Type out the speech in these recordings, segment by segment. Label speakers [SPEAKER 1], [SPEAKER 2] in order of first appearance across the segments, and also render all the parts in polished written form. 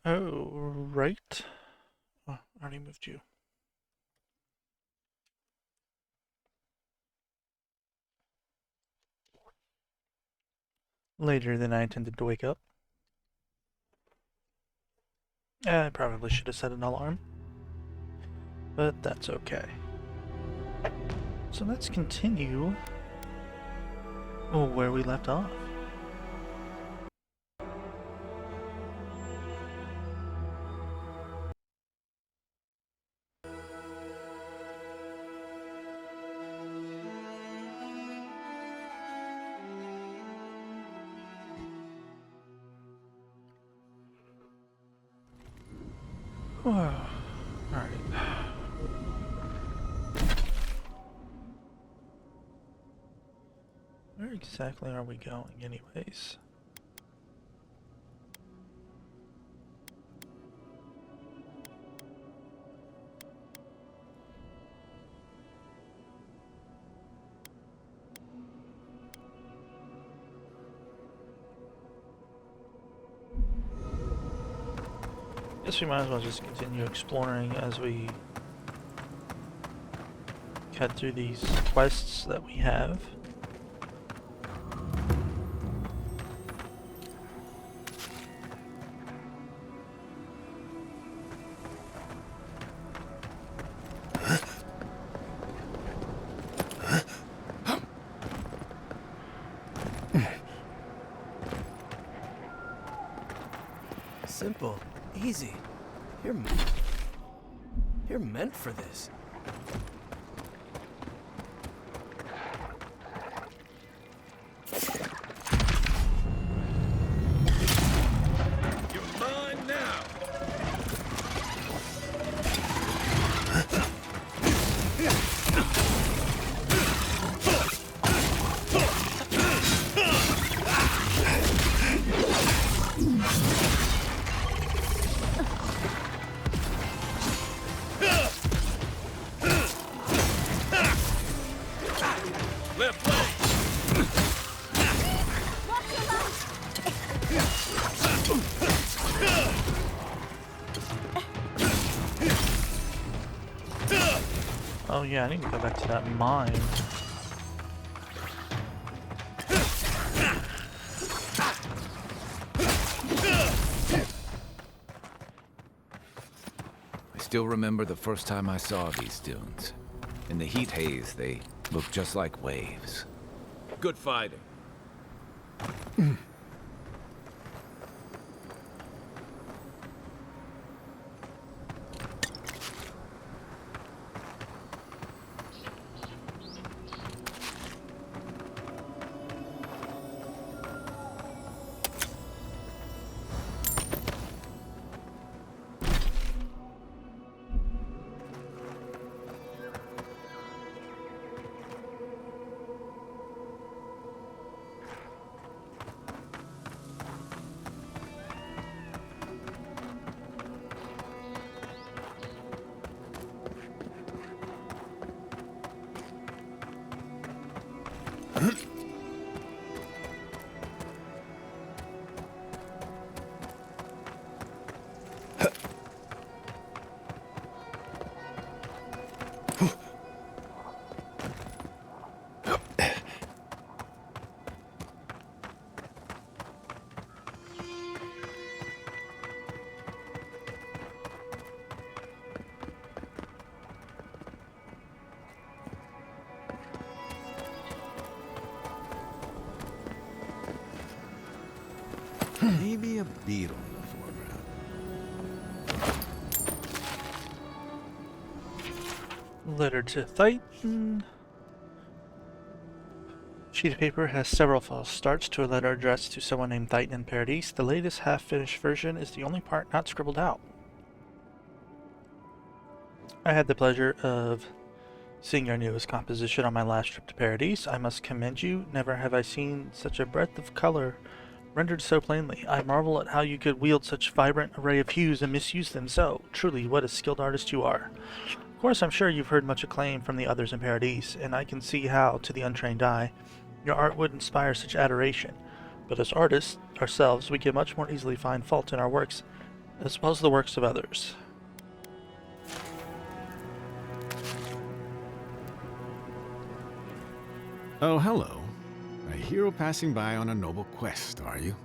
[SPEAKER 1] Oh, right. Oh, I already moved you. Later than I intended to wake up. I probably should have set an alarm, but that's okay. So let's continue where we left off. Alright. Where exactly are we going, anyways? Guess we might as well just continue exploring as we cut through these quests that we have.
[SPEAKER 2] Simple, easy. You're meant for this.
[SPEAKER 3] You're mine now. Left leg.
[SPEAKER 1] Oh yeah, I need to go back to that mine.
[SPEAKER 4] I still remember the first time I saw these dunes. In the heat haze, they looked just like waves.
[SPEAKER 3] Good fighting.
[SPEAKER 4] Maybe a beetle in the foreground.
[SPEAKER 1] Letter to Titan. Sheet of paper has several false starts to a letter addressed to someone named Titan in Paradise. The latest half-finished version is the only part not scribbled out. I had the pleasure of seeing your newest composition on my last trip to Paradise. I must commend you. Never have I seen such a breadth of color rendered so plainly. I marvel at how you could wield such vibrant array of hues and misuse them so. Truly, what a skilled artist you are. Of course, I'm sure you've heard much acclaim from the others in Paradise, and I can see how, to the untrained eye, your art would inspire such adoration. But as artists ourselves, we can much more easily find fault in our works as well as the works of others.
[SPEAKER 5] Oh, hello. A hero passing by on a noble quest, are you?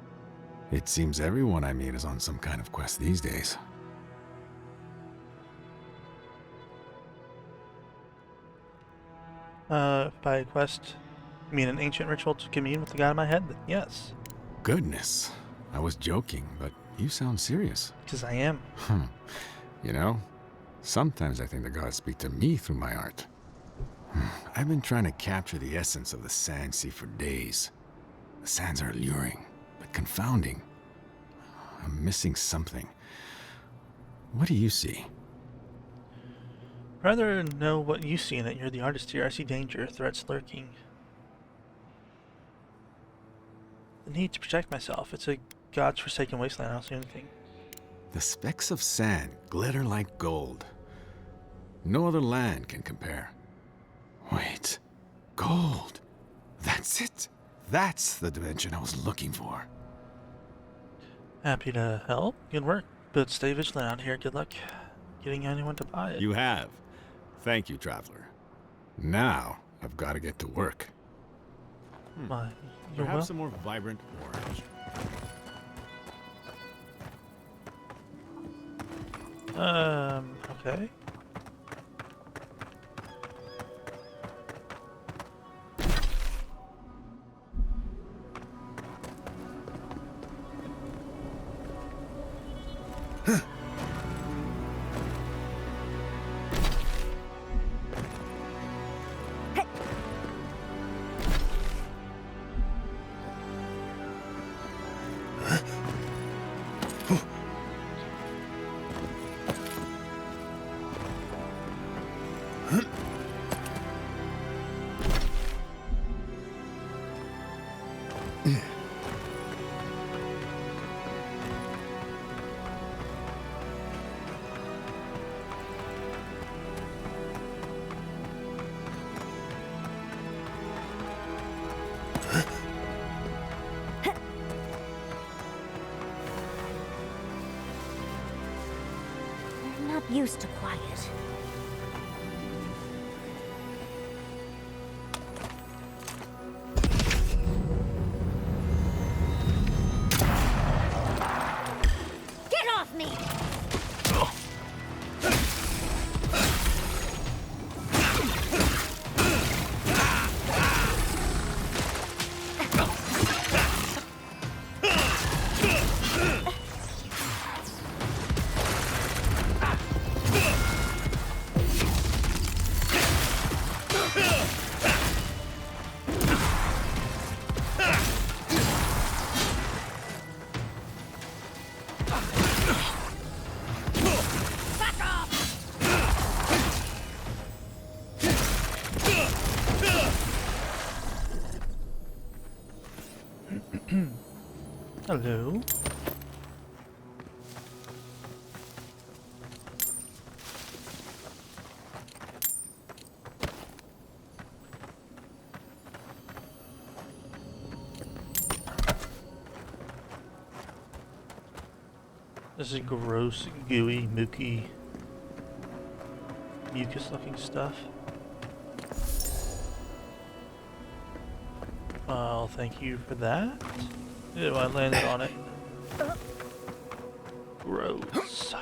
[SPEAKER 5] It seems everyone I meet is on some kind of quest these days.
[SPEAKER 1] By quest, you mean an ancient ritual to commune with the god in my head? Then yes.
[SPEAKER 5] Goodness. I was joking, but you sound serious.
[SPEAKER 1] Because I am.
[SPEAKER 5] You know, sometimes I think the gods speak to me through my art. I've been trying to capture the essence of the sand sea for days. The sands are alluring, but confounding. I'm missing something. What do you see?
[SPEAKER 1] Rather know what you see in it. You're the artist here. I see danger, threats lurking. The need to protect myself. It's a god's forsaken wasteland. I don't see anything.
[SPEAKER 5] The specks of sand glitter like gold. No other land can compare. Wait, gold. That's it. That's the dimension I was looking for.
[SPEAKER 1] Happy to help. Good work. But stay vigilant out here. Good luck getting anyone to buy it.
[SPEAKER 5] You have. Thank you, traveler. Now, I've got to get to work.
[SPEAKER 1] Why, you're
[SPEAKER 5] Perhaps
[SPEAKER 1] well.
[SPEAKER 5] some more vibrant orange.
[SPEAKER 1] Okay.
[SPEAKER 6] I'm not used to quiet. Get off me!
[SPEAKER 1] Hello. This is gross, gooey, mooky, mucus-looking stuff. Well, thank you for that. Ew, I landed on it. Gross.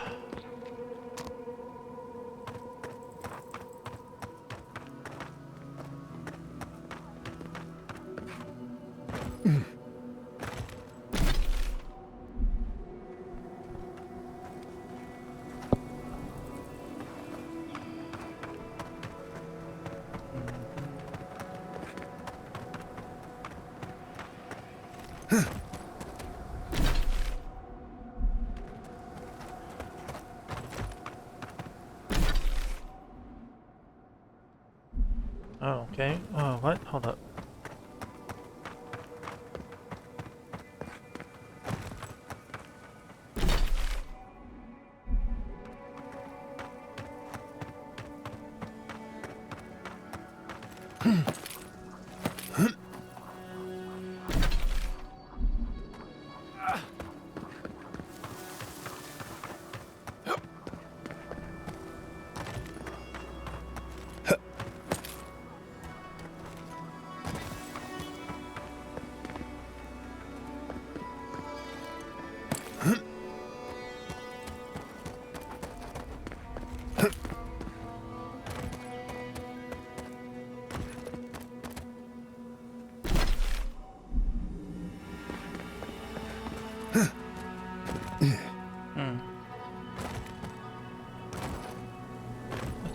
[SPEAKER 1] Oh, okay. Oh, what? Hold up.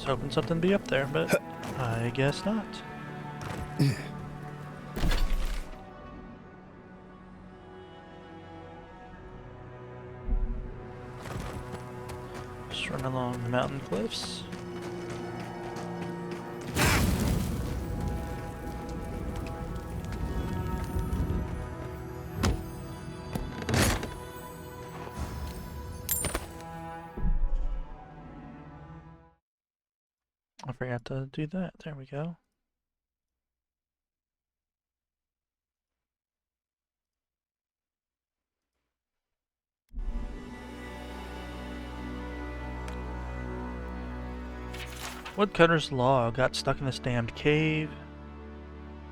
[SPEAKER 1] was hoping something would be up there, but I guess not. Just run along the mountain cliffs. I forgot to do that. There we go. Woodcutter's log got stuck in this damned cave.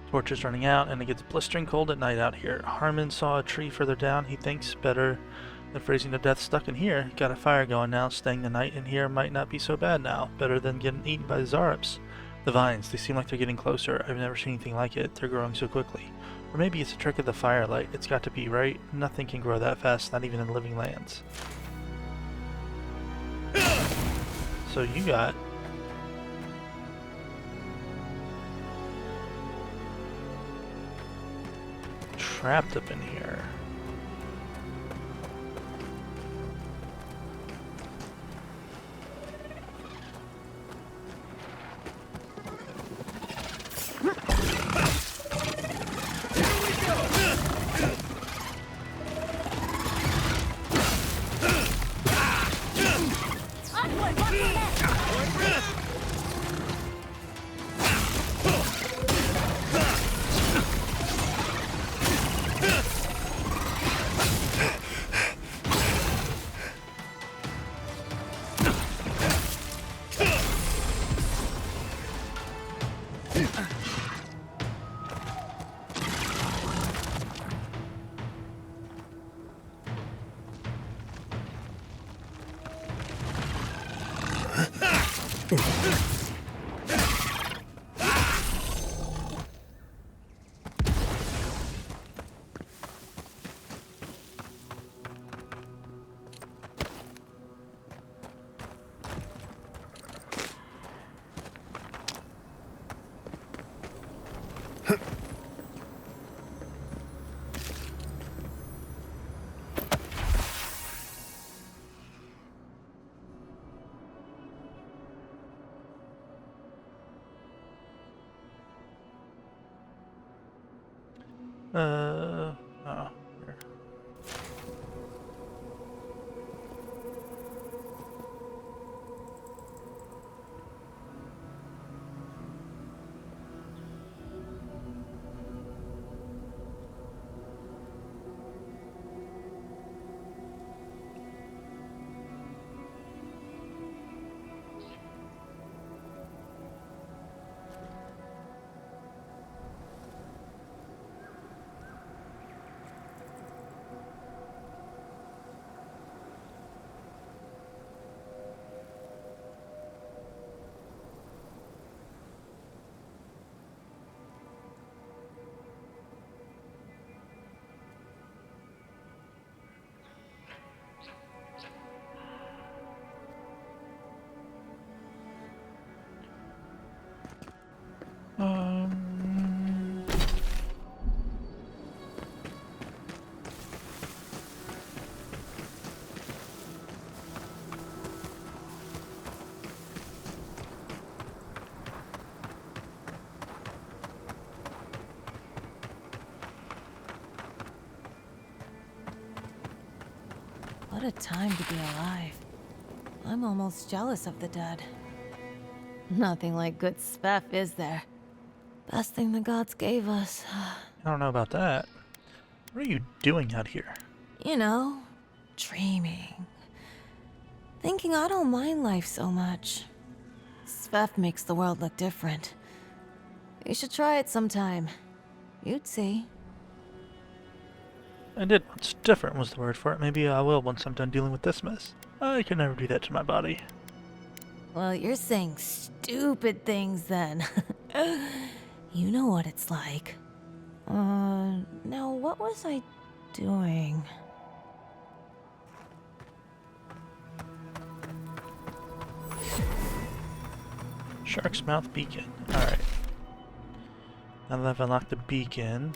[SPEAKER 1] Torch is running out, and it gets blistering cold at night out here. Harmon saw a tree further down. He thinks better than freezing to death stuck in here. Got a fire going now. Staying the night in here might not be so bad now. Better than getting eaten by Zarups. The vines, they seem like they're getting closer. I've never seen anything like it. They're growing so quickly. Or maybe it's a trick of the firelight. It's got to be, right? Nothing can grow that fast, not even in living lands. So you got trapped up in here.
[SPEAKER 6] Onward, watch your left! Oh, here. Um,
[SPEAKER 7] What a time to be alive. I'm almost jealous of the dead. Nothing like good stuff, is there? Best thing the gods gave us.
[SPEAKER 1] I don't know about that. What are you doing out here?
[SPEAKER 7] You know, dreaming. Thinking I don't mind life so much. Sveth makes the world look different. You should try it sometime. You'd see.
[SPEAKER 1] I did once. Different was the word for it. Maybe I will once I'm done dealing with this mess. I can never do that to my body.
[SPEAKER 7] Well, you're saying stupid things then. You know what it's like. Now what was I doing?
[SPEAKER 1] Shark's Mouth Beacon. Alright. Now that I've unlocked the beacon.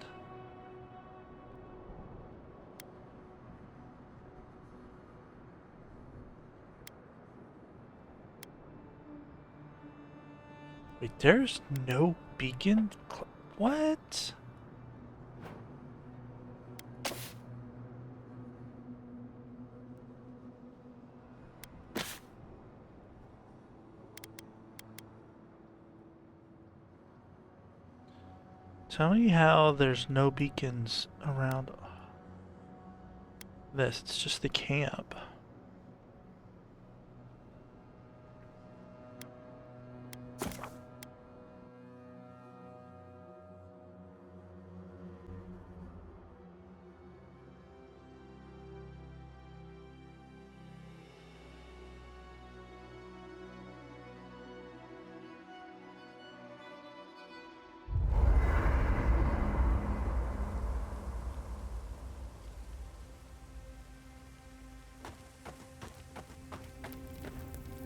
[SPEAKER 1] Wait, there's no beacon? What? Tell me how there's no beacons around this. It's just the camp.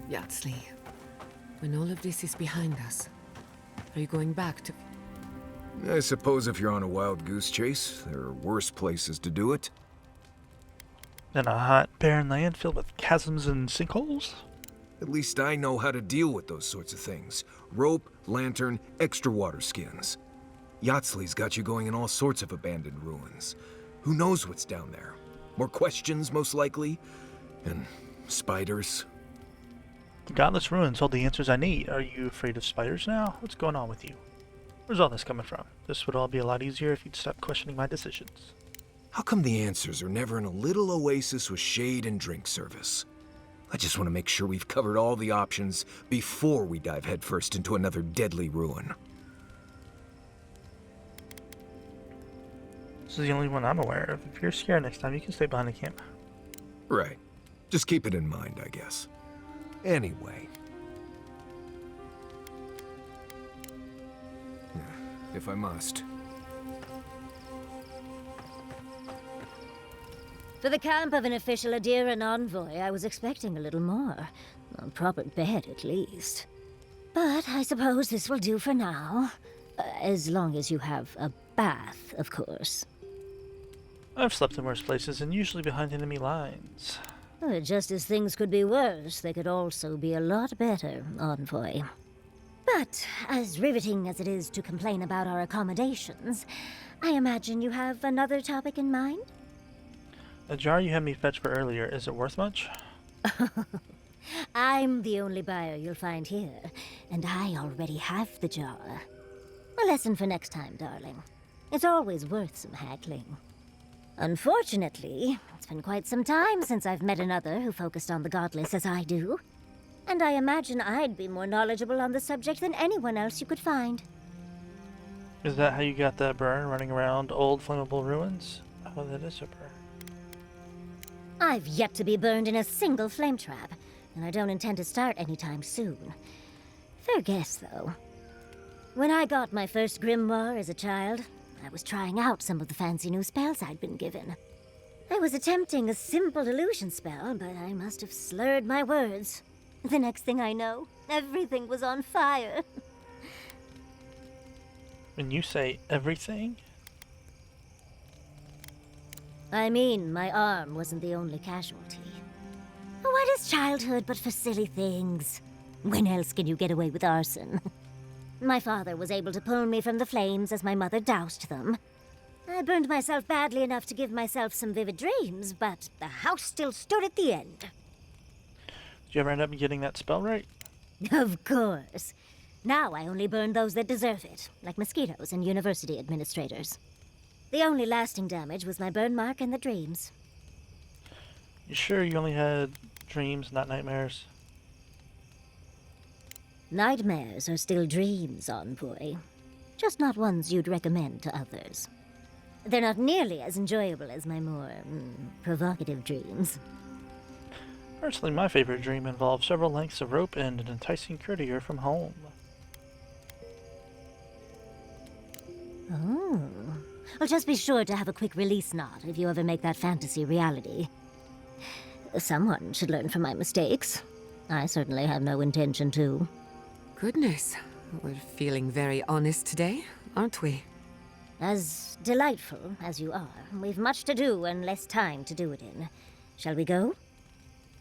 [SPEAKER 8] Yatsley, when all of this is behind us, are you going back to...
[SPEAKER 9] I suppose if you're on a wild goose chase, there are worse places to do it.
[SPEAKER 1] In a hot, barren land filled with chasms and sinkholes?
[SPEAKER 9] At least I know how to deal with those sorts of things. Rope, lantern, extra water skins. Yatsley's got you going in all sorts of abandoned ruins. Who knows what's down there? More questions, most likely. And spiders.
[SPEAKER 1] The Godless Ruins hold the answers I need. Are you afraid of spiders now? What's going on with you? Where's all this coming from? This would all be a lot easier if you'd stop questioning my decisions.
[SPEAKER 9] How come the answers are never in a little oasis with shade and drink service? I just want to make sure we've covered all the options before we dive headfirst into another deadly ruin.
[SPEAKER 1] This is the only one I'm aware of. If you're scared next time, you can stay behind the camp.
[SPEAKER 9] Right. Just keep it in mind, I guess. Anyway. If I must.
[SPEAKER 6] For the camp of an official Adiran envoy, I was expecting a little more. A proper bed, at least. But I suppose this will do for now. As long as you have a bath, of course.
[SPEAKER 1] I've slept in worse places and usually behind enemy lines.
[SPEAKER 6] Just as things could be worse, they could also be a lot better, envoy. But as riveting as it is to complain about our accommodations, I imagine you have another topic in mind?
[SPEAKER 1] The jar you had me fetch for earlier, is it worth much?
[SPEAKER 6] I'm the only buyer you'll find here, and I already have the jar. A lesson for next time, darling. It's always worth some haggling. Unfortunately, it's been quite some time since I've met another who focused on the godless as I do. And I imagine I'd be more knowledgeable on the subject than anyone else you could find.
[SPEAKER 1] Is that how you got that burn, running around old flammable ruins? Oh, that is a burn.
[SPEAKER 6] I've yet to be burned in a single flame trap, and I don't intend to start anytime soon. Fair guess, though. When I got my first grimoire as a child, I was trying out some of the fancy new spells I'd been given. I was attempting a simple illusion spell, but I must have slurred my words. The next thing I know, everything was on fire.
[SPEAKER 1] When you say everything?
[SPEAKER 6] I mean, my arm wasn't the only casualty. What is childhood but for silly things? When else can you get away with arson? My father was able to pull me from the flames as my mother doused them. I burned myself badly enough to give myself some vivid dreams, but the house still stood at the end.
[SPEAKER 1] Did you ever end up getting that spell right?
[SPEAKER 6] Of course. Now I only burn those that deserve it, like mosquitoes and university administrators. The only lasting damage was my burn mark and the dreams.
[SPEAKER 1] You sure you only had dreams, not nightmares?
[SPEAKER 6] Nightmares are still dreams, envoy. Just not ones you'd recommend to others. They're not nearly as enjoyable as my more, provocative dreams.
[SPEAKER 1] Personally, my favorite dream involved several lengths of rope and an enticing courtier from home.
[SPEAKER 6] Oh. Well, just be sure to have a quick release knot if you ever make that fantasy reality. Someone should learn from my mistakes. I certainly have no intention to.
[SPEAKER 8] Goodness, we're feeling very honest today, aren't we?
[SPEAKER 6] As delightful as you are, we've much to do and less time to do it in. Shall we go?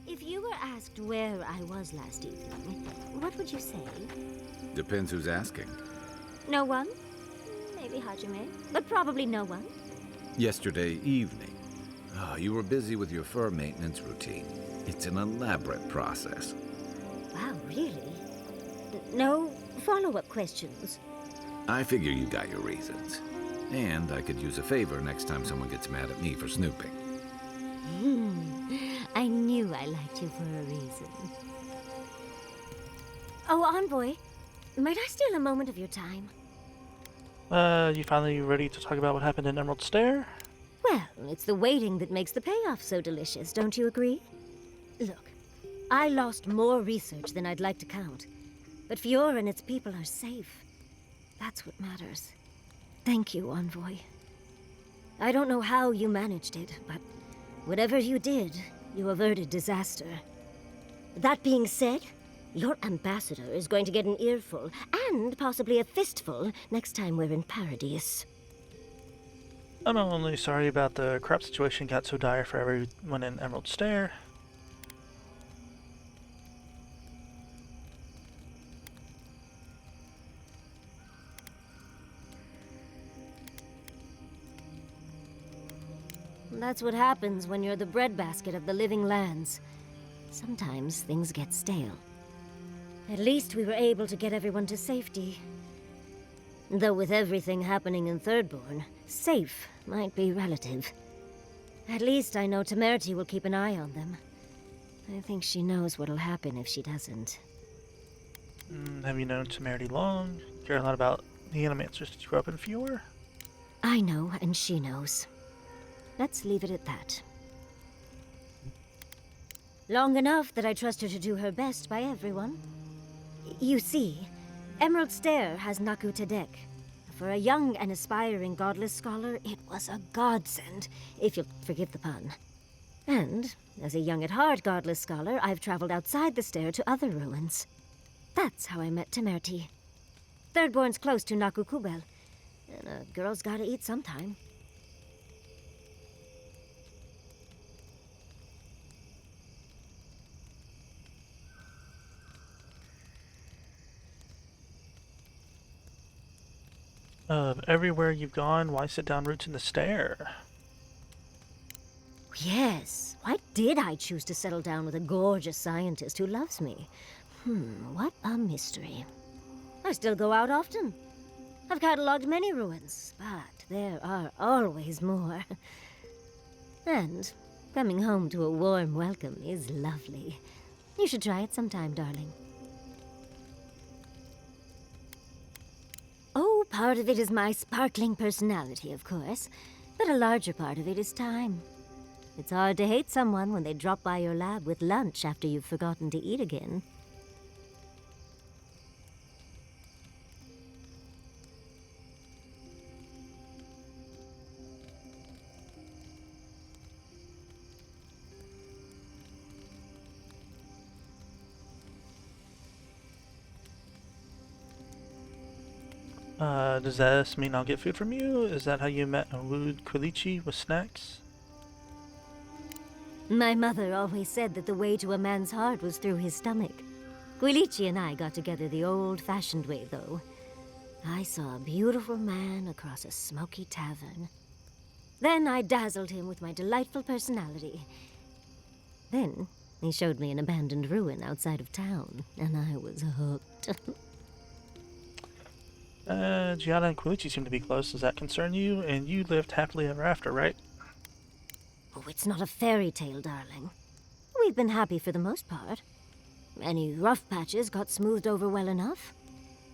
[SPEAKER 6] If you were asked where I was last evening, what would you say?
[SPEAKER 4] Depends who's asking.
[SPEAKER 6] No one? Maybe Hajime, but probably no one.
[SPEAKER 4] Yesterday evening. You were busy with your fur maintenance routine. It's an elaborate process.
[SPEAKER 6] Wow, really? No follow-up questions?
[SPEAKER 4] I figure you got your reasons. And I could use a favor next time someone gets mad at me for snooping.
[SPEAKER 6] I knew I liked you for a reason. Oh, Envoy, might I steal a moment of your time?
[SPEAKER 1] You finally ready to talk about what happened in Emerald Stair?
[SPEAKER 6] Well, it's the waiting that makes the payoff so delicious, don't you agree? Look, I lost more research than I'd like to count. But Fiora and its people are safe. That's what matters. Thank you, Envoy. I don't know how you managed it, but whatever you did, you averted disaster. That being said, your ambassador is going to get an earful, and possibly a fistful, next time we're in Paradise.
[SPEAKER 1] I'm only sorry about the crop situation got so dire for everyone in Emerald Stair.
[SPEAKER 6] That's what happens when you're the breadbasket of the living lands. Sometimes things get stale. At least we were able to get everyone to safety. Though with everything happening in Thirdborn, safe might be relative. At least I know Temerity will keep an eye on them. I think she knows what'll happen if she doesn't.
[SPEAKER 1] Have you known Temerity long? Care a lot about the animancers that you grew up in Fiora?
[SPEAKER 6] I know, and she knows. Let's leave it at that. Long enough that I trust her to do her best by everyone. You see, Emerald Stair has Naku Tedek. For a young and aspiring godless scholar, it was a godsend, if you'll forgive the pun. And, as a young at heart godless scholar, I've traveled outside the stair to other ruins. That's how I met Temerity. Thirdborn's close to Naku Kubel, and a girl's gotta eat sometime.
[SPEAKER 1] Everywhere you've gone, why sit down roots in the stair?
[SPEAKER 6] Yes, why did I choose to settle down with a gorgeous scientist who loves me? What a mystery. I still go out often. I've cataloged many ruins, but there are always more. And coming home to a warm welcome is lovely. You should try it sometime, darling. Oh, part of it is my sparkling personality, of course, but a larger part of it is time. It's hard to hate someone when they drop by your lab with lunch after you've forgotten to eat again.
[SPEAKER 1] Does this mean I'll get food from you? Is that how you met and wooed Quilichi with snacks?
[SPEAKER 6] My mother always said that the way to a man's heart was through his stomach. Quilichi and I got together the old-fashioned way, though. I saw a beautiful man across a smoky tavern. Then I dazzled him with my delightful personality. Then he showed me an abandoned ruin outside of town, and I was hooked.
[SPEAKER 1] Gianna and Quilichi seem to be close. Does that concern you? And you lived happily ever after, right?
[SPEAKER 6] Oh, it's not a fairy tale, darling. We've been happy for the most part. Any rough patches got smoothed over well enough.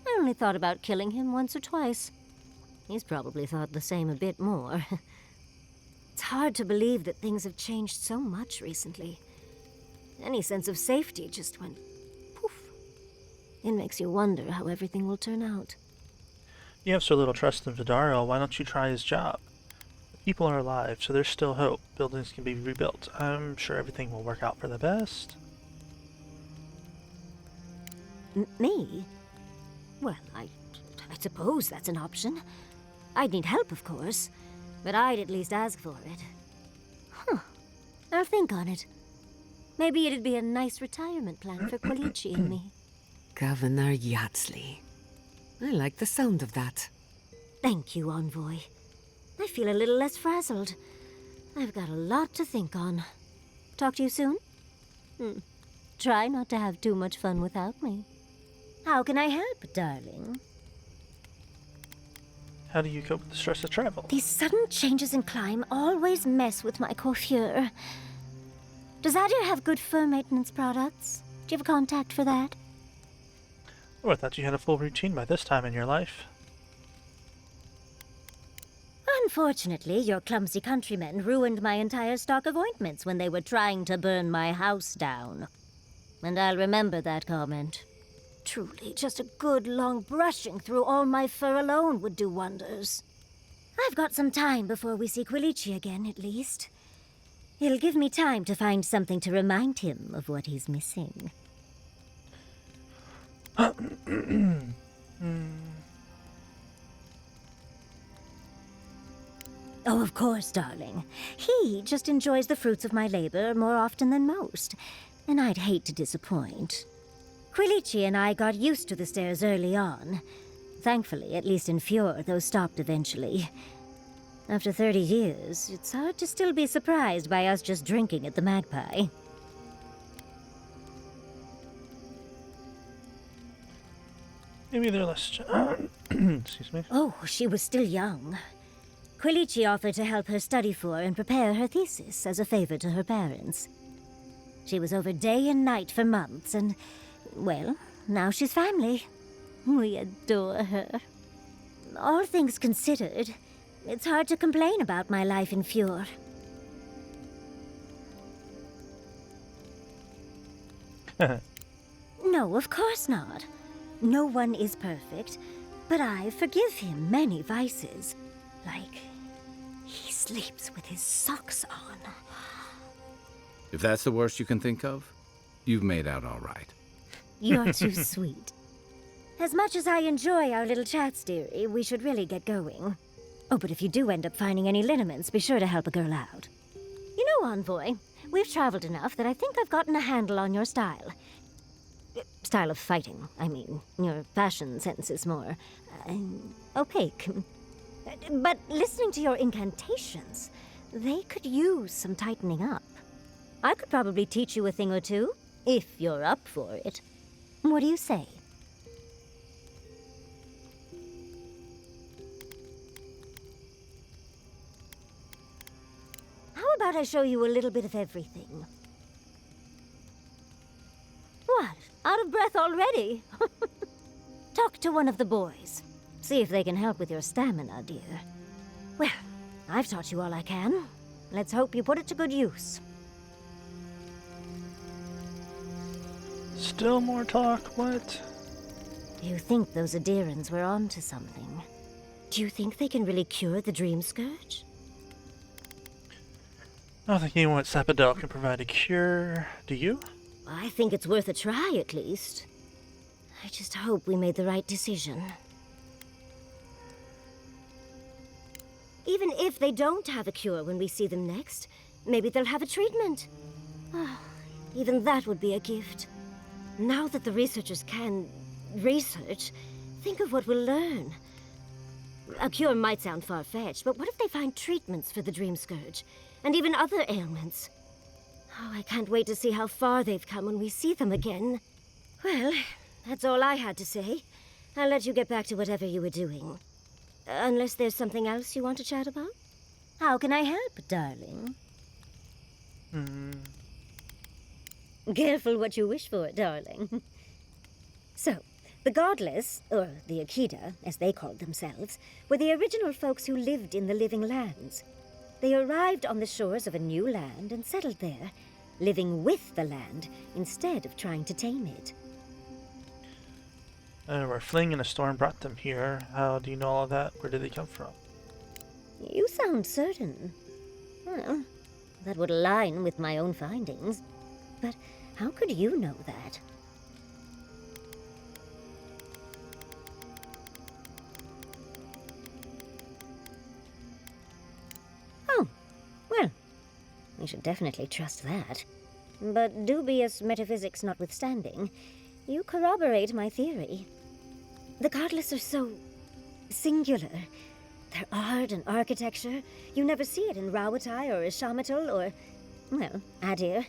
[SPEAKER 6] I only thought about killing him once or twice. He's probably thought the same a bit more. It's hard to believe that things have changed so much recently. Any sense of safety just went poof. It makes you wonder how everything will turn out.
[SPEAKER 1] You have so little trust in Vidaro, why don't you try his job? The people are alive, so there's still hope. Buildings can be rebuilt. I'm sure everything will work out for the best.
[SPEAKER 6] Me? Well, I suppose that's an option. I'd need help, of course, but I'd at least ask for it. Huh. I'll think on it. Maybe it'd be a nice retirement plan for Quilici and me.
[SPEAKER 8] Governor Yatsley. I like the sound of that.
[SPEAKER 6] Thank you, Envoy. I feel a little less frazzled. I've got a lot to think on. Talk to you soon? Try not to have too much fun without me. How can I help, darling?
[SPEAKER 1] How do you cope with the stress of travel?
[SPEAKER 6] These sudden changes in climate always mess with my coiffure. Does Adir have good fur maintenance products? Do you have a contact for that?
[SPEAKER 1] Oh, I thought you had a full routine by this time in your life.
[SPEAKER 6] Unfortunately, your clumsy countrymen ruined my entire stock of ointments when they were trying to burn my house down. And I'll remember that comment. Truly, just a good long brushing through all my fur alone would do wonders. I've got some time before we see Quilici again, at least. It'll give me time to find something to remind him of what he's missing. Oh, of course, darling. He just enjoys the fruits of my labor more often than most, and I'd hate to disappoint. Quilici and I got used to the stairs early on. Thankfully, at least in Fjord, those stopped eventually. After 30 years, it's hard to still be surprised by us just drinking at the Magpie.
[SPEAKER 1] Maybe they're less... excuse me.
[SPEAKER 6] Oh, she was still young. Quilici offered to help her study for and prepare her thesis as a favor to her parents. She was over day and night for months, and, well, now she's family. We adore her. All things considered, it's hard to complain about my life in Fjord. No, of course not. No one is perfect, but I forgive him many vices. Like, he sleeps with his socks on.
[SPEAKER 4] If that's the worst you can think of, you've made out all right.
[SPEAKER 6] You're too sweet. As much as I enjoy our little chats, dearie, we should really get going. Oh, but if you do end up finding any liniments, be sure to help a girl out. You know, Envoy, we've traveled enough that I think I've gotten a handle on your style. Style of fighting, I mean. Your fashion sense is more... opaque. But listening to your incantations, they could use some tightening up. I could probably teach you a thing or two, if you're up for it. What do you say? How about I show you a little bit of everything? What? Out of breath already? Talk to one of the boys. See if they can help with your stamina, dear. Well, I've taught you all I can. Let's hope you put it to good use.
[SPEAKER 1] Still more talk? What?
[SPEAKER 6] You think those Adirans were onto something? Do you think they can really cure the Dream Scourge?
[SPEAKER 1] I don't think anyone at Sapadel can provide a cure. Do you?
[SPEAKER 6] I think it's worth a try, at least. I just hope we made the right decision. Even if they don't have a cure when we see them next, maybe they'll have a treatment. Even that would be a gift. Now that the researchers can research, think of what we'll learn. A cure might sound far-fetched, but what if they find treatments for the Dream Scourge? And even other ailments? Oh, I can't wait to see how far they've come when we see them again. Well, that's all I had to say. I'll let you get back to whatever you were doing. Unless there's something else you want to chat about? How can I help, darling? Careful what you wish for, darling. So, the Godless, or the Akida, as they called themselves, were the original folks who lived in the Living Lands. They arrived on the shores of a new land and settled there, living with the land instead of trying to tame it.
[SPEAKER 1] Where Fling and a storm brought them here. How do you know all of that? Where did they come from?
[SPEAKER 6] You sound certain. Well, that would align with my own findings. But how could you know that? You should definitely trust that. But dubious metaphysics notwithstanding, you corroborate my theory. The Godless are so singular. Their art and architecture, you never see it in Rawatai or Ishamatal or, well, Adir.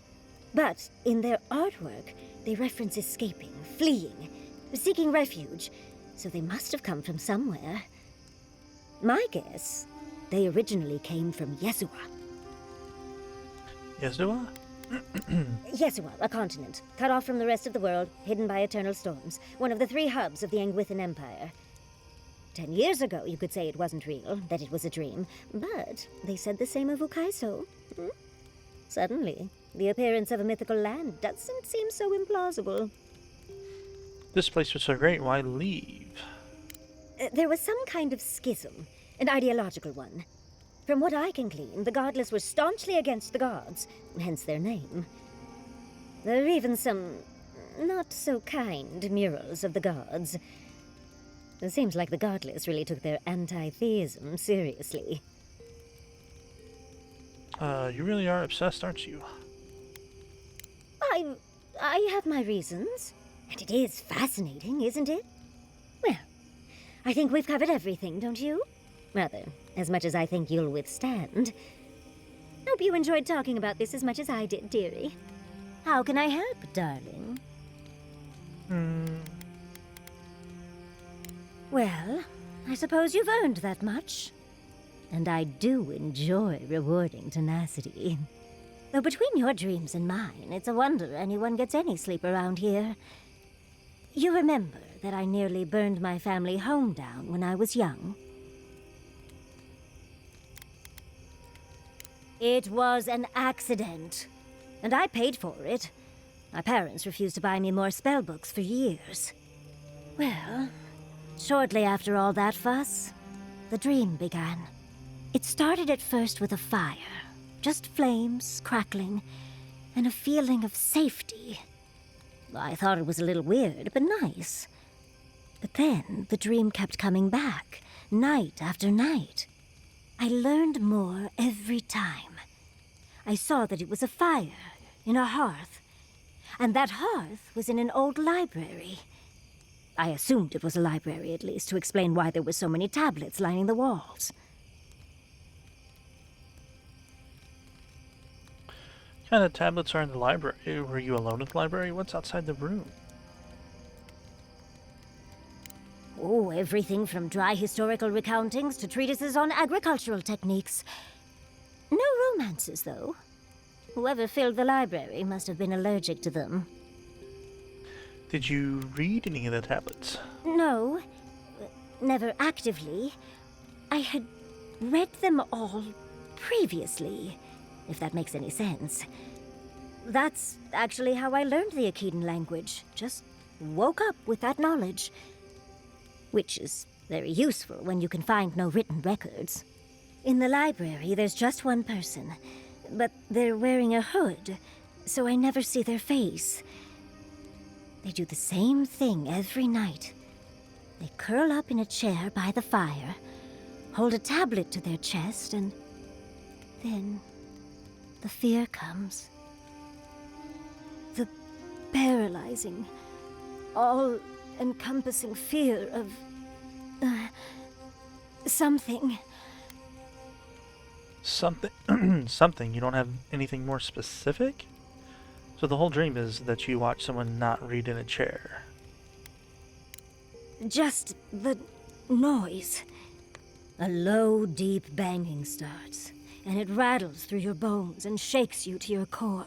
[SPEAKER 6] But in their artwork, they reference escaping, fleeing, seeking refuge, so they must have come from somewhere. My guess, they originally came from Yesua.
[SPEAKER 1] Yesua?
[SPEAKER 6] Yesua, a continent, cut off from the rest of the world, hidden by eternal storms, one of the 3 hubs of the Angwithan Empire. 10 years ago, you could say it wasn't real, that it was a dream, but they said the same of Ukaiso. Suddenly, the appearance of a mythical land doesn't seem so implausible.
[SPEAKER 1] This place was so great, why leave?
[SPEAKER 6] There was some kind of schism, an ideological one. From what I can glean, the Godless were staunchly against the gods, hence their name. There are even some not-so-kind murals of the gods. It seems like the Godless really took their anti-theism seriously.
[SPEAKER 1] You really are obsessed, aren't you?
[SPEAKER 6] I have my reasons. And it is fascinating, isn't it? Well, I think we've covered everything, don't you? Rather, as much as I think you'll withstand. Hope you enjoyed talking about this as much as I did, dearie. How can I help, darling? Well, I suppose you've earned that much. And I do enjoy rewarding tenacity. Though between your dreams and mine, it's a wonder anyone gets any sleep around here. You remember that I nearly burned my family home down when I was young? It was an accident, and I paid for it. My parents refused to buy me more spellbooks for years. Well, shortly after all that fuss, the dream began. It started at first with a fire, just flames crackling, and a feeling of safety. I thought it was a little weird, but nice. But then the dream kept coming back, night after night. I learned more every time. I saw that it was a fire in a hearth, and that hearth was in an old library. I assumed it was a library, at least, to explain why there were so many tablets lining the walls.
[SPEAKER 1] What kind of tablets are in the library? Were you alone in the library? What's outside the room?
[SPEAKER 6] Oh, everything from dry historical recountings to treatises on agricultural techniques. No romances, though. Whoever filled the library must have been allergic to them.
[SPEAKER 1] Did you read any of the tablets?
[SPEAKER 6] No, never actively. I had read them all previously, if that makes any sense. That's actually how I learned the Akedan language. Just woke up with that knowledge. Which is very useful when you can find no written records. In the library, there's just one person, but they're wearing a hood, so I never see their face. They do the same thing every night. They curl up in a chair by the fire, hold a tablet to their chest, and then the fear comes. The paralyzing, all-encompassing fear of something.
[SPEAKER 1] Something? You don't have anything more specific? So the whole dream is that you watch someone not read in a chair.
[SPEAKER 6] Just the noise. A low, deep banging starts, and it rattles through your bones and shakes you to your core.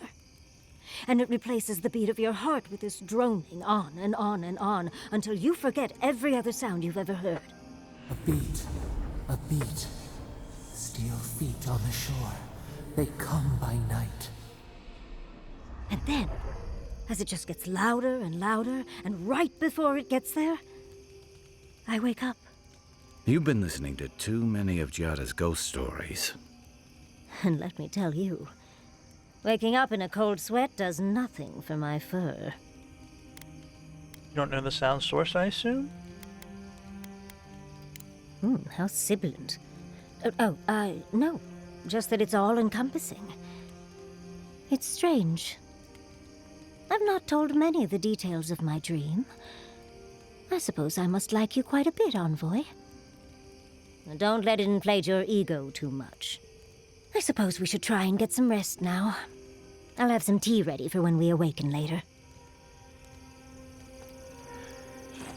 [SPEAKER 6] And it replaces the beat of your heart with this droning on and on and on until you forget every other sound you've ever heard.
[SPEAKER 10] A beat. Steel feet on the shore. They come by night.
[SPEAKER 6] And then, as it just gets louder and louder, and right before it gets there, I wake up.
[SPEAKER 4] You've been listening to too many of Giada's ghost stories.
[SPEAKER 6] And let me tell you, waking up in a cold sweat does nothing for my fur.
[SPEAKER 1] You don't know the sound source, I assume?
[SPEAKER 6] How sibilant. No, just that it's all-encompassing. It's strange. I've not told many of the details of my dream. I suppose I must like you quite a bit, Envoy. Don't let it inflate your ego too much. I suppose we should try and get some rest now. I'll have some tea ready for when we awaken later.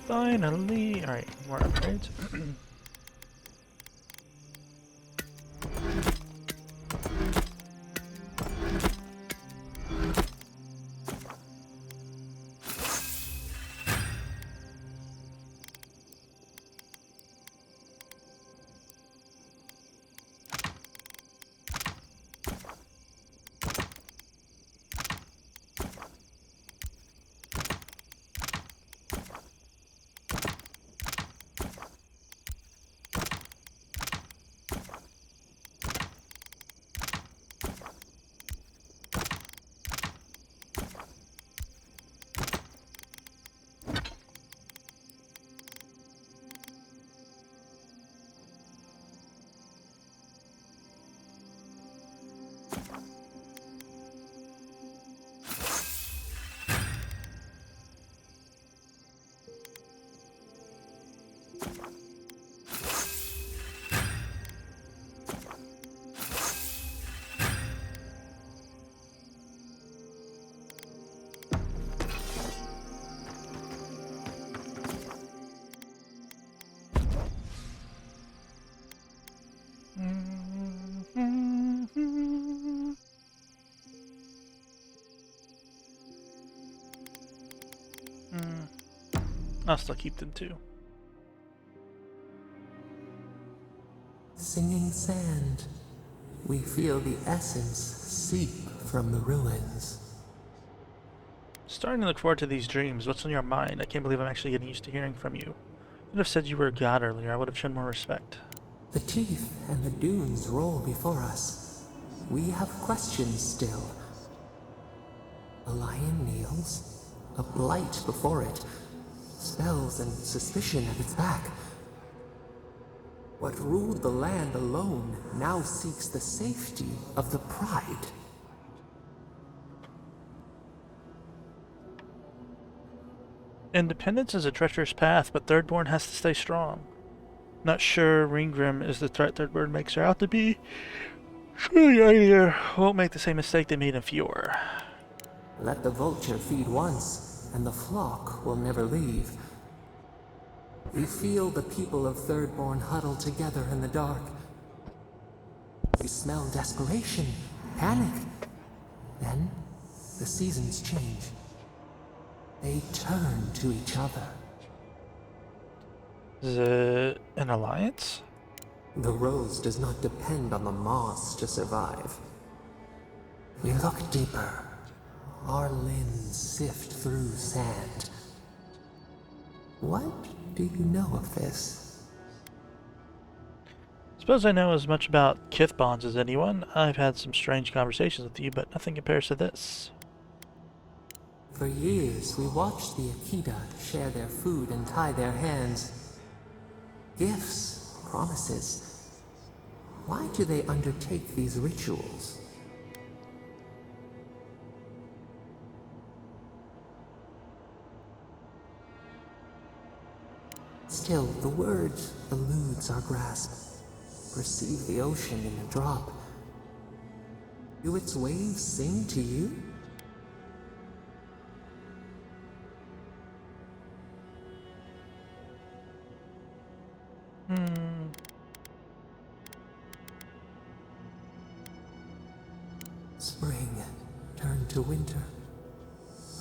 [SPEAKER 1] Finally. Alright, more upgrades. I'll still keep them too.
[SPEAKER 10] Singing sand. We feel the essence seep from the ruins.
[SPEAKER 1] Starting to look forward to these dreams. What's on your mind? I can't believe I'm actually getting used to hearing from you. I would have said you were a god earlier. I would have shown more respect.
[SPEAKER 10] The teeth and the dunes roll before us. We have questions still. A lion kneels, a blight before it, spells and suspicion at its back. What ruled the land alone now seeks the safety of the pride.
[SPEAKER 1] Independence is a treacherous path, but Thirdborn has to stay strong. Not sure Ringgrim is the threat Thirdborn makes her out to be. Surely Einir won't make the same mistake they made in Fjord.
[SPEAKER 10] Let the vulture feed once, and the flock will never leave. We feel the people of Thirdborn huddle together in the dark. We smell desperation, panic. Then, the seasons change. They turn to each other.
[SPEAKER 1] Is it an alliance?
[SPEAKER 10] The rose does not depend on the moss to survive. We look deeper. Our limbs sift through sand. What do you know of this?
[SPEAKER 1] Suppose I know as much about kith bonds as anyone. I've had some strange conversations with you, but nothing compares to this.
[SPEAKER 10] For years, we watched the Akita share their food and tie their hands. Gifts, promises. Why do they undertake these rituals? Still, the word eludes our grasp. Perceive the ocean in a drop. Do its waves sing to you? Spring turned to winter.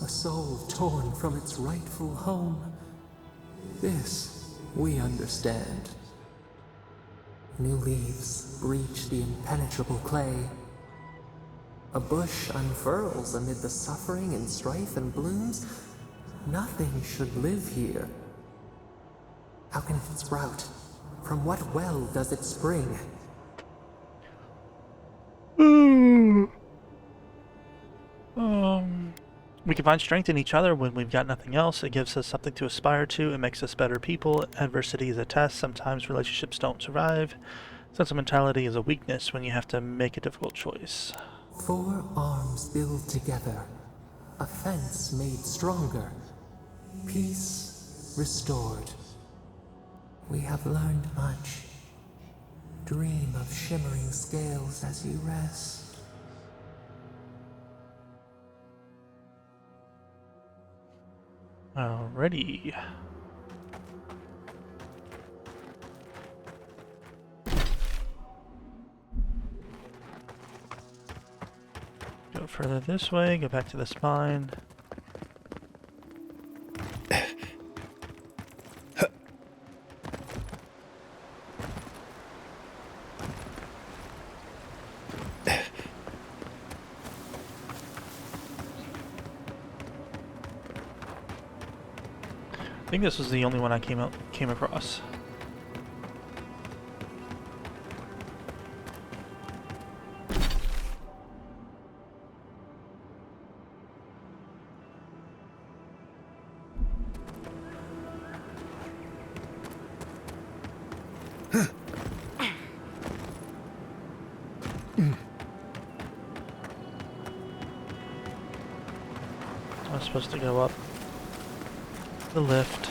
[SPEAKER 10] A soul torn from its rightful home. This we understand. New leaves breach the impenetrable clay. A bush unfurls amid the suffering and strife and blooms. Nothing should live here. How can it sprout? From what well does it spring?
[SPEAKER 1] We can find strength in each other when we've got nothing else. It gives us something to aspire to. It makes us better people. Adversity is a test. Sometimes relationships don't survive. Sentimentality is a weakness when you have to make a difficult choice.
[SPEAKER 10] 4 arms build together, a fence made stronger, peace restored. We have learned much. Dream of shimmering scales as you rest.
[SPEAKER 1] Alrighty. Go further this way, go back to the spine. I think this was the only one I came across. I was supposed to go up the lift.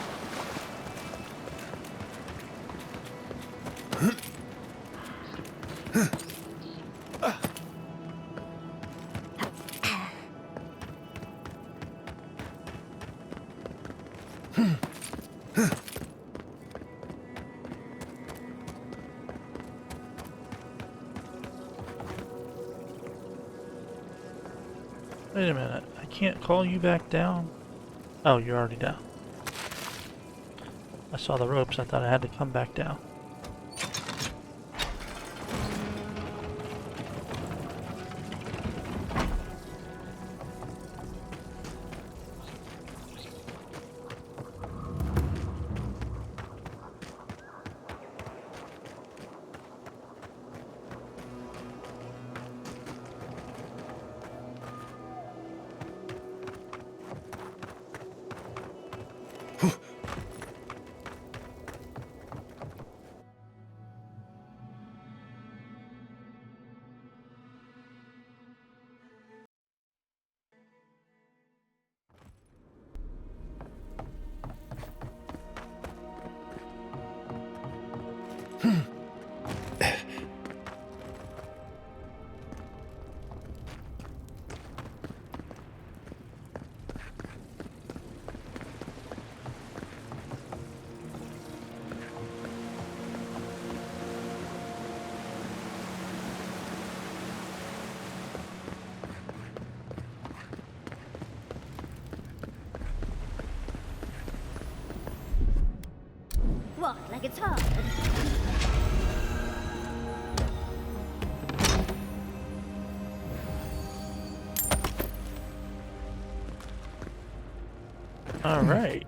[SPEAKER 1] Wait a minute, I can't call you back down? Oh, you're already down. I saw the ropes, I thought I had to come back down.
[SPEAKER 6] What, like it's hard?
[SPEAKER 1] All right.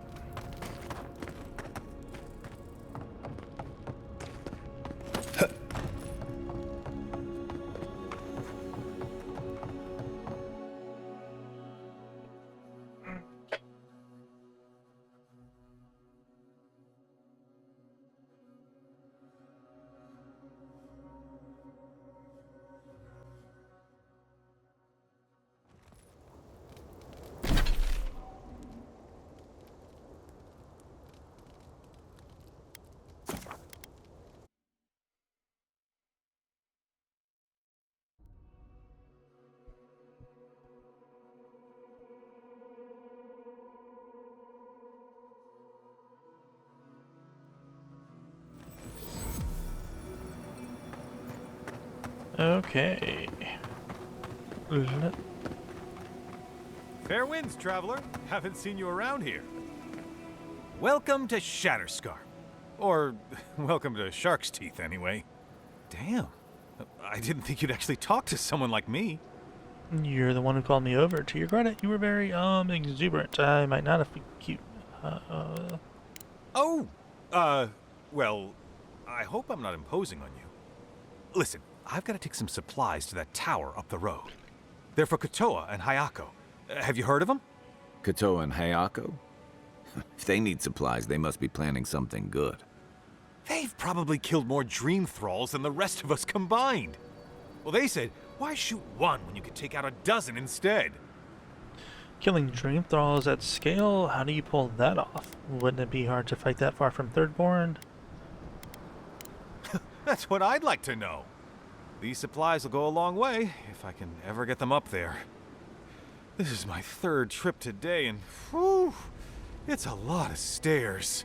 [SPEAKER 1] Okay.
[SPEAKER 11] Fair winds, traveler. Haven't seen you around here. Welcome to Shatterscar. Or, welcome to Shark's Teeth, anyway. Damn. I didn't think you'd actually talk to someone like me.
[SPEAKER 1] You're the one who called me over. To your credit, you were very, exuberant. I might not have been cute.
[SPEAKER 11] Well, I hope I'm not imposing on you. Listen, I've got to take some supplies to that tower up the road. They're for Kotoa and Hayako. Have you heard of them?
[SPEAKER 4] Kotoa and Hayako? If they need supplies, they must be planning something good.
[SPEAKER 11] They've probably killed more dream thralls than the rest of us combined. Well, they said, Why shoot one when you could take out a dozen instead?
[SPEAKER 1] Killing dream thralls at scale? How do you pull that off? Wouldn't it be hard to fight that far from Thirdborn?
[SPEAKER 11] That's what I'd like to know. These supplies will go a long way, if I can ever get them up there. This is my third trip today, and whew, it's a lot of stairs.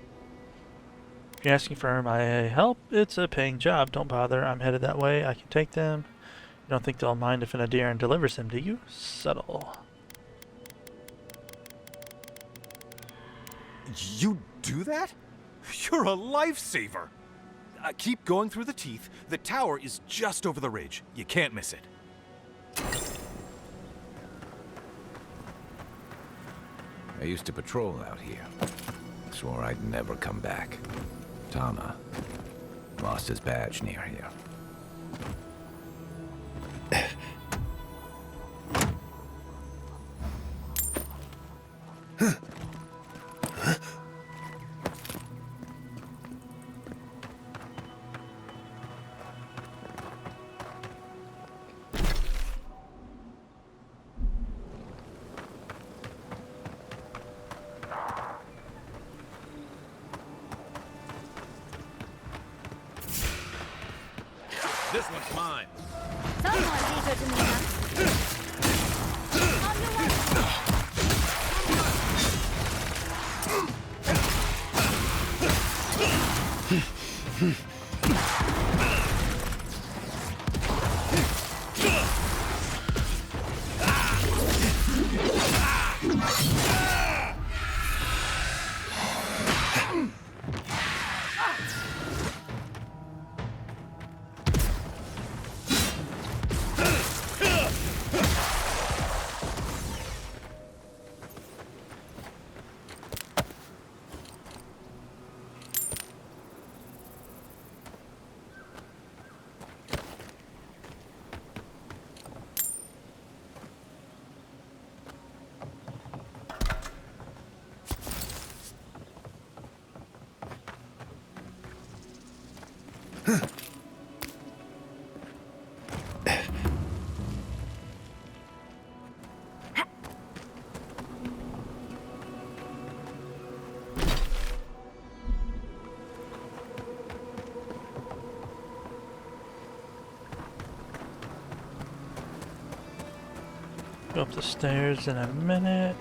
[SPEAKER 1] If you're asking for my help, it's a paying job. Don't bother. I'm headed that way. I can take them. You don't think they'll mind if an Adiran delivers them, do you? Subtle.
[SPEAKER 11] You do that? You're a lifesaver! Keep going through the teeth. The tower is just over the ridge. You can't miss it.
[SPEAKER 4] I used to patrol out here. Swore I'd never come back. Tana lost his badge near here.
[SPEAKER 3] This one's mine.
[SPEAKER 6] Someone eager to meet us. On your way.
[SPEAKER 1] Go up the stairs in a minute.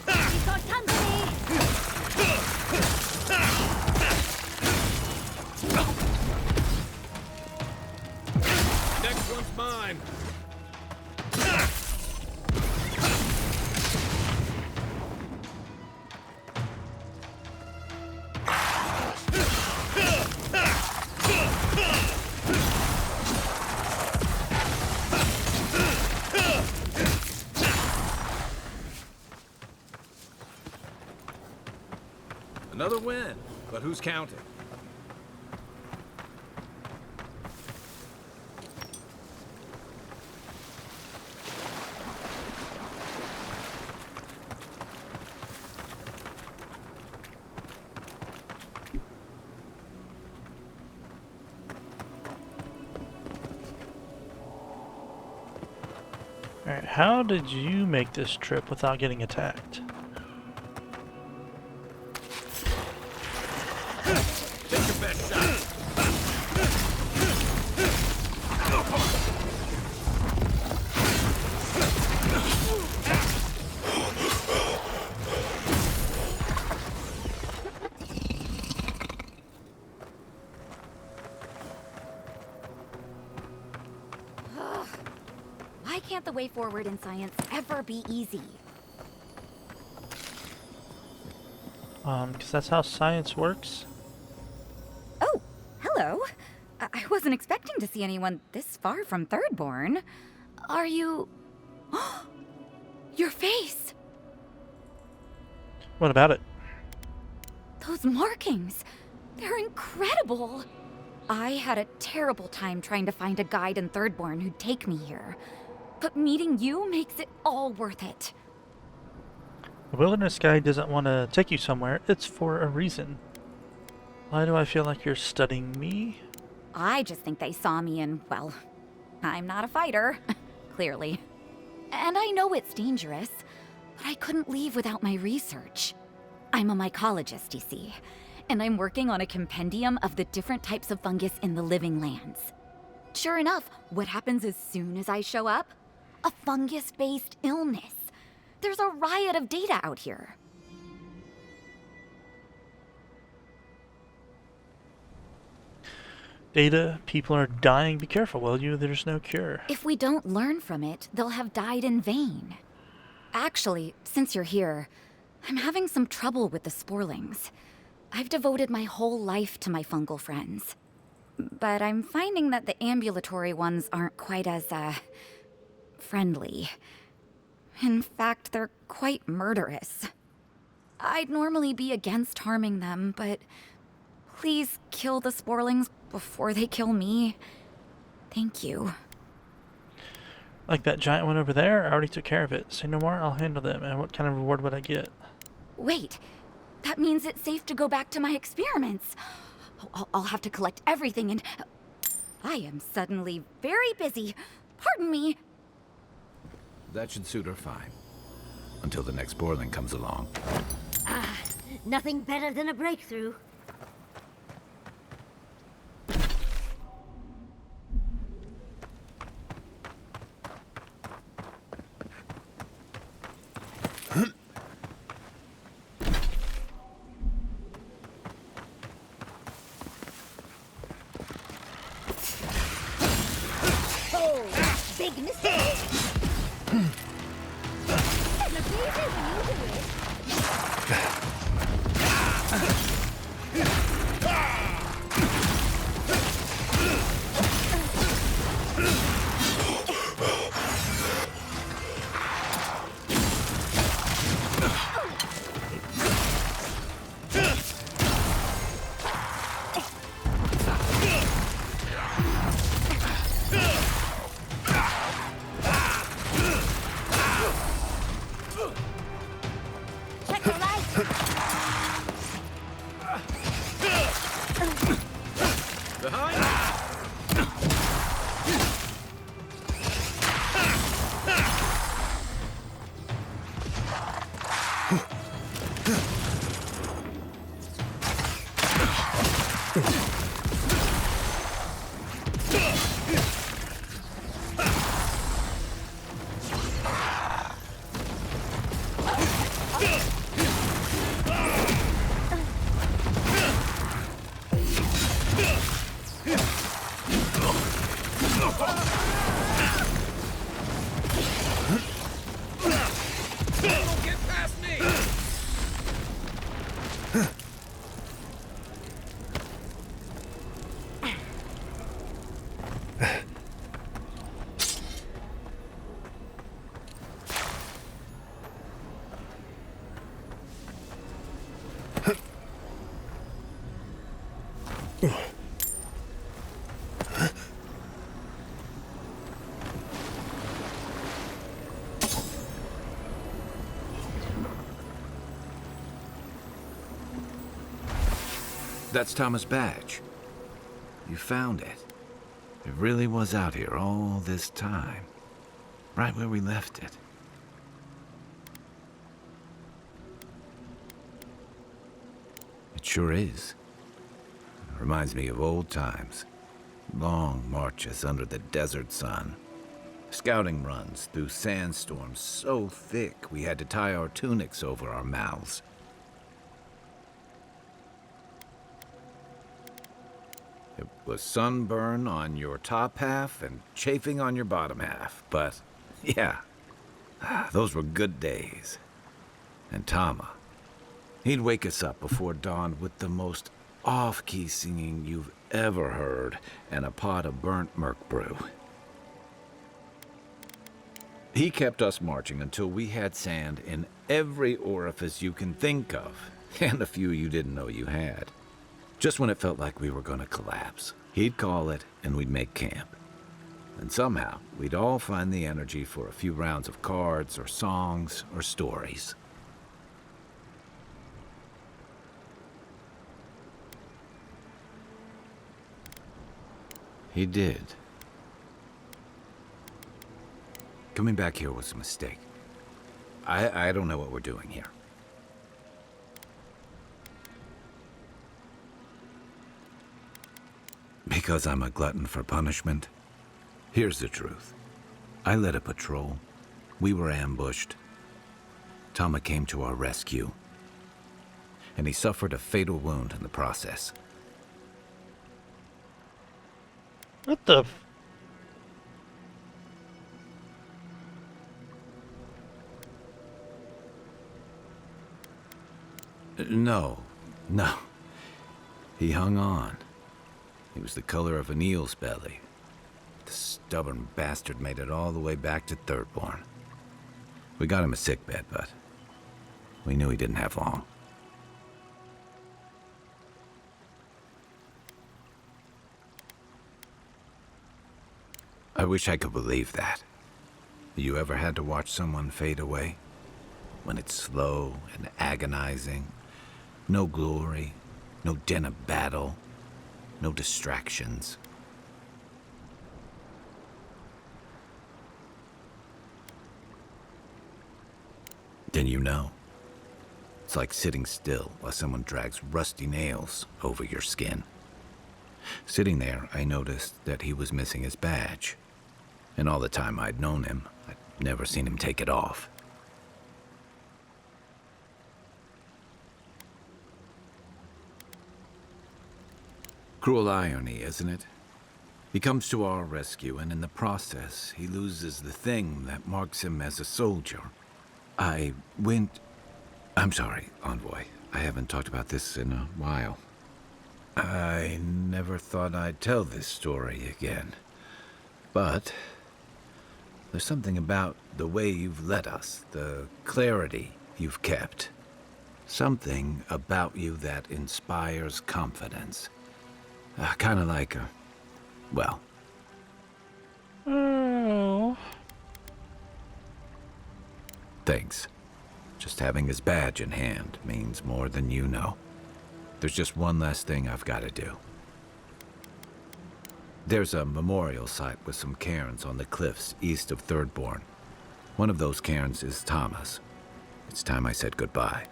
[SPEAKER 6] We've got company.
[SPEAKER 3] Next one's mine. Another win, but who's counting?
[SPEAKER 1] Alright, how did you make this trip without getting attacked?
[SPEAKER 3] Take your best shot.
[SPEAKER 12] Why can't the way forward in science ever be easy?
[SPEAKER 1] Because that's how science works.
[SPEAKER 12] Oh, hello. I wasn't expecting to see anyone this far from Thirdborn. Are you Your face!
[SPEAKER 1] What about it?
[SPEAKER 12] Those markings! They're incredible! I had a terrible time trying to find a guide in Thirdborn who'd take me here. But meeting you makes it all worth it.
[SPEAKER 1] The wilderness guide doesn't want to take you somewhere. It's for a reason. Why do I feel like you're studying me?
[SPEAKER 12] I just think they saw me and, well, I'm not a fighter, clearly. And I know it's dangerous, but I couldn't leave without my research. I'm a mycologist, you see, and I'm working on a compendium of the different types of fungus in the living lands. Sure enough, what happens as soon as I show up? A fungus-based illness. There's a riot of data out here.
[SPEAKER 1] Data, people are dying. Be careful, will you? There's no cure.
[SPEAKER 12] If we don't learn from it, they'll have died in vain. Actually, since you're here, I'm having some trouble with the sporlings. I've devoted my whole life to my fungal friends. But I'm finding that the ambulatory ones aren't quite as, friendly. In fact, they're quite murderous. I'd normally be against harming them, but please kill the sporlings before they kill me. Thank you.
[SPEAKER 1] Like that giant one over there? I already took care of it. Say no more, I'll handle them. And what kind of reward would I get?
[SPEAKER 12] Wait, that means it's safe to go back to my experiments. I'll have to collect everything and... I am suddenly very busy. Pardon me.
[SPEAKER 4] That should suit her fine. Until the next Borling comes along.
[SPEAKER 6] Ah, nothing better than a breakthrough. Big mistake.
[SPEAKER 4] That's Thomas' badge. You found it. It really was out here all this time. Right where we left it. It sure is. It reminds me of old times. Long marches under the desert sun. Scouting runs through sandstorms so thick we had to tie our tunics over our mouths. It was sunburn on your top half and chafing on your bottom half. But, yeah, those were good days. And Tama, he'd wake us up before dawn with the most off-key singing you've ever heard and a pot of burnt merc brew. He kept us marching until we had sand in every orifice you can think of, and a few you didn't know you had. Just when it felt like we were gonna collapse, he'd call it and we'd make camp. And somehow, we'd all find the energy for a few rounds of cards or songs or stories. He did. Coming back here was a mistake. I don't know what we're doing here. Because I'm a glutton for punishment? Here's the truth. I led a patrol. We were ambushed. Tama came to our rescue. And he suffered a fatal wound in the process.
[SPEAKER 1] What the
[SPEAKER 4] No. He hung on. He was the color of an eel's belly. The stubborn bastard made it all the way back to Thirdborn. We got him a sickbed, but we knew he didn't have long. I wish I could believe that. You ever had to watch someone fade away? When it's slow and agonizing, no glory, no din of battle, no distractions. Then you know. It's like sitting still while someone drags rusty nails over your skin. Sitting there, I noticed that he was missing his badge. And all the time I'd known him, I'd never seen him take it off. Cruel irony, isn't it? He comes to our rescue, and in the process, he loses the thing that marks him as a soldier. I'm sorry, Envoy. I haven't talked about this in a while. I never thought I'd tell this story again. But there's something about the way you've led us, the clarity you've kept. Something about you that inspires confidence. Kind of like well.
[SPEAKER 1] Oh.
[SPEAKER 4] Thanks. Just having his badge in hand means more than you know. There's just one last thing I've got to do. There's a memorial site with some cairns on the cliffs east of Thirdborn. One of those cairns is Tama's. It's time I said goodbye.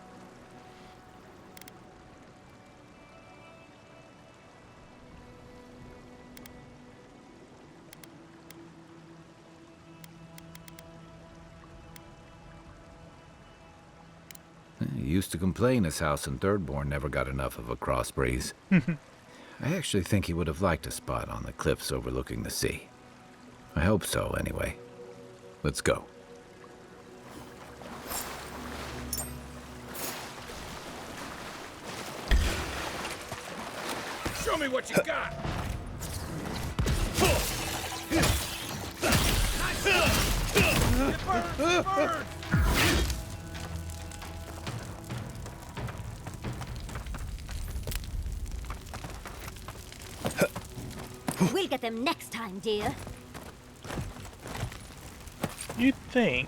[SPEAKER 4] He used to complain his house in Thirdborn never got enough of a cross breeze. I actually think he would have liked a spot on the cliffs overlooking the sea. I hope so, anyway. Let's go.
[SPEAKER 3] Show me what you got! It burns! It burns!
[SPEAKER 6] We'll get them next time, dear.
[SPEAKER 1] You'd think.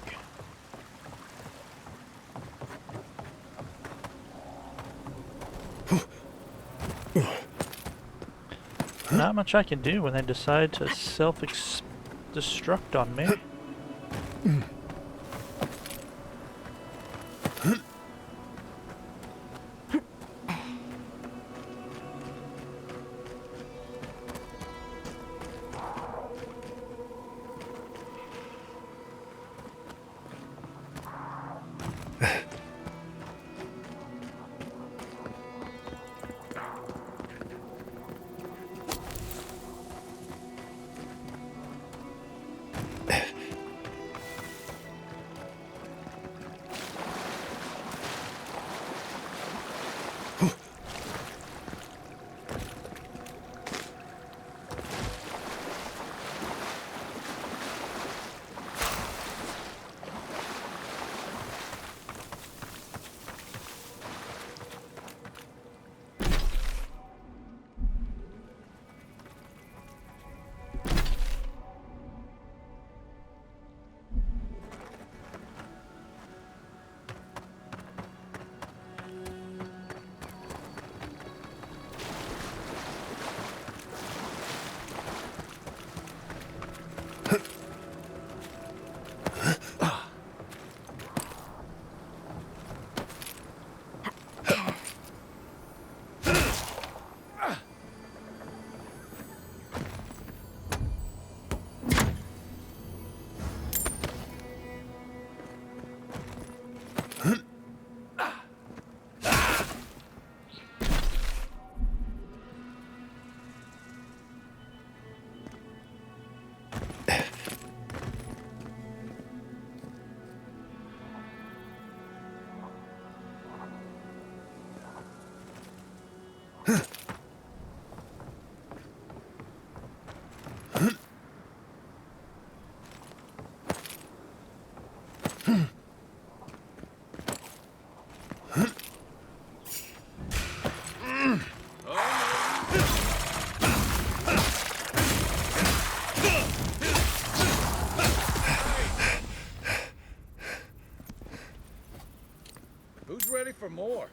[SPEAKER 1] Not much I can do when they decide to self-destruct on me.
[SPEAKER 3] for more.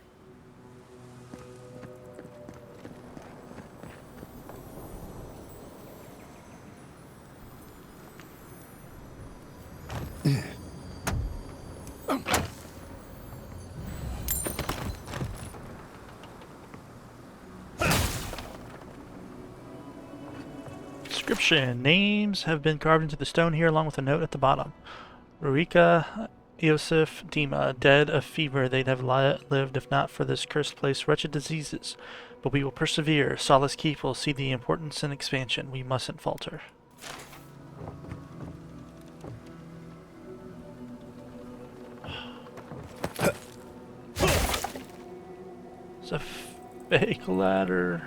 [SPEAKER 1] Description. Names have been carved into the stone here along with a note at the bottom. Rurika, Iosif, Dima, dead of fever, they'd have lived if not for this cursed place, wretched diseases. But we will persevere. Solace Keep will see the importance and expansion. We mustn't falter. It's a fake ladder.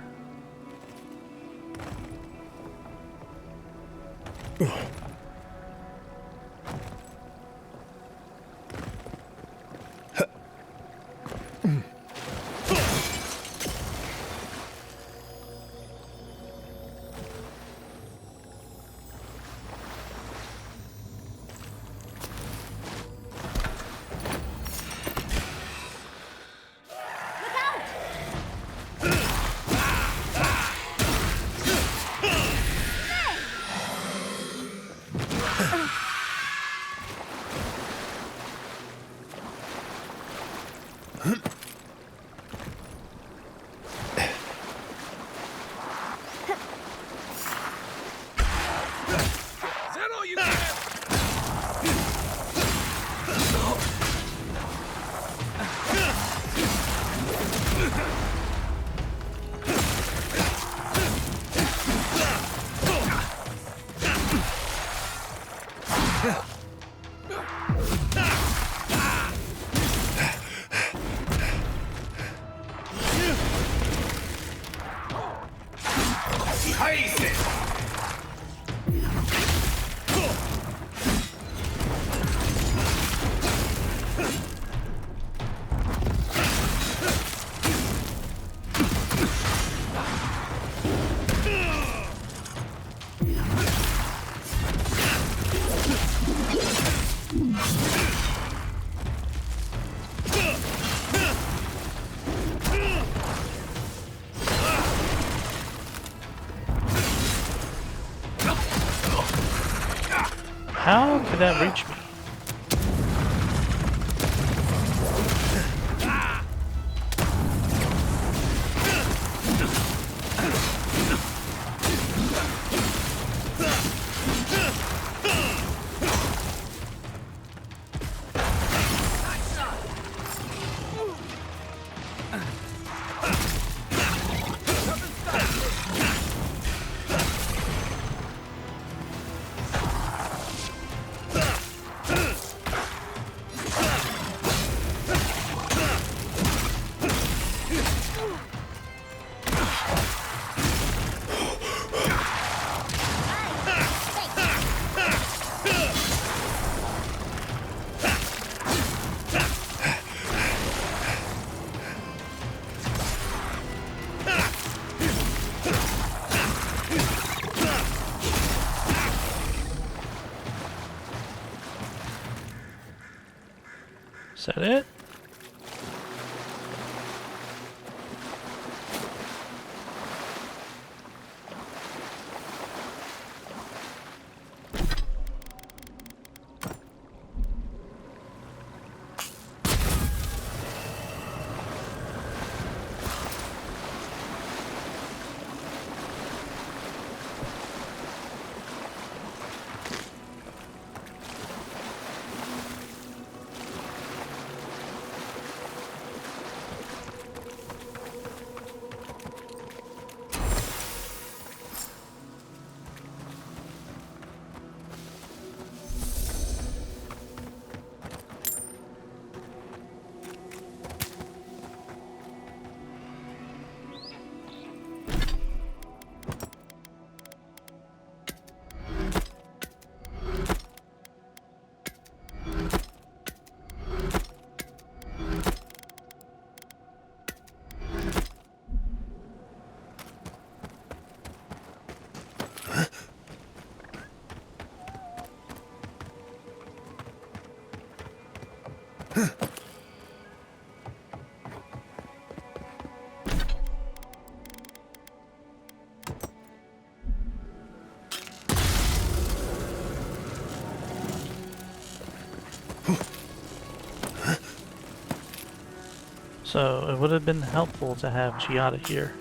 [SPEAKER 3] Is that all you got?
[SPEAKER 1] How could that reach me? Is that it? So it would have been helpful to have Giada here.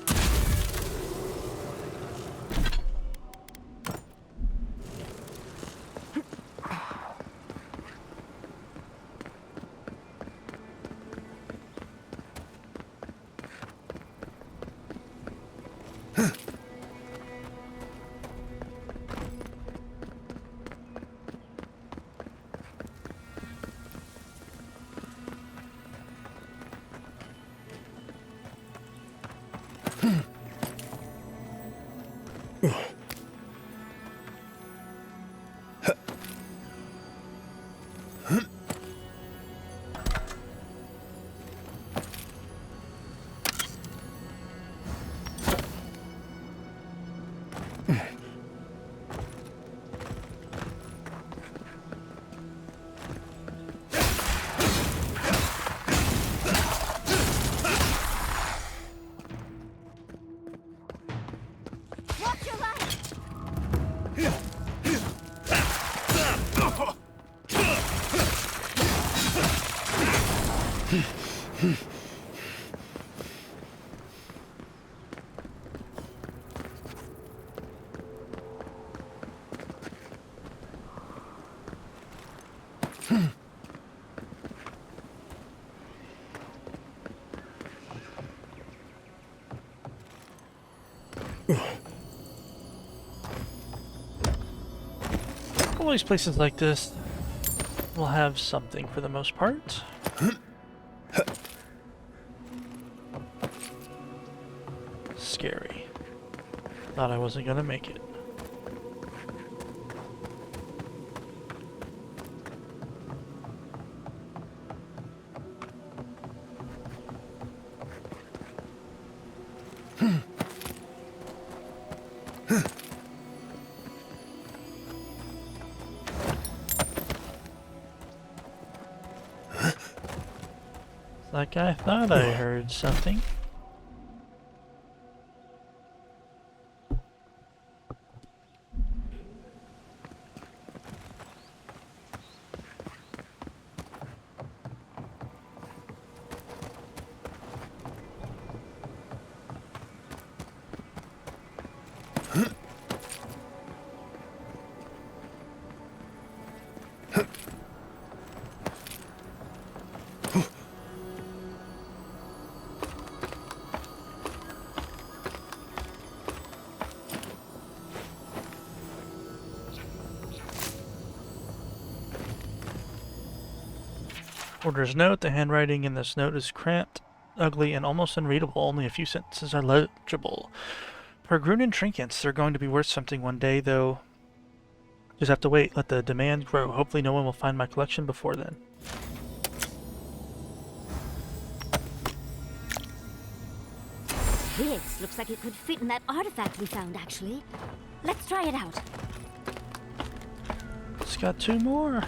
[SPEAKER 1] Always places like this will have something for the most part. Scary. Thought I wasn't gonna make it. Like I thought I heard something. Order's note: the handwriting in this note is cramped, ugly, and almost unreadable. Only a few sentences are legible. Per Grunin trinkets, they're going to be worth something one day, though. Just have to wait. Let the demand grow. Hopefully no one will find my collection before then.
[SPEAKER 6] This looks like it could fit in that artifact we found, actually. Let's try it out.
[SPEAKER 1] It's got 2 more.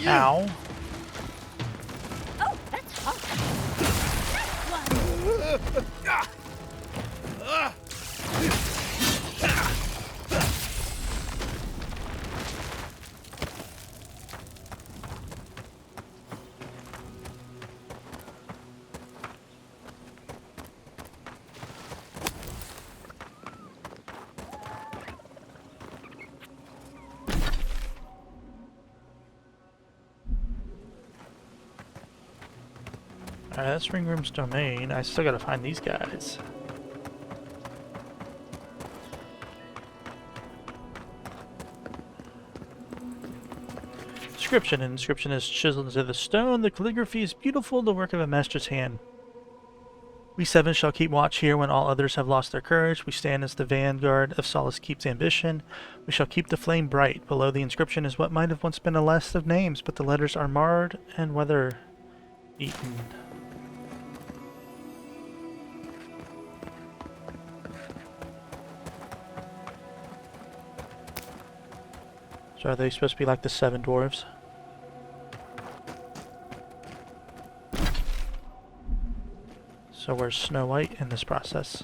[SPEAKER 1] Ow.
[SPEAKER 6] Oh, that's hot.
[SPEAKER 1] Alright, that's Ringworm's domain. I still gotta find these guys. Inscription. An inscription is chiseled into the stone. The calligraphy is beautiful, the work of a master's hand. We seven shall keep watch here when all others have lost their courage. We stand as the vanguard of Solace Keep's ambition. We shall keep the flame bright. Below the inscription is what might have once been a list of names, but the letters are marred and weather-eaten. So are they supposed to be like the seven dwarves? So where's Snow White in this process?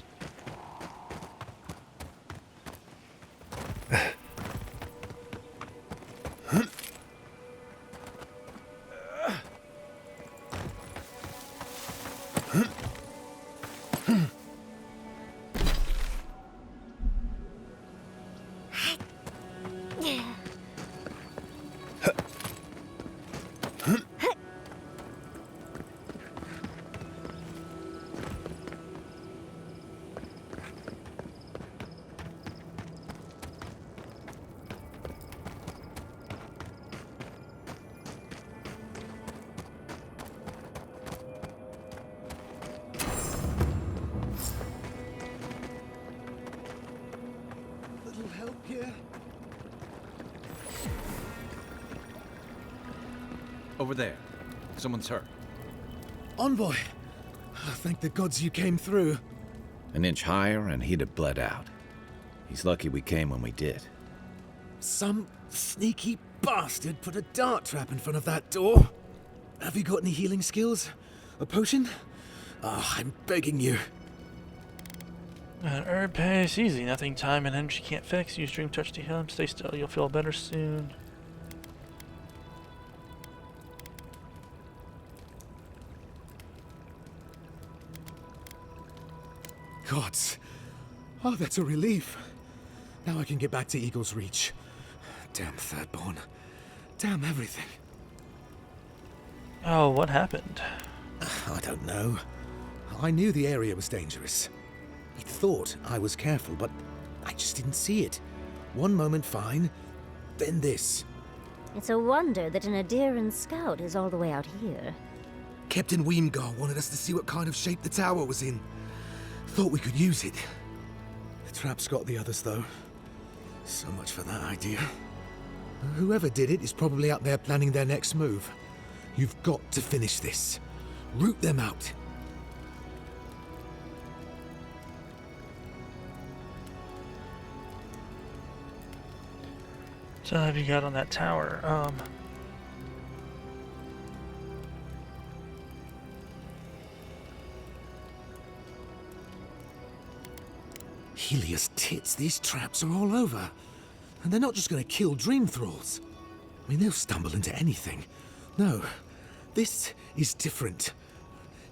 [SPEAKER 4] Over there. Someone's hurt.
[SPEAKER 13] Envoy! Oh, thank the gods you came through.
[SPEAKER 4] An inch higher and he'd have bled out. He's lucky we came when we did.
[SPEAKER 13] Some sneaky bastard put a dart trap in front of that door. Have you got any healing skills? A potion? Oh, I'm begging you.
[SPEAKER 1] An herb pace, easy. Nothing time and energy can't fix. Use Dream Touch to heal him. Stay still. You'll feel better soon.
[SPEAKER 13] Gods. Oh, that's a relief. Now I can get back to Eagle's Reach. Damn Thirdborn. Damn everything.
[SPEAKER 1] Oh, what happened?
[SPEAKER 13] I don't know. I knew the area was dangerous. I thought I was careful, but I just didn't see it. One moment fine, then this.
[SPEAKER 6] It's a wonder that an Adiran scout is all the way out here.
[SPEAKER 13] Captain Weemgar wanted us to see what kind of shape the tower was in. Thought we could use it. The trap's got the others, though. So much for that idea. Whoever did it is probably out there planning their next move. You've got to finish this. Root them out.
[SPEAKER 1] So have you got on that tower?
[SPEAKER 13] Helios tits, these traps are all over. And they're not just going to kill dream thralls. I mean, they'll stumble into anything. No, this is different.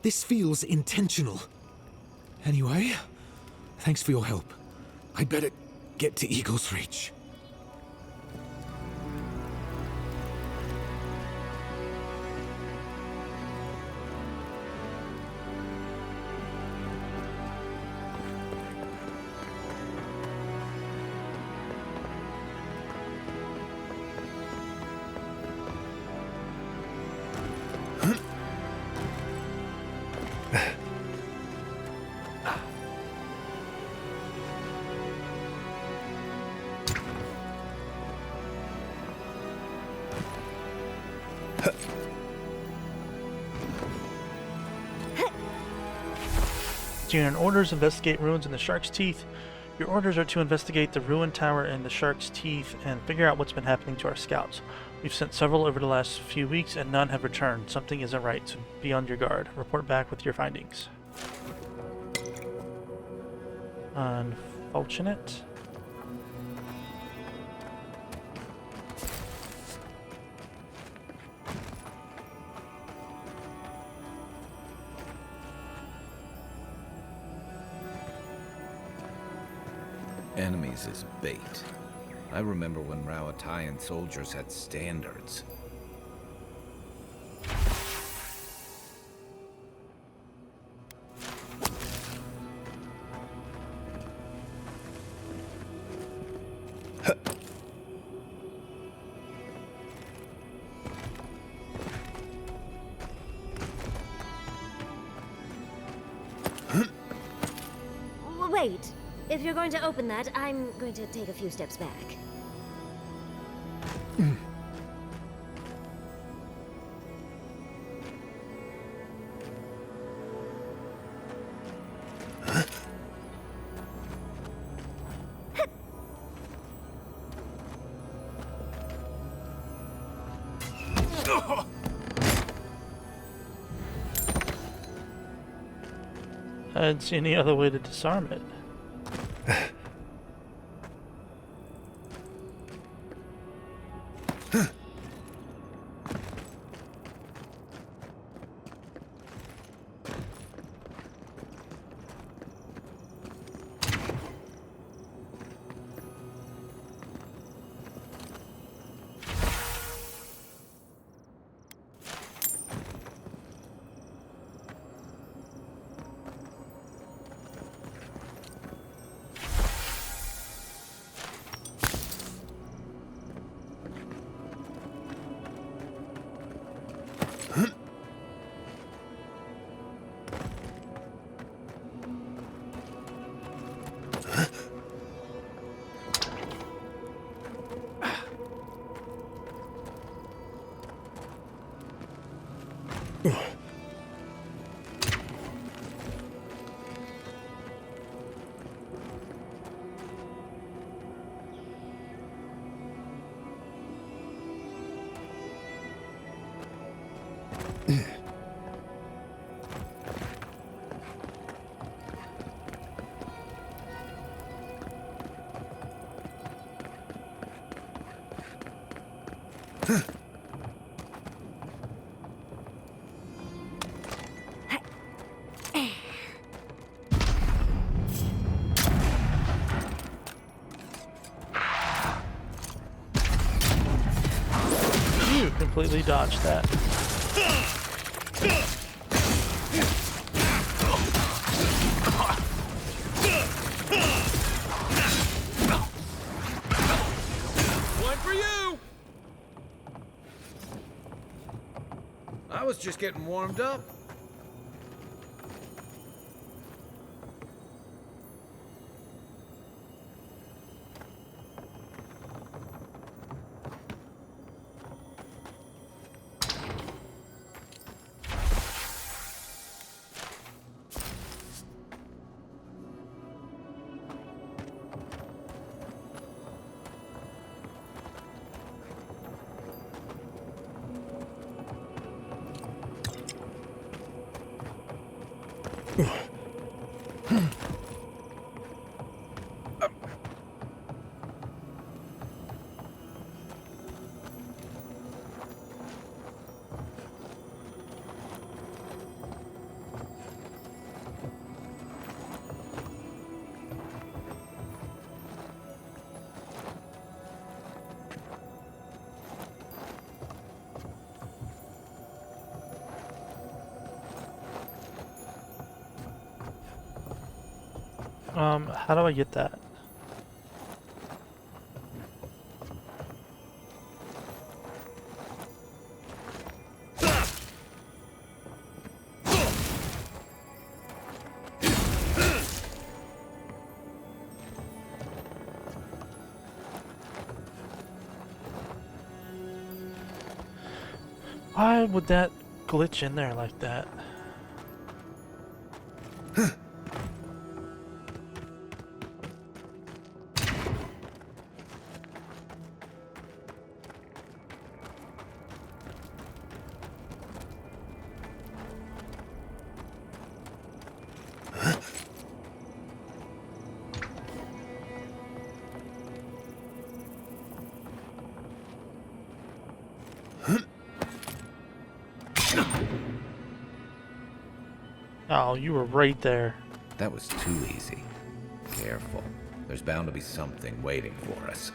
[SPEAKER 13] This feels intentional. Anyway, thanks for your help. I'd better get to Eagle's Reach.
[SPEAKER 1] Your orders investigate ruins in the Shark's Teeth. Your orders are to investigate the ruined tower in the Shark's Teeth and figure out what's been happening to our scouts. We've sent several over the last few weeks and none have returned. Something isn't right, so be on your guard. Report back with your findings. Unfortunate.
[SPEAKER 4] Enemies is bait. I remember when Rawatayan soldiers had standards.
[SPEAKER 6] wait. If you're going to open that, I'm going to take a few steps back.
[SPEAKER 1] I didn't see any other way to disarm it. You completely dodged that.
[SPEAKER 3] One for you!
[SPEAKER 4] I was just getting warmed up.
[SPEAKER 1] How do I get that? Why would that glitch in there like that? Oh, you were right there.
[SPEAKER 4] That was too easy. Careful. There's bound to be something waiting for us.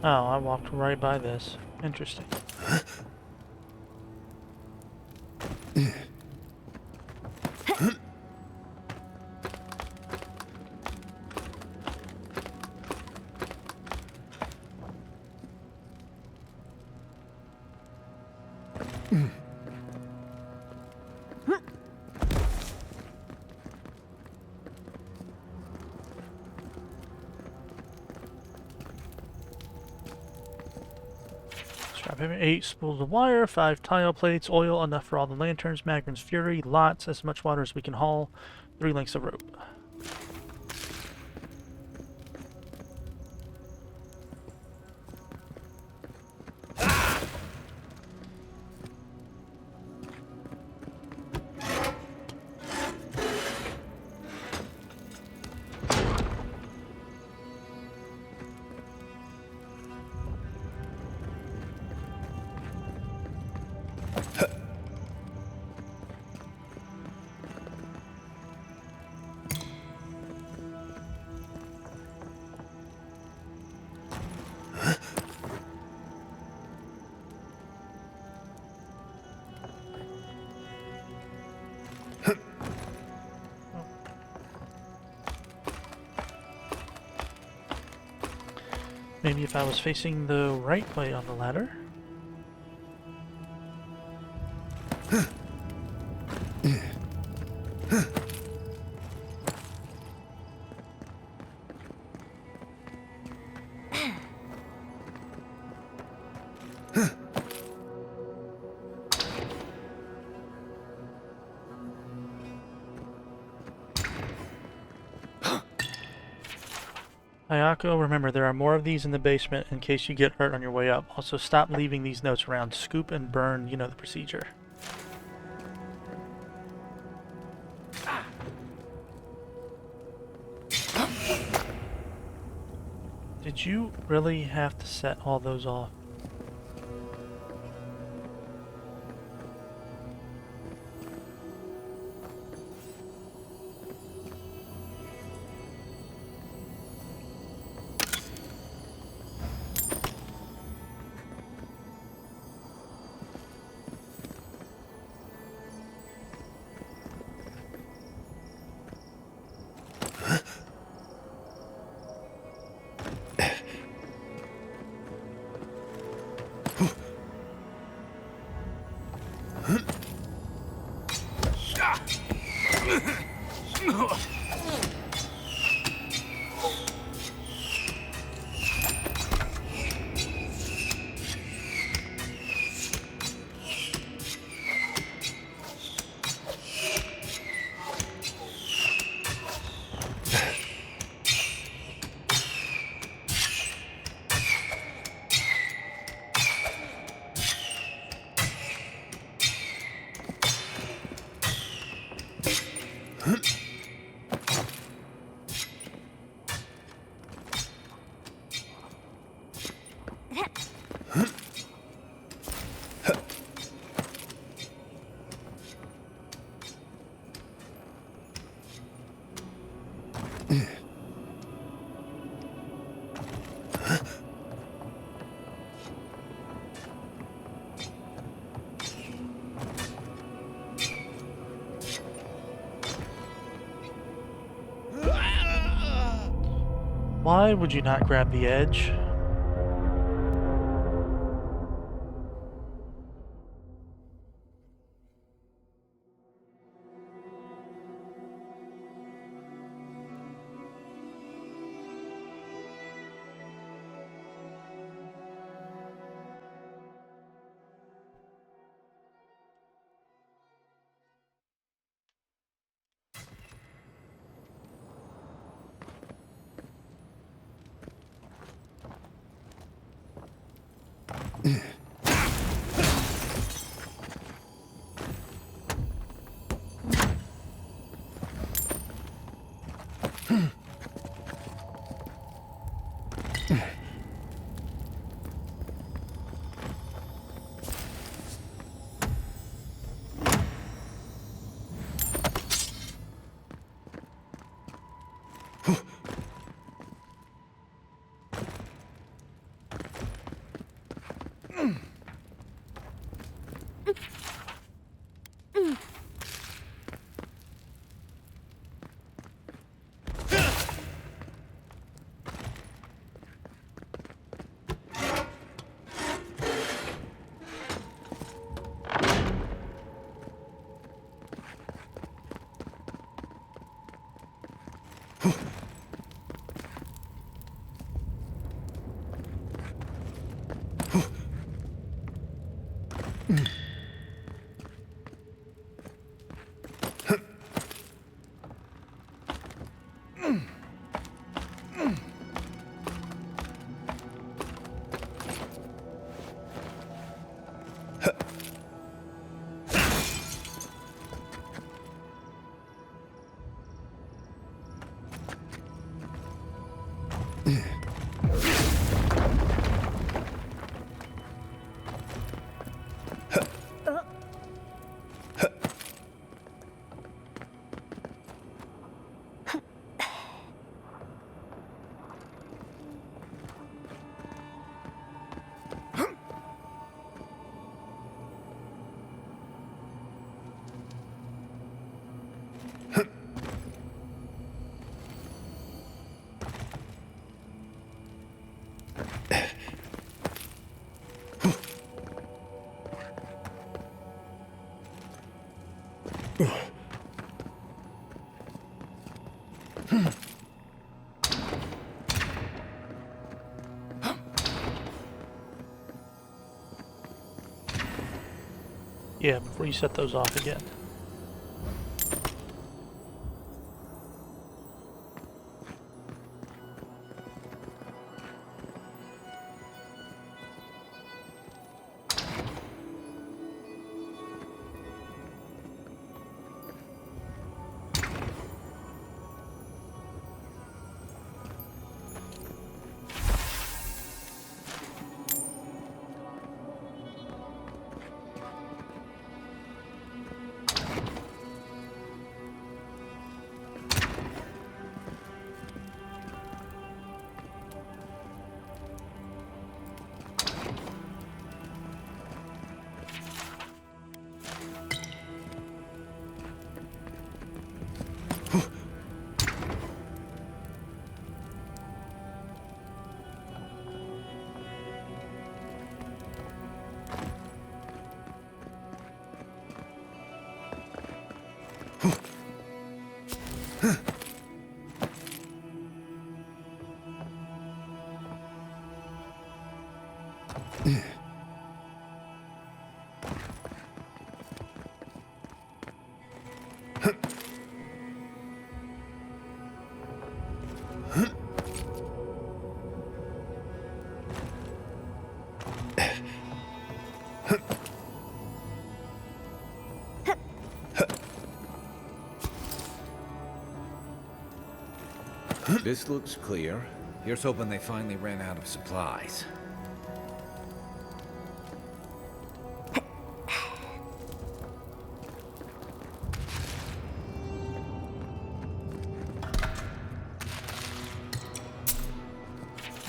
[SPEAKER 1] Oh, I walked right by this. Interesting. Strap him 8 spools of wire, 5 tile plates, oil, enough for all the lanterns, Magrin's Fury, lots, as much water as we can haul, 3 lengths of rope. Maybe if I was facing the right way on the ladder? Ayako, remember there are more of these in the basement in case you get hurt on your way up. Also, stop leaving these notes around. Scoop and burn, you know the procedure. Did you really have to set all those off? Why would you not grab the edge? Yeah, before you set those off again.
[SPEAKER 4] This looks clear. Here's hoping they finally ran out of supplies.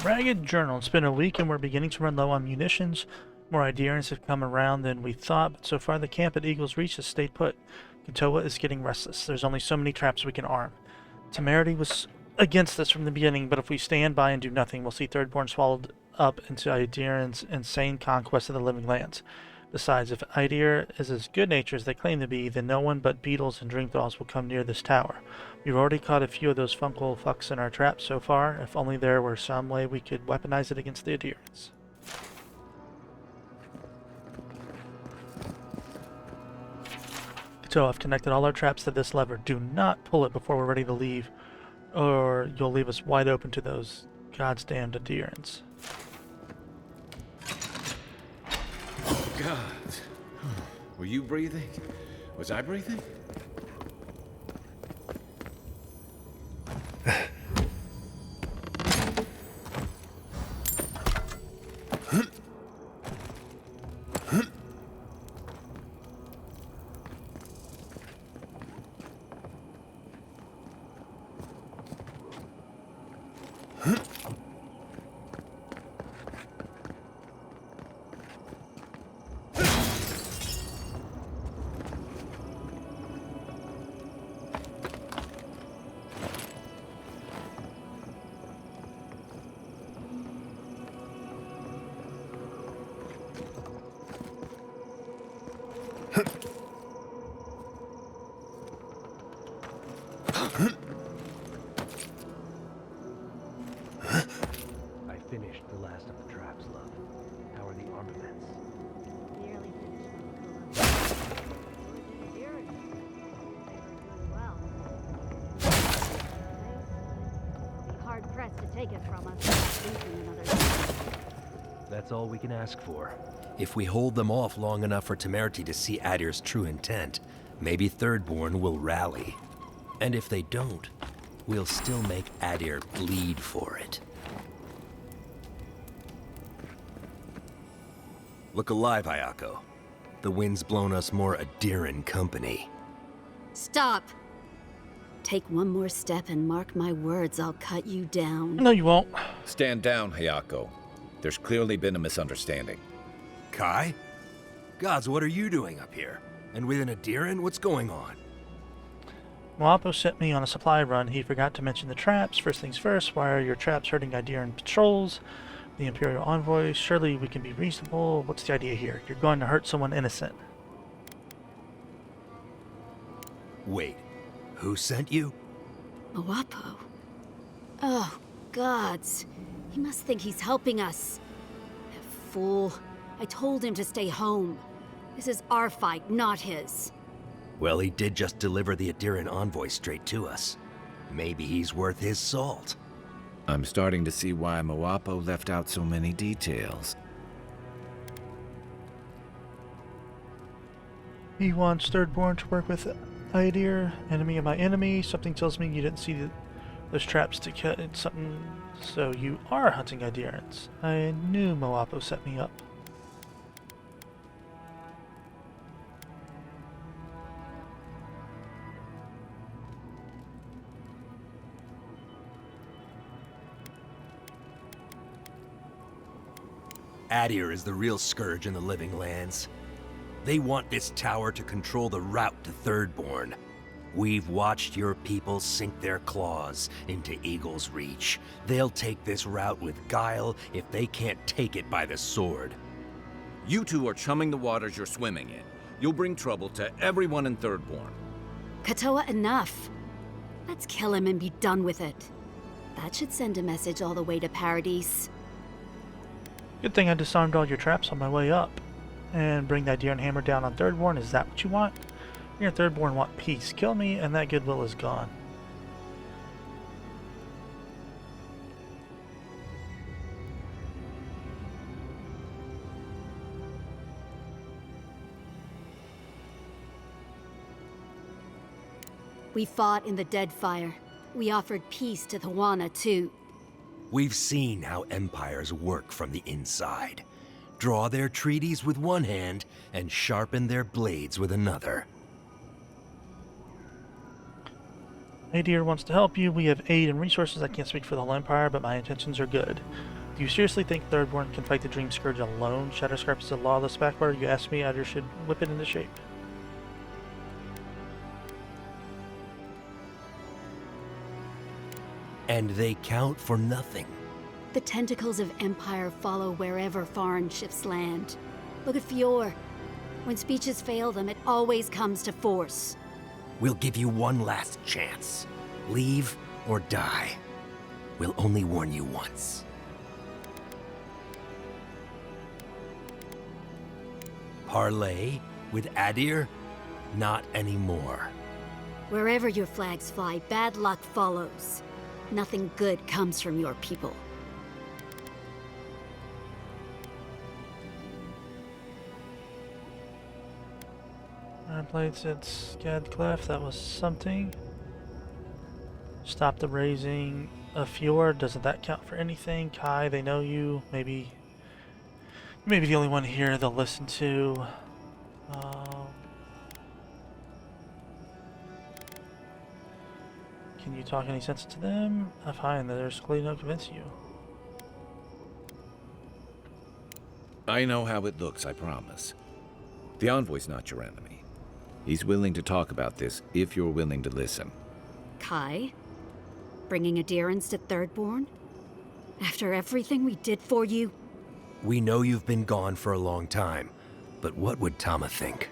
[SPEAKER 1] Ragged Journal. It's been a week and we're beginning to run low on munitions. More Iderians have come around than we thought, but so far the camp at Eagle's Reach has stayed put. Katoa is getting restless. There's only so many traps we can arm. Temerity was against this from the beginning, but if we stand by and do nothing, we'll see Thirdborn swallowed up into Iderian's insane conquest of the living lands. Besides, if Idir is as good-natured as they claim to be, then no one but beetles and Dreamthaws will come near this tower. We've already caught a few of those fungal fucks in our traps so far. If only there were some way we could weaponize it against the Idirians. So I've connected all our traps to this lever. Do not pull it before we're ready to leave, or you'll leave us wide open to those goddamned Idirians.
[SPEAKER 4] God. Were you breathing? Was I breathing?
[SPEAKER 6] take it from us without thinking another.
[SPEAKER 14] That's all we can ask for. If we hold them off long enough for Temerity to see Adir's true intent, maybe Thirdborn will rally. And if they don't, we'll still make Adir bleed for it. Look alive, Ayako. The wind's blown us more Adiran company.
[SPEAKER 6] Stop! Take one more step and mark my words, I'll cut you down.
[SPEAKER 1] No, you won't.
[SPEAKER 4] Stand down, Hayako. There's clearly been a misunderstanding.
[SPEAKER 14] Kai? Gods, what are you doing up here? And with an Adiran, what's going on?
[SPEAKER 1] Moapo sent me on a supply run. He forgot to mention the traps. First things first, why are your traps hurting Idaran patrols? The Imperial envoys, surely we can be reasonable. What's the idea here? You're going to hurt someone innocent.
[SPEAKER 14] Wait, who sent you?
[SPEAKER 6] Moapo? Oh, gods. He must think he's helping us. That fool. I told him to stay home. This is our fight, not his.
[SPEAKER 14] Well, he did just deliver the Adiran envoy straight to us. Maybe he's worth his salt.
[SPEAKER 4] I'm starting to see why Moapo left out so many details.
[SPEAKER 1] He wants Thirdborn to work with Idir, enemy of my enemy. Something tells me you didn't see those traps to cut something. So you are hunting Idirans. I knew Moapo set me up.
[SPEAKER 14] Adir is the real scourge in the living lands. They want this tower to control the route to Thirdborn. We've watched your people sink their claws into Eagle's Reach. They'll take this route with guile if they can't take it by the sword.
[SPEAKER 4] You two are chumming the waters you're swimming in. You'll bring trouble to everyone in Thirdborn.
[SPEAKER 6] Katoa, enough. Let's kill him and be done with it. That should send a message all the way to Paradise.
[SPEAKER 1] Good thing I disarmed all your traps on my way up. And bring the Idiran hammer down on Thirdborn. Is that what you want? Your Thirdborn want peace. Kill me and that goodwill is gone.
[SPEAKER 6] We fought in the Deadfire. We offered peace to the Wana, too.
[SPEAKER 14] We've seen how empires work from the inside. Draw their treaties with one hand and sharpen their blades with another.
[SPEAKER 1] Adir wants to help you. We have aid and resources. I can't speak for the whole Empire, but my intentions are good. Do you seriously think Thirdborn can fight the Dream Scourge alone? Shatterscarp is a lawless backwater. You asked me, Adir should whip it into shape.
[SPEAKER 14] And they count for nothing.
[SPEAKER 6] The tentacles of Empire follow wherever foreign ships land. Look at Fior. When speeches fail them, it always comes to force.
[SPEAKER 14] We'll give you one last chance. Leave or die. We'll only warn you once. Parley with Adir? Not anymore.
[SPEAKER 6] Wherever your flags fly, bad luck follows. Nothing good comes from your people.
[SPEAKER 1] I played since Godlike, that was something. Stop the raising of Fjord, doesn't that count for anything? Kai, they know you. Maybe the only one here they'll listen to. Can you talk any sense to them? I find that there's clearly no convince you.
[SPEAKER 4] I know how it looks, I promise. The envoy's not your enemy. He's willing to talk about this if you're willing to listen.
[SPEAKER 6] Kai? Bringing Adirans to Thirdborn? After everything we did for you?
[SPEAKER 14] We know you've been gone for a long time, but what would Tama think?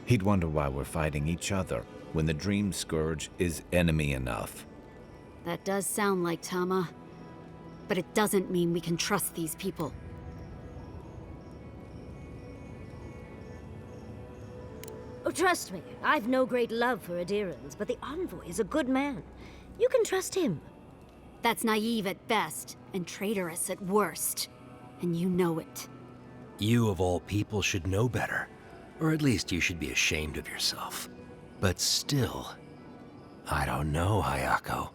[SPEAKER 4] He'd wonder why we're fighting each other when the Dream Scourge is enemy enough.
[SPEAKER 6] That does sound like Tama. But it doesn't mean we can trust these people.
[SPEAKER 15] Oh, trust me, I've no great love for Adirans, but the envoy is a good man. You can trust him.
[SPEAKER 16] That's naive at best, and traitorous at worst. And you know it.
[SPEAKER 14] You of all people should know better. Or at least you should be ashamed of yourself. But still, I don't know, Hayako.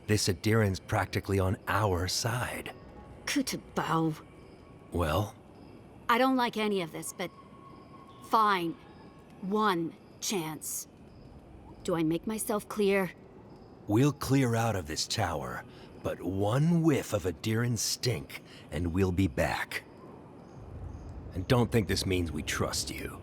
[SPEAKER 14] This Adiran's practically on our side.
[SPEAKER 16] Kutabao.
[SPEAKER 14] Well?
[SPEAKER 16] I don't like any of this, but fine. One chance. Do I make myself clear?
[SPEAKER 14] We'll clear out of this tower, but one whiff of Adiran's stink, and we'll be back. And don't think this means we trust you.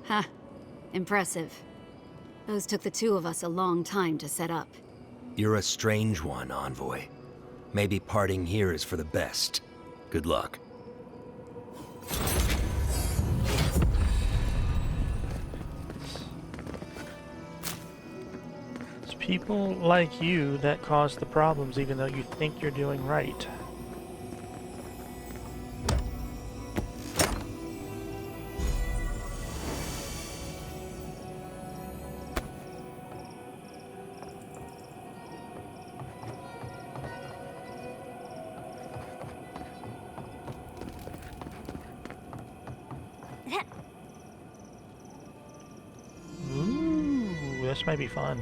[SPEAKER 16] Huh. Impressive. Those took the two of us a long time to set up.
[SPEAKER 14] You're a strange one, Envoy. Maybe parting here is for the best. Good luck.
[SPEAKER 1] It's people like you that cause the problems even though you think you're doing right. Ooh, this might be fun.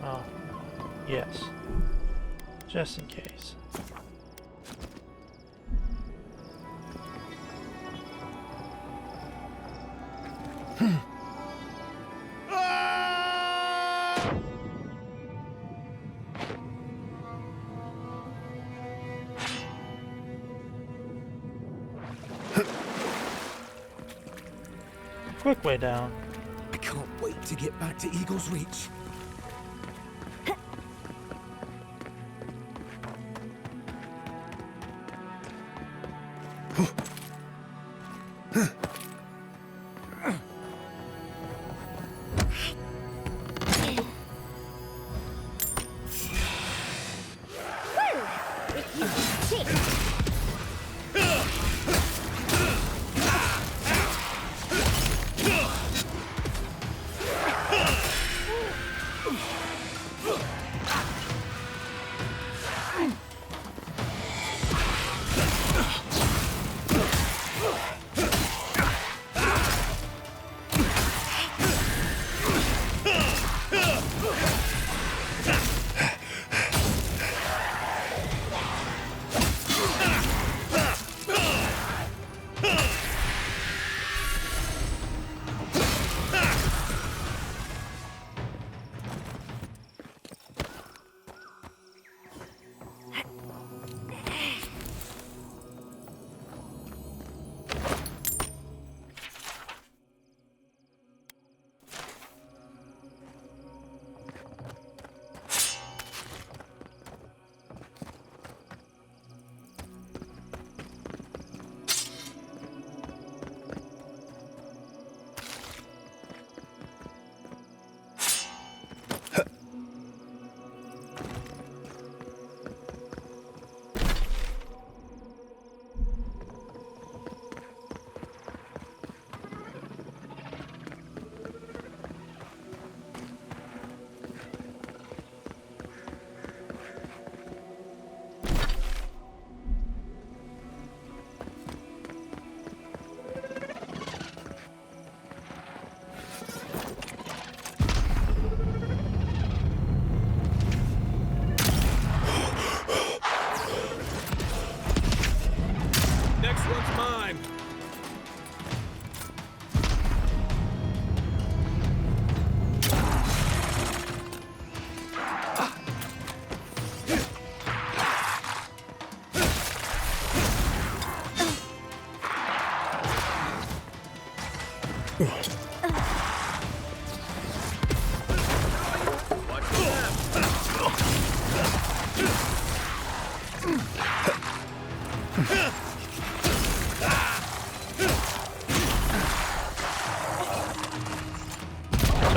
[SPEAKER 1] Oh, yes. Just in case. Quick way down.
[SPEAKER 13] I can't wait to get back to Eagle's Reach.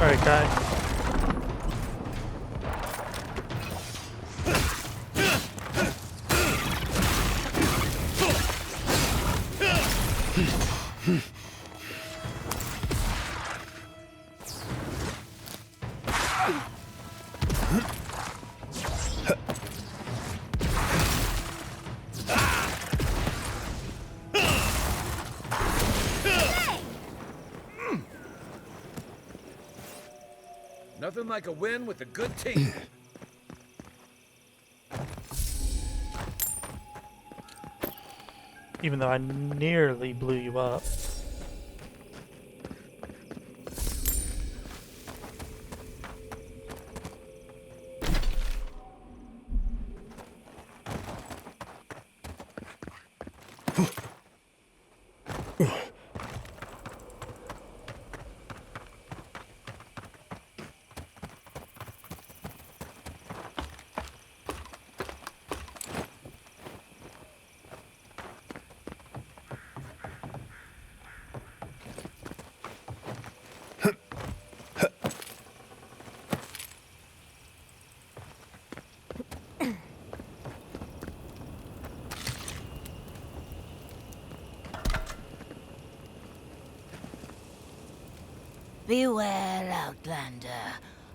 [SPEAKER 1] Alright, guy.
[SPEAKER 4] Nothing like a win with a good team.
[SPEAKER 1] Even though I nearly blew you up.
[SPEAKER 17] Beware, Outlander.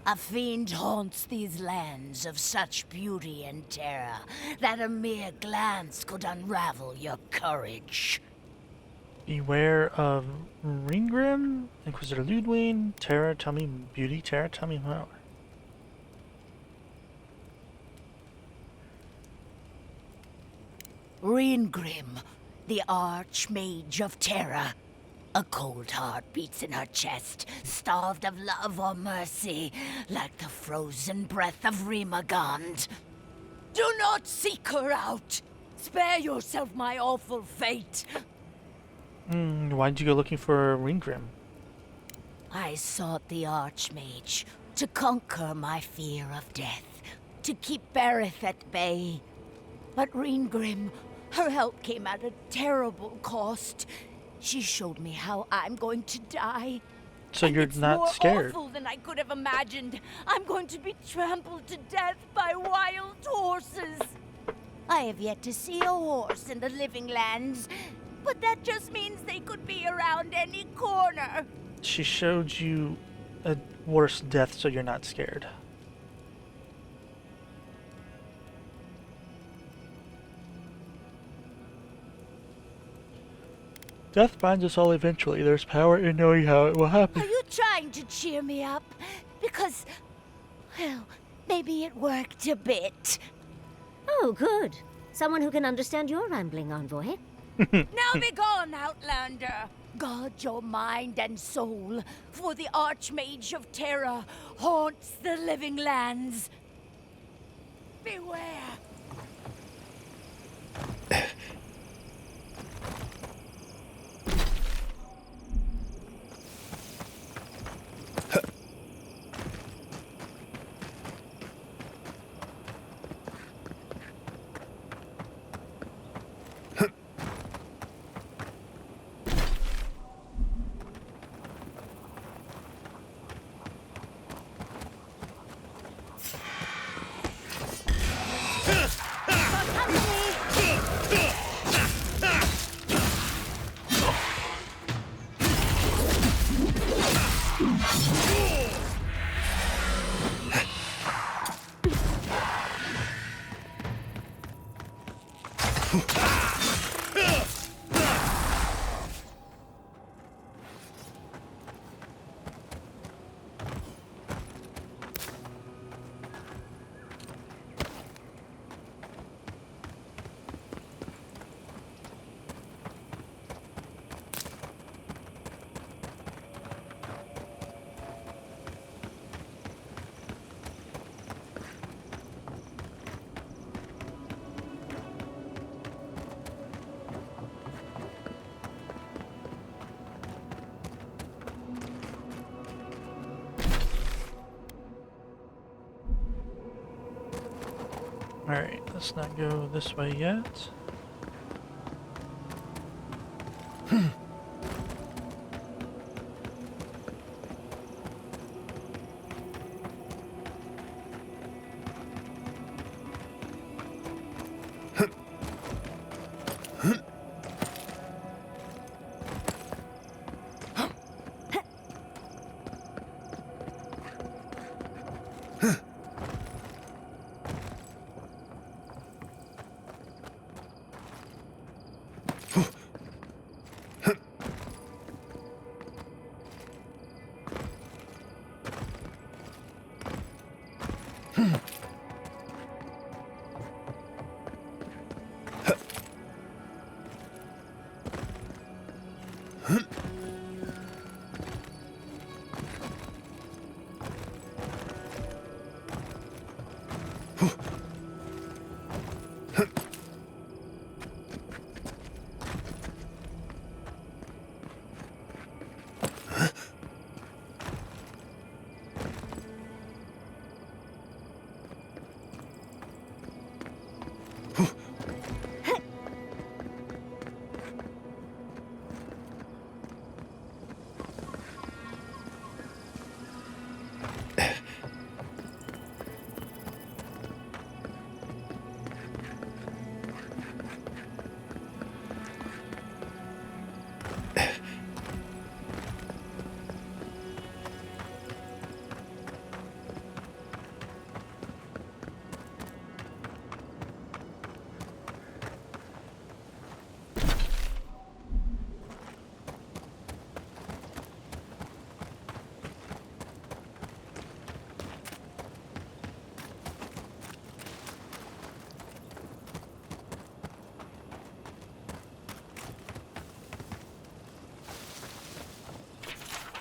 [SPEAKER 17] A fiend haunts these lands of such beauty and terror that a mere glance could unravel your courage.
[SPEAKER 1] Beware of Ringgrim, Inquisitor Ludwig, Terra, tell me beauty, Terra, tell me more.
[SPEAKER 17] Ringrim, the Archmage of Terror. A cold heart beats in her chest, starved of love or mercy, like the frozen breath of Rimagond. Do not seek her out! Spare yourself my awful fate!
[SPEAKER 1] Why'd you go looking for Ringgrim?
[SPEAKER 17] I sought the Archmage to conquer my fear of death, to keep Berith at bay. But Ringrim, her help came at a terrible cost. She showed me how I'm going to die.
[SPEAKER 1] So you're not scared?
[SPEAKER 17] It's more awful than I could have imagined. I'm going to be trampled to death by wild horses. I have yet to see a horse in the living lands, but that just means they could be around any corner.
[SPEAKER 1] She showed you a worse death, so you're not scared. Death binds us all eventually. There's power in knowing how it will happen.
[SPEAKER 17] Are you trying to cheer me up? Because, well, maybe it worked a bit.
[SPEAKER 6] Oh, good. Someone who can understand your rambling, envoy.
[SPEAKER 17] Now be gone, Outlander. Guard your mind and soul, for the Archmage of Terror haunts the living lands. Beware.
[SPEAKER 1] Alright, let's not go this way yet.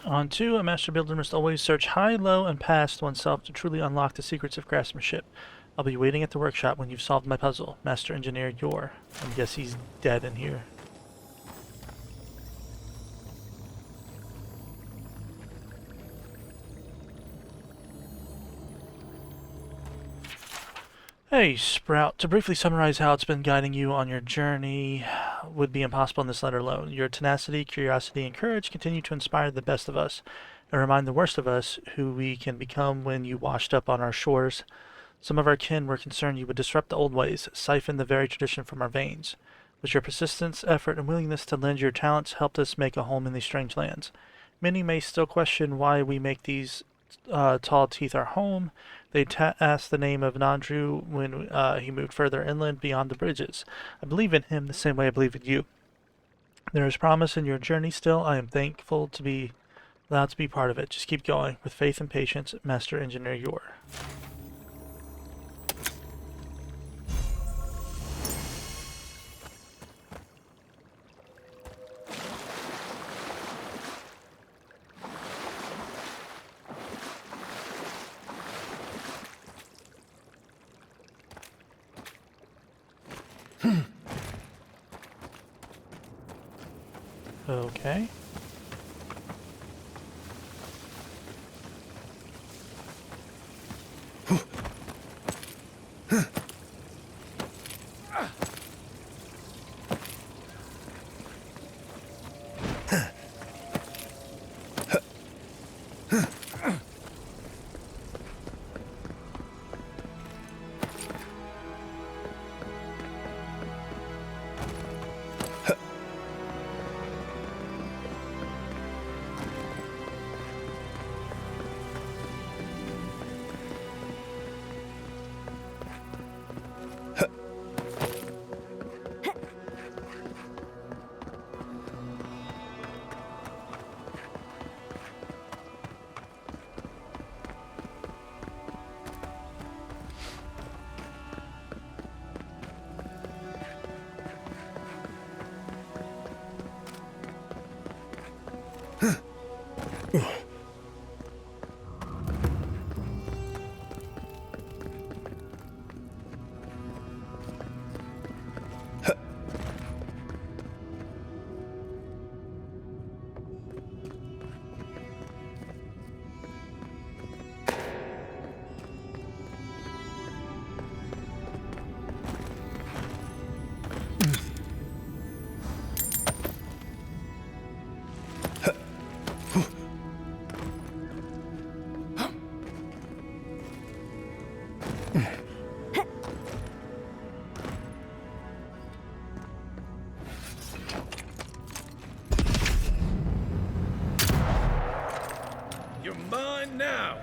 [SPEAKER 1] On 2, a master builder must always search high, low, and past oneself to truly unlock the secrets of craftsmanship. I'll be waiting at the workshop when you've solved my puzzle. Master Engineer Yor. I guess he's dead in here. Hey, Sprout. To briefly summarize how it's been guiding you on your journey would be impossible in this letter alone. Your tenacity, curiosity, and courage continue to inspire the best of us and remind the worst of us who we can become when you washed up on our shores. Some of our kin were concerned you would disrupt the old ways, siphon the very tradition from our veins. But your persistence, effort, and willingness to lend your talents helped us make a home in these strange lands. Many may still question why we make these tall teeth our home. They asked the name of Nandru when he moved further inland beyond the bridges. I believe in him the same way I believe in you. There is promise in your journey still. I am thankful to be allowed to be part of it. Just keep going. With faith and patience, Master Engineer Yor. Okay.
[SPEAKER 3] You're mine now.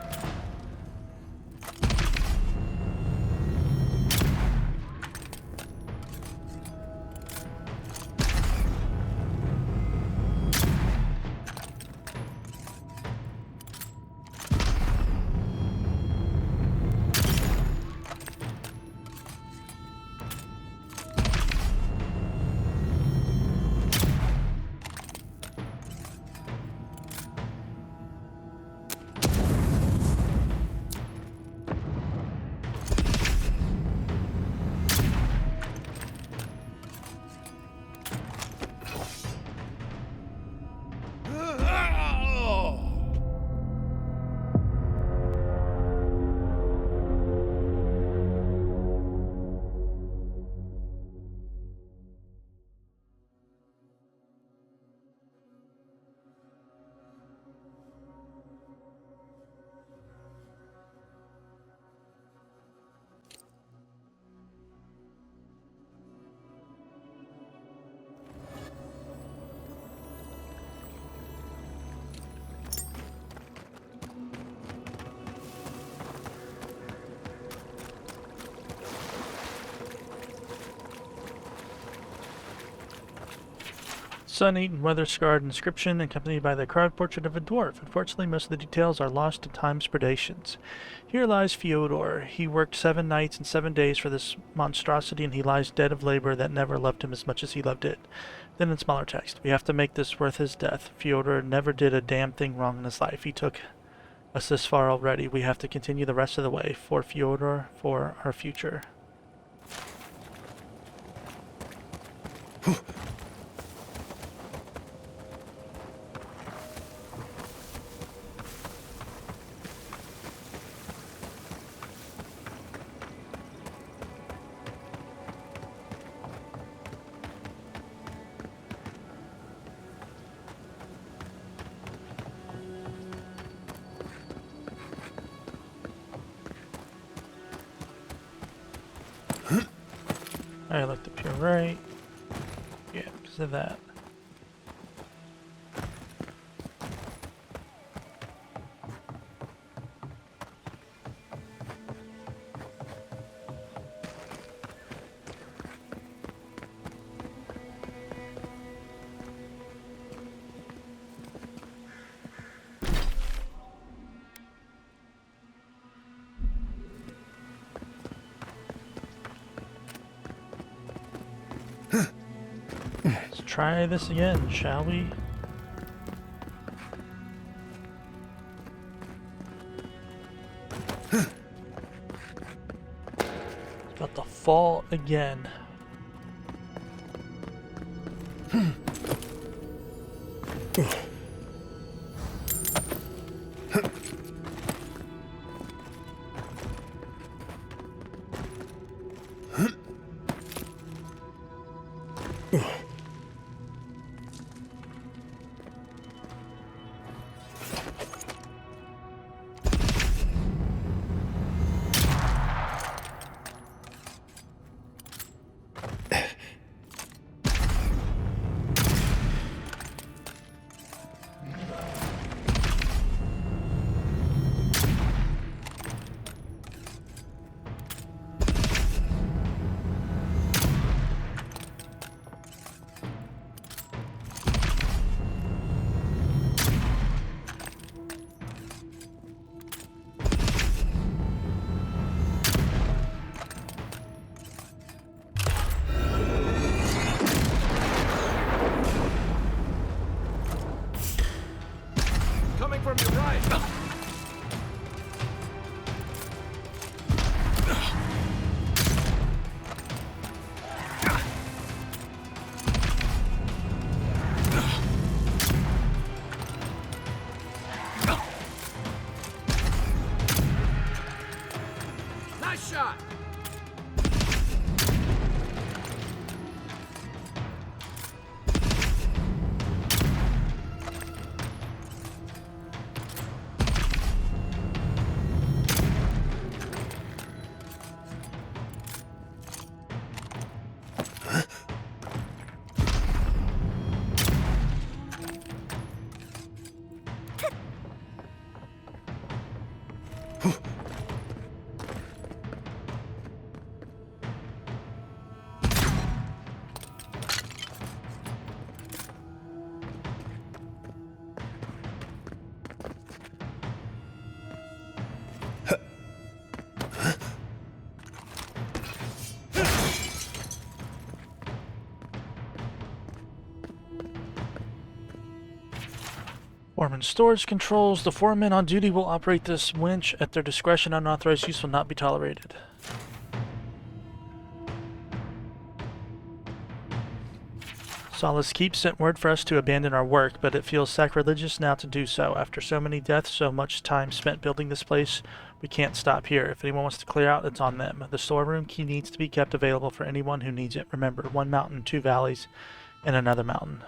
[SPEAKER 1] sun-eaten, weather-scarred inscription accompanied by the carved portrait of a dwarf. Unfortunately, most of the details are lost to time's predations. Here lies Fyodor. He worked 7 nights and 7 days for this monstrosity, and he lies dead of labor that never loved him as much as he loved it. Then in smaller text, we have to make this worth his death. Fyodor never did a damn thing wrong in his life. He took us this far already. We have to continue the rest of the way. For Fyodor, for our future. I looked up here, right? Yeah, because of that. Let's try this again, shall we? It's about to fall again.
[SPEAKER 3] Coming from your right. Nice shot.
[SPEAKER 1] Foreman storage controls. The foreman on duty will operate this winch at their discretion. Unauthorized use will not be tolerated. Solace Keep sent word for us to abandon our work, but it feels sacrilegious now to do so. After so many deaths, so much time spent building this place, we can't stop here. If anyone wants to clear out, it's on them. The storeroom key needs to be kept available for anyone who needs it. Remember, 1 mountain, 2 valleys, and another mountain.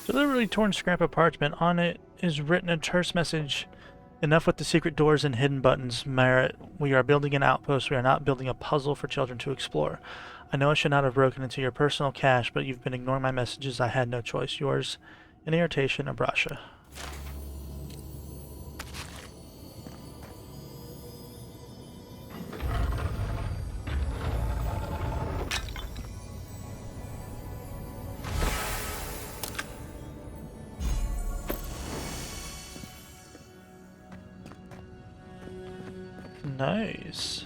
[SPEAKER 1] Deliberately torn scrap of parchment. On it is written a terse message. Enough with the secret doors and hidden buttons, Merritt. We are building an outpost. We are not building a puzzle for children to explore. I know I should not have broken into your personal cache, but you've been ignoring my messages. I had no choice. Yours, in irritation, Abrasha. Nice.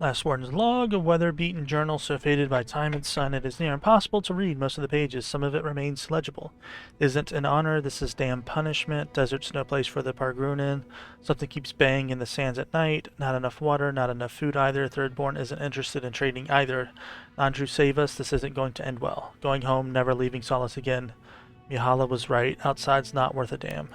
[SPEAKER 1] Last Warden's log, a weather-beaten journal so faded by time and sun it is near impossible to read most of the pages. Some of it remains legible. Isn't an honor, this is damn punishment. Desert's no place for the Pargrunin. Something keeps banging in the sands at night. Not enough water, not enough food either. Thirdborn isn't interested in trading either. Nandru, save us, this isn't going to end well. Going home, never leaving Solace again. Mihala was right, outside's not worth a damn.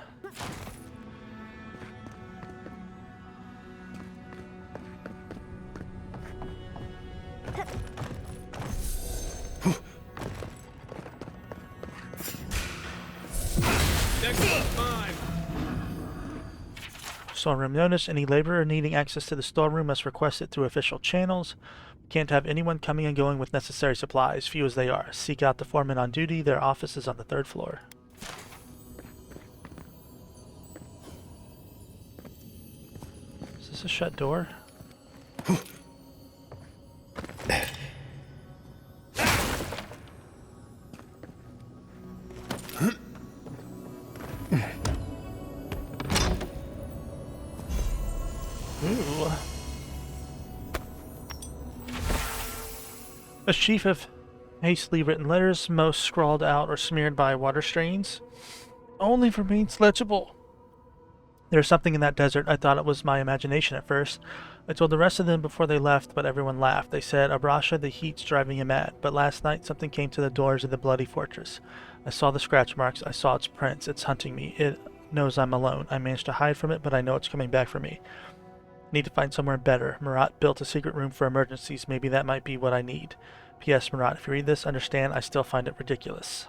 [SPEAKER 1] Storeroom notice. Any laborer needing access to the storeroom must request it through official channels. Can't have anyone coming and going with necessary supplies, few as they are. Seek out the foreman on duty. Their office is on the 3rd floor. Is this a shut door? Ooh. A sheaf of hastily written letters, most scrawled out or smeared by water stains. Only remains legible. There's something in that desert. I thought it was my imagination at first. I told the rest of them before they left, but everyone laughed. They said, Abrasha, the heat's driving you mad. But last night, something came to the doors of the bloody fortress. I saw the scratch marks. I saw its prints. It's hunting me. It knows I'm alone. I managed to hide from it, but I know it's coming back for me. Need to find somewhere better. Marat built a secret room for emergencies. Maybe that might be what I need. P.S. Marat, if you read this, understand I still find it ridiculous.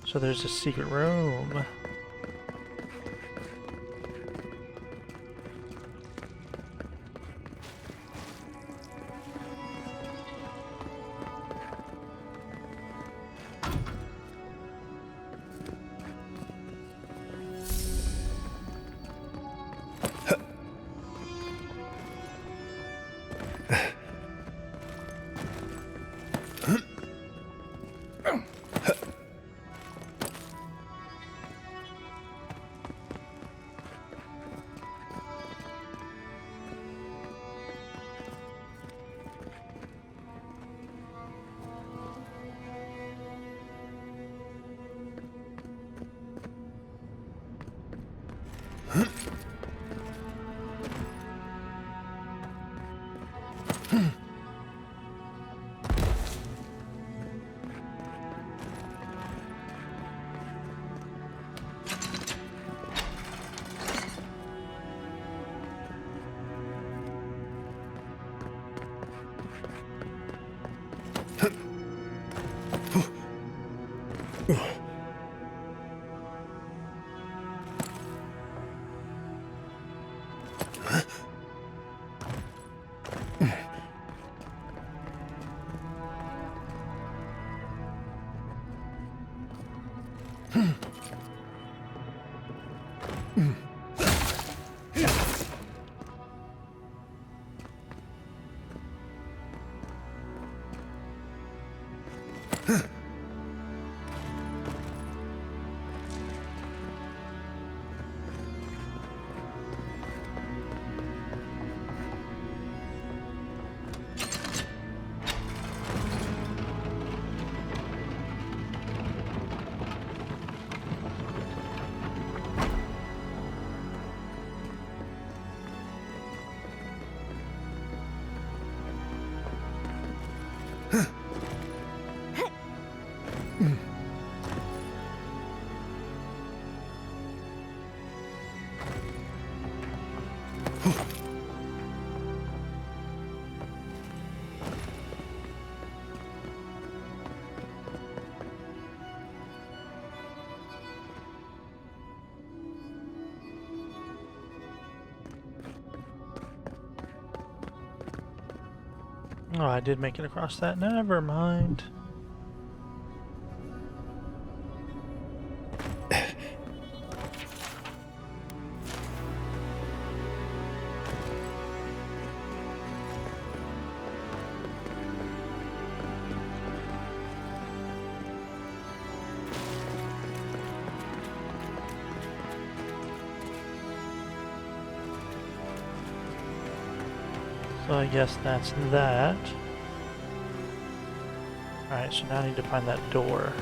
[SPEAKER 1] So there's a secret room. Oh, I did make it across that. Never mind. So I guess that's that. Alright, so now I need to find that door.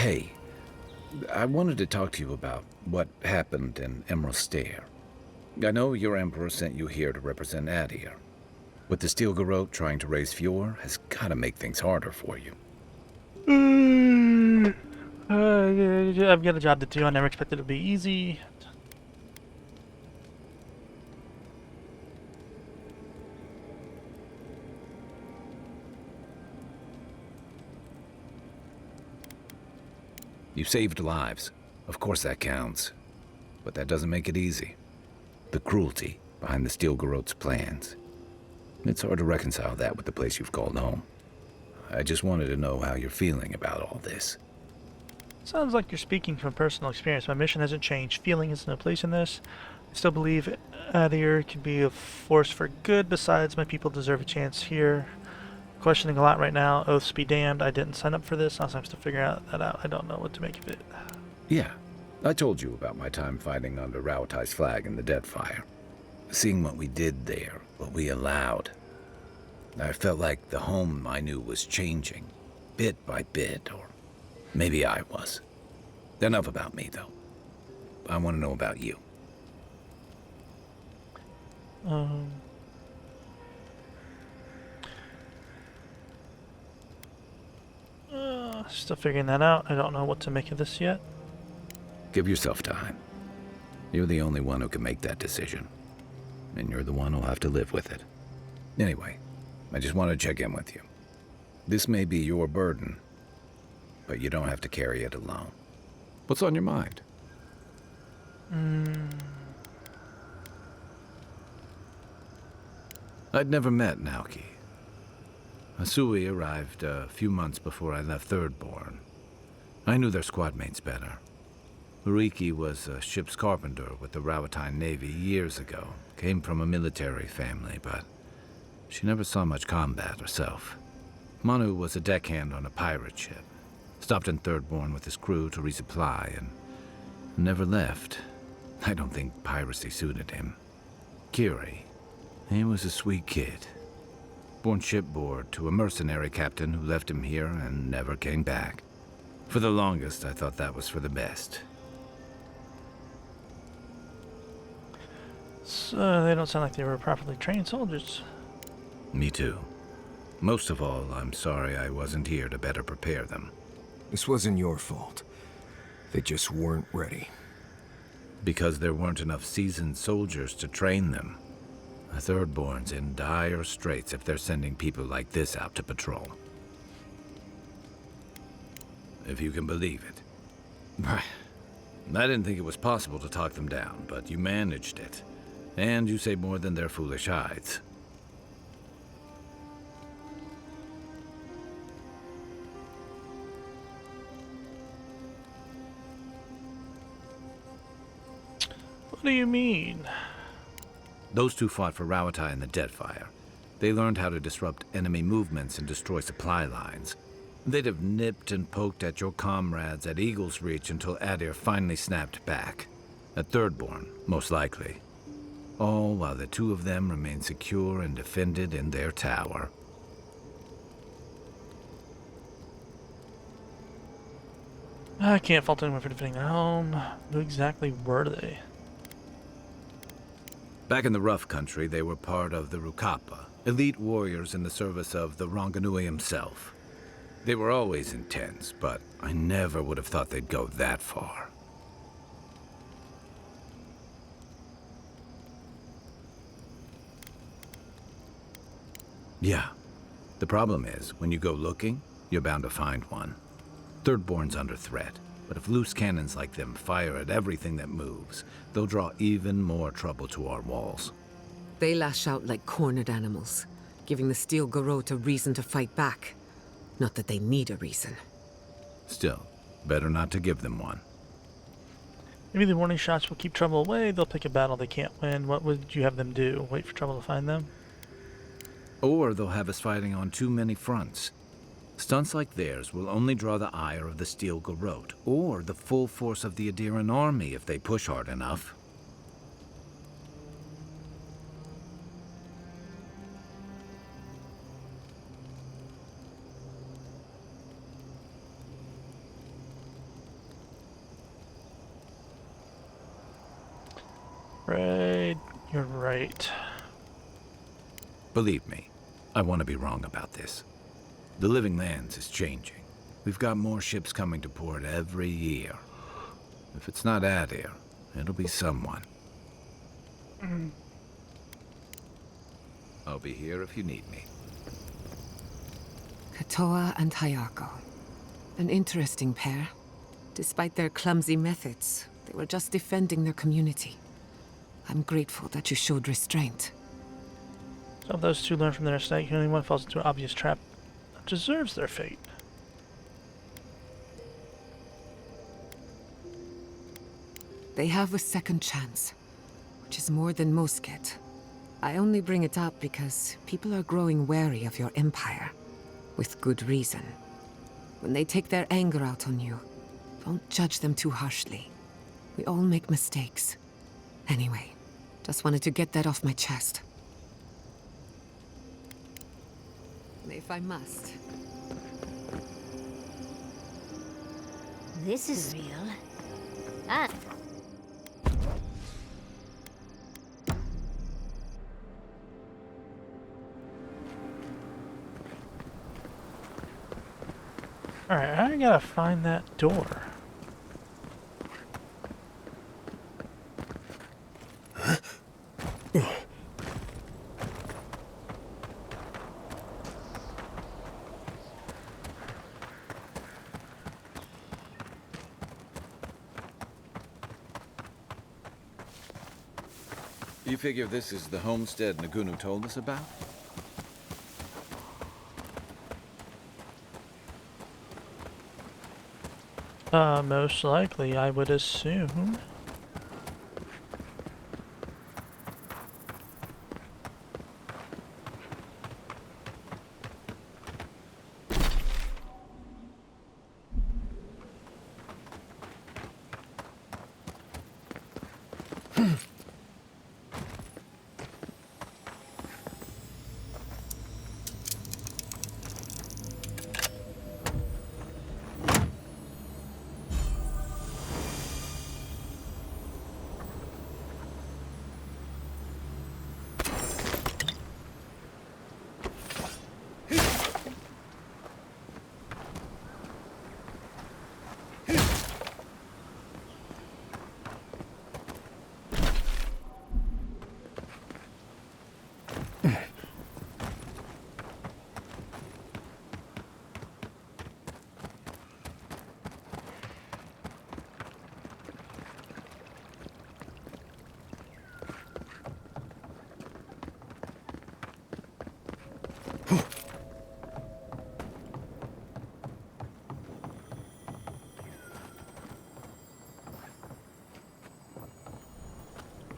[SPEAKER 4] Hey, I wanted to talk to you about what happened in Emerald Stair. I know your Emperor sent you here to represent Adir. With the Steel Garrote trying to raise Fjord has gotta make things harder for you.
[SPEAKER 1] I've got a job to do. I never expected it to be easy.
[SPEAKER 4] You saved lives. Of course that counts. But that doesn't make it easy. The cruelty behind the Steel Garrote's plans. It's hard to reconcile that with the place you've called home. I just wanted to know how you're feeling about all this.
[SPEAKER 1] Sounds like you're speaking from personal experience. My mission hasn't changed. Feeling has no place in this. I still believe Adir can be a force for good. Besides, my people deserve a chance here. Questioning a lot right now. Oaths be damned. I didn't sign up for this. I'm still figuring that out. I don't know what to make of it.
[SPEAKER 4] Yeah, I told you about my time fighting under Rauatai's flag in the Deadfire. Seeing what we did there, what we allowed. I felt like the home I knew was changing, bit by bit, or maybe I was. Enough about me, though. I want to know about you.
[SPEAKER 1] Still figuring that out. I don't know what to make of this yet.
[SPEAKER 4] Give yourself time. You're the only one who can make that decision. And you're the one who'll have to live with it. Anyway, I just want to check in with you. This may be your burden, but you don't have to carry it alone. What's on your mind? I'd never met Naoki. Asui arrived a few months before I left Thirdborn. I knew their squad mates better. Uriki was a ship's carpenter with the Rauatai Navy years ago. Came from a military family, but she never saw much combat herself. Manu was a deckhand on a pirate ship. Stopped in Thirdborn with his crew to resupply and never left. I don't think piracy suited him. Kiri, he was a sweet kid. Born shipboard to a mercenary captain who left him here and never came back. For the longest, I thought that was for the best.
[SPEAKER 1] So they don't sound like they were properly trained soldiers.
[SPEAKER 4] Me too. Most of all, I'm sorry I wasn't here to better prepare them.
[SPEAKER 9] This wasn't your fault. They just weren't ready.
[SPEAKER 4] Because there weren't enough seasoned soldiers to train them. The Thirdborn's in dire straits if they're sending people like this out to patrol. If you can believe it. I didn't think it was possible to talk them down, but you managed it. And you say more than their foolish hides.
[SPEAKER 1] What do you mean?
[SPEAKER 4] Those two fought for Rauatai in the Deadfire. They learned how to disrupt enemy movements and destroy supply lines. They'd have nipped and poked at your comrades at Eagle's Reach until Adir finally snapped back. At Thirdborn, most likely. All while the two of them remained secure and defended in their tower.
[SPEAKER 1] I can't fault anyone for defending their home. Who exactly were they?
[SPEAKER 4] Back in the rough country, they were part of the Rukapa, elite warriors in the service of the Ronganui himself. They were always intense, but I never would have thought they'd go that far. Yeah. The problem is, when you go looking, you're bound to find one. Thirdborn's under threat, but if loose cannons like them fire at everything that moves, they'll draw even more trouble to our walls.
[SPEAKER 8] They lash out like cornered animals, giving the Steel Garrote a reason to fight back. Not that they need a reason.
[SPEAKER 4] Still, better not to give them one.
[SPEAKER 1] Maybe the warning shots will keep trouble away. They'll pick a battle they can't win. What would you have them do? Wait for trouble to find them?
[SPEAKER 4] Or they'll have us fighting on too many fronts. Stunts like theirs will only draw the ire of the Steel Garrote, or the full force of the Adiran army if they push hard enough.
[SPEAKER 1] afraid you're right.
[SPEAKER 4] Believe me, I want to be wrong about this. The Living Lands is changing. We've got more ships coming to port every year. If it's not Adir, it'll be someone. I'll be here if you need me.
[SPEAKER 8] Katoa and Hayako. An interesting pair. Despite their clumsy methods, they were just defending their community. I'm grateful that you showed restraint.
[SPEAKER 1] Some of those two learn from their mistake. Only one falls into an obvious trap deserves their fate.
[SPEAKER 8] They have a second chance, which is more than most get. I only bring it up because people are growing wary of your empire, with good reason. When they take their anger out on you, don't judge them too harshly. We all make mistakes. Anyway, just wanted to get that off my chest. If I must.
[SPEAKER 6] This is real. Ah.
[SPEAKER 1] Alright, I gotta find that door.
[SPEAKER 4] You figure this is the homestead Nagunu told us about?
[SPEAKER 1] Most likely, I would assume.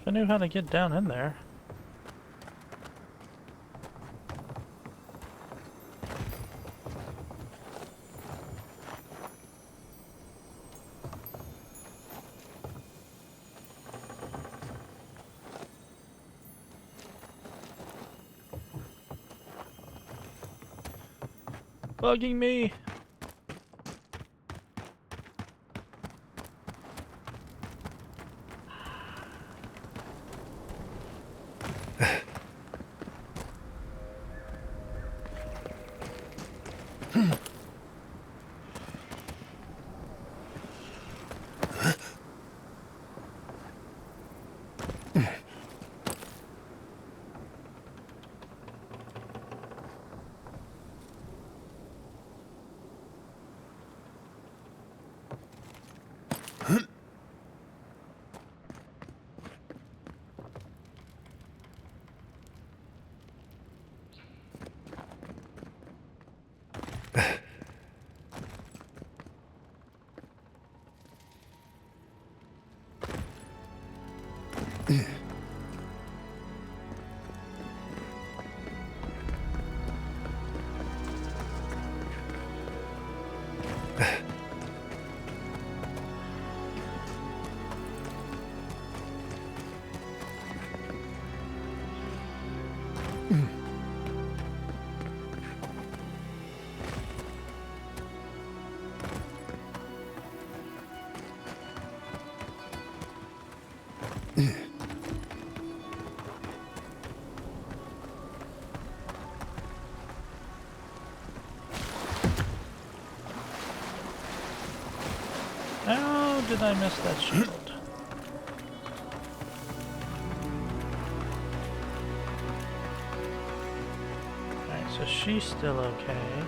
[SPEAKER 1] If I knew how to get down in there. Bugging me. did I miss that shield? Alright, so she's still okay.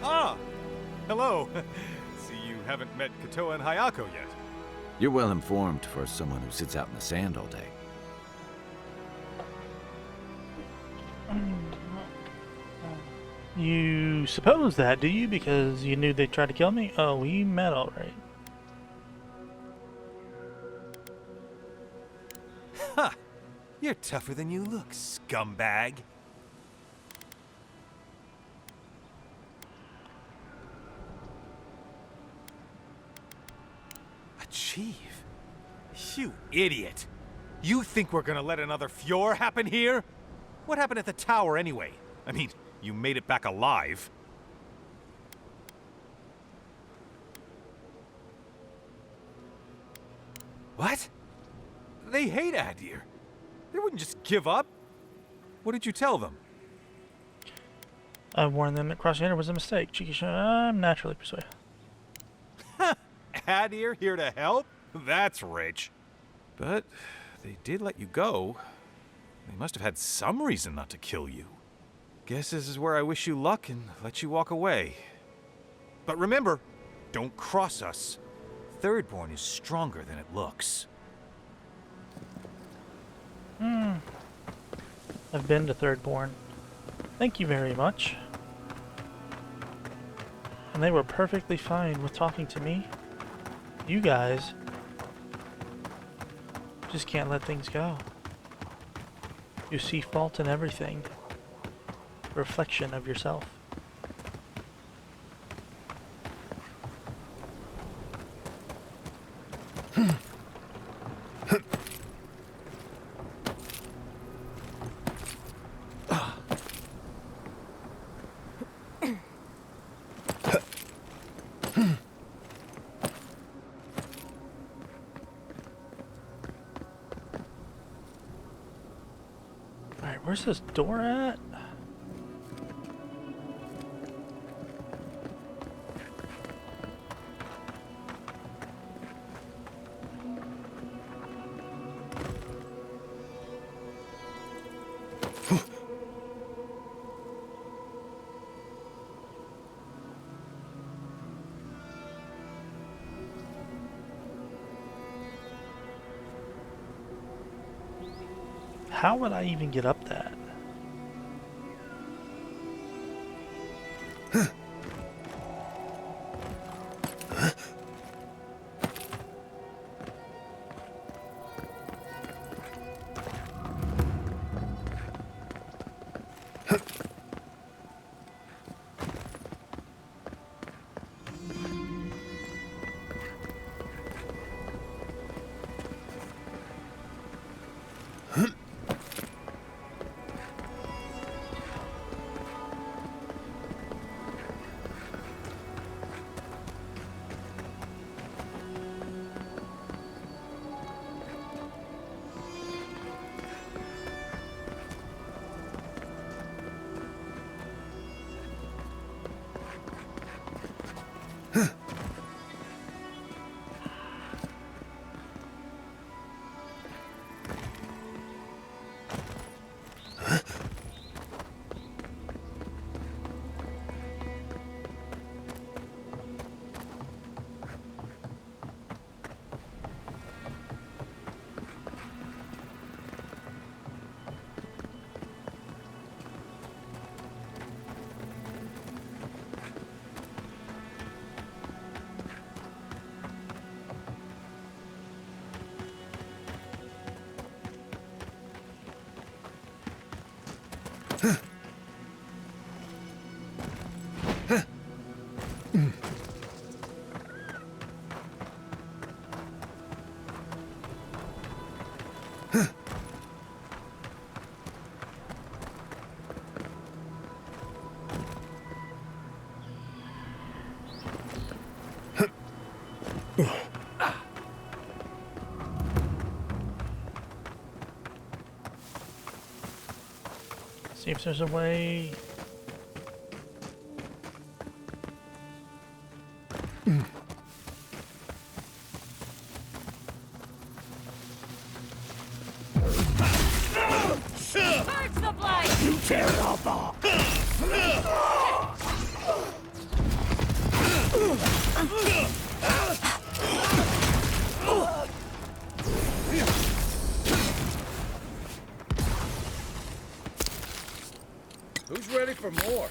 [SPEAKER 11] Ah! Hello! See, you haven't met Katoa and Hayako yet.
[SPEAKER 4] You're well informed for someone who sits out in the sand all day.
[SPEAKER 1] You suppose that, do you? Because you knew they'd try to kill me? Oh, we met alright.
[SPEAKER 11] Ha! You're tougher than you look, scumbag. Achieve? You idiot! You think we're gonna let another Fjord happen here? What happened at the tower anyway? I mean, you made it back alive. What? They hate Adir. They wouldn't just give up. What did you tell them?
[SPEAKER 1] I warned them that crossing over was a mistake. Cheeky, I'm naturally persuaded.
[SPEAKER 11] Adir here to help? That's rich. But they did let you go. They must have had some reason not to kill you. Guess this is where I wish you luck and let you walk away. But remember, don't cross us. Thirdborn is stronger than it looks.
[SPEAKER 1] I've been to Thirdborn. Thank you very much. And they were perfectly fine with talking to me. You guys just can't let things go. You see fault in everything. Reflection of yourself. Alright, where's this door at? How would I even get up that? See if there's a way.
[SPEAKER 17] Purge the blight!
[SPEAKER 13] You tear it off all.
[SPEAKER 4] Who's ready for more?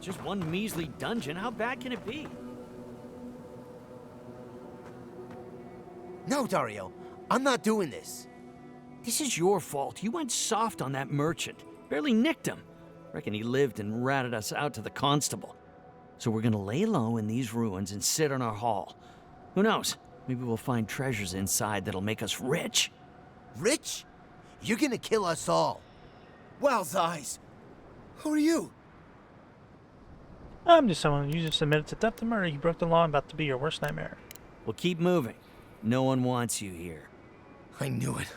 [SPEAKER 18] Just one measly dungeon. How bad can it be?
[SPEAKER 19] No, Dario. I'm not doing this.
[SPEAKER 18] This is your fault. You went soft on that merchant. Barely nicked him. Reckon he lived and ratted us out to the constable. So we're gonna lay low in these ruins and sit on our haul. Who knows? Maybe we'll find treasures inside that'll make us rich.
[SPEAKER 19] Rich? You're gonna kill us all. Wow's eyes. Who are you?
[SPEAKER 1] I'm just someone who just admitted to theft and murder. You broke the law and about to be your worst nightmare.
[SPEAKER 18] Well, keep moving. No one wants you here.
[SPEAKER 19] I knew it.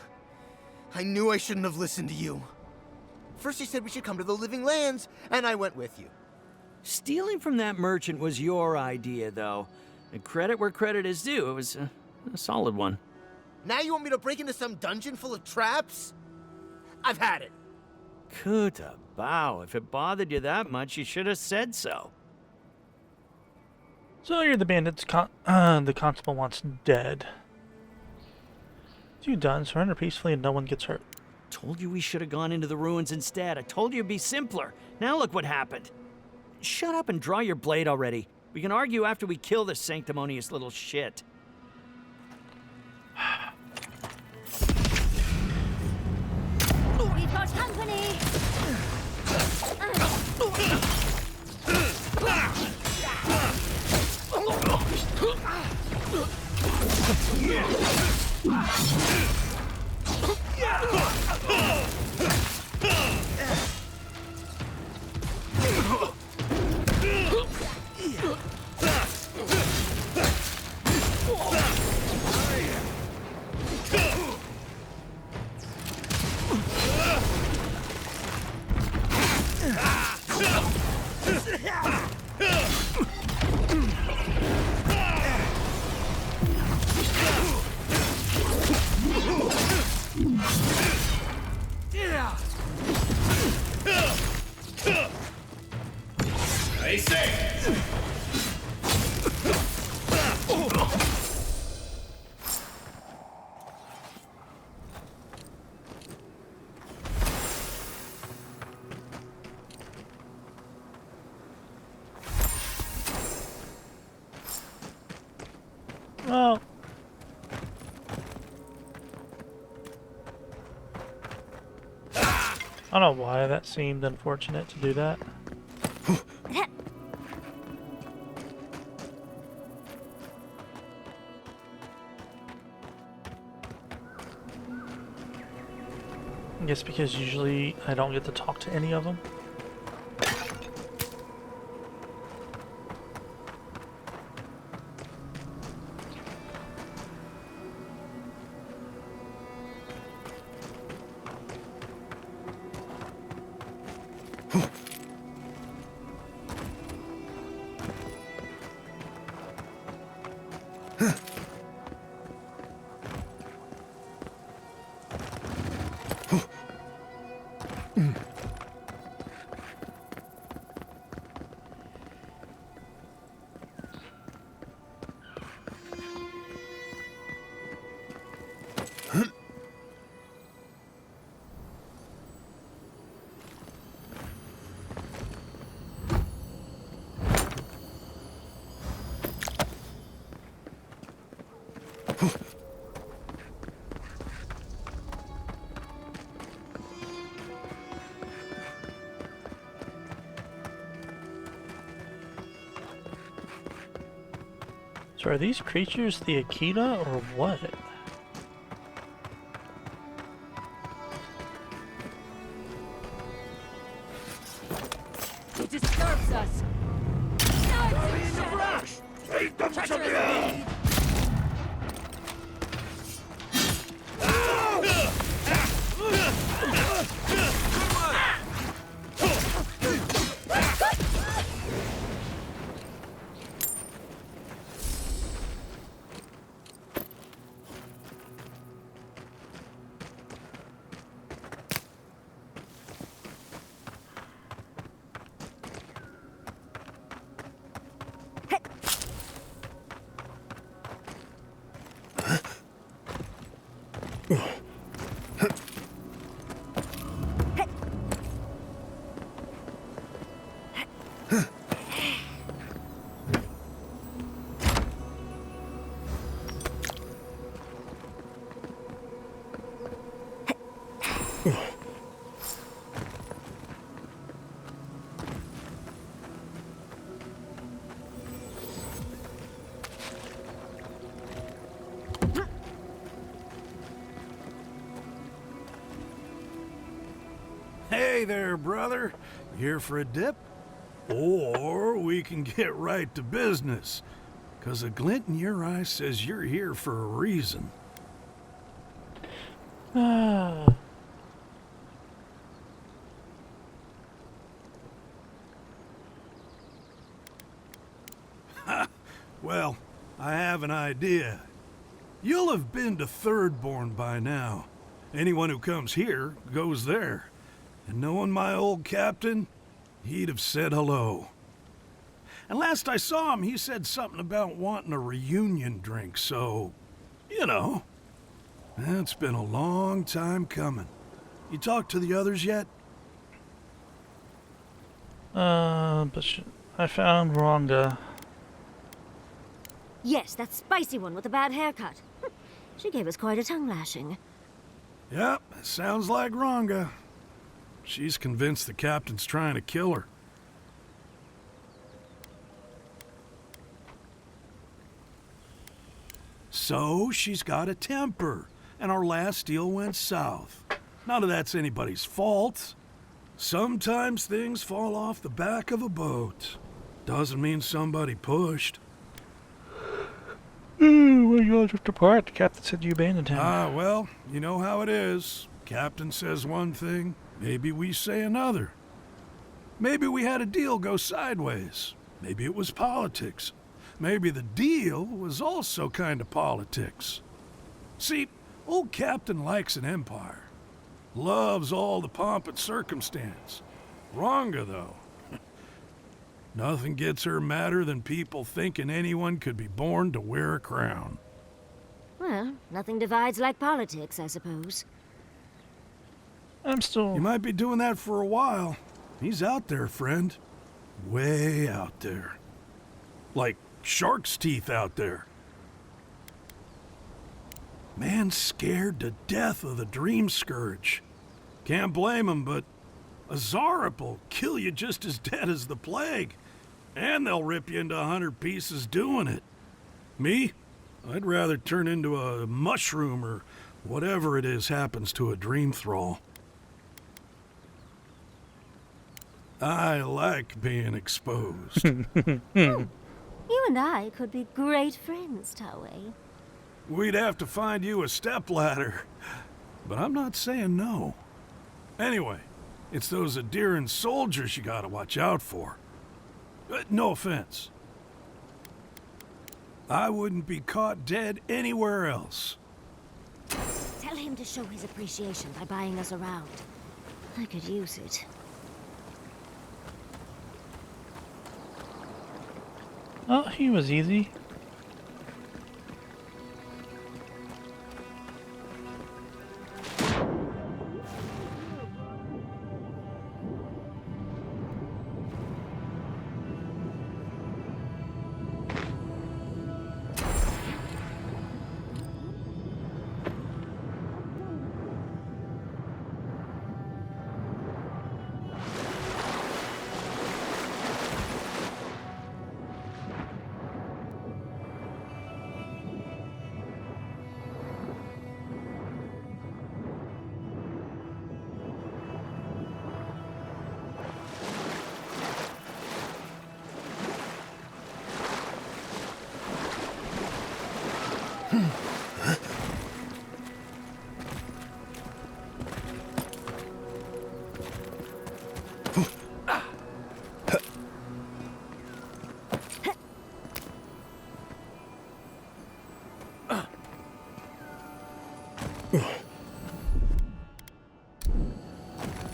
[SPEAKER 19] I knew I shouldn't have listened to you. First you said we should come to the Living Lands, and I went with you.
[SPEAKER 18] Stealing from that merchant was your idea, though. And credit where credit is due. It was a solid one.
[SPEAKER 19] Now you want me to break into some dungeon full of traps? I've had it.
[SPEAKER 18] Kuta Bao, if it bothered you that much, you should have said so.
[SPEAKER 1] So you're the bandits the constable wants dead. You done. Surrender peacefully and no one gets hurt.
[SPEAKER 18] Told you we should have gone into the ruins instead. I told you it'd be simpler. Now look what happened. Shut up and draw your blade already. We can argue after we kill this sanctimonious little shit.
[SPEAKER 6] We've got company!
[SPEAKER 1] Well, I don't know why that seemed unfortunate to do that. I guess because usually I don't get to talk to any of them. So are these creatures the Akita or what?
[SPEAKER 17] He disturbs us.
[SPEAKER 3] In the brush! Leave them to me!
[SPEAKER 20] Hey there, brother. Here for a dip? Or we can get right to business. 'Cause a glint in your eye says you're here for a reason. Well, I have an idea. You'll have been to Thirdborn by now. Anyone who comes here goes there. And knowing my old captain, he'd have said hello. And last I saw him, he said something about wanting a reunion drink, so, you know. It's been a long time coming. You talked to the others yet?
[SPEAKER 1] I found Rhonda.
[SPEAKER 15] Yes, that spicy one with the bad haircut. She gave us quite a tongue lashing.
[SPEAKER 20] Yep, sounds like Rhonda. She's convinced the captain's trying to kill her. So she's got a temper, and our last deal went south. None of that's anybody's fault. Sometimes things fall off the back of a boat. Doesn't mean somebody pushed.
[SPEAKER 1] When you all drift apart, the captain said you abandoned him.
[SPEAKER 20] Well, you know how it is. Captain says one thing, maybe we say another. Maybe we had a deal go sideways. Maybe it was politics. Maybe the deal was also kind of politics. See, old Captain likes an empire. Loves all the pomp and circumstance. Rhonda, though. Nothing gets her madder than people thinking anyone could be born to wear a crown.
[SPEAKER 15] Well, nothing divides like politics, I suppose.
[SPEAKER 20] You might be doing that for a while. He's out there, friend. Way out there. Like shark's teeth out there. Man's scared to death of the Dream Scourge. Can't blame him, but a Zarep will kill you just as dead as the plague. And they'll rip you into 100 pieces doing it. Me? I'd rather turn into a mushroom or whatever it is happens to a dream thrall. I like being exposed.
[SPEAKER 15] You and I could be great friends, Taway.
[SPEAKER 20] We'd have to find you a stepladder. But I'm not saying no. Anyway, it's those Adiran soldiers you gotta watch out for. No offense. I wouldn't be caught dead anywhere else.
[SPEAKER 15] Tell him to show his appreciation by buying us around. I could use it.
[SPEAKER 1] Oh, he was easy.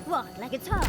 [SPEAKER 6] What, like it's hard?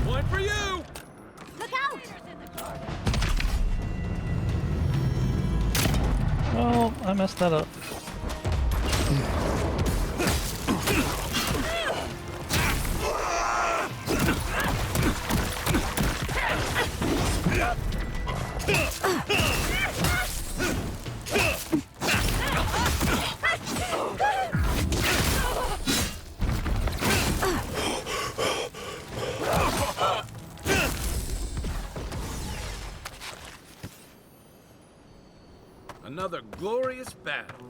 [SPEAKER 3] One for you!
[SPEAKER 6] Look out!
[SPEAKER 1] Oh, I messed that up.
[SPEAKER 4] Another glorious battle.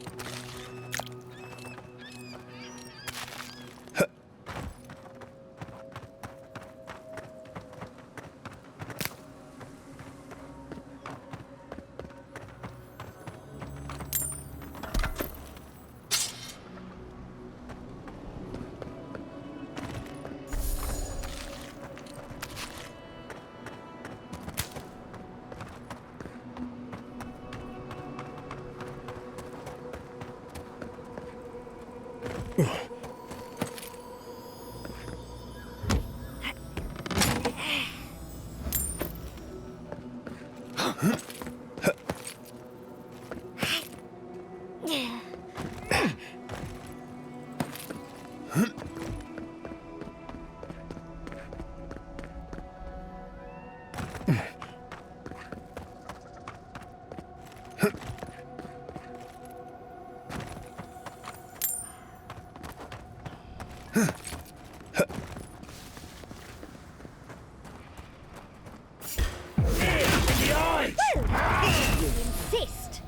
[SPEAKER 6] You insist.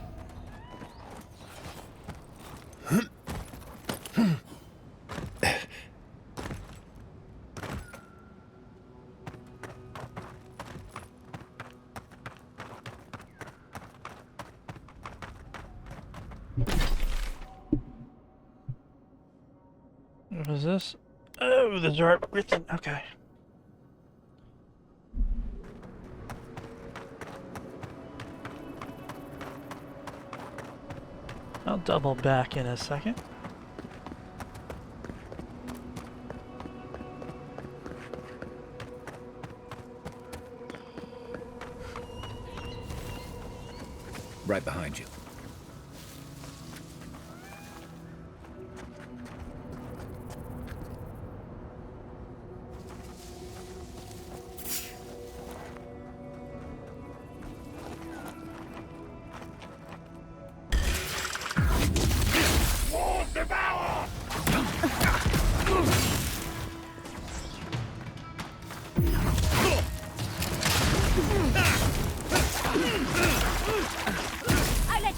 [SPEAKER 1] What is this? Oh, the dark written. Okay. I'll double back in a second.
[SPEAKER 4] Right behind you.
[SPEAKER 6] I let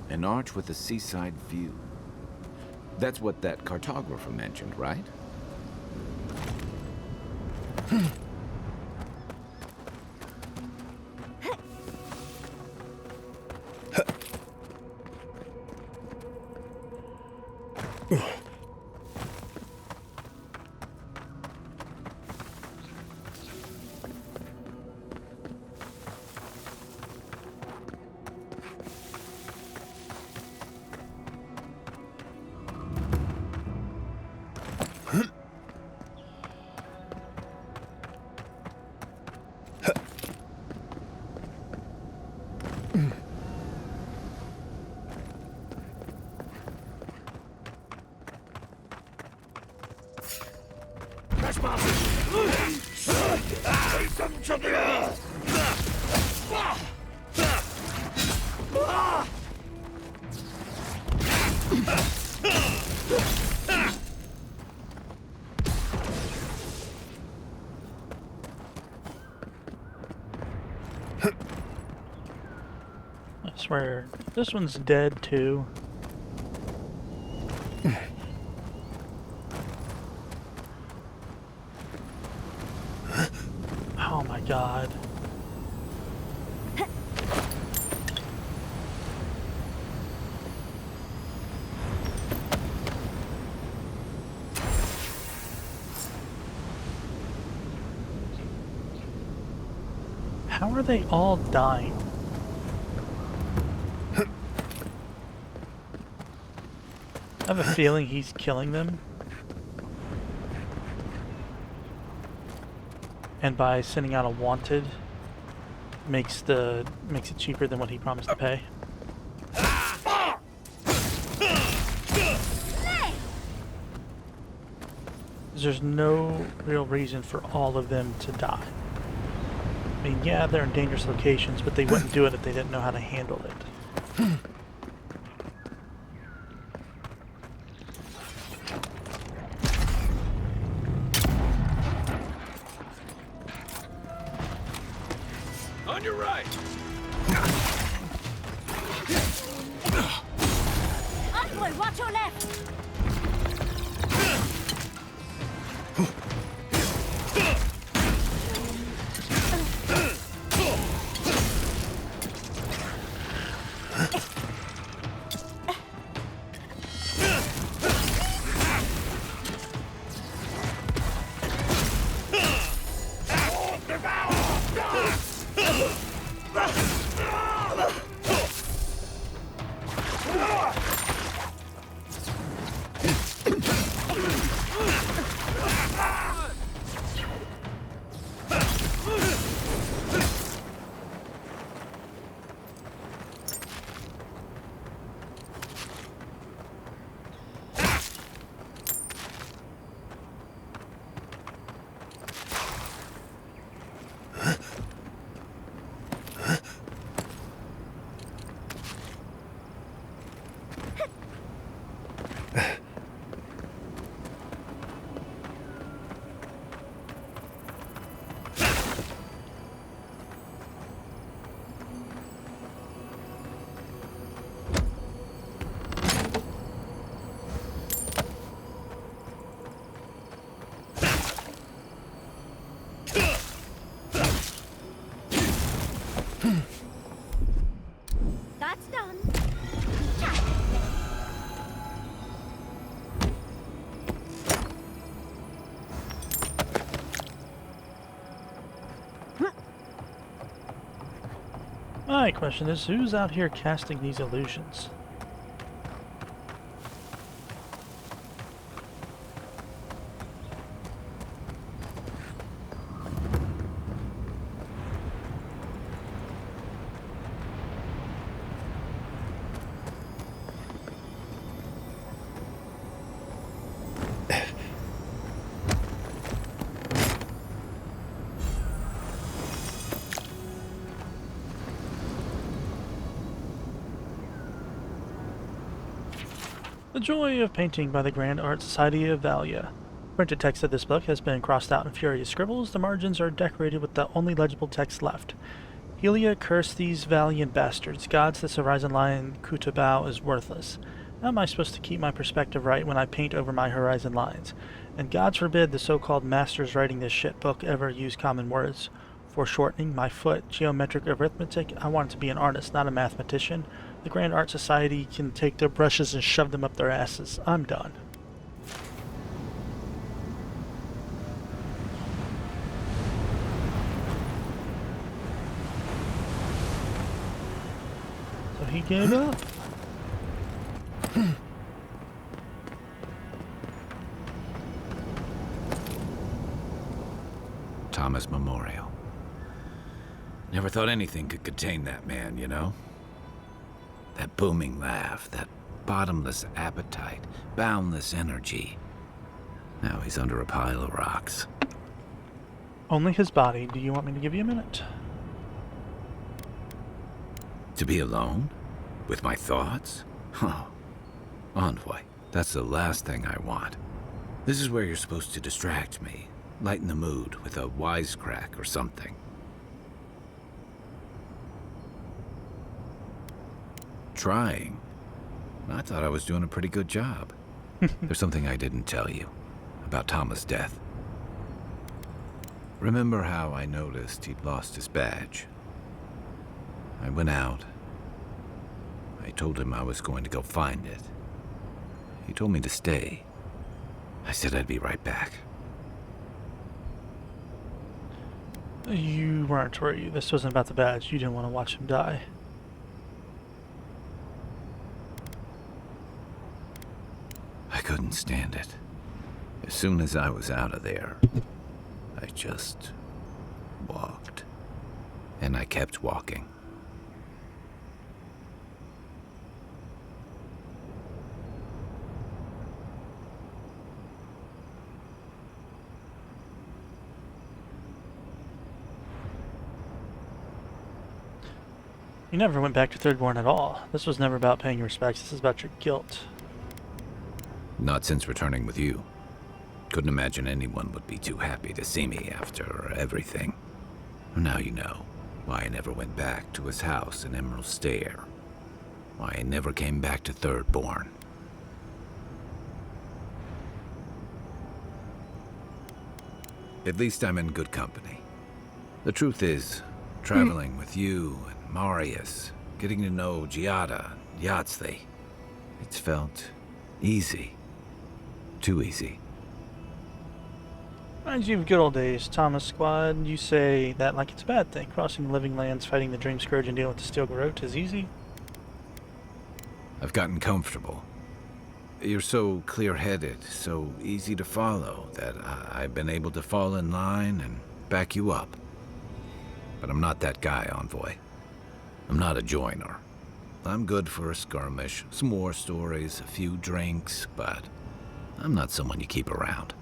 [SPEAKER 4] An arch with a seaside view. That's what that cartographer mentioned, right?
[SPEAKER 1] I swear, this one's dead too. Oh my god. How are they all dying? I have a feeling he's killing them. And by sending out a wanted makes it cheaper than what he promised to pay. There's no real reason for all of them to die. I mean, yeah, they're in dangerous locations, but they wouldn't do it if they didn't know how to handle it.
[SPEAKER 3] On your right!
[SPEAKER 15] Onward, watch your left! That's done.
[SPEAKER 1] My question is, who's out here casting these illusions? The Joy of Painting by the Grand Art Society of Valia. Printed text of this book has been crossed out in furious scribbles. The margins are decorated with the only legible text left. Helia, curse these valiant bastards. Gods, this horizon line Kutabao is worthless. How am I supposed to keep my perspective right when I paint over my horizon lines? And gods forbid the so-called masters writing this shit book ever use common words. Foreshortening, my foot, geometric arithmetic. I wanted to be an artist, not a mathematician. The Grand Art Society can take their brushes and shove them up their asses. I'm done. So he gave up.
[SPEAKER 4] Thomas Memorial. Never thought anything could contain that man, you know? That booming laugh, that bottomless appetite, boundless energy. Now he's under a pile of rocks.
[SPEAKER 1] Only his body. Do you want me to give you a minute?
[SPEAKER 4] To be alone? With my thoughts? Huh. Envoy, that's the last thing I want. This is where you're supposed to distract me. Lighten the mood with a wisecrack or something. Trying? I thought I was doing a pretty good job. There's something I didn't tell you about Thomas' death. Remember how I noticed he'd lost his badge? I went out. I told him I was going to go find it. He told me to stay. I said I'd be right back.
[SPEAKER 1] You weren't, were you? This wasn't about the badge. You didn't want to watch him die.
[SPEAKER 4] I couldn't stand it. As soon as I was out of there, I just walked. And I kept walking.
[SPEAKER 1] You never went back to Thirdborn at all. This was never about paying your respects. This is about your guilt.
[SPEAKER 4] Not since returning with you. Couldn't imagine anyone would be too happy to see me after everything. Now you know why I never went back to his house in Emerald Stair. Why I never came back to Thirdborn. At least I'm in good company. The truth is, traveling with you and Marius, getting to know Giada, Yahtzee, it's felt easy. Too easy.
[SPEAKER 1] Reminds you of good old days, Thomas Squad. You say that like it's a bad thing. Crossing the living lands, fighting the Dream Scourge, and dealing with the Steel Garrote is easy.
[SPEAKER 4] I've gotten comfortable. You're so clear-headed, so easy to follow, that I've been able to fall in line and back you up. But I'm not that guy, Envoy. I'm not a joiner. I'm good for a skirmish, some war stories, a few drinks, but I'm not someone you keep around.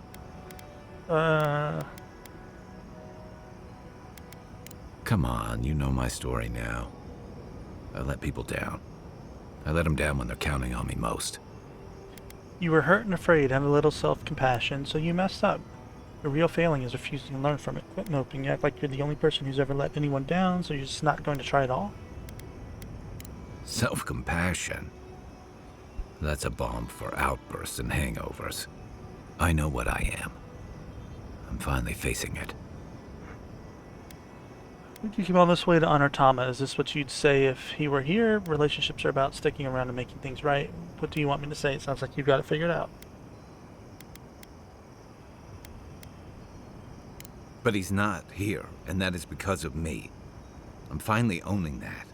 [SPEAKER 4] Come on, you know my story now. I let people down. I let them down when they're counting on me most.
[SPEAKER 1] You were hurt and afraid, had a little self-compassion, so you messed up. The real failing is refusing to learn from it. Quit moping. You act like you're the only person who's ever let anyone down, so you're just not going to try at all?
[SPEAKER 4] Self-compassion? That's a balm for outbursts and hangovers. I know what I am. I'm finally facing it.
[SPEAKER 1] You came all this way to honor Tama. Is this what you'd say if he were here? Relationships are about sticking around and making things right. What do you want me to say? It sounds like you've got it figured out.
[SPEAKER 4] But he's not here, and that is because of me. I'm finally owning that.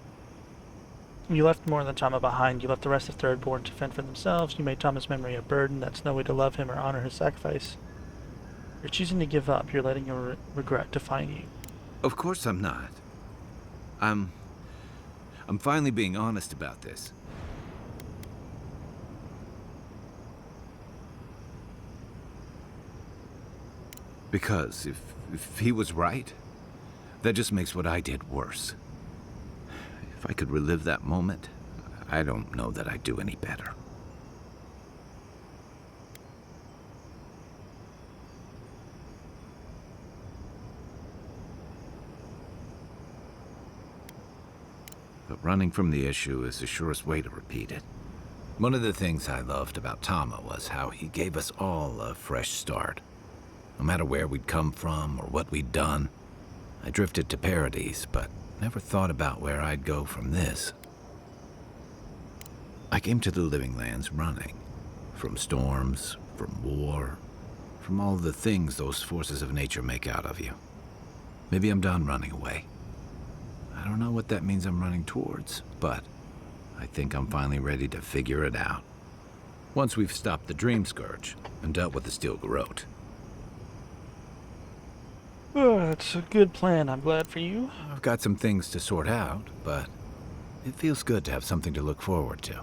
[SPEAKER 1] You left more than Tama behind. You left the rest of Thirdborn to fend for themselves. You made Tama's memory a burden. That's no way to love him or honor his sacrifice. You're choosing to give up. You're letting your regret define you.
[SPEAKER 4] Of course I'm not. I'm finally being honest about this. Because if he was right, that just makes what I did worse. If I could relive that moment, I don't know that I'd do any better. but running from the issue is the surest way to repeat it. One of the things I loved about Tama was how he gave us all a fresh start. No matter where we'd come from or what we'd done, I drifted to Paradise, but never thought about where I'd go from this. I came to the Living Lands running. From storms, from war, from all the things those forces of nature make out of you. Maybe I'm done running away. I don't know what that means I'm running towards, but I think I'm finally ready to figure it out. Once we've stopped the Dream Scourge and dealt with the Steel Garrote.
[SPEAKER 1] Oh, that's a good plan. I'm glad for you.
[SPEAKER 4] I've got some things to sort out, but it feels good to have something to look forward to.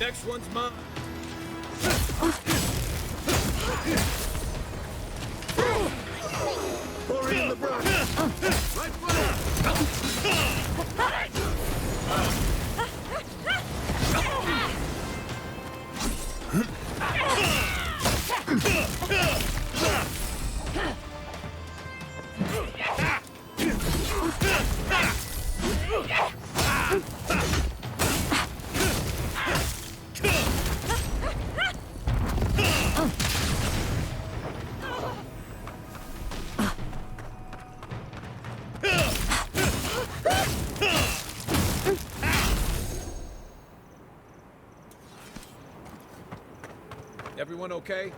[SPEAKER 3] Next one's mine. Hurry in the brush. Right
[SPEAKER 9] Everyone okay?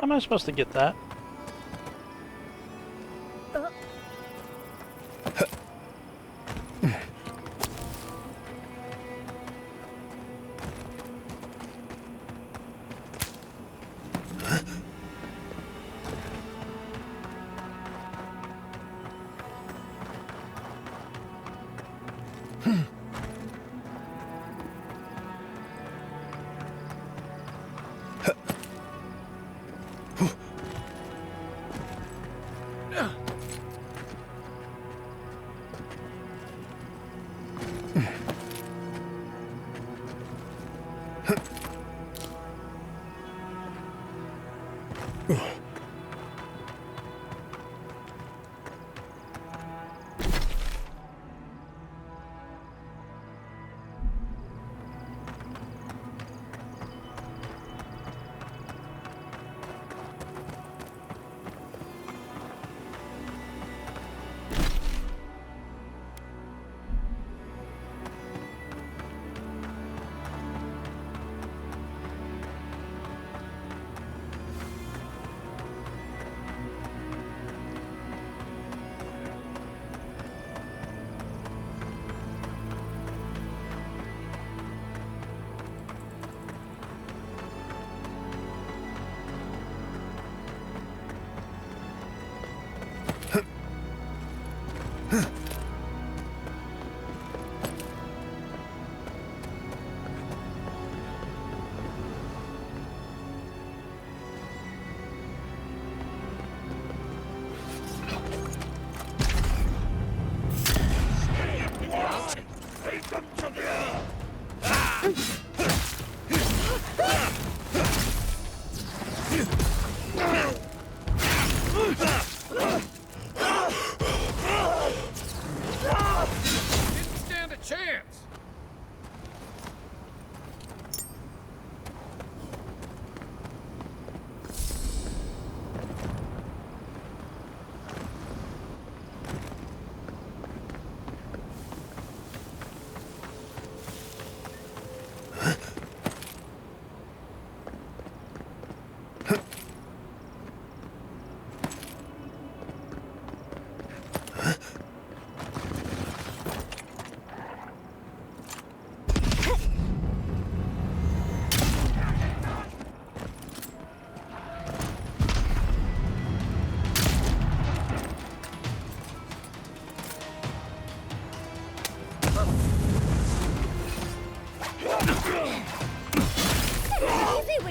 [SPEAKER 1] How am I supposed to get that?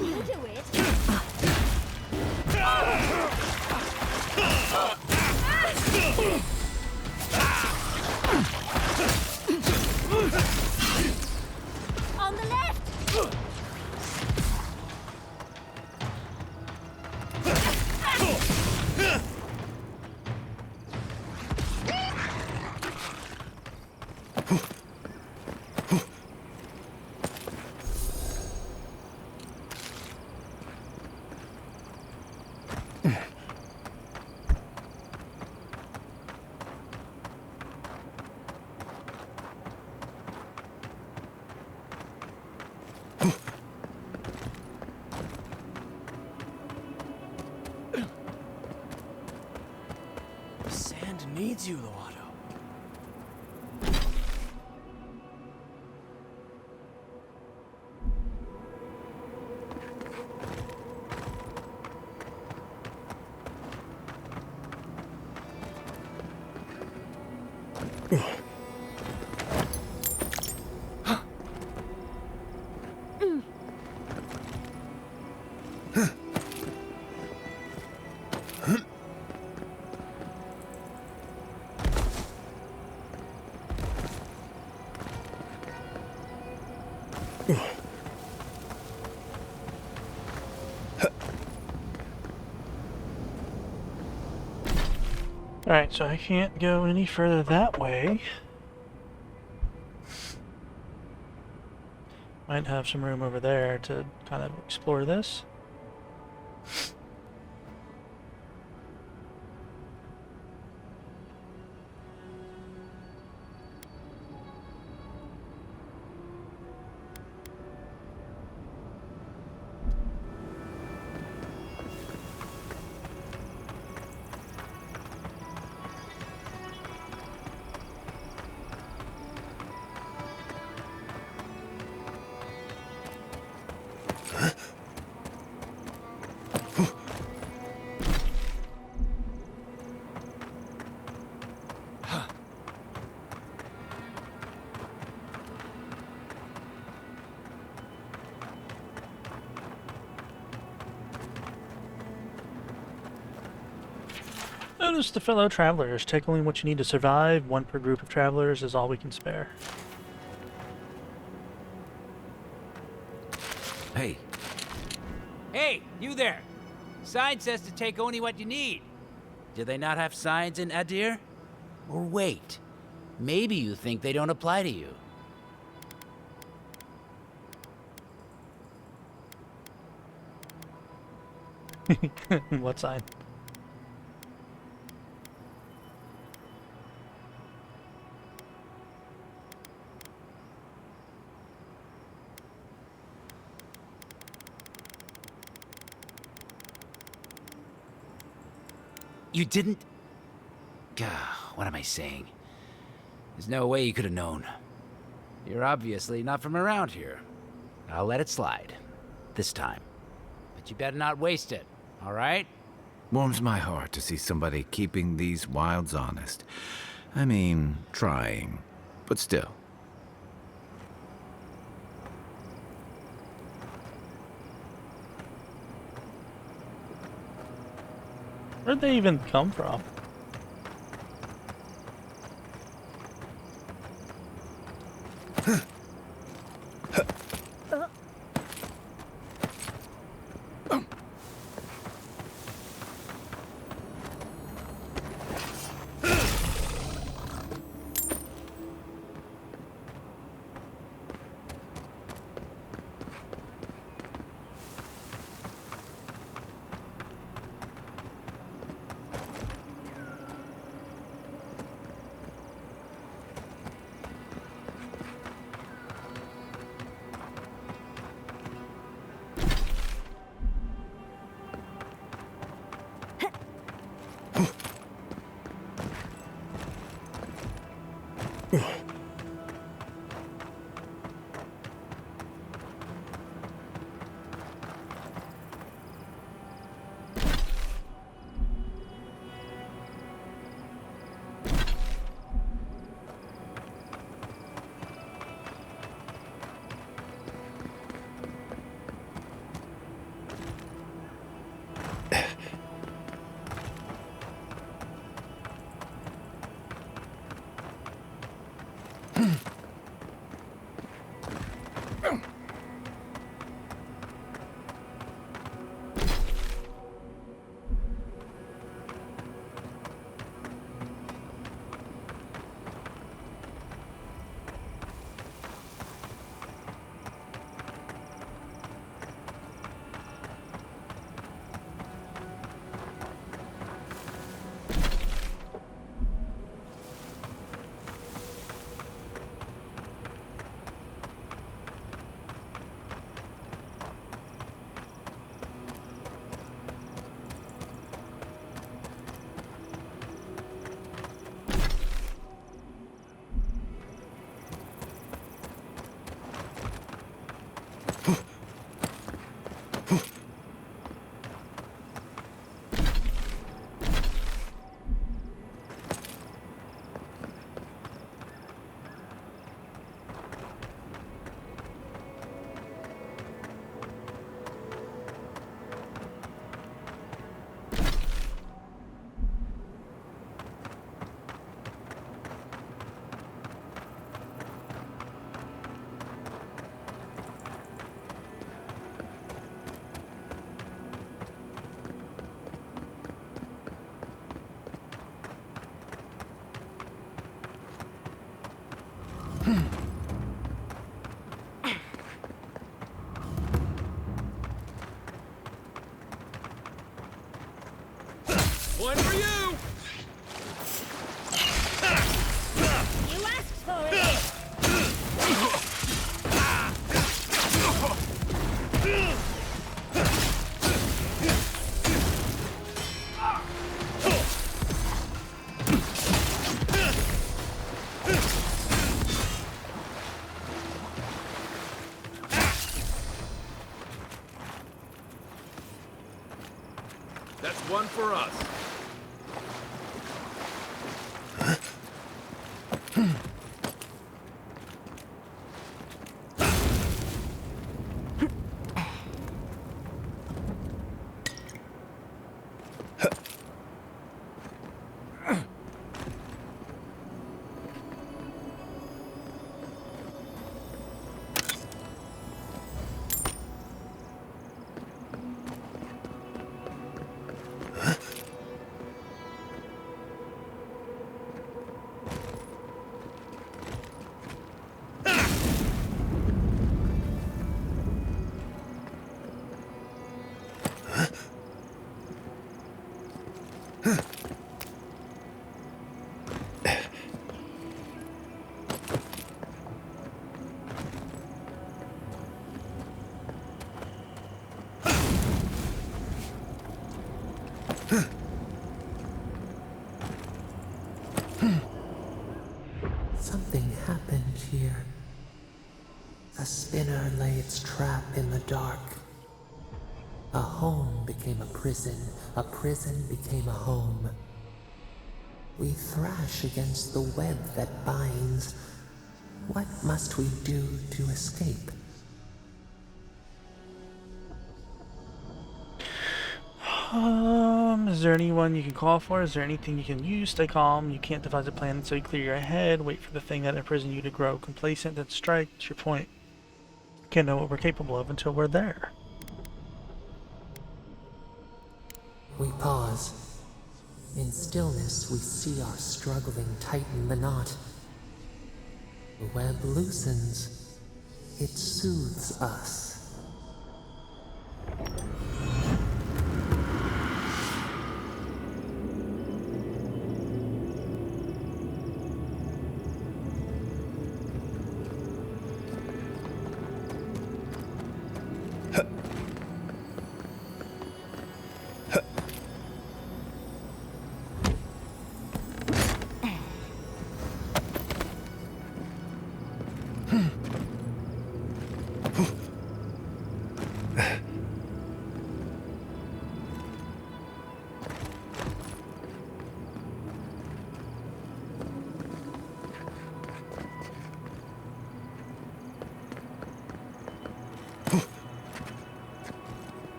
[SPEAKER 15] You'll do it. On the left!
[SPEAKER 2] The sand needs you, Loato.
[SPEAKER 1] Alright, so I can't go any further that way. Might have some room over there to kind of explore this. Notice the fellow travelers. Take only what you need to survive. One per group of travelers is all we can spare.
[SPEAKER 21] Hey. Hey, you there! Sign says to take only what you need. Do they not have signs in Adir? Or wait, maybe you think they don't apply to you.
[SPEAKER 1] What sign?
[SPEAKER 21] You didn't... Gah, what am I saying? There's no way you could have known. You're obviously not from around here. I'll let it slide. This time. But you better not waste it, all right?
[SPEAKER 4] Warms my heart to see somebody keeping these wilds honest. I mean, trying. But still.
[SPEAKER 1] Where'd they even come from?
[SPEAKER 3] One for you!
[SPEAKER 15] You asked for it!
[SPEAKER 4] That's one for us.
[SPEAKER 10] Something happened here. A spinner lay its trap in the dark. A home became a prison became a home. We thrash against the web that binds. What must we do to escape?
[SPEAKER 1] Is there anyone you can call for? Is there anything you can use? Stay calm. You can't devise a plan until you clear your head. Wait for the thing that imprisoned you to grow complacent and strike. That's your point. Can't know what we're capable of until we're there.
[SPEAKER 10] We pause. In stillness, we see our struggling tighten the knot. The web loosens. It soothes us.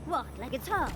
[SPEAKER 15] What, like it's hard?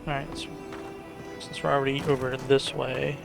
[SPEAKER 1] Alright, so since we're already over this way.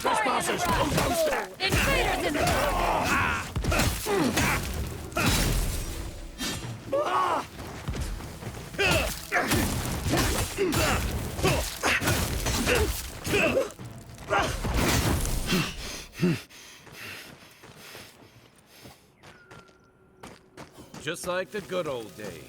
[SPEAKER 3] Trespassers, don't there! Invaders in the
[SPEAKER 4] Just like the good old days.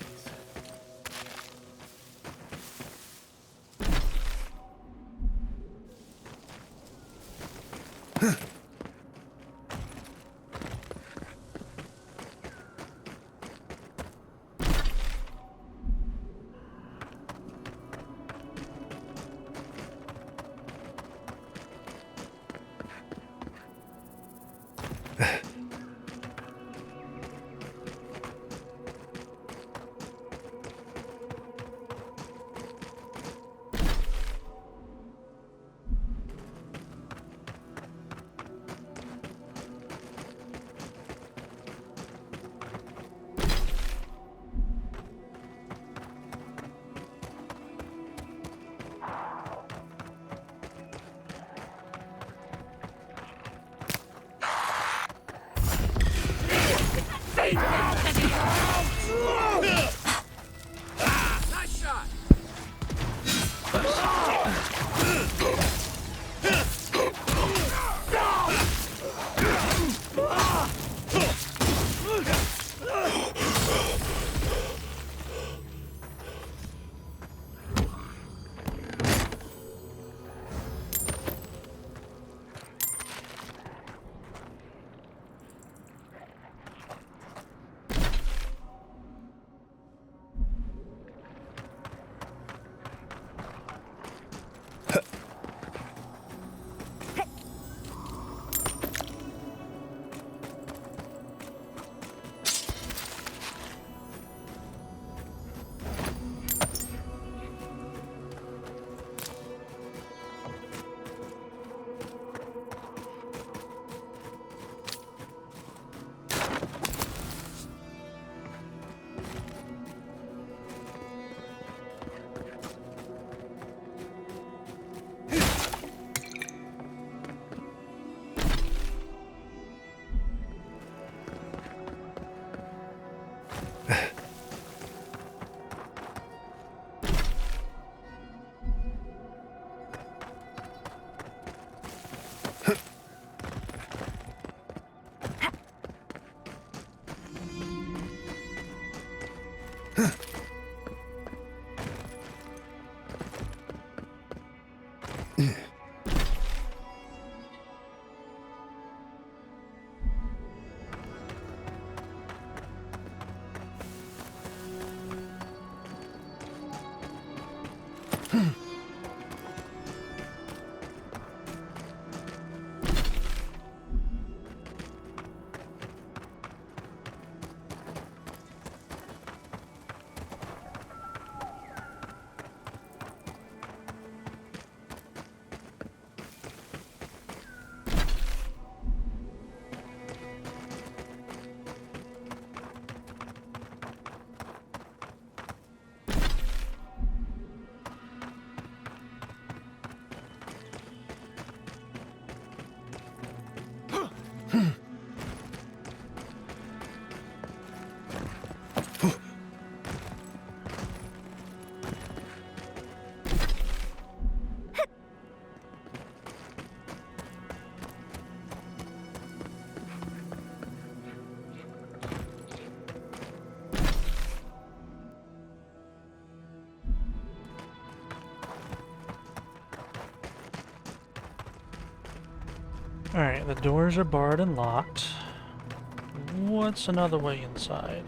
[SPEAKER 3] Nice shot!
[SPEAKER 1] Okay, the doors are barred and locked. What's another way inside?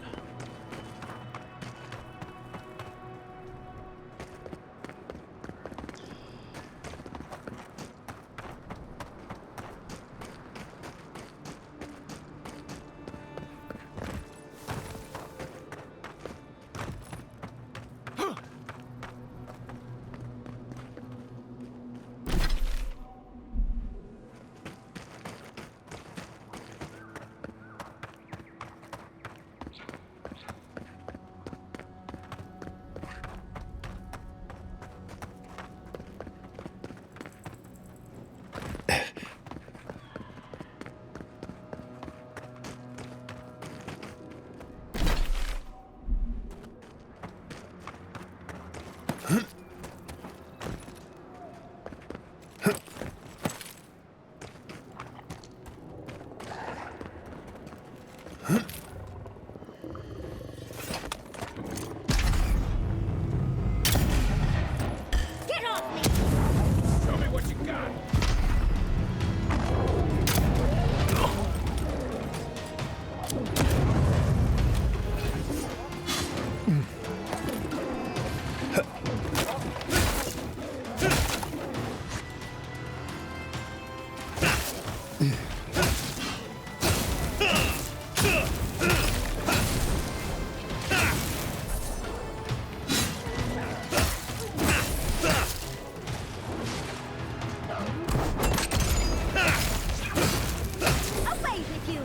[SPEAKER 15] Away with you!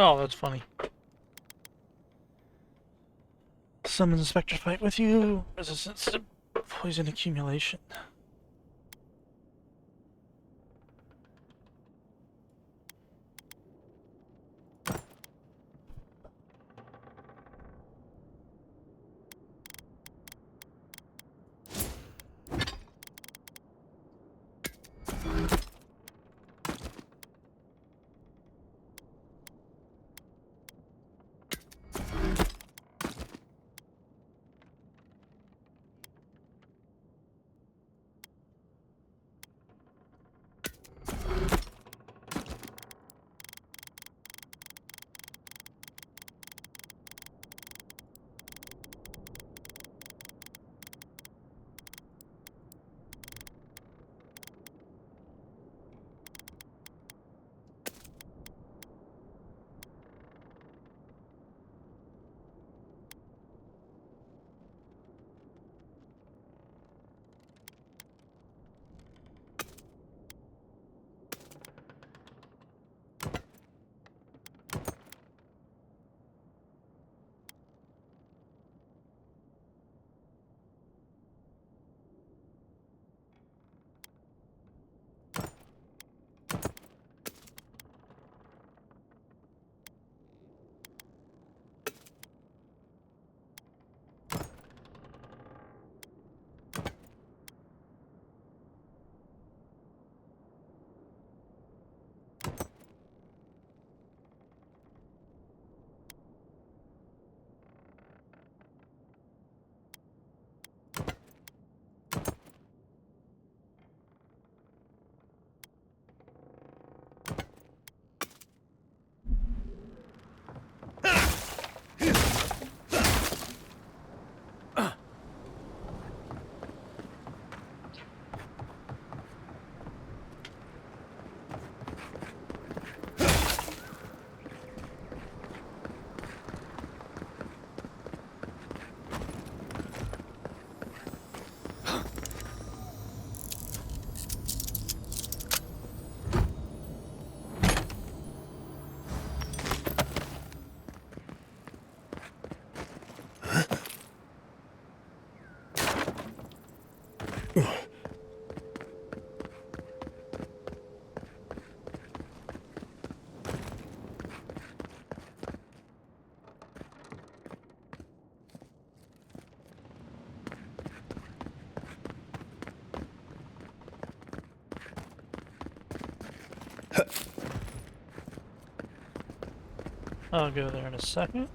[SPEAKER 1] Oh, that's funny. Summons a spectre fight with you. Resistance to poison accumulation. I'll go there in a second.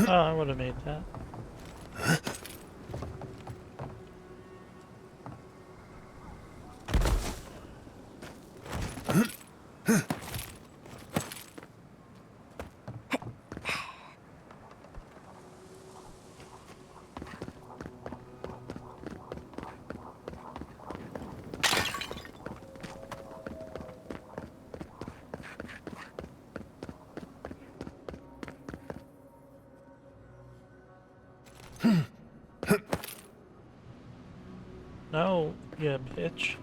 [SPEAKER 1] Oh, I would have made that. No, you bitch.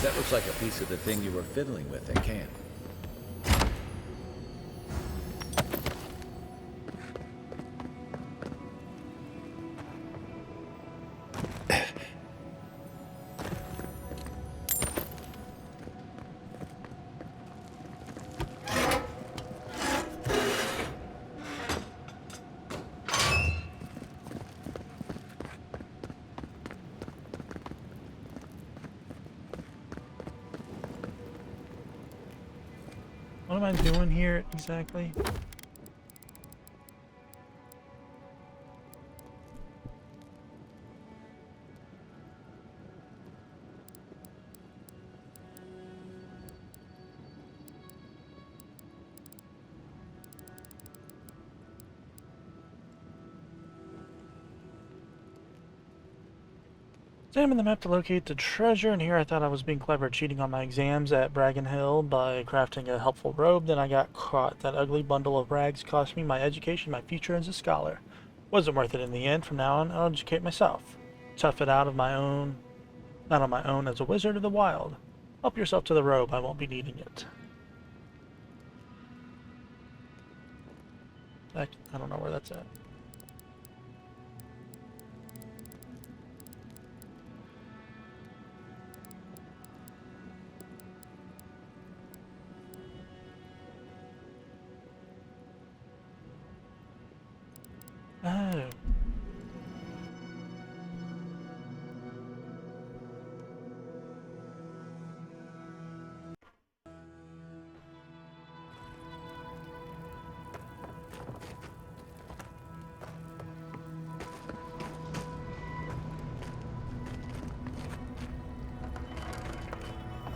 [SPEAKER 4] That looks like a piece of the thing you were fiddling with at camp.
[SPEAKER 1] What am I doing here exactly? Examine the map to locate the treasure, and here I thought I was being clever, cheating on my exams at Bragan Hill by crafting a helpful robe. Then I got caught. That ugly bundle of rags cost me my education, my future as a scholar. Wasn't worth it in the end. From now on, I'll educate myself. Tough it out of my own, not on my own as a wizard of the wild. Help yourself to the robe. I won't be needing it. I don't know where that's at. Oh.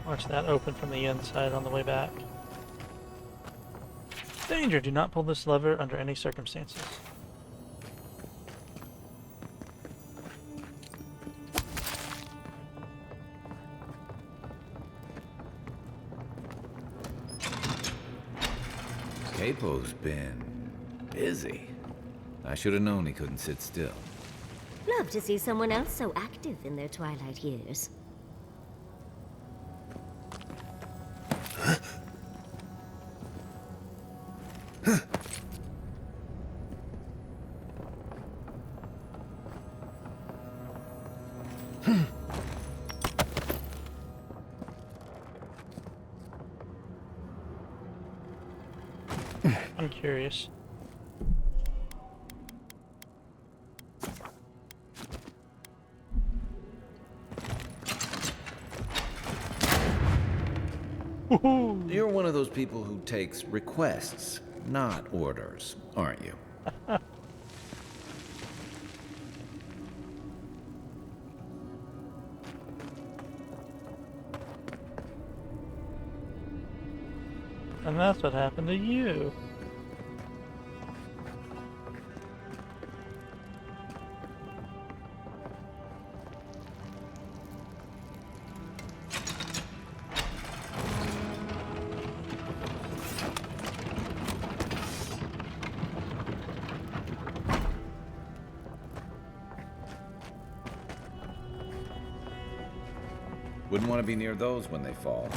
[SPEAKER 1] Watch that open from the inside on the way back. Damn Danger! Do not pull this lever under any circumstances.
[SPEAKER 4] Capo's been busy. I should have known he couldn't sit still.
[SPEAKER 6] Love to see someone else so active in their twilight years.
[SPEAKER 1] I'm curious.
[SPEAKER 4] You're one of those people who takes requests, not orders, aren't you?
[SPEAKER 1] And that's what happened to you.
[SPEAKER 4] Wouldn't want to be near those when they fall.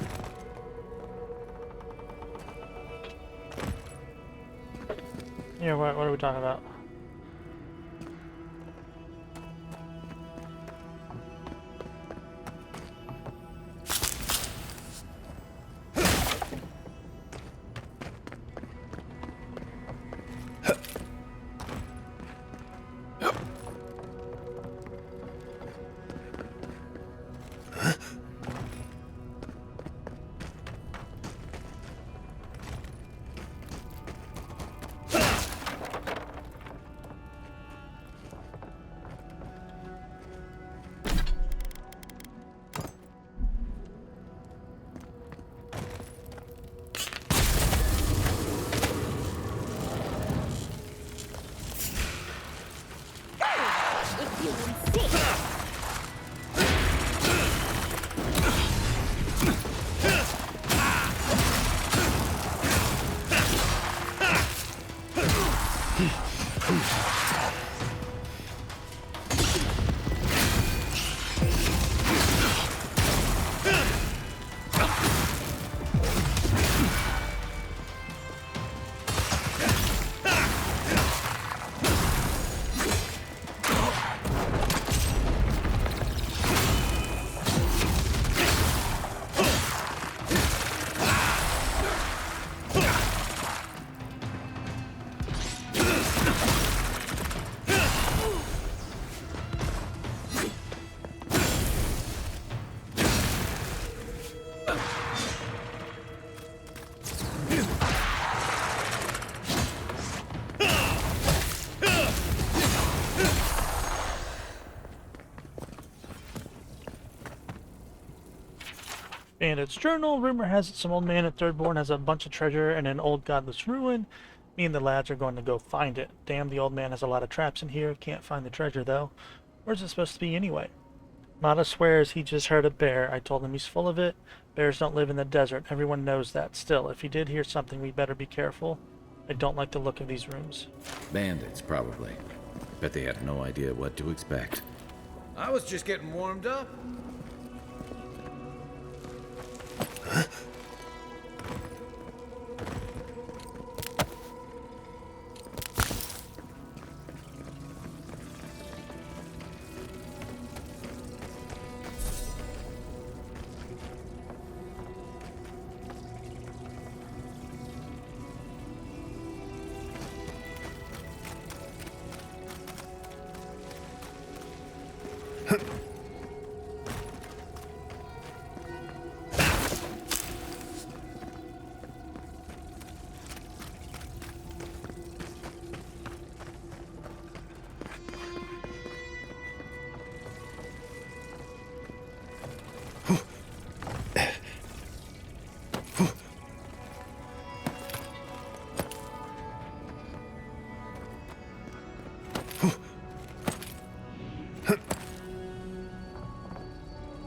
[SPEAKER 1] Yeah, what are we talking about? Bandit's journal. Rumor has it some old man at Thirdborn has a bunch of treasure in an old godless ruin. Me and the lads are going to go find it. Damn, the old man has a lot of traps in here. Can't find the treasure, though. Where's it supposed to be, anyway? Mata swears he just heard a bear. I told him he's full of it. Bears don't live in the desert. Everyone knows that. Still, if he did hear something, we better be careful. I don't like the look of these rooms.
[SPEAKER 4] Bandits, probably. Bet they had no idea what to expect. I was just getting warmed up.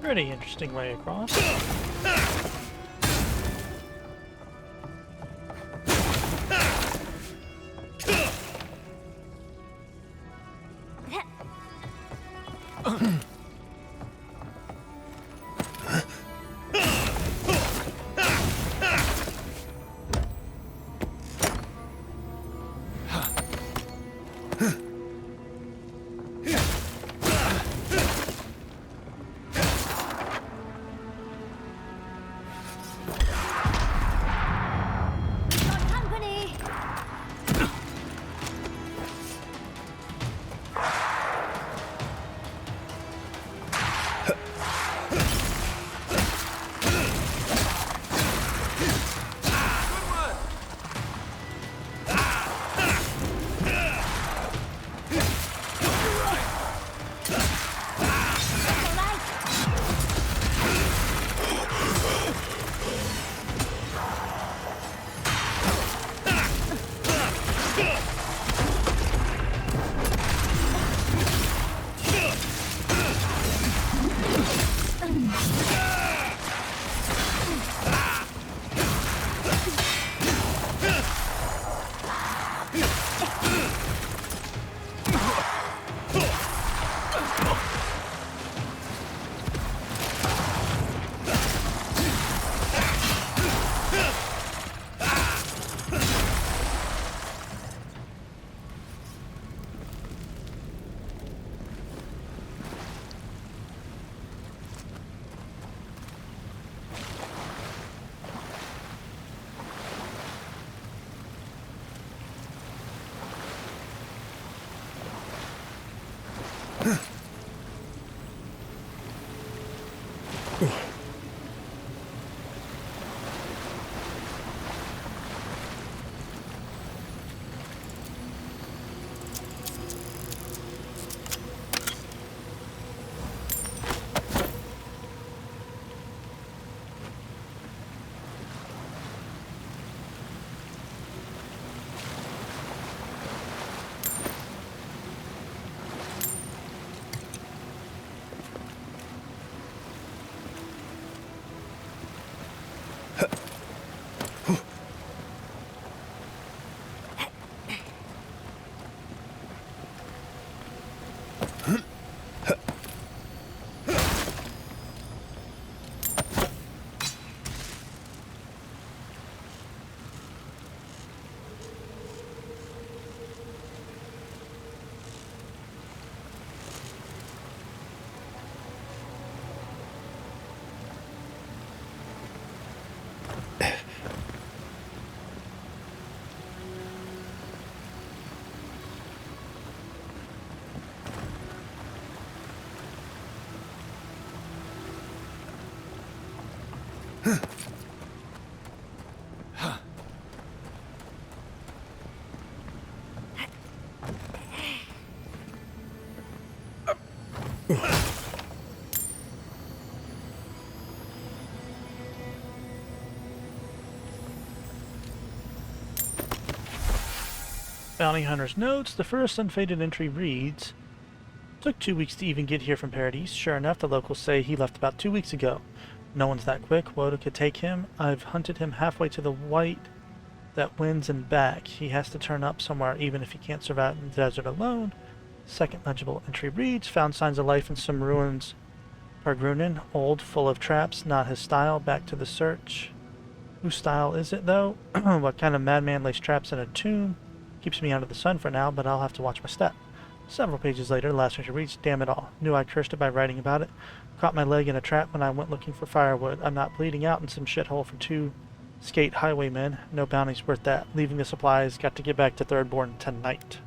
[SPEAKER 1] Pretty interesting way across. Bounty Hunter's notes. The first unfaded entry reads, "Took 2 weeks to even get here from Paradise. Sure enough, the locals say he left about 2 weeks ago. No one's that quick. Woda could take him. I've hunted him halfway to the white that wins and back. He has to turn up somewhere even if he can't survive in the desert alone." Second legible entry reads, "Found signs of life in some ruins. Pargrunin, old, full of traps, not his style. Back to the search." Whose style is it, though? What kind of madman lays traps in a tomb? Keeps me out of the sun for now, but I'll have to watch my step. Several pages later, the last entry reads, "Damn it all. Knew I cursed it by writing about it. Caught my leg in a trap when I went looking for firewood. I'm not bleeding out in some shithole for 2 skate highwaymen. No bounty's worth that. Leaving the supplies. Got to get back to Thirdborn tonight."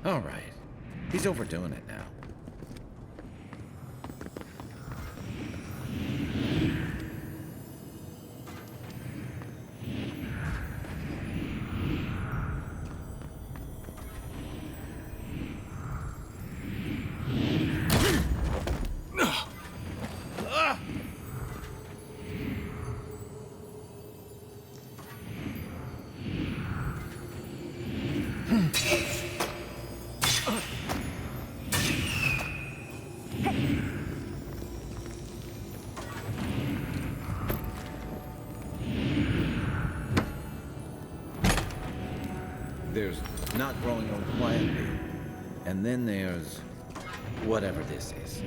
[SPEAKER 4] All right. He's overdoing it now. There's not growing old quietly. And then there's whatever this is.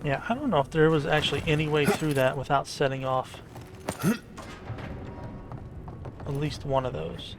[SPEAKER 1] Yeah, I don't know if there was actually any way through that without setting off at least one of those.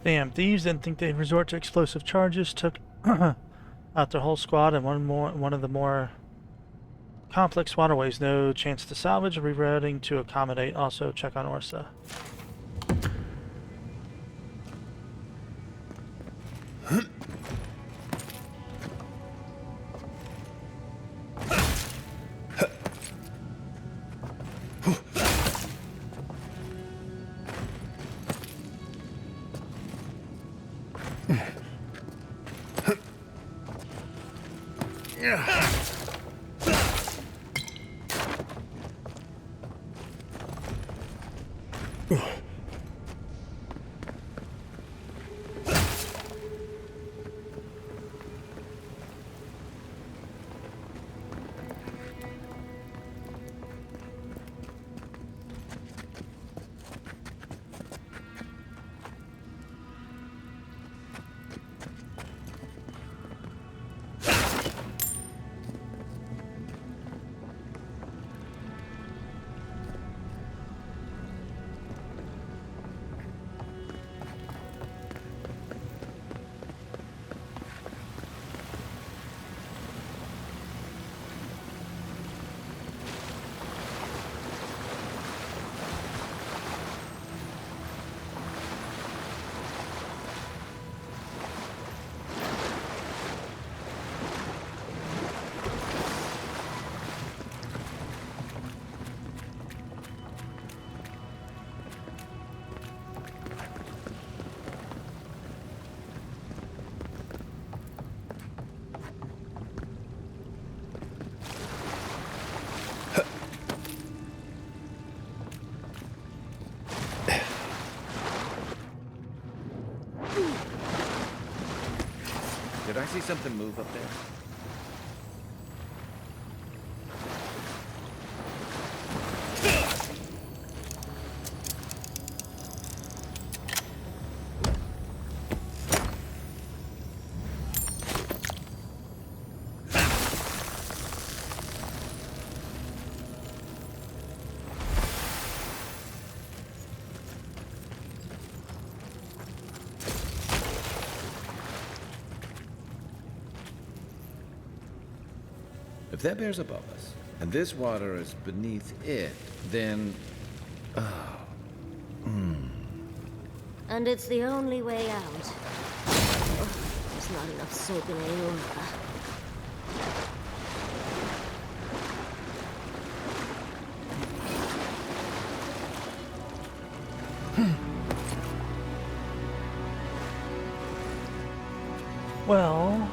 [SPEAKER 1] Damn, thieves didn't think they'd resort to explosive charges, took out their whole squad and one of the more complex waterways. No chance to salvage, rerouting to accommodate. Also check on Orsa.
[SPEAKER 4] see something move up there? If that bear's above us, and this water is beneath it, then...
[SPEAKER 15] And it's the only way out. Oh, there's not enough soap in Aurora.
[SPEAKER 1] Well...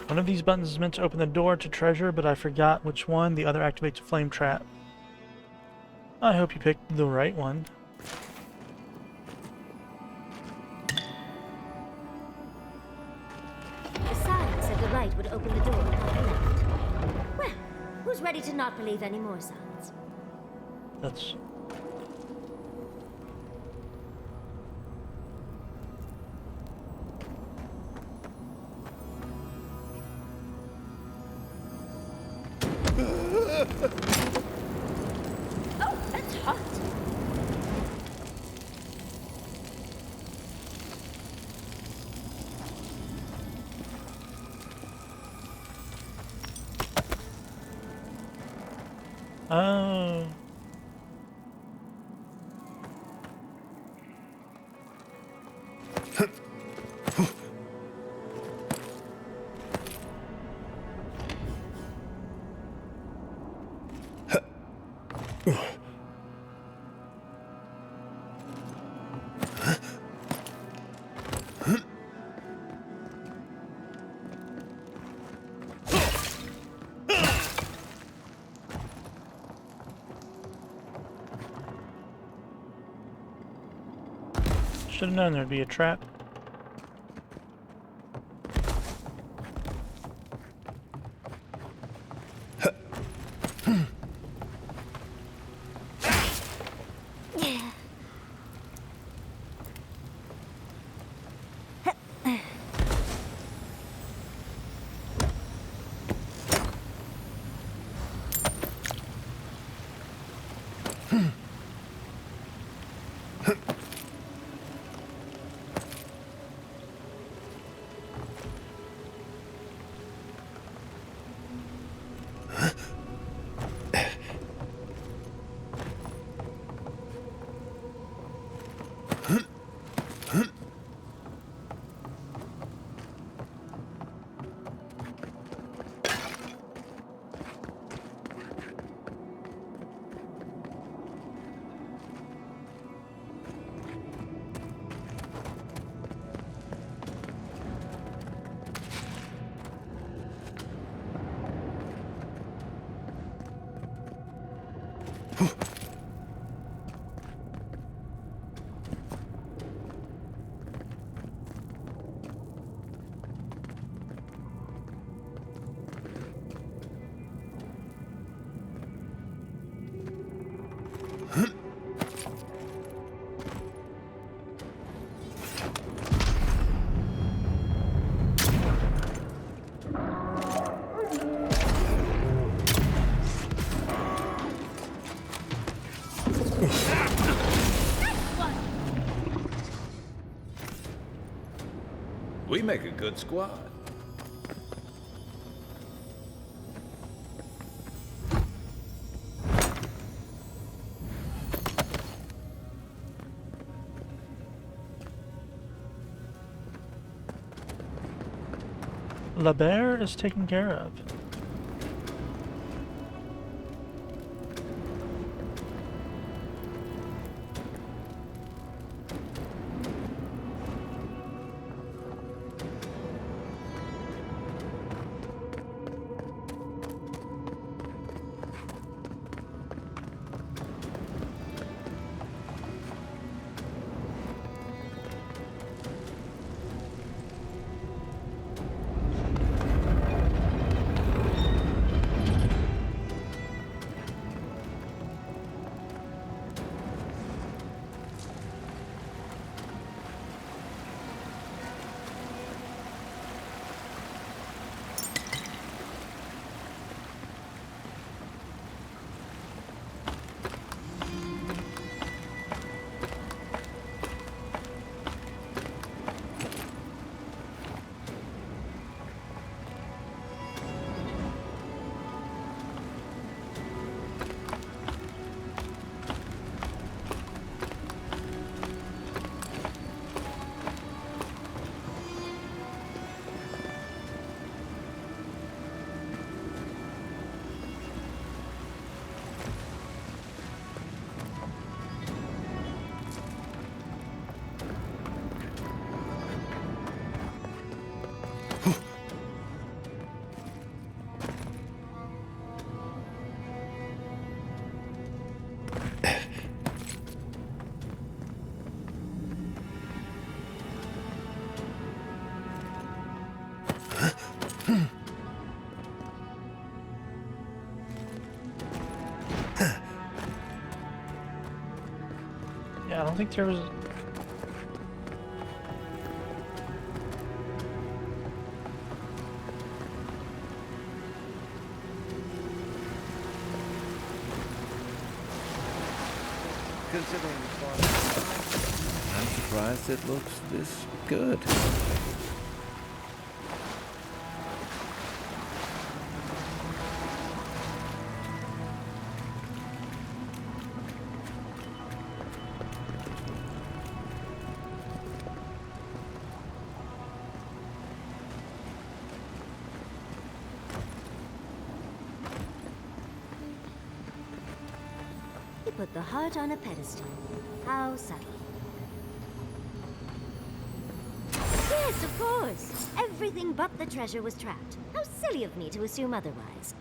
[SPEAKER 1] One of these buttons is meant to open the door to treasure, but I forgot which one. The other activates a flame trap. I hope you picked the right one.
[SPEAKER 15] The sign said the right would open the door, not the left. Well, who's ready to not believe any more signs?
[SPEAKER 1] That's...
[SPEAKER 15] Oh, that's hot.
[SPEAKER 1] Oh... Should have known there'd be a trap.
[SPEAKER 4] We make a good squad.
[SPEAKER 1] La Bear is taken care of. Yeah, I don't think there was...
[SPEAKER 4] Considering the fun, I'm surprised it looks this good.
[SPEAKER 6] He put the heart on a pedestal. How subtle. Yes, of course. Everything but the treasure was trapped. How silly of me to assume otherwise.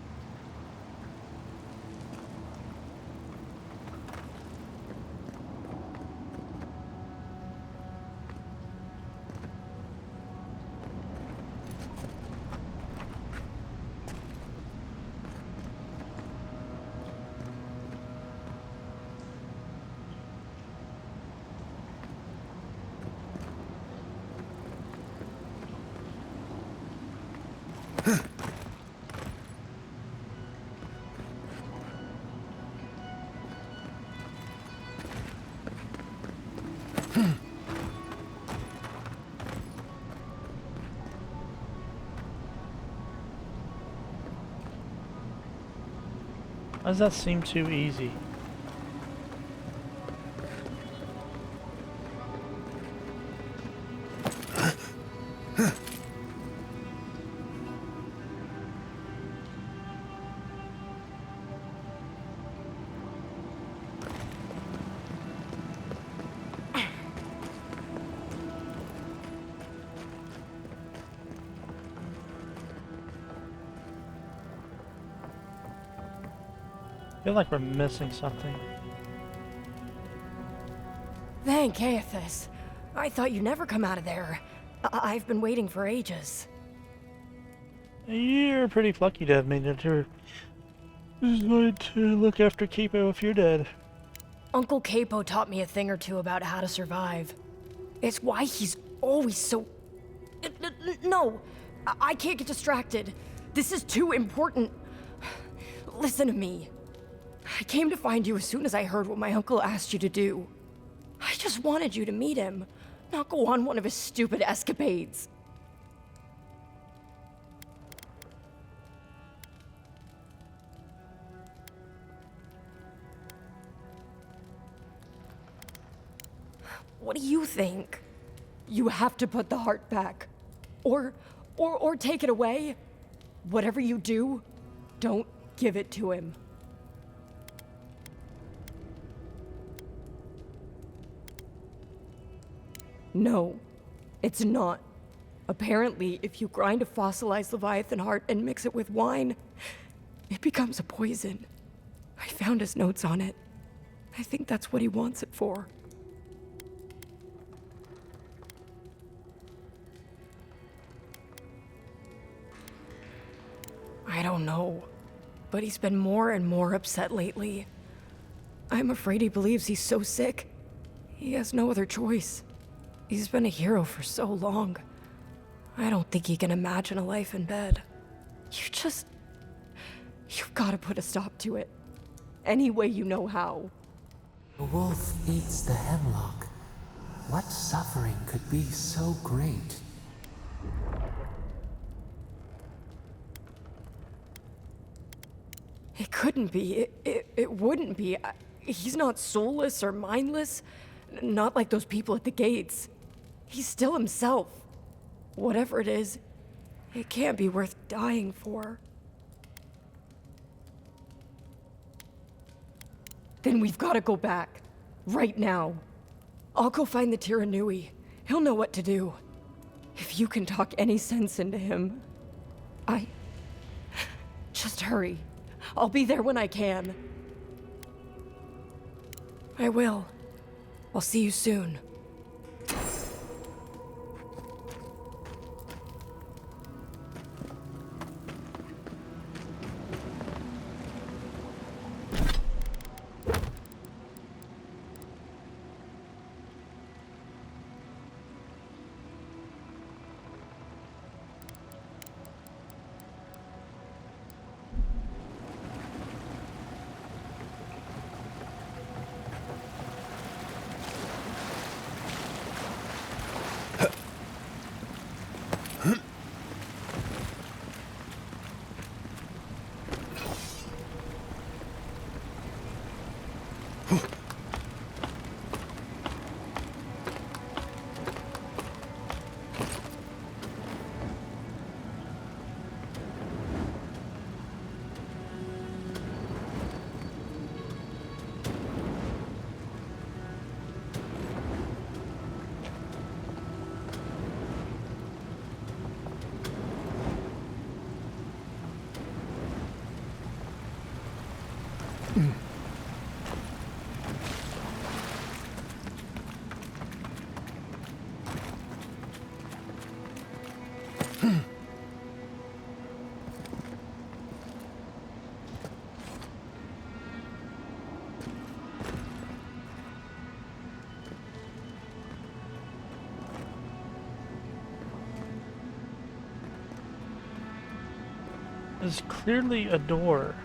[SPEAKER 1] Why does that seem too easy? I feel like we're missing something.
[SPEAKER 5] Thank Aethys. I thought you'd never come out of there. I've been waiting for ages.
[SPEAKER 1] You're pretty lucky to have made it here. Just wanted to look after Capo if you're dead.
[SPEAKER 5] Uncle Capo taught me a thing or two about how to survive. It's why he's always so... No! I can't get distracted. This is too important. Listen to me. I came to find you as soon as I heard what my uncle asked you to do. I just wanted you to meet him, not go on one of his stupid escapades. What do you think? You have to put the heart back. Or take it away. Whatever you do, don't give it to him. No, it's not. Apparently, if you grind a fossilized Leviathan heart and mix it with wine, it becomes a poison. I found his notes on it. I think that's what he wants it for. I don't know, but he's been more and more upset lately. I'm afraid he believes he's so sick, he has no other choice. He's been a hero for so long. I don't think he can imagine a life in bed. You've got to put a stop to it. Any way you know how.
[SPEAKER 10] The wolf eats the hemlock. What suffering could be so great?
[SPEAKER 5] It couldn't be. It wouldn't be. He's not soulless or mindless. Not like those people at the gates. He's still himself. Whatever it is, it can't be worth dying for. Then we've got to go back. Right now. I'll go find the Tiranui. He'll know what to do. If you can talk any sense into him, Just hurry. I'll be there when I can. I will. I'll see you soon.
[SPEAKER 1] There's clearly a door.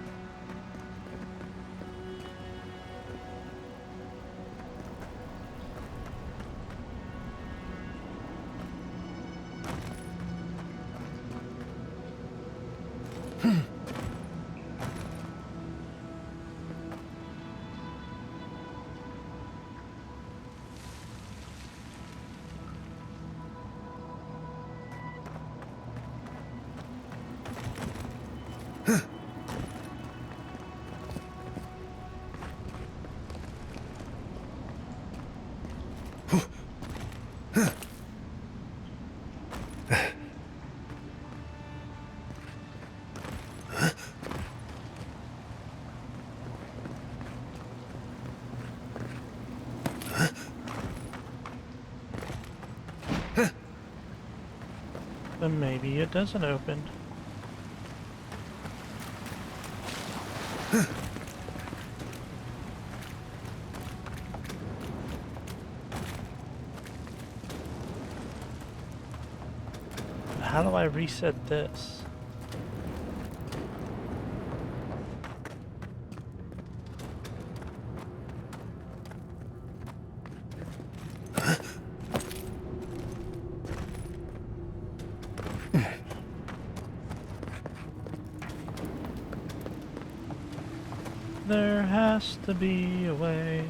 [SPEAKER 1] Then maybe it doesn't open. How do I reset this? There has to be a way.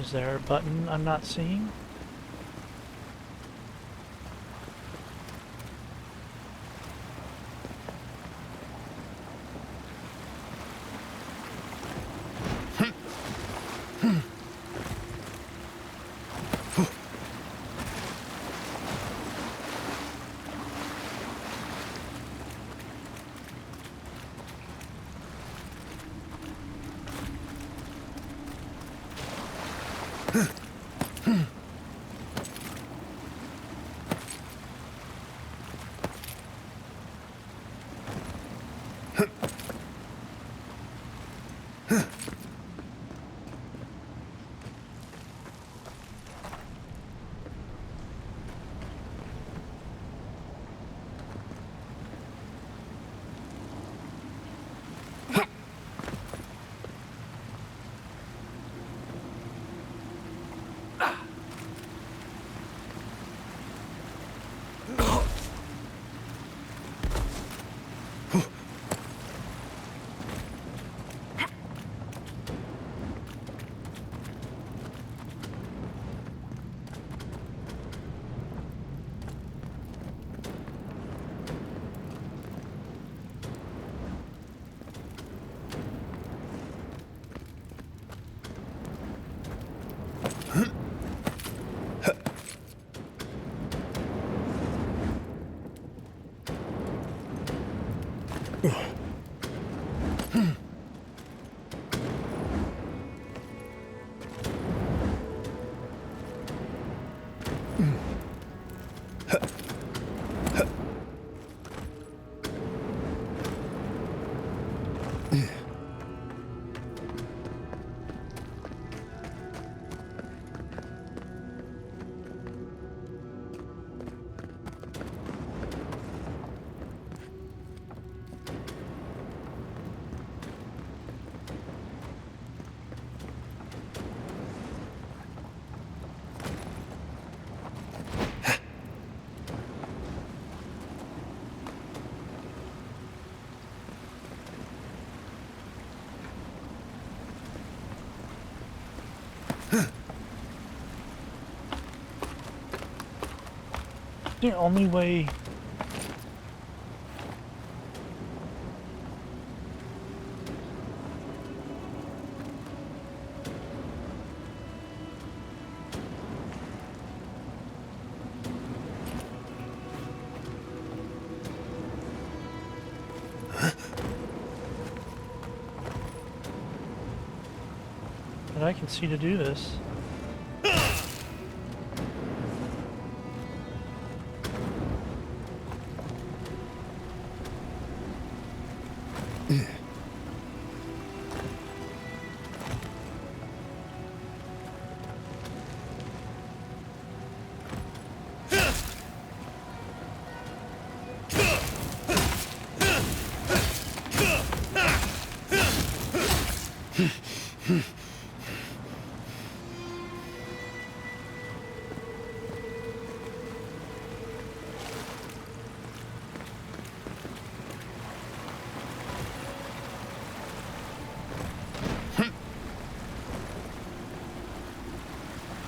[SPEAKER 1] Is there a button I'm not seeing? The only way that I can see to do this.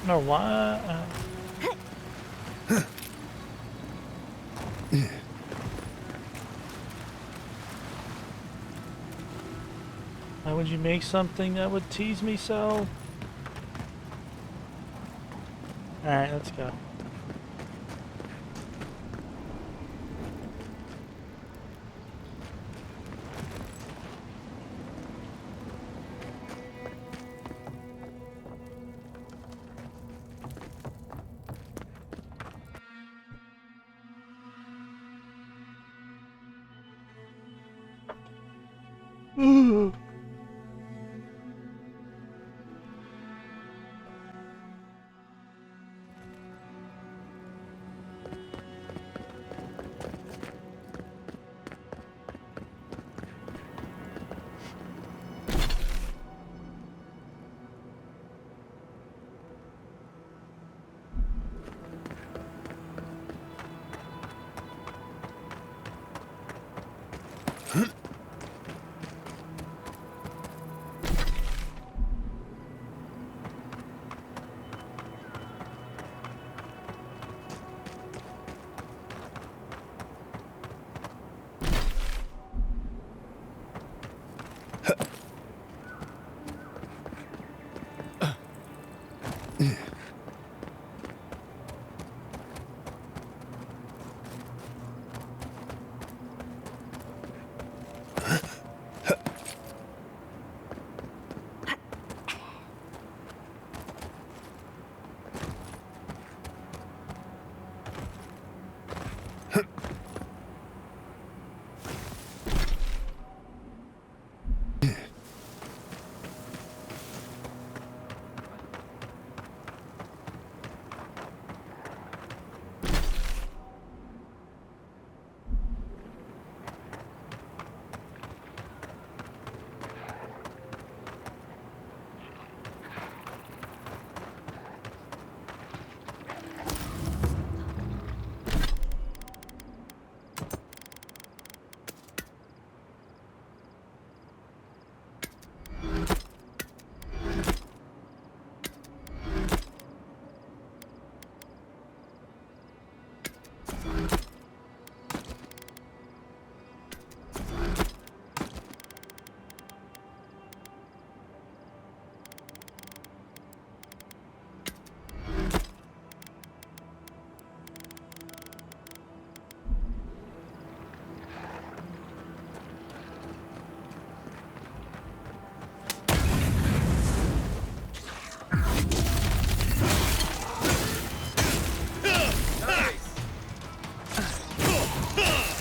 [SPEAKER 1] No, why? Why would you make something that would tease me so? Alright, let's go.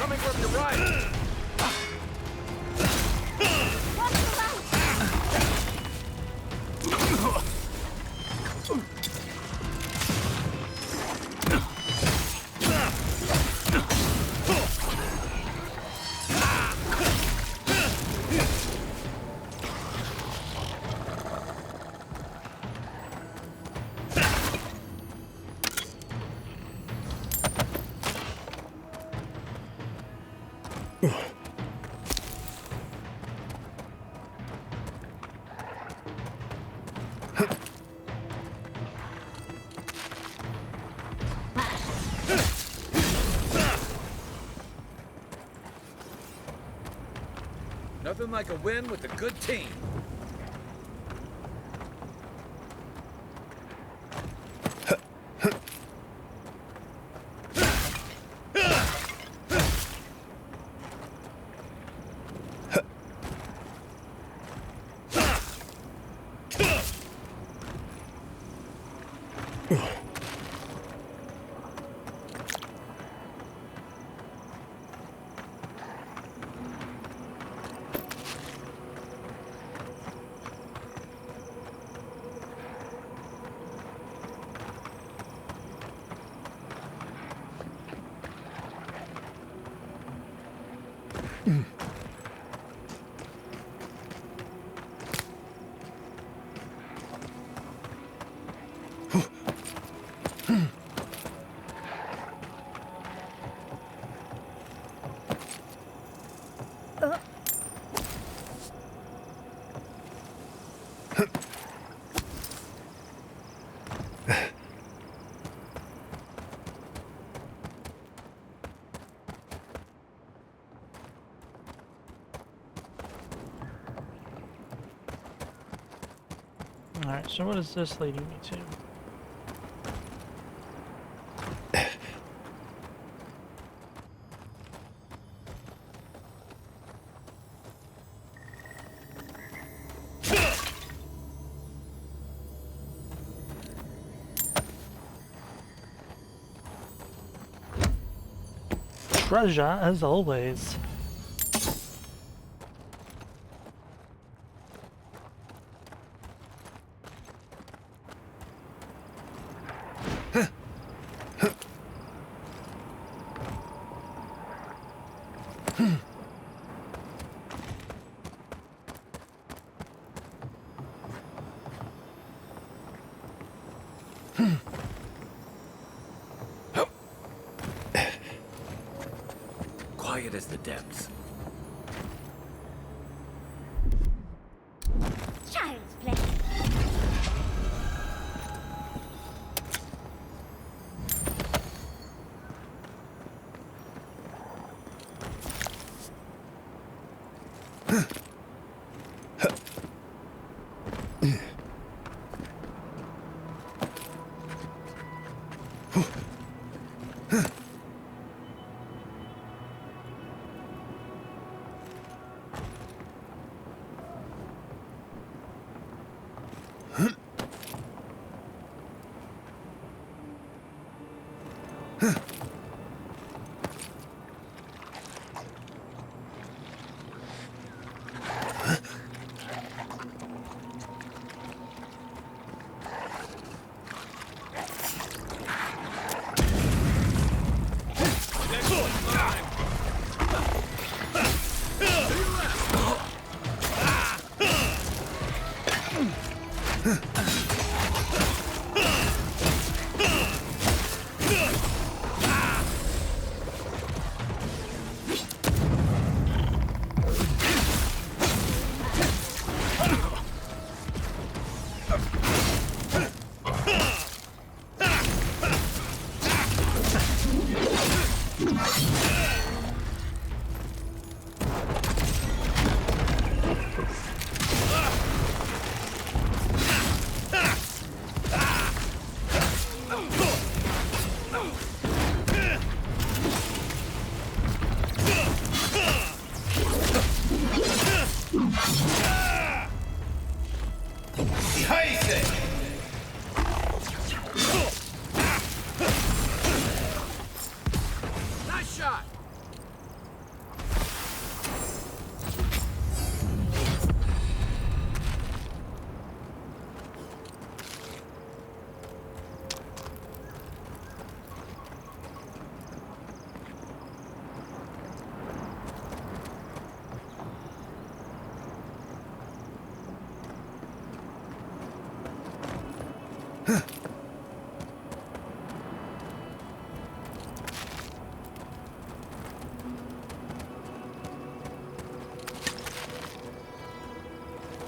[SPEAKER 4] coming from your right! Nothing like a win with a good team.
[SPEAKER 1] Alright, so what is this leading me to? Treasure, as always.
[SPEAKER 4] Quiet as the depths.
[SPEAKER 6] Child's play.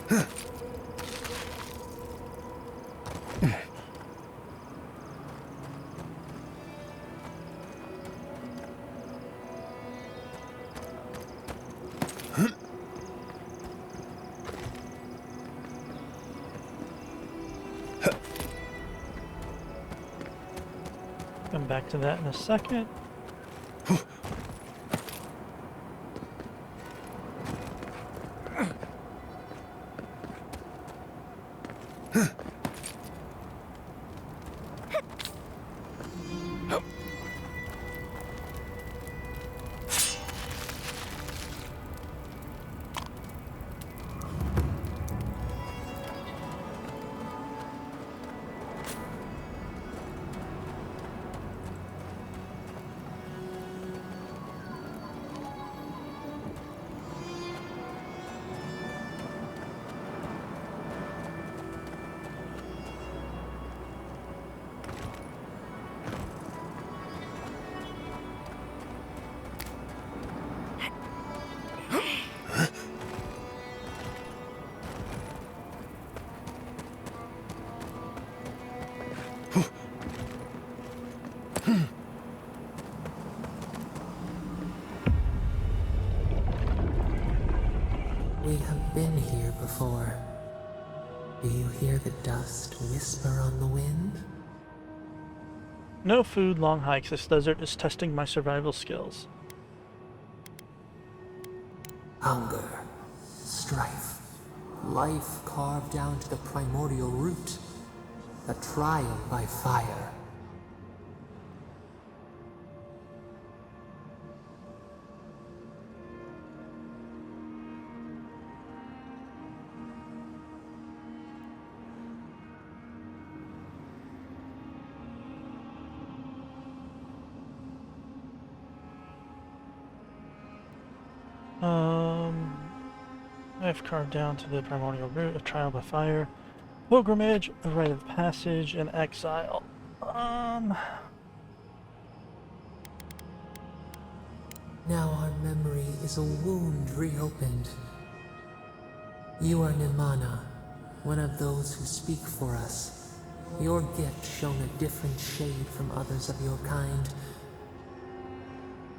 [SPEAKER 1] Come back to that in a second.
[SPEAKER 10] We have been here before. Do you hear the dust whisper on the wind?
[SPEAKER 1] No food, long hikes. This desert is testing my survival skills.
[SPEAKER 10] Hunger, strife, life carved down to the primordial root, a trial by fire.
[SPEAKER 1] I've carved down to the primordial root of trial by fire, pilgrimage, a rite of passage, and exile.
[SPEAKER 10] Now our memory is a wound reopened. You are Nimana, one of those who speak for us. Your gift shone a different shade from others of your kind.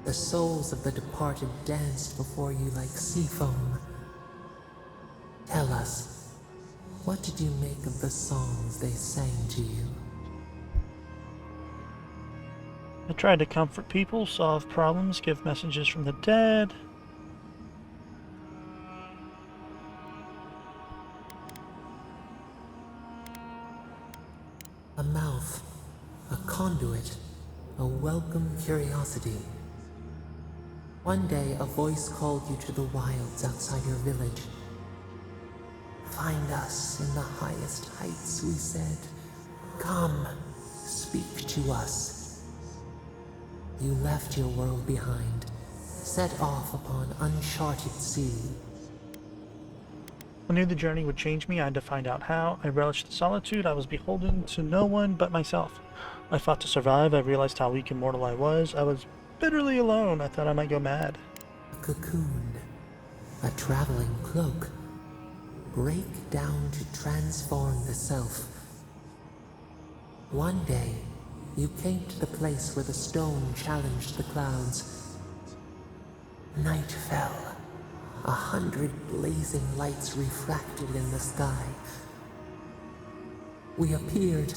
[SPEAKER 10] The souls of the departed danced before you like sea foam. Tell us, what did you make of the songs they sang to you?
[SPEAKER 1] I tried to comfort people, solve problems, give messages from the dead.
[SPEAKER 10] A mouth, a conduit, a welcome curiosity. One day, a voice called you to the wilds outside your village. Find us in the highest heights, we said. Come, speak to us. You left your world behind, set off upon uncharted sea.
[SPEAKER 1] I knew the journey would change me. I had to find out how. I relished the solitude. I was beholden to no one but myself. I fought to survive. I realized how weak and mortal I was. I was bitterly alone. I thought I might go mad.
[SPEAKER 10] A cocoon, a traveling cloak. Break down to transform the self. One day, you came to the place where the stone challenged the clouds. Night fell. 100 blazing lights refracted in the sky. We appeared.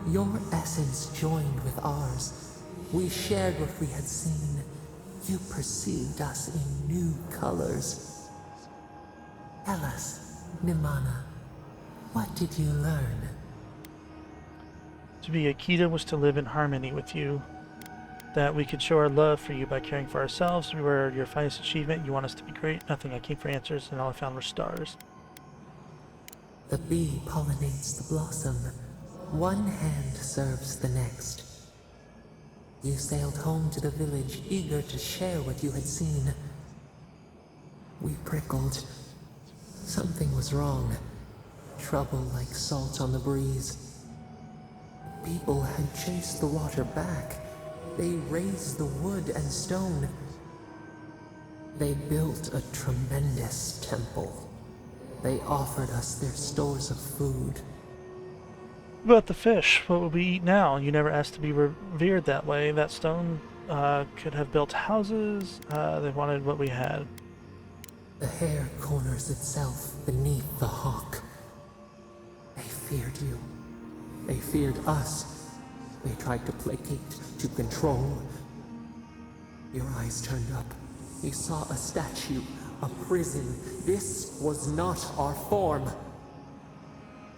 [SPEAKER 10] Your essence joined with ours. We shared what we had seen. You perceived us in new colors. Tell us, Nimana, what did you learn?
[SPEAKER 1] To be Akita was to live in harmony with you. That we could show our love for you by caring for ourselves. We were your finest achievement. You want us to be great. Nothing. I came for answers, and all I found were stars.
[SPEAKER 10] The bee pollinates the blossom. One hand serves the next. You sailed home to the village, eager to share what you had seen. We prickled. Something was wrong. Trouble like salt on the breeze. People had chased the water back. They raised the wood and stone. They built a tremendous temple. They offered us their stores of food.
[SPEAKER 1] What about the fish? What would we eat now? You never asked to be revered that way. That stone could have built houses. They wanted what we had.
[SPEAKER 10] The hair corners itself beneath the hawk. They feared you. They feared us. They tried to placate, to control. Your eyes turned up. You saw a statue, a prison. This was not our form.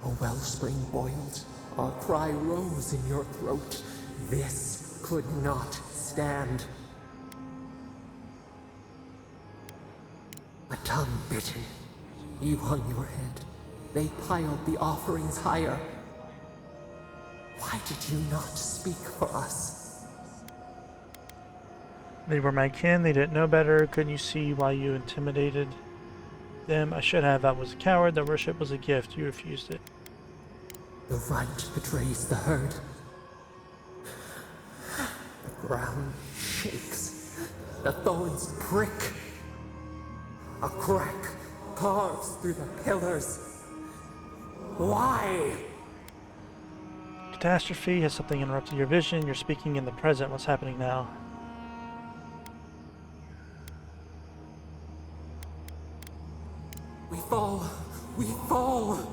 [SPEAKER 10] A wellspring boiled. Our cry rose in your throat. This could not stand. A tongue bitten. You hung your head. They piled the offerings higher. Why did you not speak for us?
[SPEAKER 1] They were my kin. They didn't know better. Couldn't you see why you intimidated them? I should have. I was a coward. Their worship was a gift. You refused it.
[SPEAKER 10] The right betrays the herd. The ground shakes. The thorns prick. A crack carves through the pillars. Why?
[SPEAKER 1] Catastrophe. Has something interrupted your vision? You're speaking in the present. What's happening now?
[SPEAKER 10] We fall. We fall.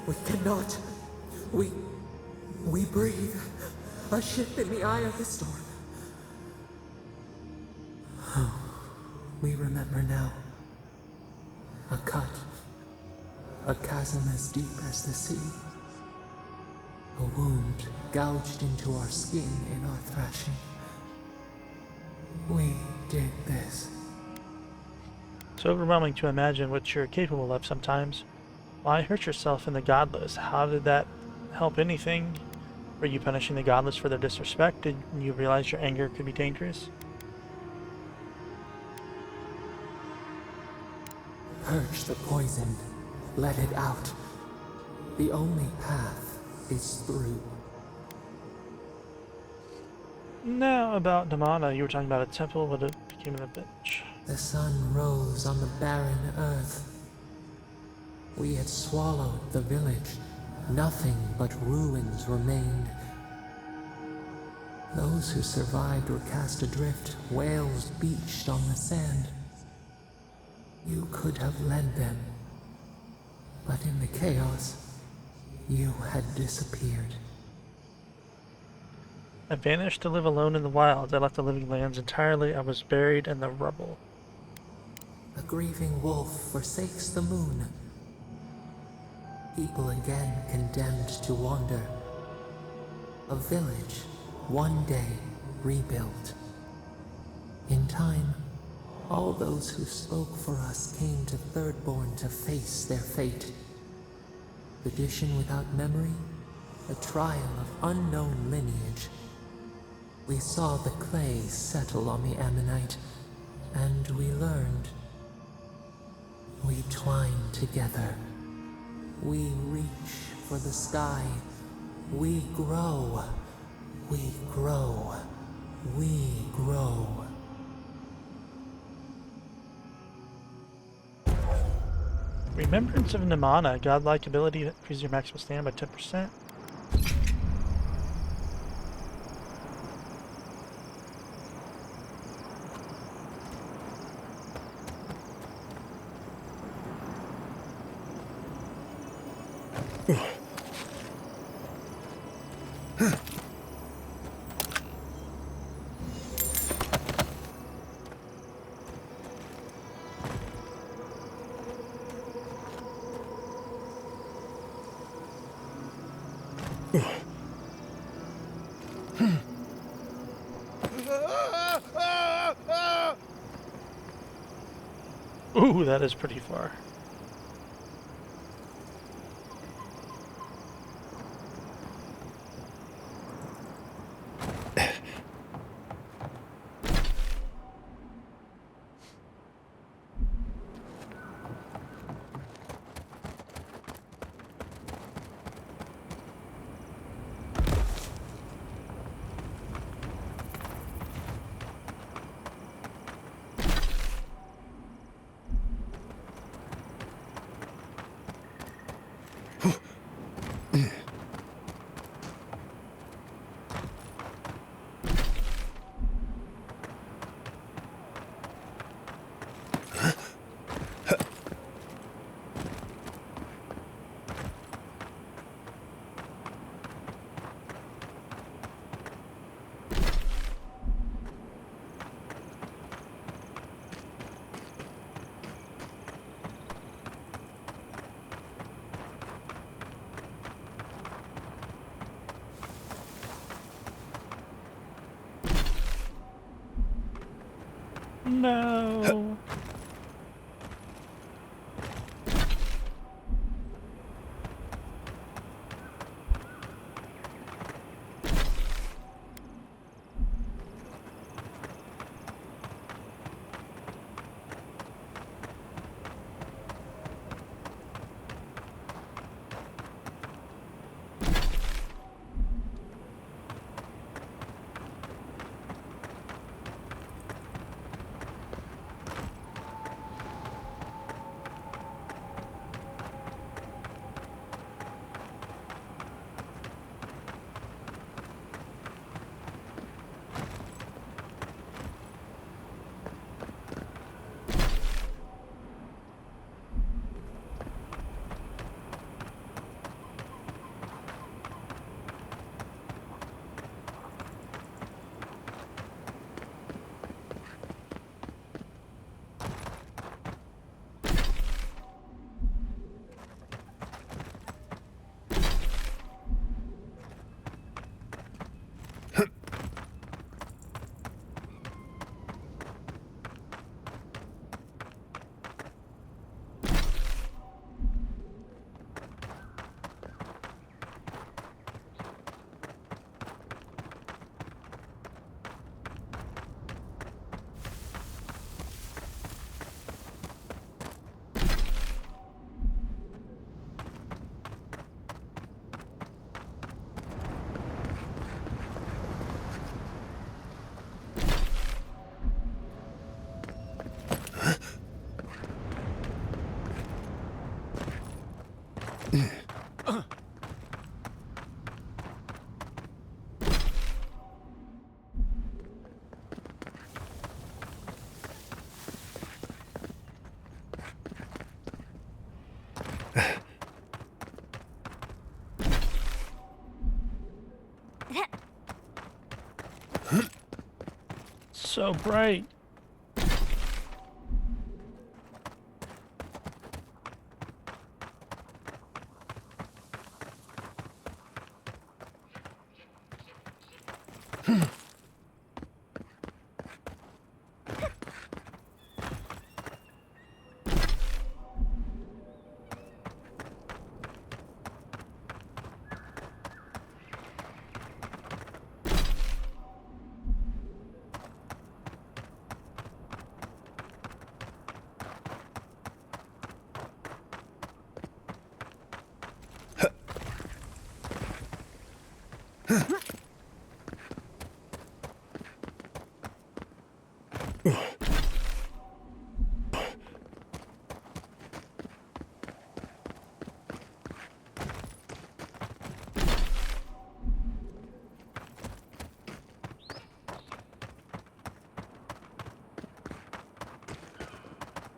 [SPEAKER 10] We cannot. We breathe. A shift in the eye of the storm. Oh, we remember now. A cut. A chasm as deep as the sea. A wound gouged into our skin in our thrashing. We did this.
[SPEAKER 1] It's overwhelming to imagine what you're capable of sometimes. Why hurt yourself in the godless? How did that help anything? Were you punishing the godless for their disrespect? Did you realize your anger could be dangerous?
[SPEAKER 10] Purge the poison. Let it out. The only path is through.
[SPEAKER 1] Now about Damana, you were talking about a temple. What it became of the bitch.
[SPEAKER 10] The sun rose on the barren earth. We had swallowed the village. Nothing but ruins remained. Those who survived were cast adrift, whales beached on the sand. You could have led them, but in the chaos, you had disappeared.
[SPEAKER 1] I vanished to live alone in the wilds. I left the living lands entirely. I was buried in the rubble.
[SPEAKER 10] A grieving wolf forsakes the moon. People again condemned to wander. A village, one day rebuilt. In time, all those who spoke for us came to Thirdborn to face their fate. Tradition without memory, a trial of unknown lineage. We saw the clay settle on the ammonite, and we learned. We twine together. We reach for the sky. We grow. We grow. We grow.
[SPEAKER 1] Remembrance of Namana, godlike ability that increases your maximum stand by 10%. Ooh, that is pretty far. No. So bright.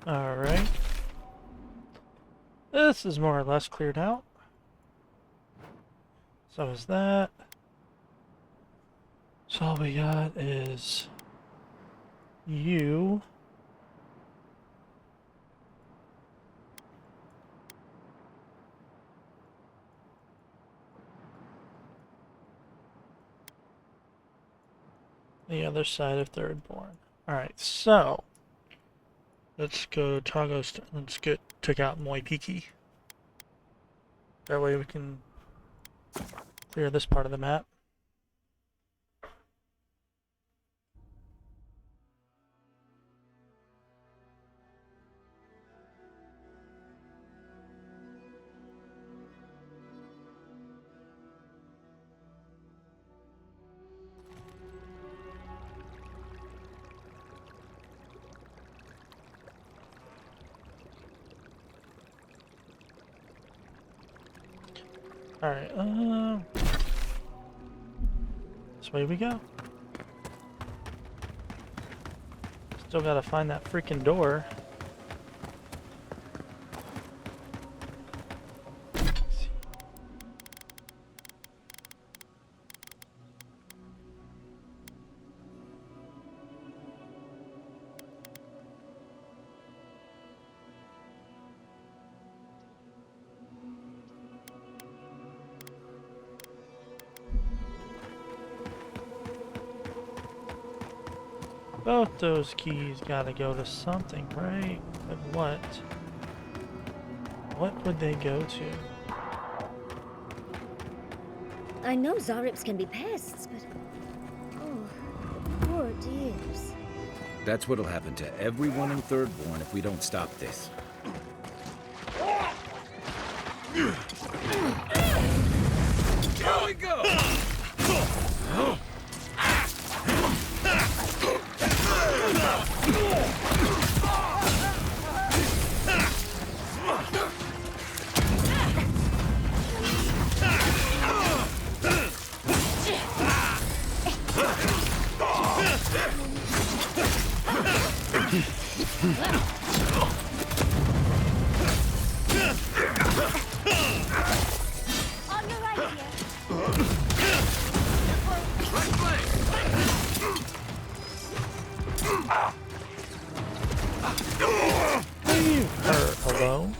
[SPEAKER 1] Alright. This is more or less cleared out. So is that. So all we got is you. The other side of Thirdborn. Alright, so let's go let's check out Moipiki. That way we can clear this part of the map. Alright, this way we go. Still gotta find that freaking door. Both those keys gotta go to something, right? But what? What would they go to?
[SPEAKER 6] I know Zarips can be pests, but... Oh, the poor dears.
[SPEAKER 4] That's what'll happen to everyone in Thirdborn if we don't stop this.
[SPEAKER 3] Here we go!
[SPEAKER 6] On your right here.
[SPEAKER 1] Leave her alone.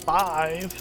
[SPEAKER 1] Five.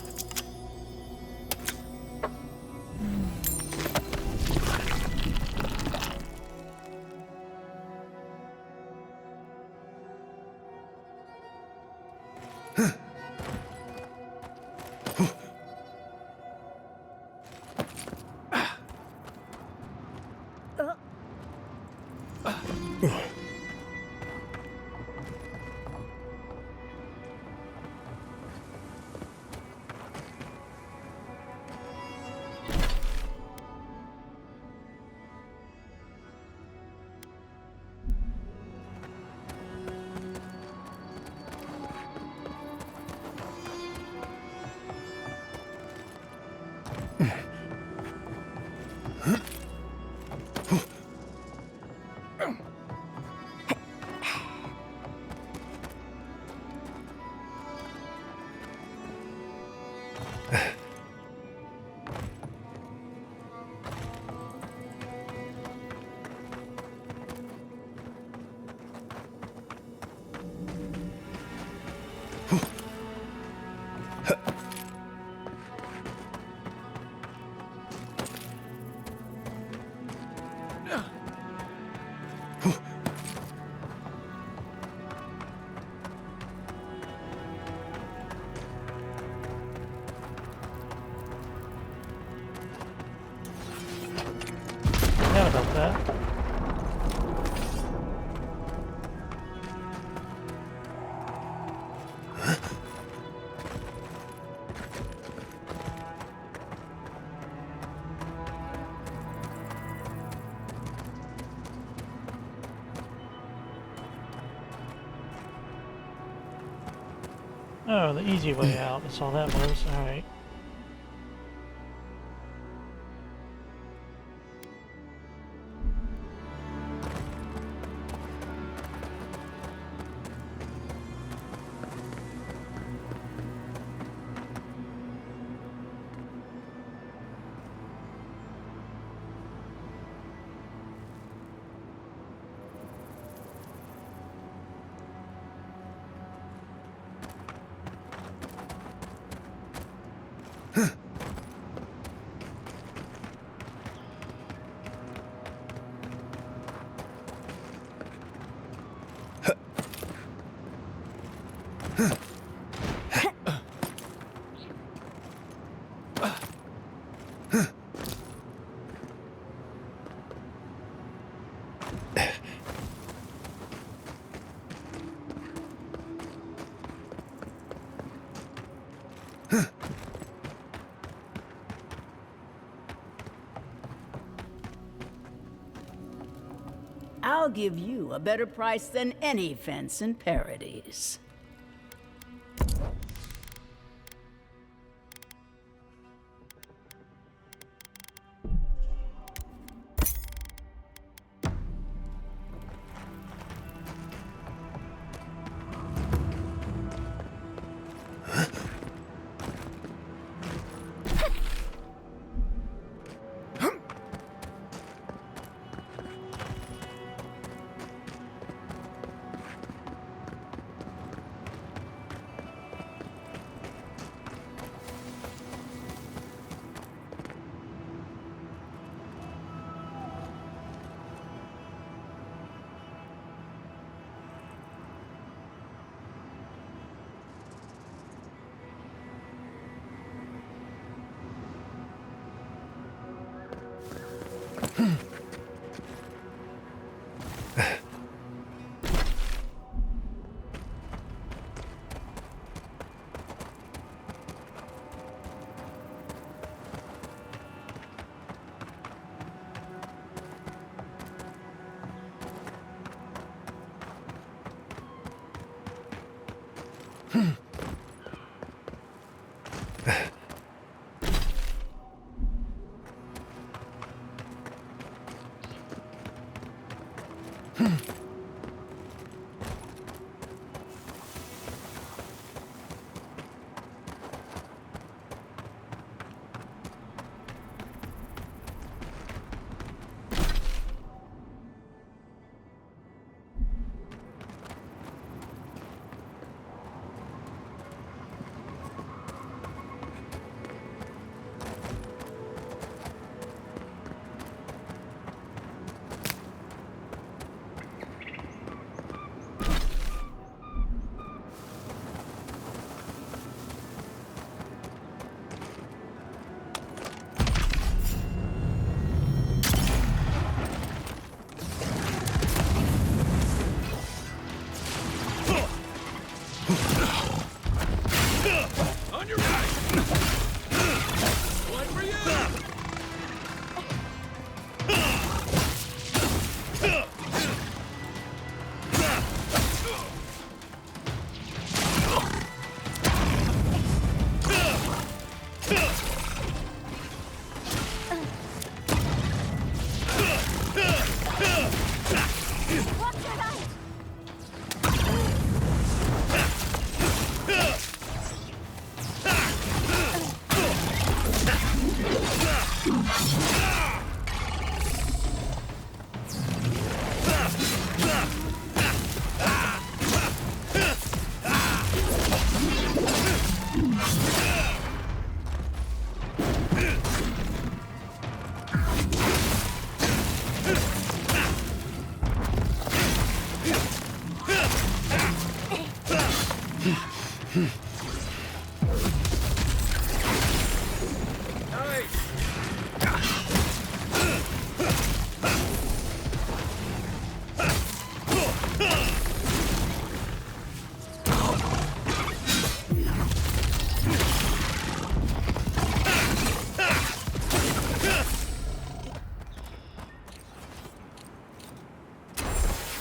[SPEAKER 1] Forgot about that. Oh, the easy way out. That's all that was. Alright.
[SPEAKER 7] I'll give you a better price than any fence in Paradise.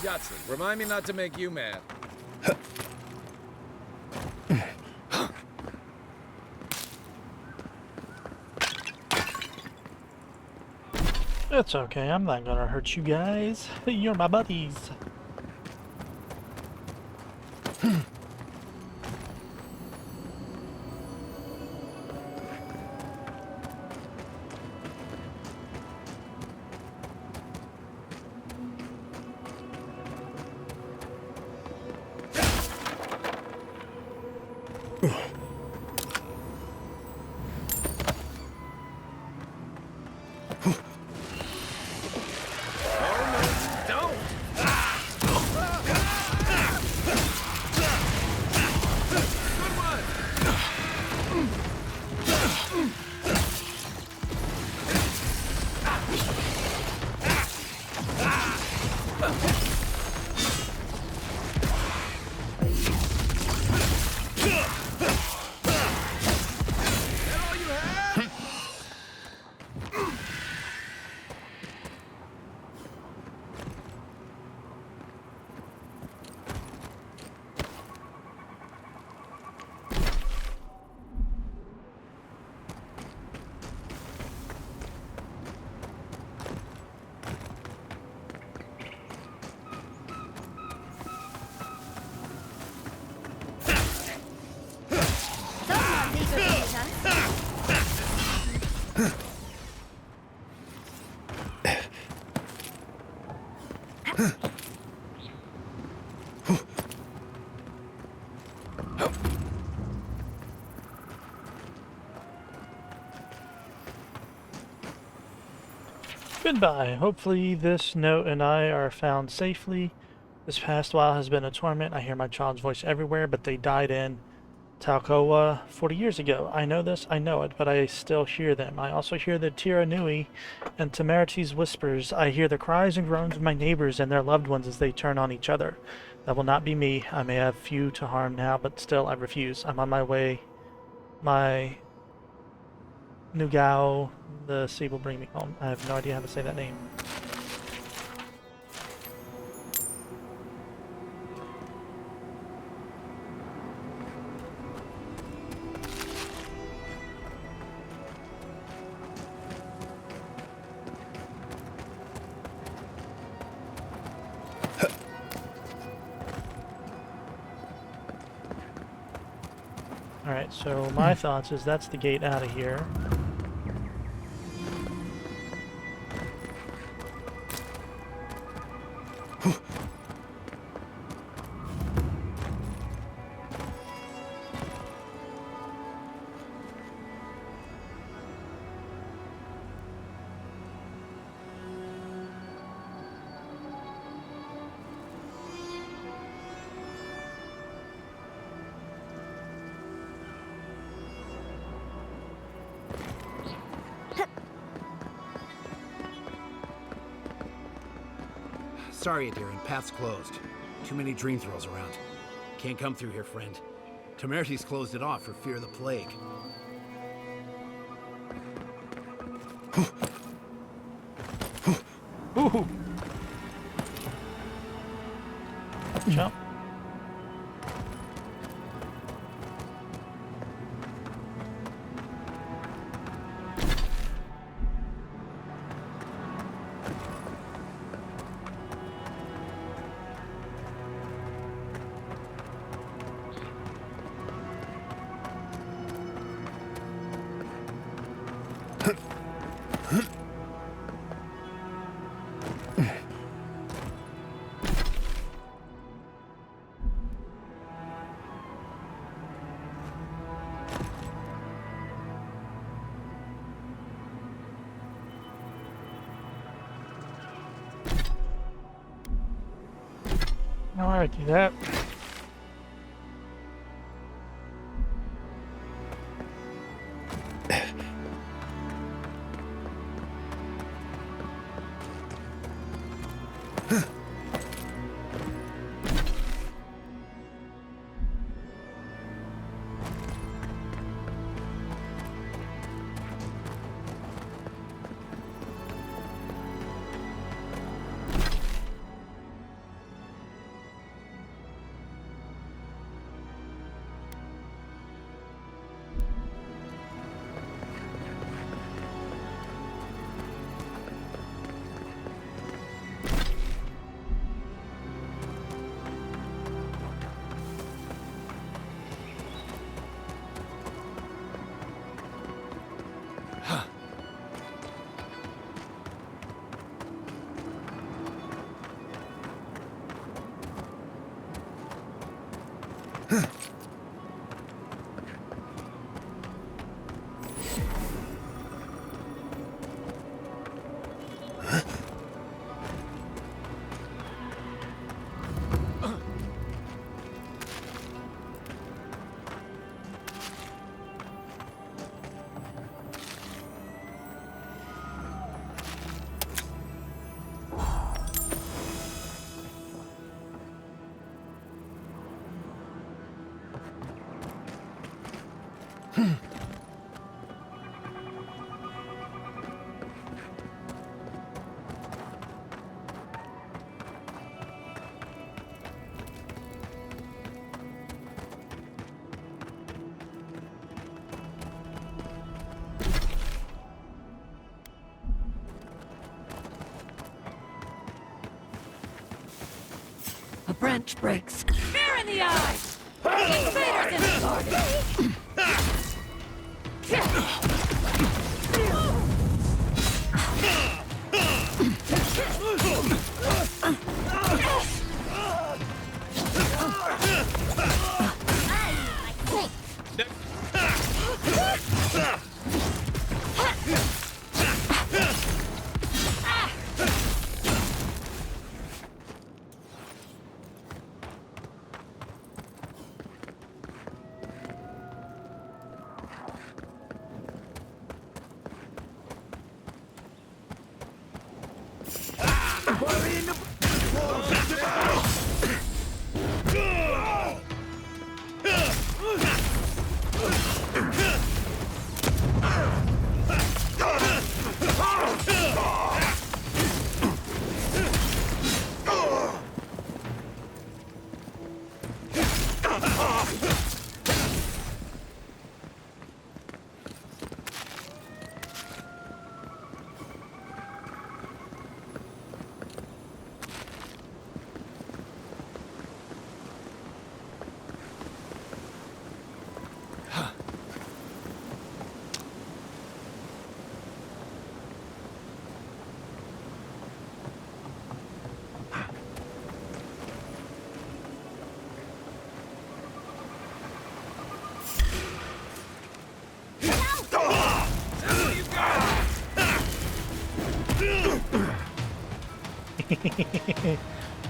[SPEAKER 4] Yahtzee, remind me not to make you mad.
[SPEAKER 1] It's okay, I'm not gonna hurt you guys. You're my buddies. Goodbye. Hopefully this note and I are found safely. This past while has been a torment. I hear my child's voice everywhere, but they died in Talcoa 40 years ago. I know this, I know it, but I still hear them. I also hear the Tira Nui and Temerita's whispers. I hear the cries and groans of my neighbors and their loved ones as they turn on each other. That will not be me. I may have few to harm now, but still I refuse. I'm on my way. My Nugao, the sea will bring me home. I have no idea how to say that name. Alright, so my thoughts is that's the gate out of here.
[SPEAKER 12] Sorry, Adirin, path's closed. Too many dream thrills around. Can't come through here, friend. Temerita's closed it off for fear of the plague.
[SPEAKER 1] Ooh. Jump. Alright, do that.
[SPEAKER 17] A branch breaks. Fear in the eyes! Invaders in the garden!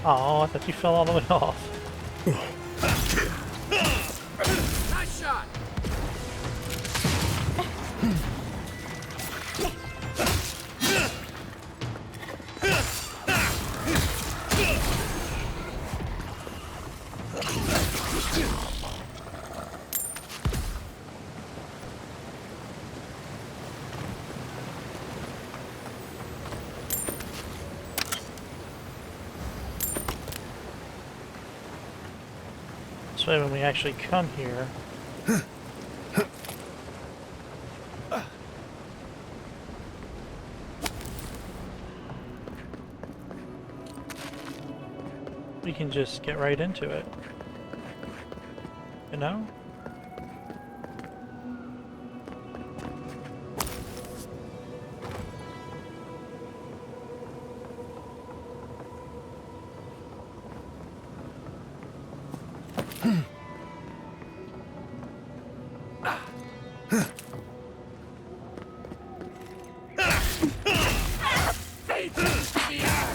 [SPEAKER 1] Oh, I thought you fell all the way off.
[SPEAKER 2] Nice shot.
[SPEAKER 1] This way when we actually come here, we can just get right into it. You know?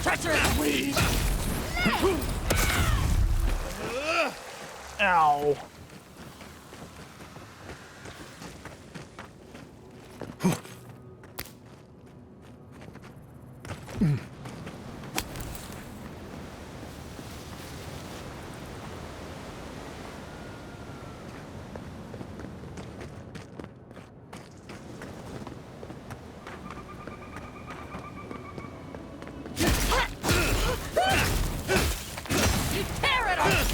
[SPEAKER 2] Treacherous weed!
[SPEAKER 1] Ow!
[SPEAKER 2] Tear it up!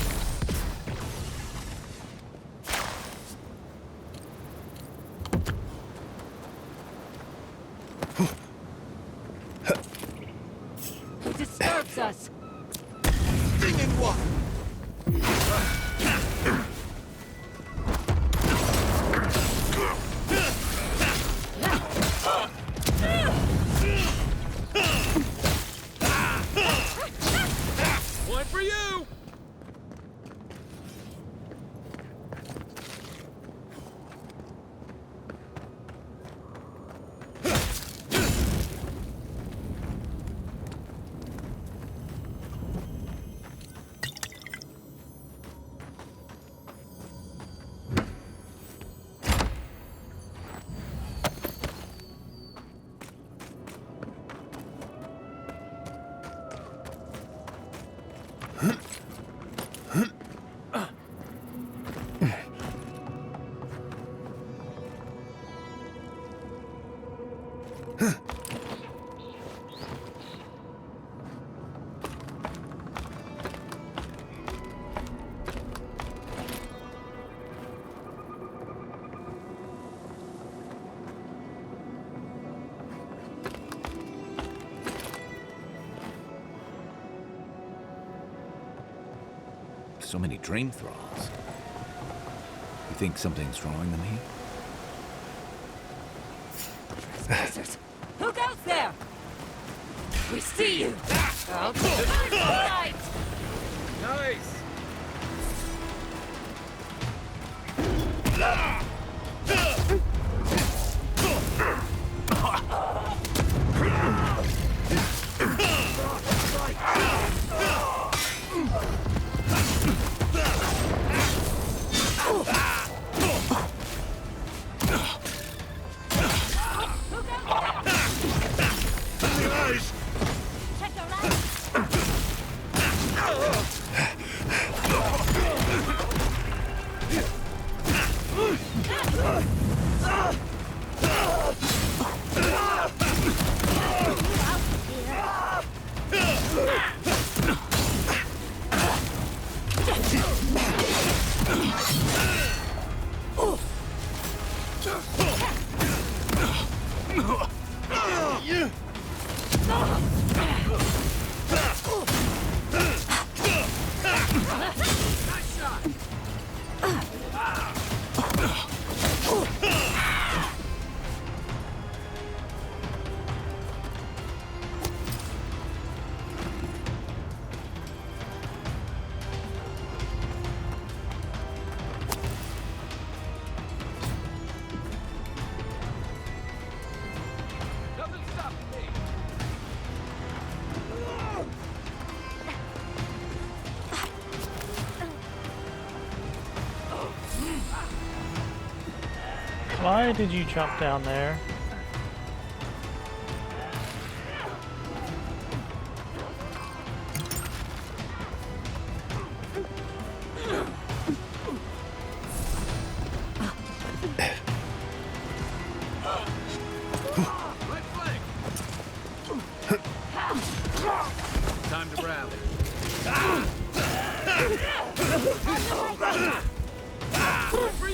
[SPEAKER 3] He disturbs us.
[SPEAKER 19] Stinging one!
[SPEAKER 2] One for you!
[SPEAKER 4] So many dream thralls. You think something's drawing them here?
[SPEAKER 3] Who goes there? We see you. All right.
[SPEAKER 2] Nice!
[SPEAKER 3] Check the right.
[SPEAKER 1] Why did you jump down there?
[SPEAKER 4] Time to rally.
[SPEAKER 3] For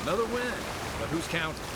[SPEAKER 4] Another win, but who's counting?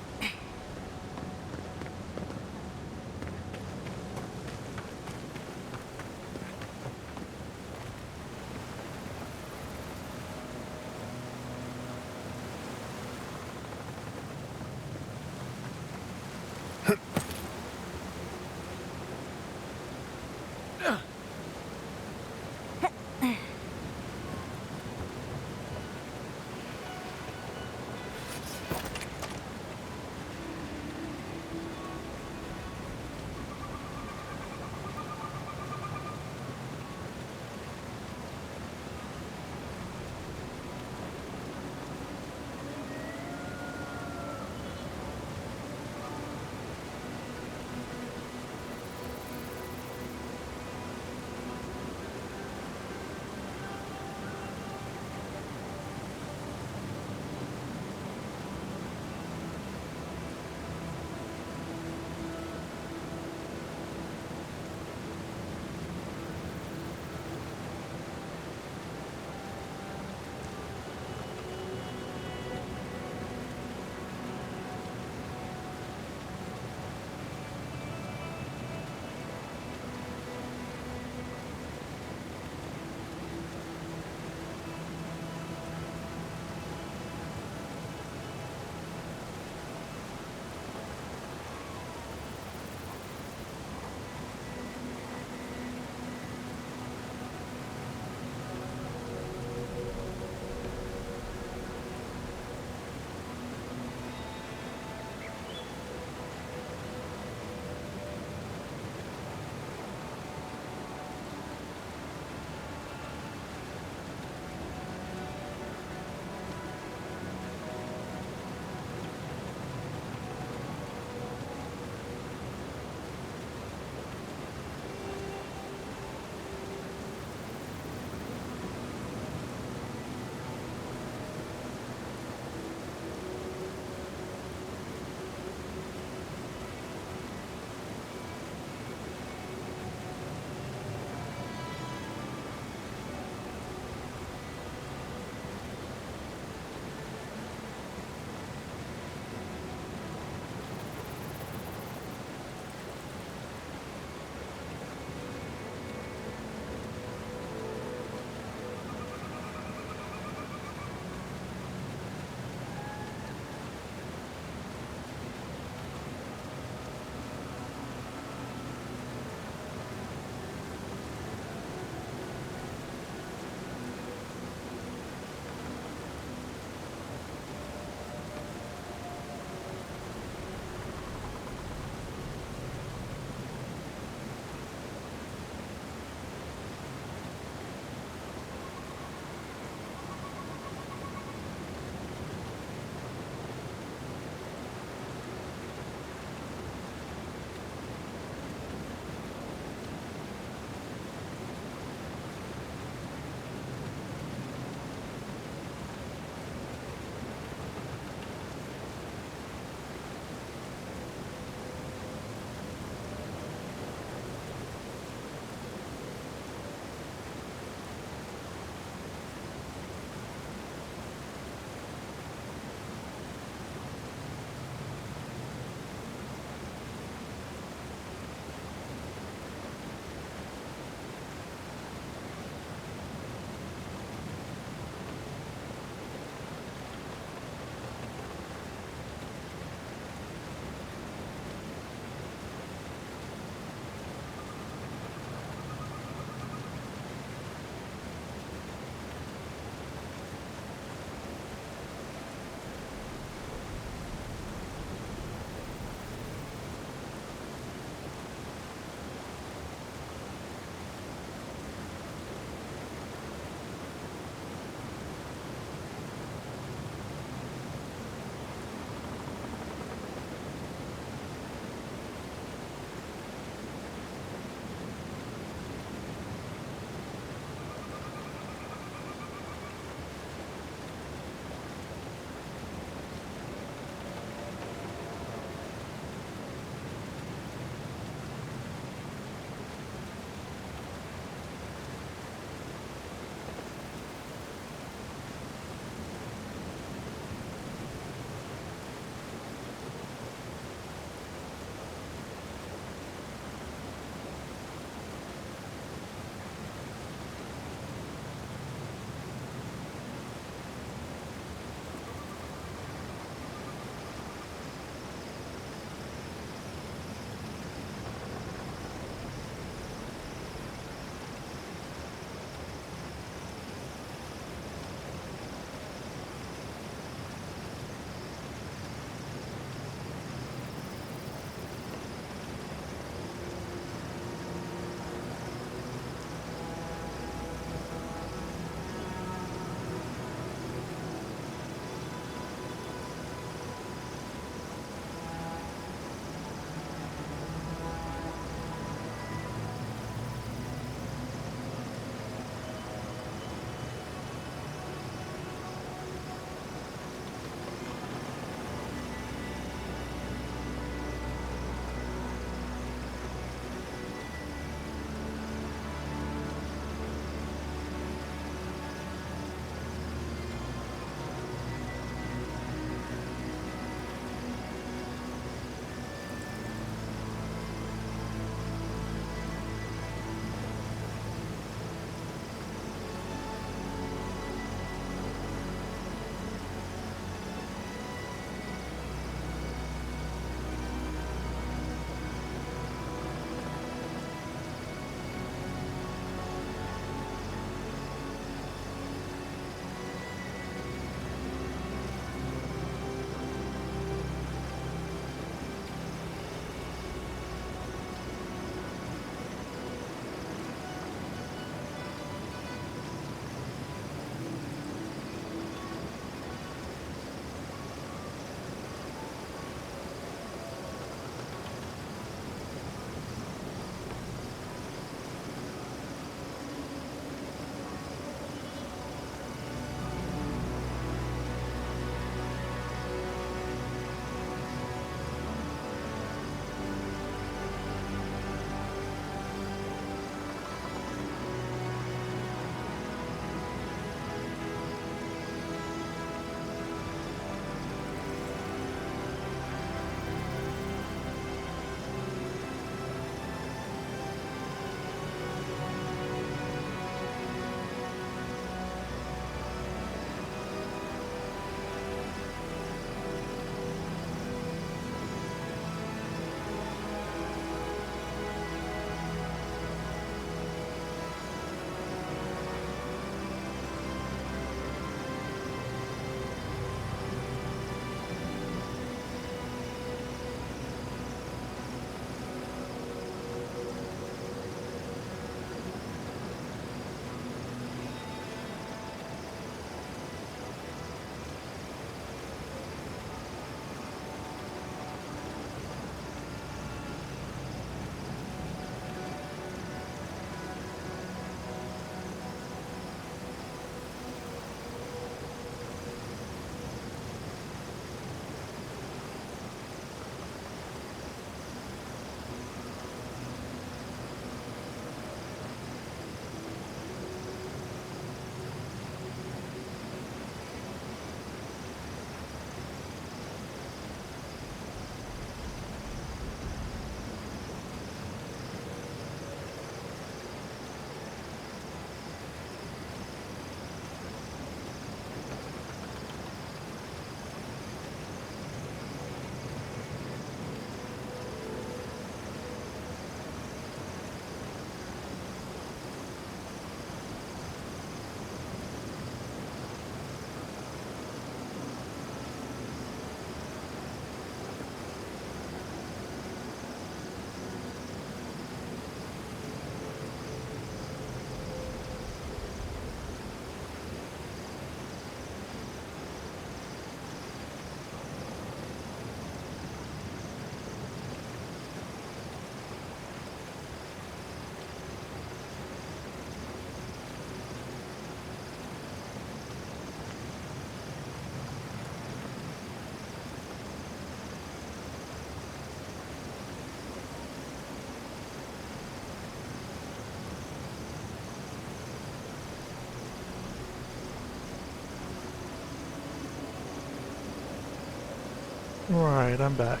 [SPEAKER 1] Right, I'm back.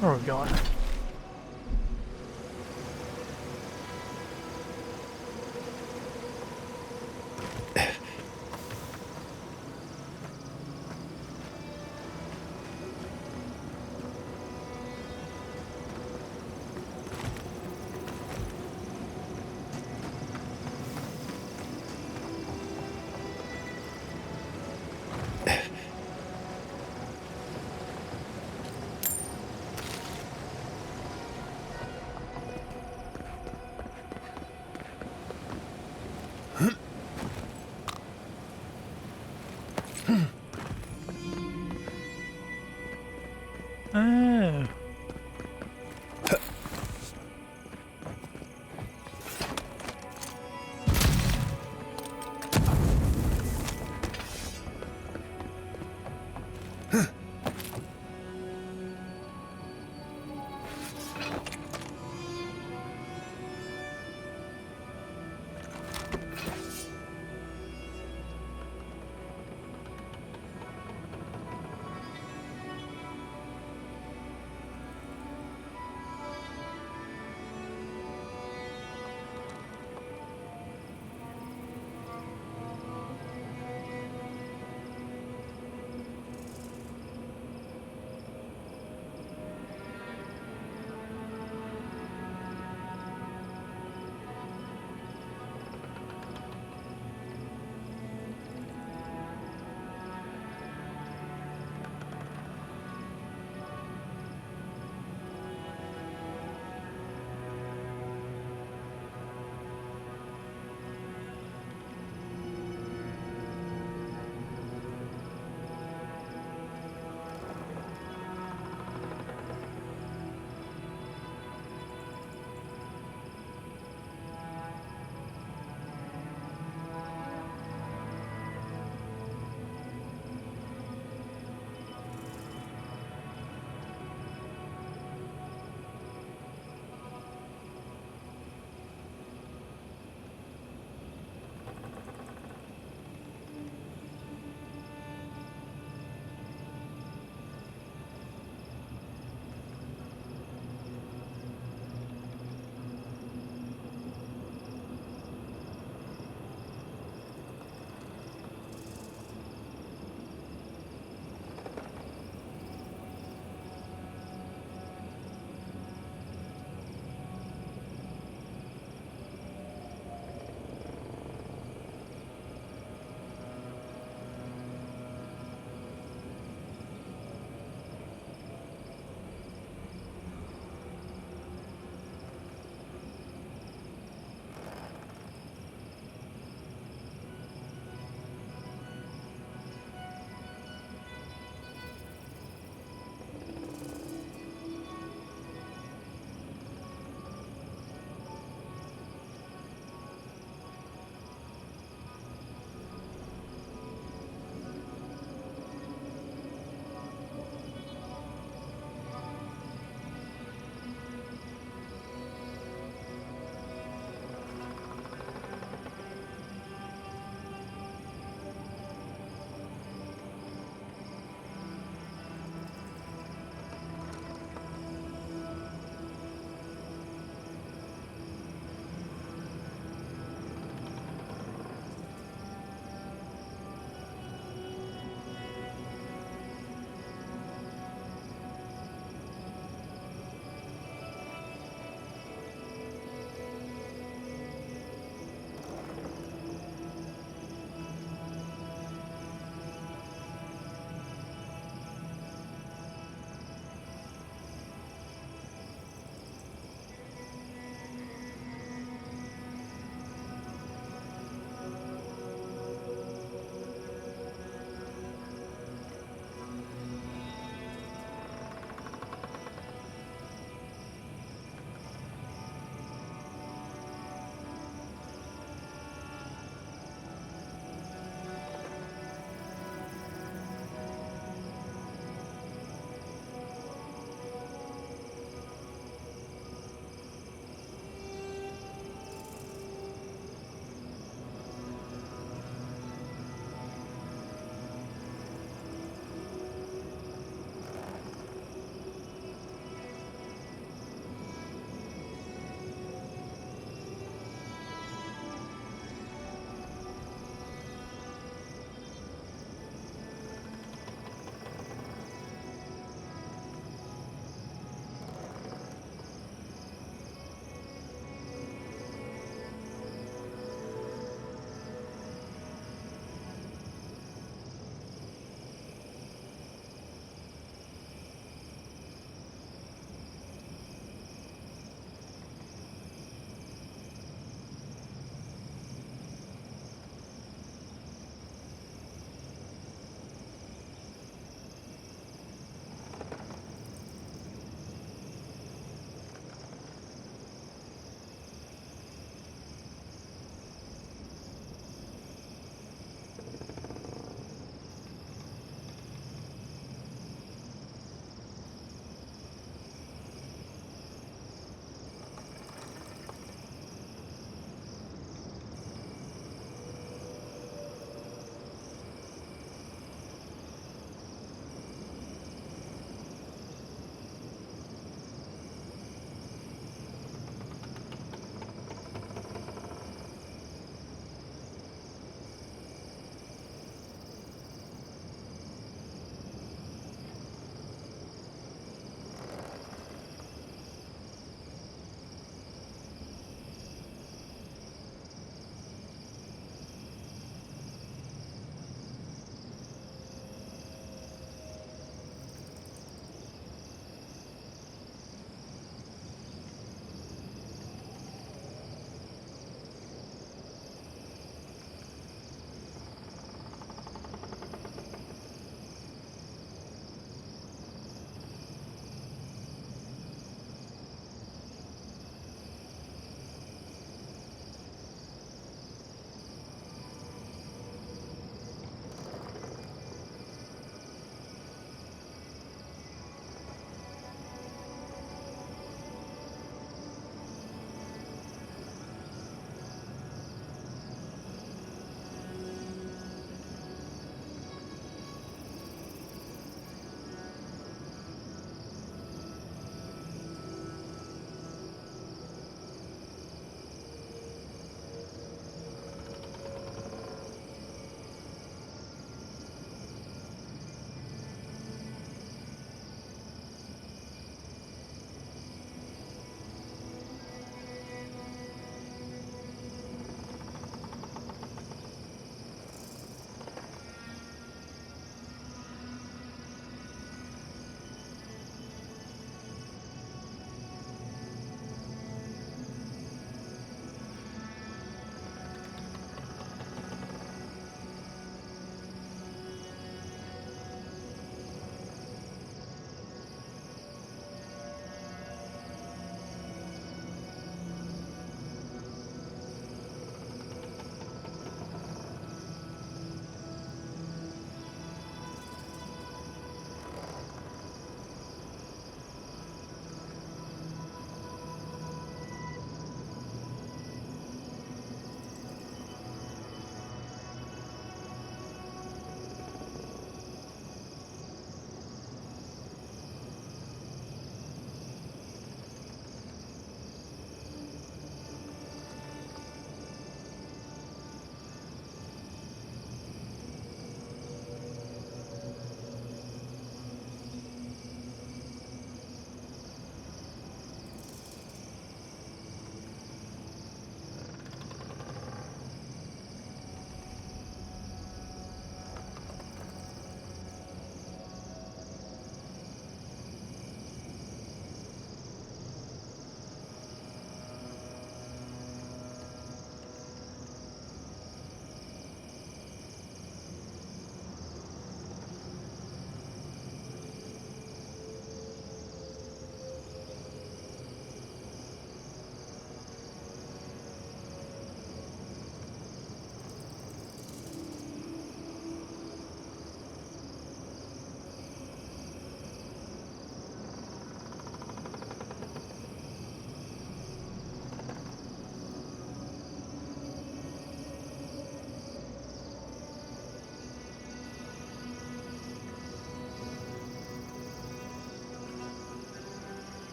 [SPEAKER 1] Where are we going? Oh.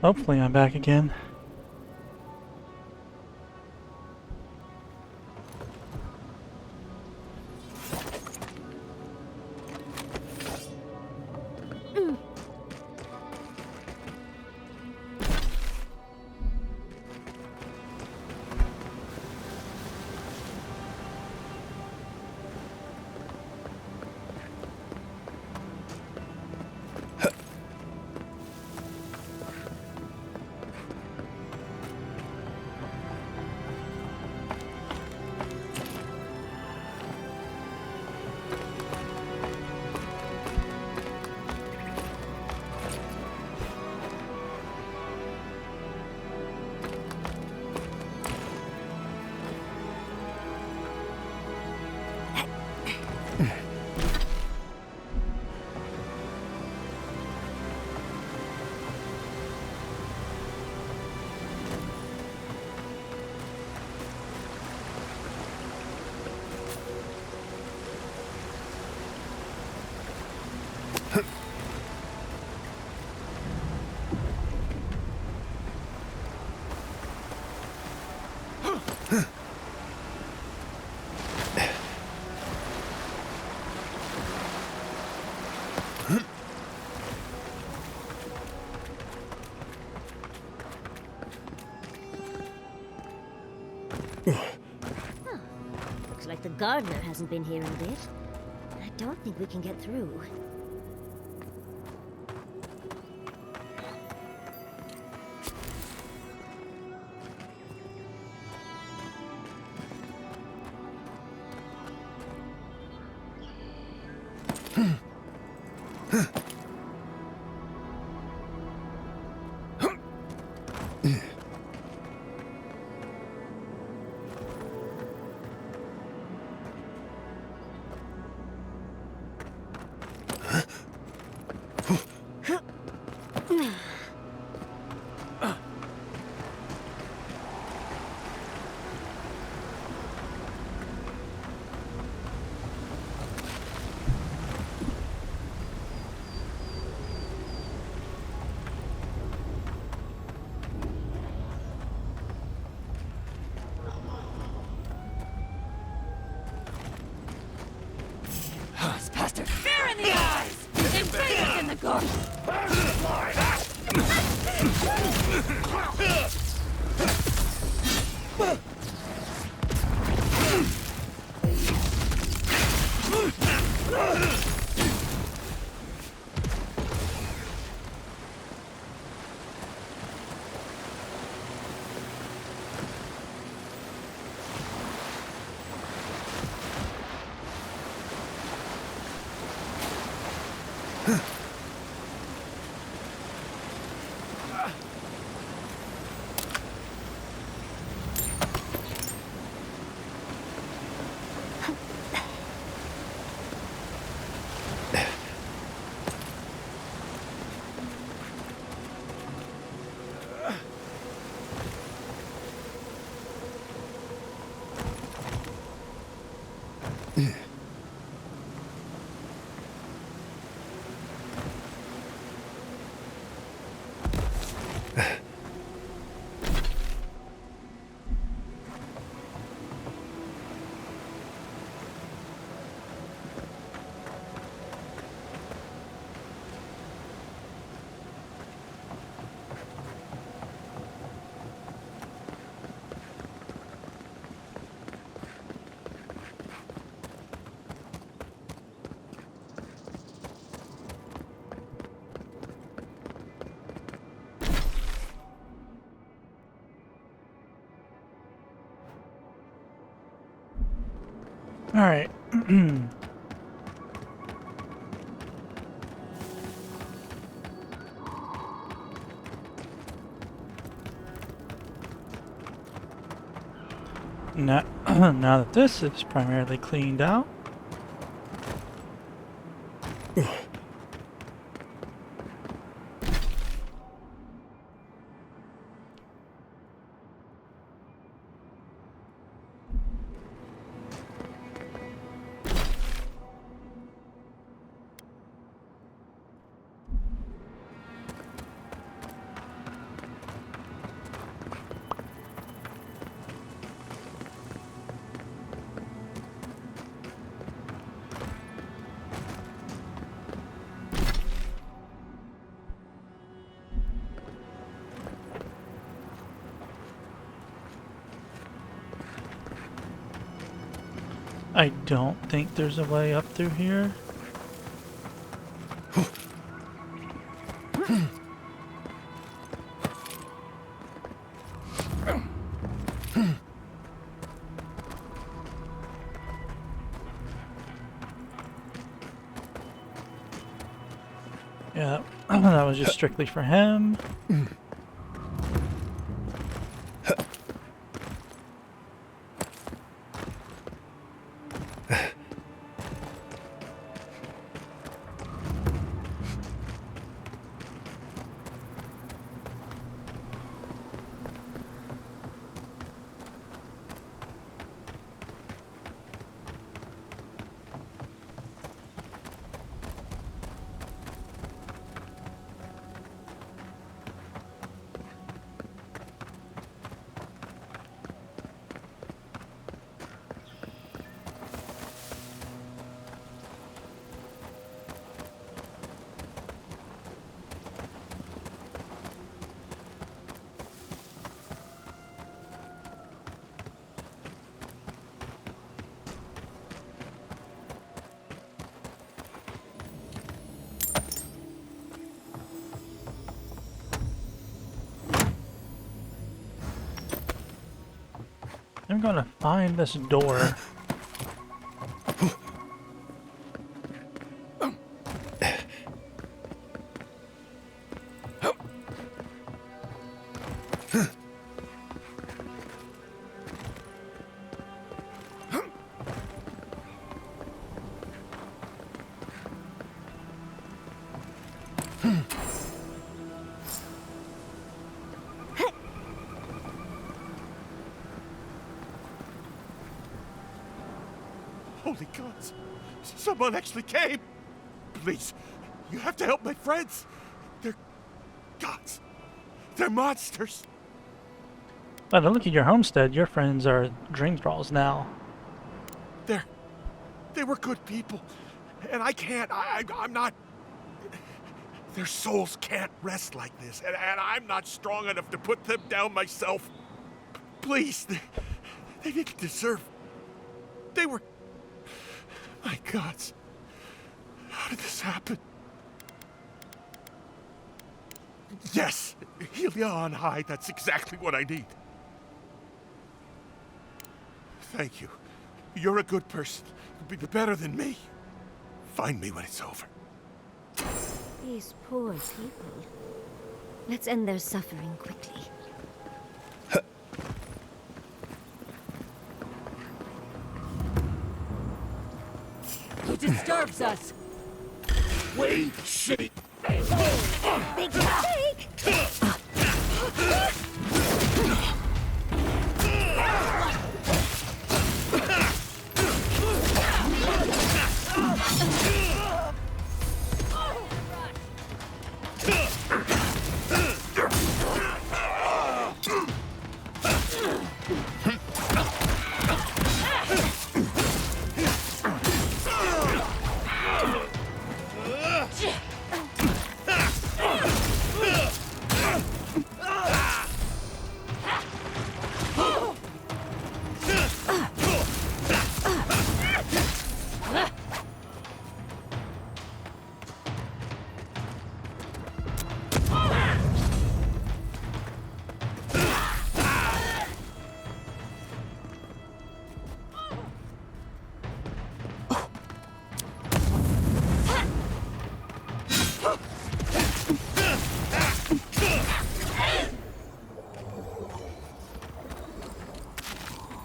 [SPEAKER 1] Hopefully I'm back again.
[SPEAKER 6] Looks like the gardener hasn't been here in a bit. I don't think we can get through.
[SPEAKER 3] Fear in the eyes! Invasion in the garden!
[SPEAKER 1] All right. Now, now that this is primarily cleaned out, I don't think there's a way up through here. Yeah, that was just strictly for him. I'm gonna find this door.
[SPEAKER 16] Holy gods! Someone actually came! Please, you have to help my friends! They're gods! They're monsters!
[SPEAKER 1] But to look at your homestead, your friends are dream thralls now.
[SPEAKER 16] They were good people. And I can't, I'm not... Their souls can't rest like this. And I'm not strong enough to put them down myself. Please, they didn't deserve... They were... My gods. How did this happen? Yes! Helia on high, that's exactly what I need. Thank you. You're a good person. You'll be better than me. Find me when it's over.
[SPEAKER 15] These poor people. Let's end their suffering quickly.
[SPEAKER 3] He disturbs us.
[SPEAKER 16] Wait, shit.
[SPEAKER 3] Big mistake.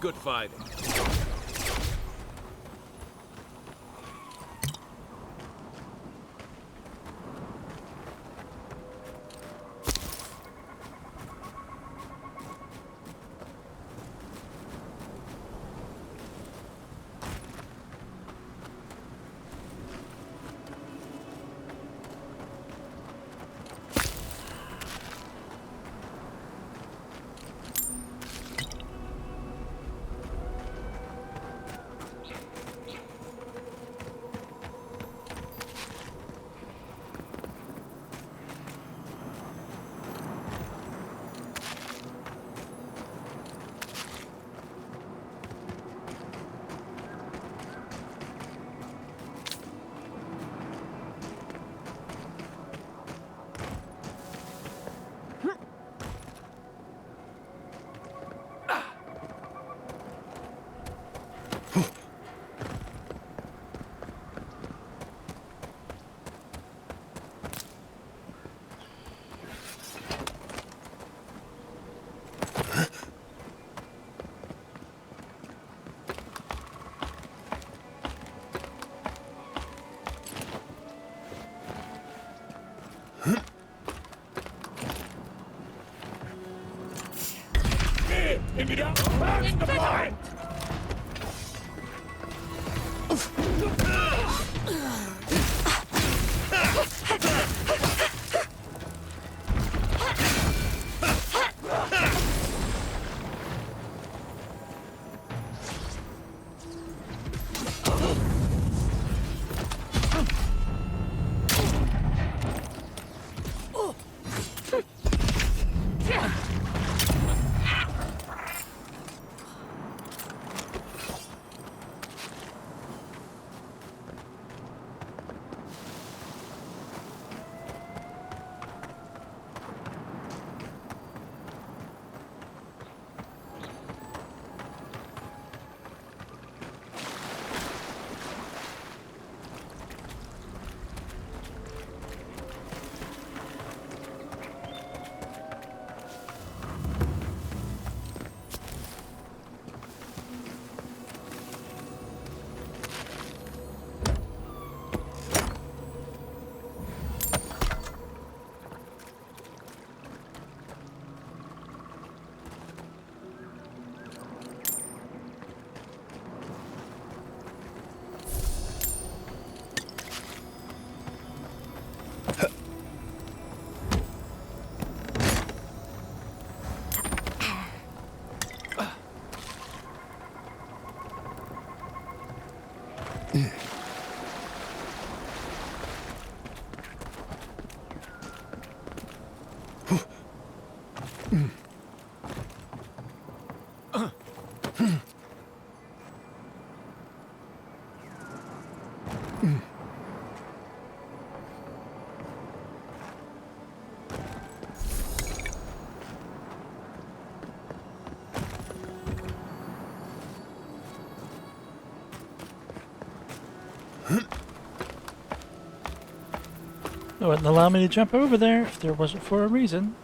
[SPEAKER 9] Good fighting.
[SPEAKER 1] It wouldn't allow me to jump over there if there wasn't for a reason.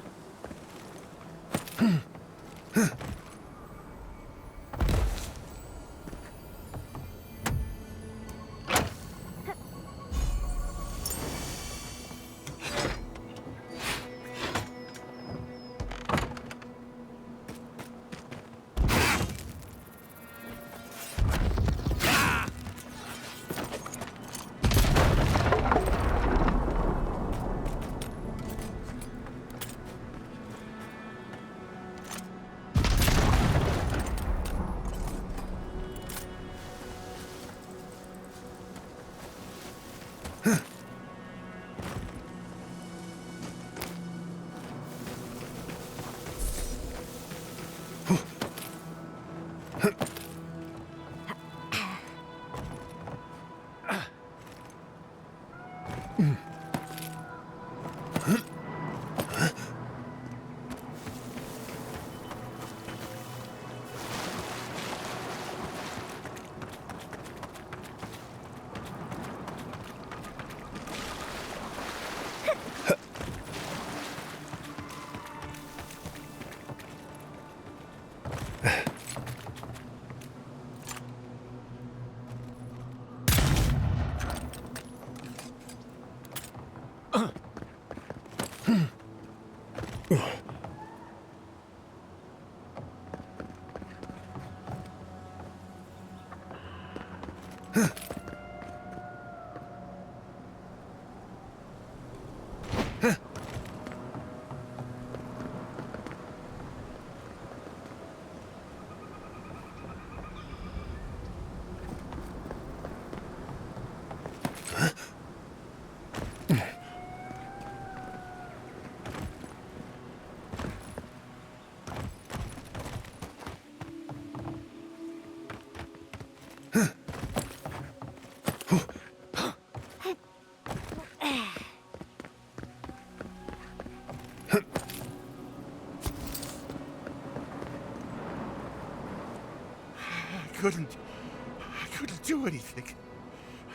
[SPEAKER 16] couldn't do anything.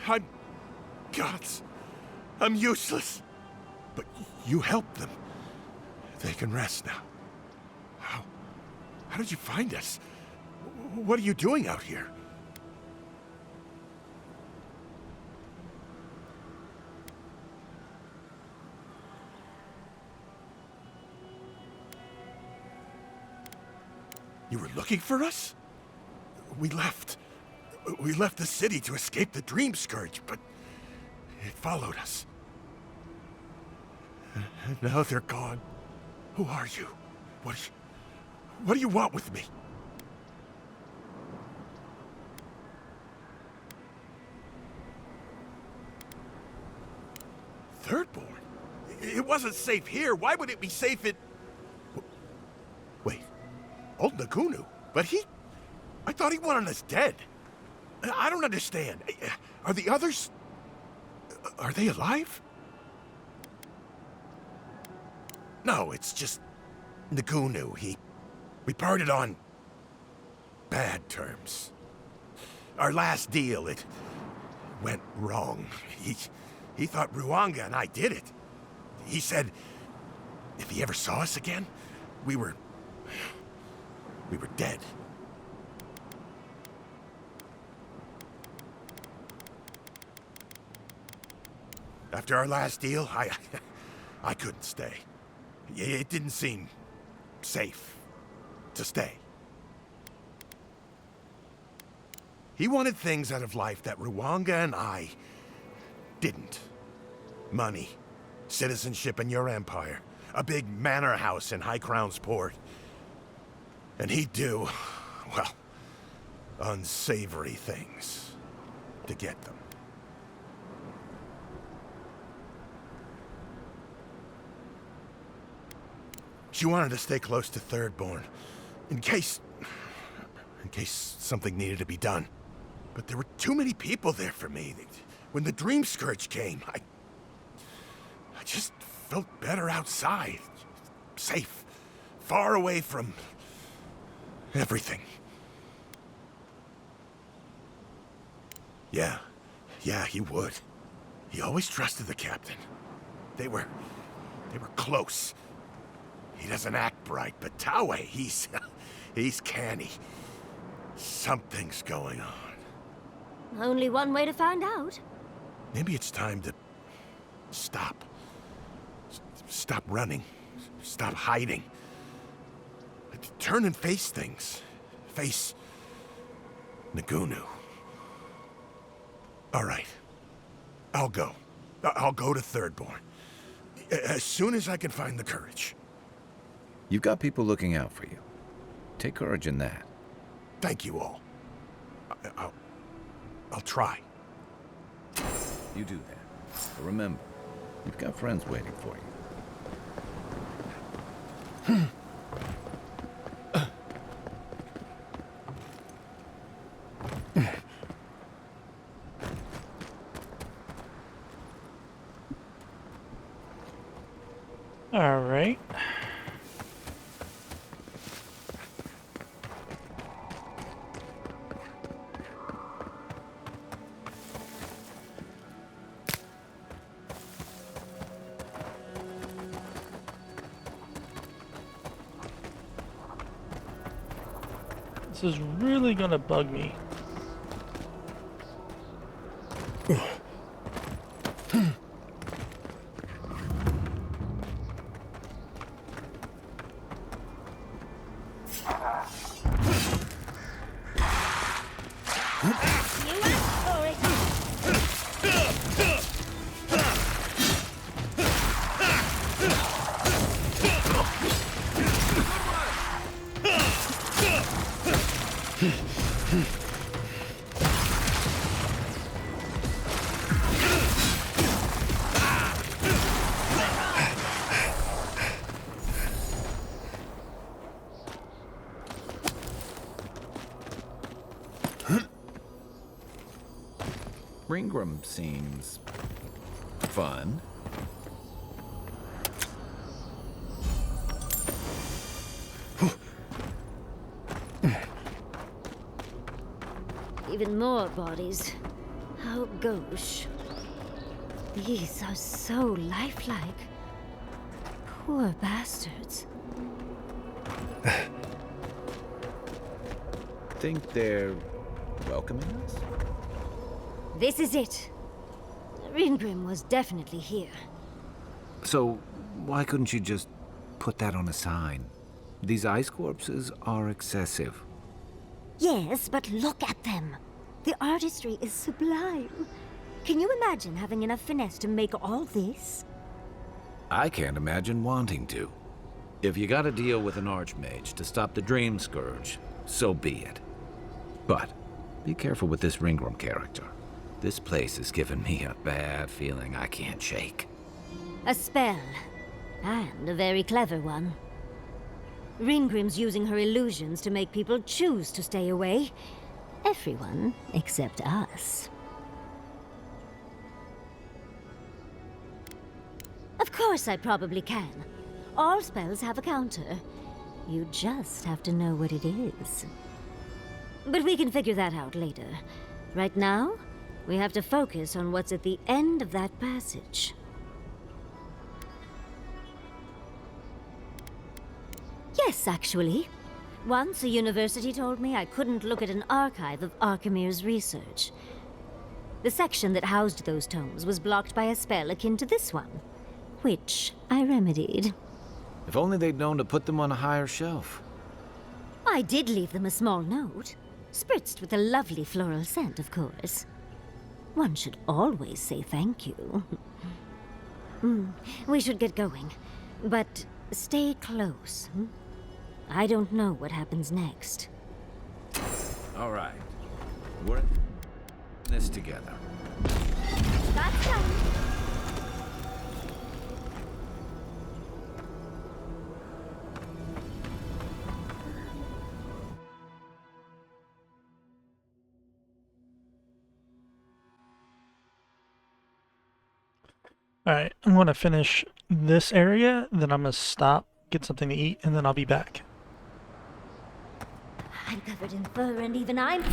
[SPEAKER 16] I'm gods. I'm useless. But you helped them. They can rest now. How did you find us? What are you doing out here? You were looking for us? We left the city to escape the Dream Scourge, but it followed us. And now they're gone. Who are you? What do you want with me? Thirdborn? It wasn't safe here. Why would it be safe in... Wait. Old Nagunu? But I thought he wanted us dead. I don't understand. Are the others... Are they alive? No, it's just... Nagunu. We parted on... bad terms. Our last deal, it... went wrong. He thought Ruanga and I did it. He said... if he ever saw us again, we were dead. After our last deal, I couldn't stay. It didn't seem safe to stay. He wanted things out of life that Ruanga and I didn't. Money, citizenship in your empire, a big manor house in High Crown's port. And he'd do, well, unsavory things to get them. She wanted to stay close to Thirdborn, in case something needed to be done. But there were too many people there for me. When the Dream Scourge came, I just felt better outside. Safe. Far away from everything. Yeah, he would. He always trusted the captain. They were close. He doesn't act bright, but Taue, he's canny. Something's going on.
[SPEAKER 6] Only one way to find out.
[SPEAKER 16] Maybe it's time to stop. Stop running. Stop hiding. Turn and face things. Face Nagunu. All right. I'll go. I'll go to Thirdborn. As soon as I can find the courage.
[SPEAKER 4] You've got people looking out for you. Take courage in that.
[SPEAKER 16] Thank you all. I'll try.
[SPEAKER 4] You do that. But remember, you've got friends waiting for you.
[SPEAKER 1] All right. This is really gonna bug me.
[SPEAKER 4] Ringram seems fun.
[SPEAKER 15] Even more bodies. How gauche. These are so lifelike. Poor bastards.
[SPEAKER 4] Think they're welcoming us?
[SPEAKER 15] This is it. Ringrim was definitely here.
[SPEAKER 4] So, why couldn't you just put that on a sign? These ice corpses are excessive.
[SPEAKER 15] Yes, but look at them. The artistry is sublime. Can you imagine having enough finesse to make all this?
[SPEAKER 4] I can't imagine wanting to. If you gotta deal with an archmage to stop the Dream Scourge, so be it. But be careful with this Ringrim character. This place has given me a bad feeling I can't shake.
[SPEAKER 15] A spell. And a very clever one. Ringrim's using her illusions to make people choose to stay away. Everyone except us. Of course I probably can. All spells have a counter. You just have to know what it is. But we can figure that out later. Right now, we have to focus on what's at the end of that passage. Yes, actually. Once a university told me I couldn't look at an archive of Archimir's research. The section that housed those tomes was blocked by a spell akin to this one, which I remedied.
[SPEAKER 4] If only they'd known to put them on a higher shelf.
[SPEAKER 15] I did leave them a small note, spritzed with a lovely floral scent, of course. One should always say thank you. We should get going, but stay close. I don't know what happens next.
[SPEAKER 4] All right. We're in this together.
[SPEAKER 15] That's done.
[SPEAKER 1] Alright, I'm going to finish this area, then I'm going to stop, get something to eat, and then I'll be back.
[SPEAKER 15] I'm covered in fur and even I'm...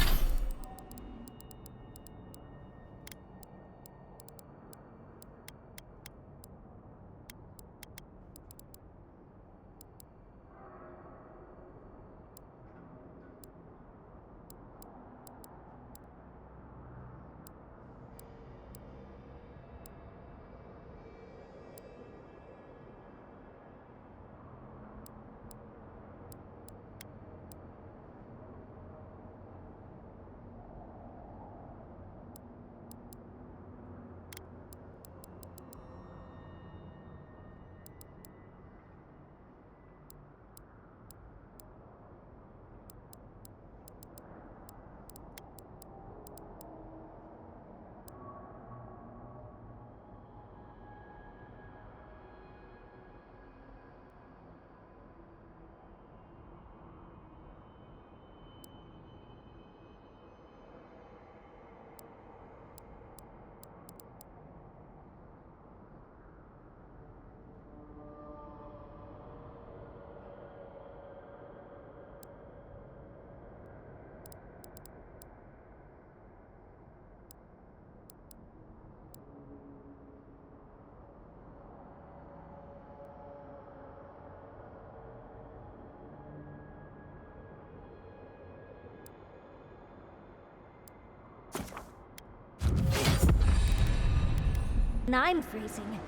[SPEAKER 15] And I'm freezing.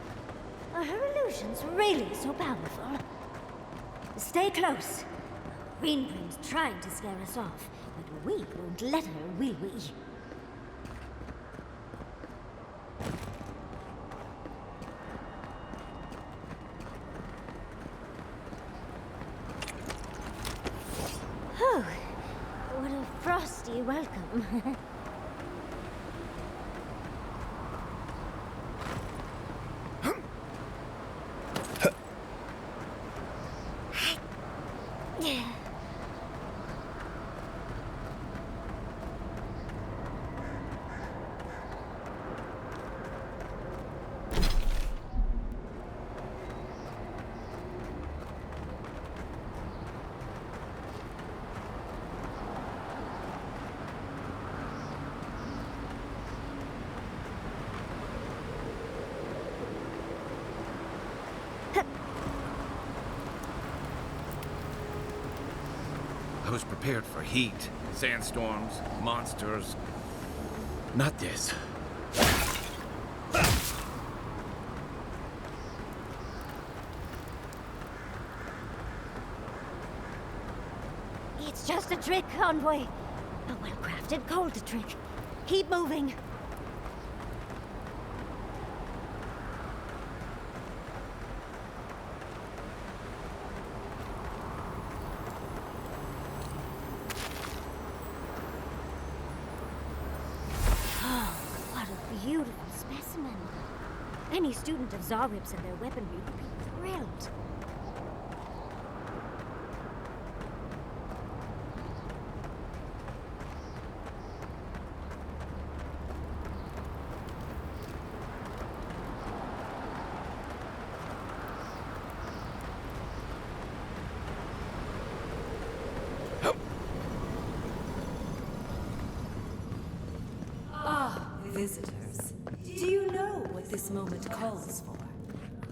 [SPEAKER 15] Are her illusions really so powerful? Stay close. Ringrim's trying to scare us off, but we won't let her, will we? Oh, what a frosty welcome.
[SPEAKER 4] was prepared for heat, sandstorms, monsters. Not this.
[SPEAKER 6] It's just a trick, Envoy. A well-crafted cold trick. Keep moving. Oh, what a beautiful specimen. Any student of Zarib's and their weaponry would be thrilled.
[SPEAKER 14] Visitors, do you know what this moment calls for?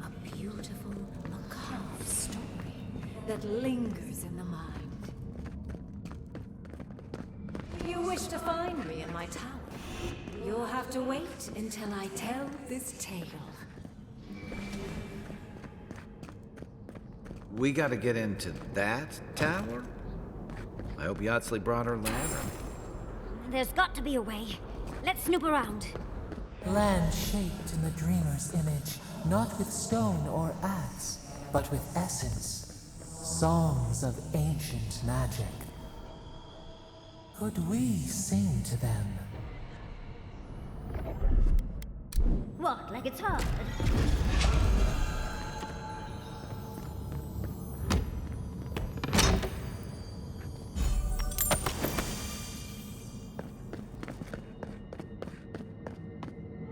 [SPEAKER 14] A beautiful, macabre story that lingers in the mind. You wish to find me in my tower? You'll have to wait until I tell this tale.
[SPEAKER 4] We gotta get into that tower? I hope Yatsley brought her ladder.
[SPEAKER 6] There's got to be a way. Let's snoop around.
[SPEAKER 10] Land shaped in the dreamer's image, not with stone or axe, but with essence. Songs of ancient magic. Could we sing to them?
[SPEAKER 6] What, like it's hard?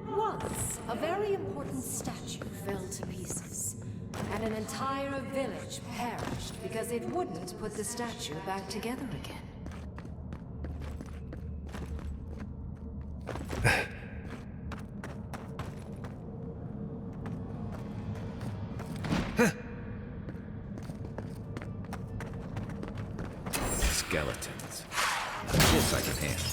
[SPEAKER 14] Once, a very important statue fell to pieces, and an entire village perished because it wouldn't put the statue back together again.
[SPEAKER 4] Skeletons. This I can handle.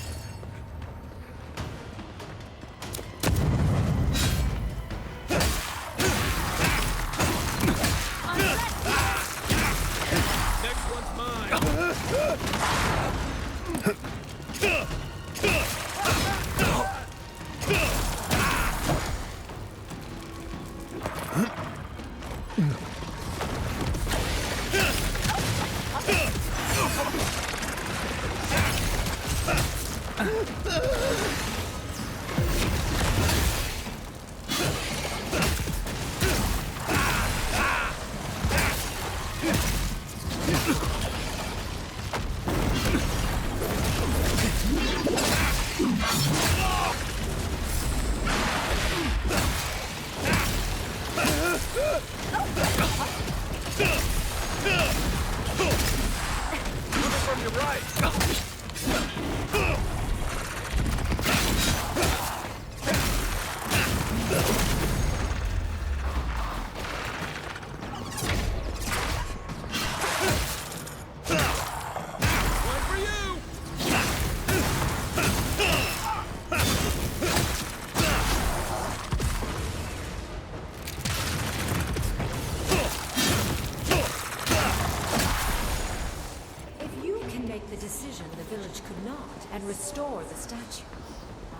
[SPEAKER 14] And restore the statue,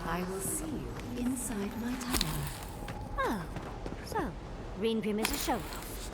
[SPEAKER 14] I will see you inside my tower.
[SPEAKER 6] Oh, so Green Grim is a show-off.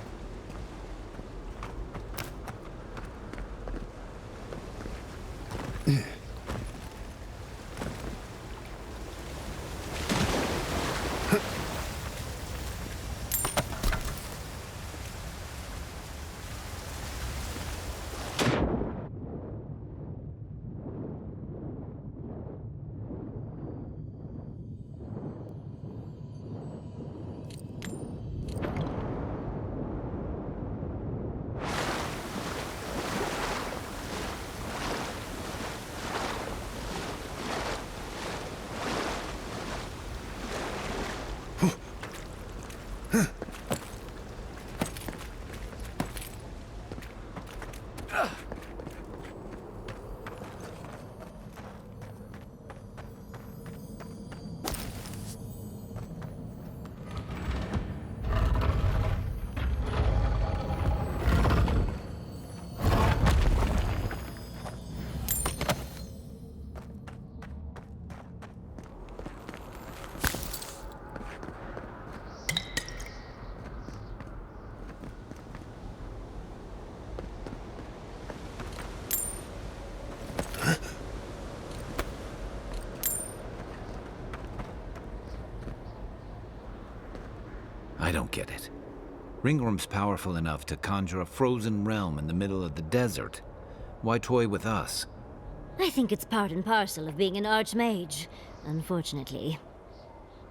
[SPEAKER 4] I don't get it. Ringworm's powerful enough to conjure a frozen realm in the middle of the desert. Why toy with us?
[SPEAKER 15] I think it's part and parcel of being an archmage, unfortunately.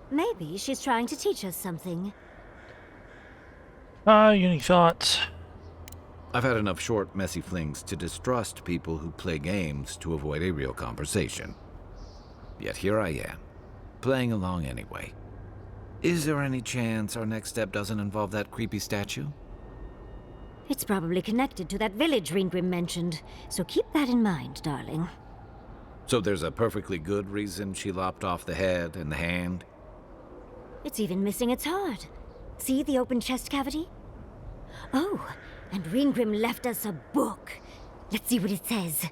[SPEAKER 15] Maybe she's trying to teach us something.
[SPEAKER 1] Unique thoughts.
[SPEAKER 4] I've had enough short, messy flings to distrust people who play games to avoid a real conversation. Yet here I am, playing along anyway. Is there any chance our next step doesn't involve that creepy statue?
[SPEAKER 15] It's probably connected to that village Ringrim mentioned, so keep that in mind, darling.
[SPEAKER 4] So there's a perfectly good reason she lopped off the head and the hand?
[SPEAKER 15] It's even missing its heart. See the open chest cavity? Oh, and Ringrim left us a book. Let's see what it says.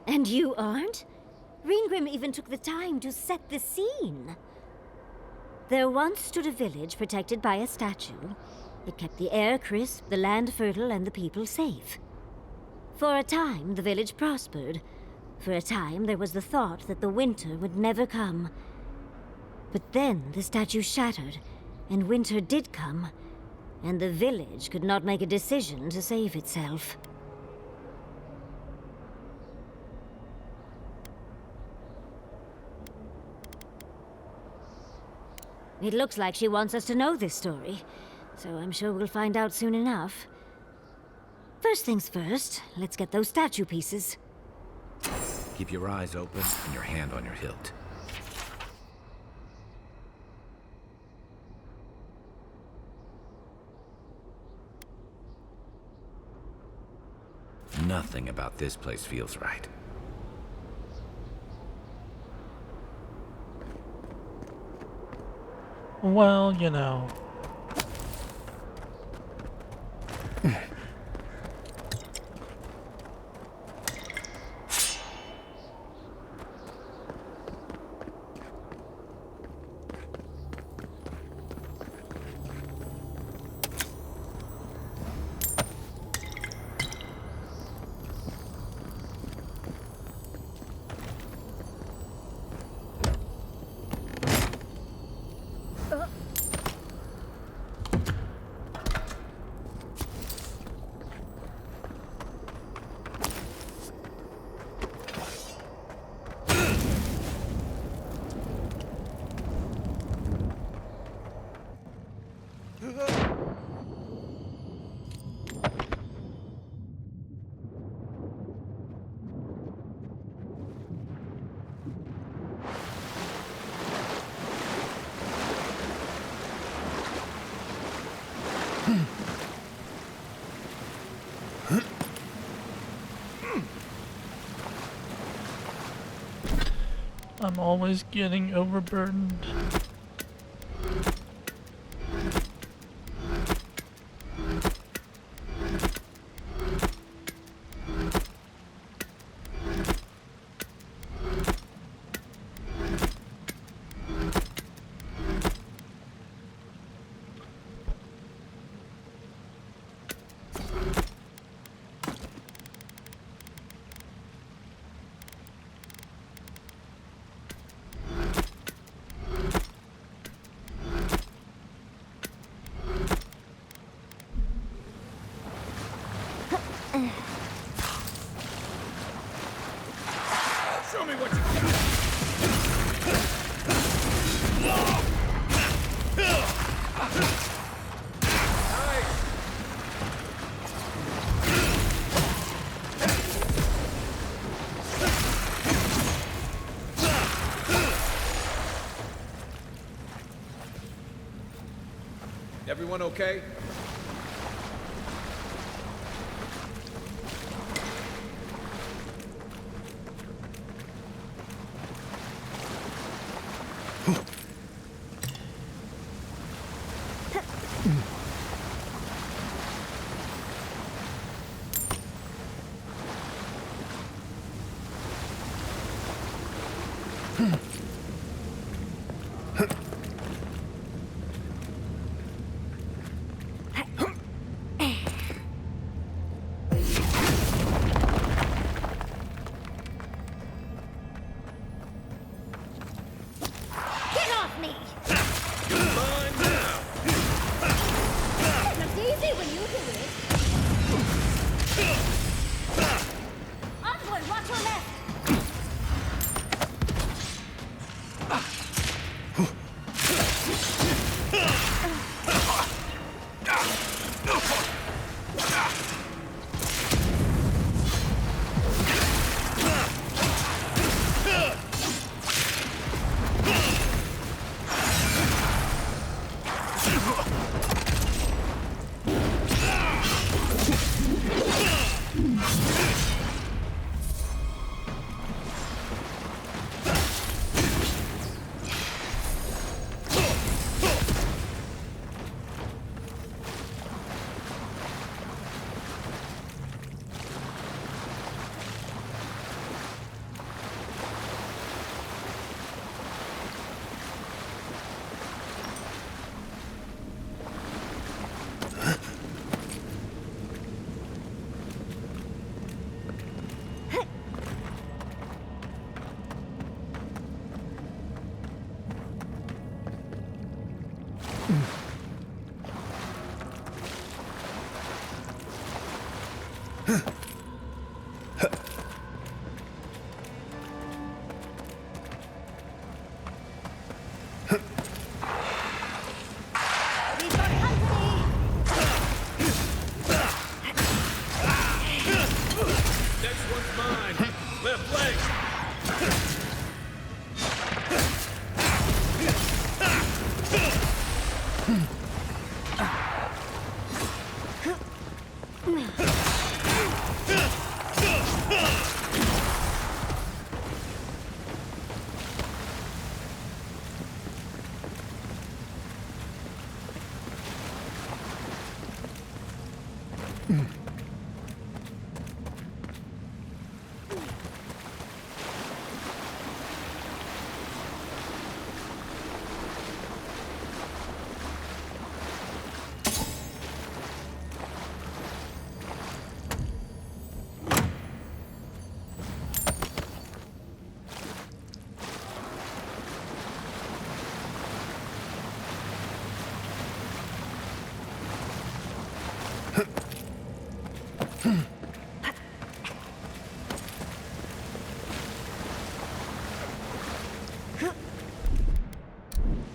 [SPEAKER 15] And you aren't? Ringrim even took the time to set the scene. There once stood a village protected by a statue. It kept the air crisp, the land fertile, and the people safe. For a time, the village prospered. For a time, there was the thought that the winter would never come. But then the statue shattered, and winter did come, and the village could not make a decision to save itself. It looks like she wants us to know this story, so I'm sure we'll find out soon enough. First things first, let's get those statue pieces.
[SPEAKER 4] Keep your eyes open and your hand on your hilt. Nothing about this place feels right.
[SPEAKER 1] Well, you know. I'm always getting overburdened.
[SPEAKER 16] Show me what you got!
[SPEAKER 9] Everyone okay?
[SPEAKER 15] Get off me!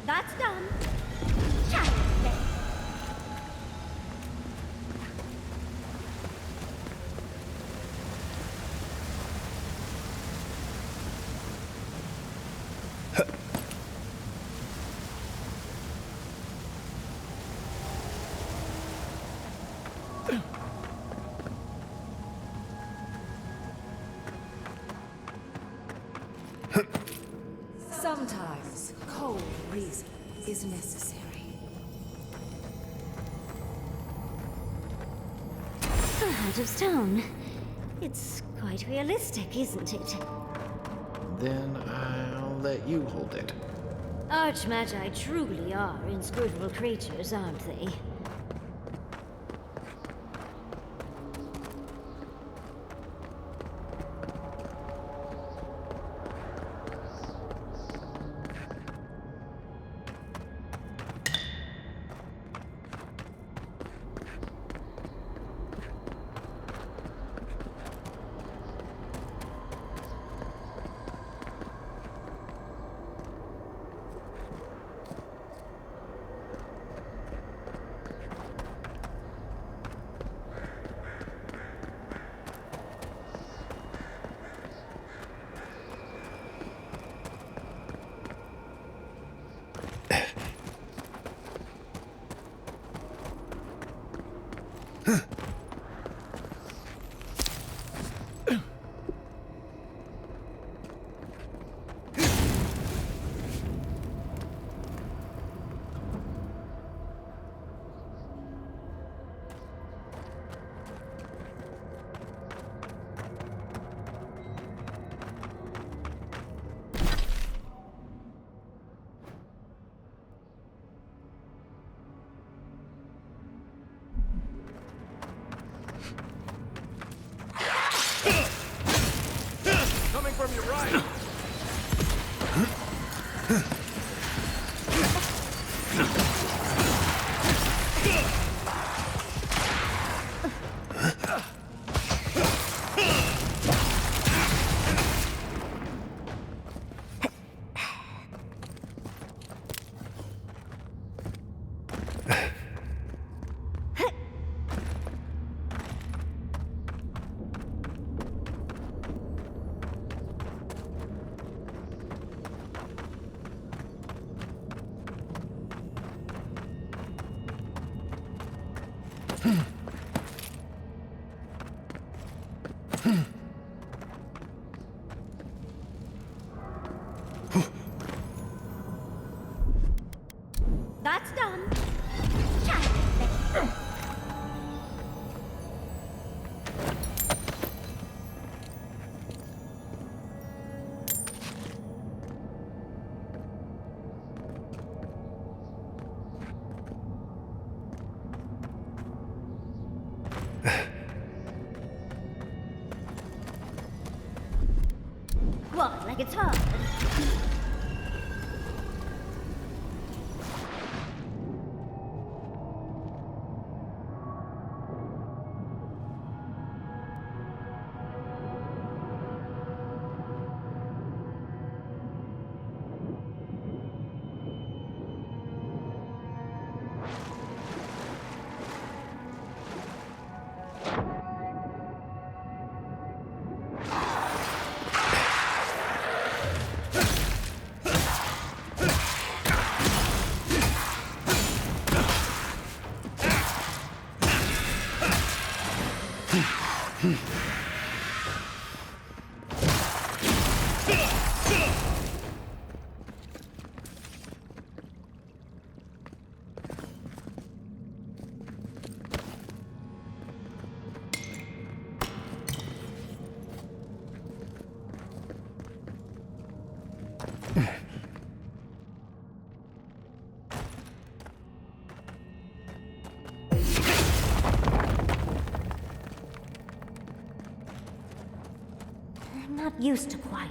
[SPEAKER 15] That's done.
[SPEAKER 14] Sometimes cold reason is necessary.
[SPEAKER 15] The Heart of Stone. It's quite realistic, isn't it?
[SPEAKER 8] Then I'll let you hold it.
[SPEAKER 15] Archmagi truly are inscrutable creatures, aren't they?
[SPEAKER 9] Coming from your right.
[SPEAKER 15] That's done. What, like it's hard?
[SPEAKER 6] used to quiet.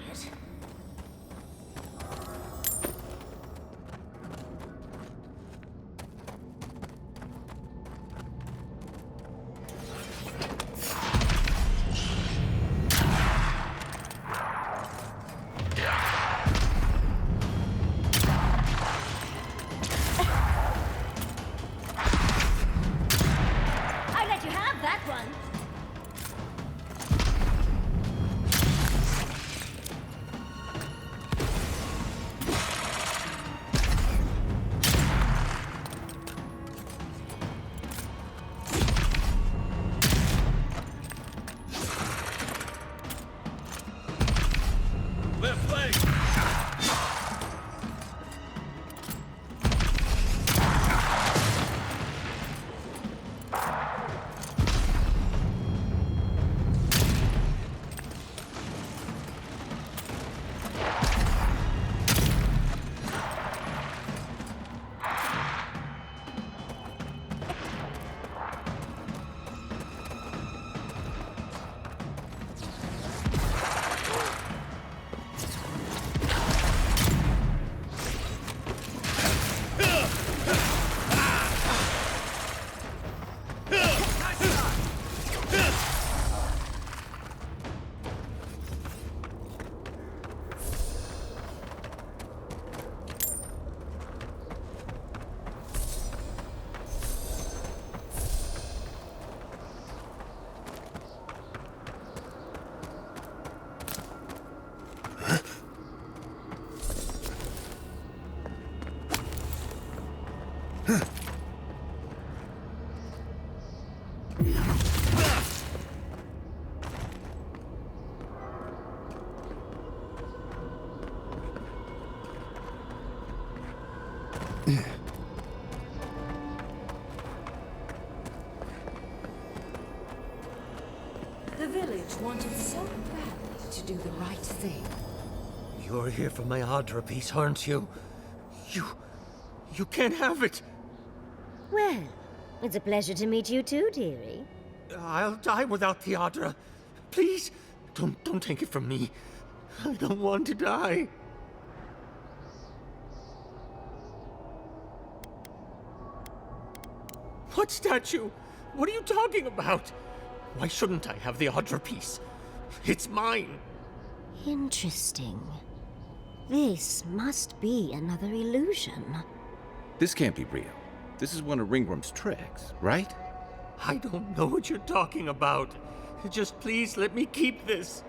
[SPEAKER 6] I let you have that one.
[SPEAKER 16] Left leg!
[SPEAKER 14] The village wanted so badly to do the right thing.
[SPEAKER 19] You're here for my Adra piece, aren't you? You can't have it!
[SPEAKER 6] Well, it's a pleasure to meet you too, dearie.
[SPEAKER 19] I'll die without the Adra. Please, don't take it from me. I don't want to die. What statue? What are you talking about? Why shouldn't I have the Adra piece? It's mine.
[SPEAKER 6] Interesting. This must be another illusion.
[SPEAKER 4] This can't be real. This is one of Ringworm's tricks, right?
[SPEAKER 19] I don't know what you're talking about. Just please let me keep this.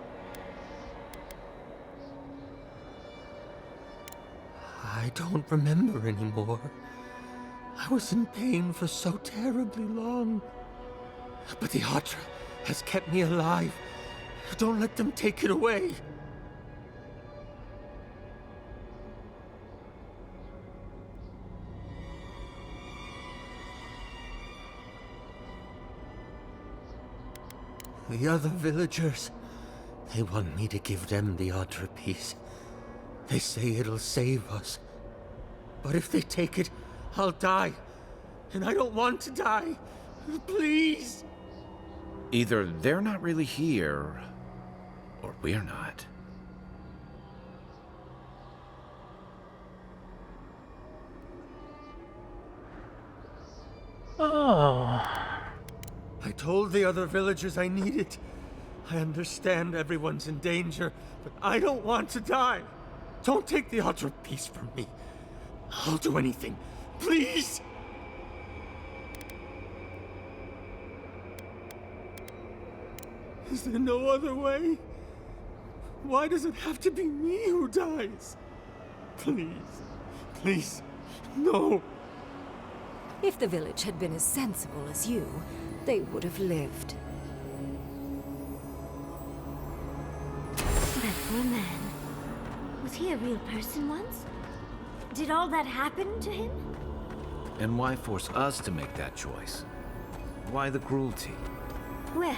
[SPEAKER 19] I don't remember anymore. I was in pain for so terribly long. But the Adra has kept me alive. Don't let them take it away. The other villagers, they want me to give them the Adra piece. They say it'll save us. But if they take it, I'll die. And I don't want to die. Please.
[SPEAKER 4] Either they're not really here, or we're not.
[SPEAKER 1] Oh.
[SPEAKER 19] I told the other villagers I need it. I understand everyone's in danger, but I don't want to die. Don't take the Adra piece from me. I'll do anything. Please! Is there no other way? Why does it have to be me who dies? Please. Please. No.
[SPEAKER 14] If the village had been as sensible as you, they would have lived.
[SPEAKER 6] That poor man. Was he a real person once? Did all that happen to him?
[SPEAKER 4] And why force us to make that choice? Why the cruelty?
[SPEAKER 6] Well,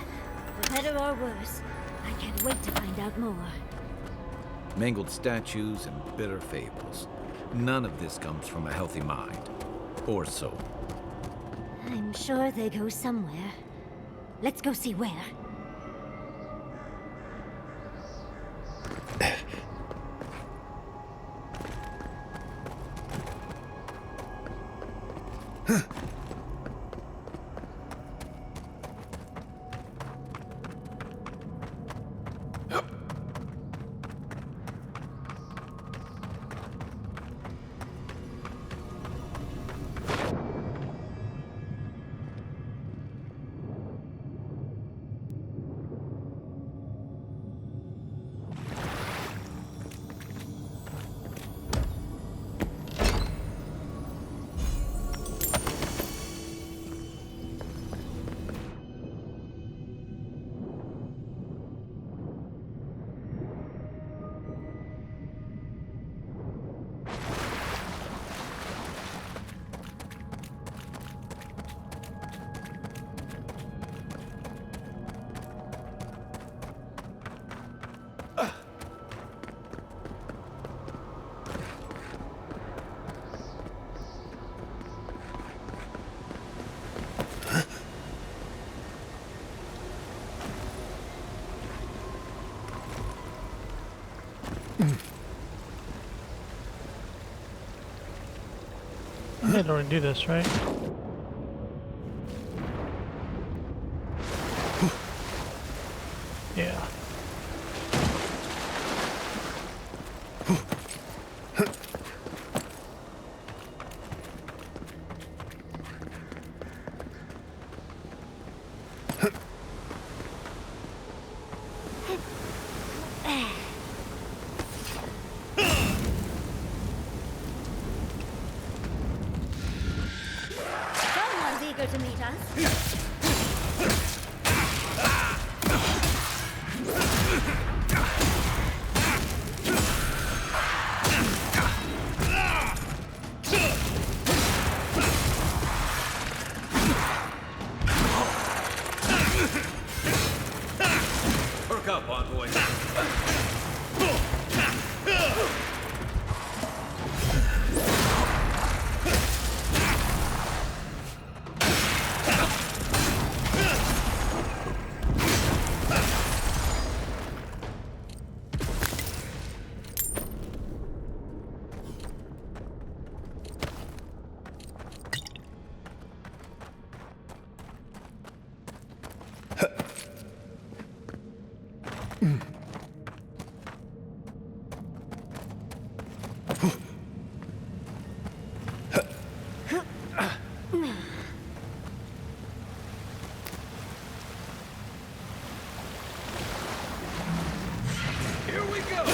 [SPEAKER 6] for better or worse, I can't wait to find out more.
[SPEAKER 4] Mangled statues and bitter fables. None of this comes from a healthy mind. Or soul.
[SPEAKER 6] I'm sure they go somewhere. Let's go see where.
[SPEAKER 1] I had to already do this, right? Yeah.
[SPEAKER 6] Someone's eager to meet us.
[SPEAKER 4] Perk up, envoy.
[SPEAKER 3] Here we go!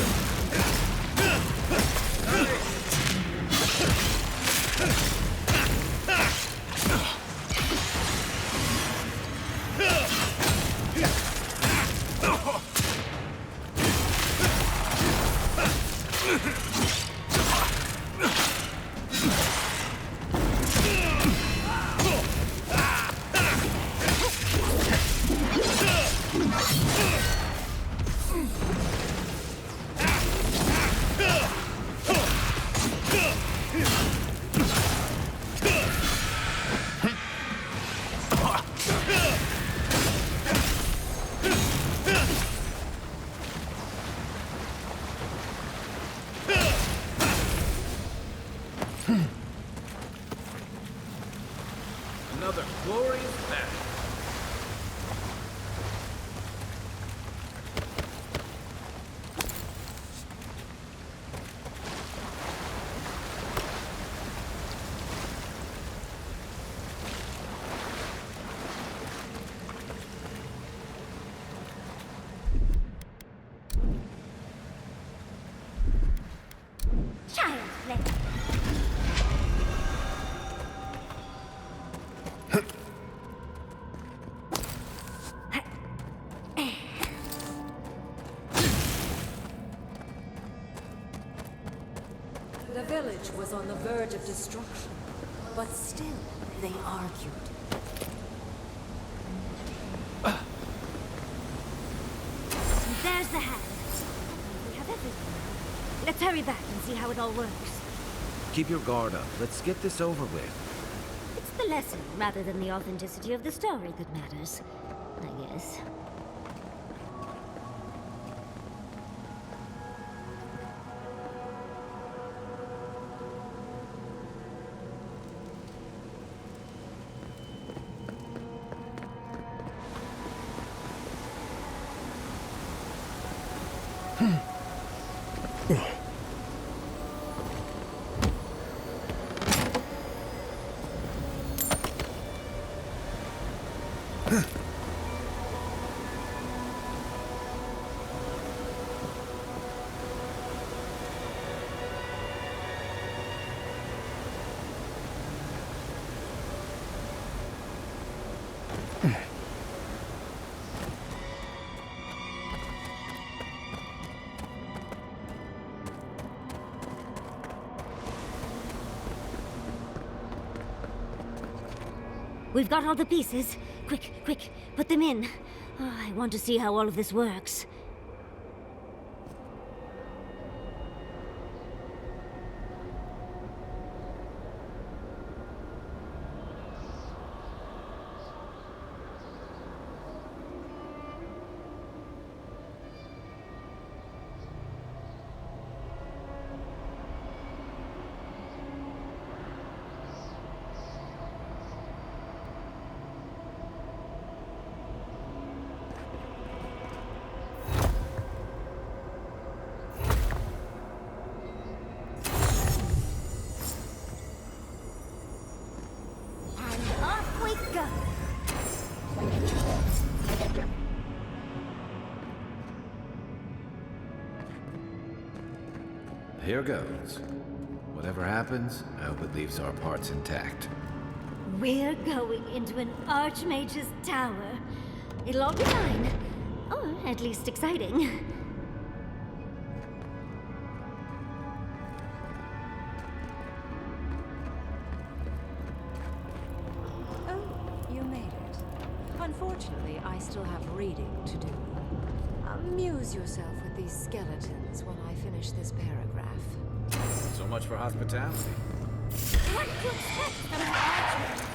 [SPEAKER 4] Another glorious battle.
[SPEAKER 6] Child's play.
[SPEAKER 14] The village was on the verge of destruction, but still they argued.
[SPEAKER 6] There's the hand. We have everything. Let's hurry back and see how it all works.
[SPEAKER 4] Keep your guard up. Let's get this over with.
[SPEAKER 6] It's the lesson rather than the authenticity of the story that matters, I guess. We've got all the pieces. Quick, quick, put them in. Oh, I want to see how all of this works.
[SPEAKER 4] here goes. Whatever happens, I hope it leaves our parts intact.
[SPEAKER 15] We're going into an Archmage's tower. It'll all be fine. Or at least exciting.
[SPEAKER 14] Oh, you made it. Unfortunately, I still have reading to do. Amuse yourself with these skeletons while I finish this paragraph.
[SPEAKER 4] So much for hospitality.
[SPEAKER 15] What to expect from an Archmage?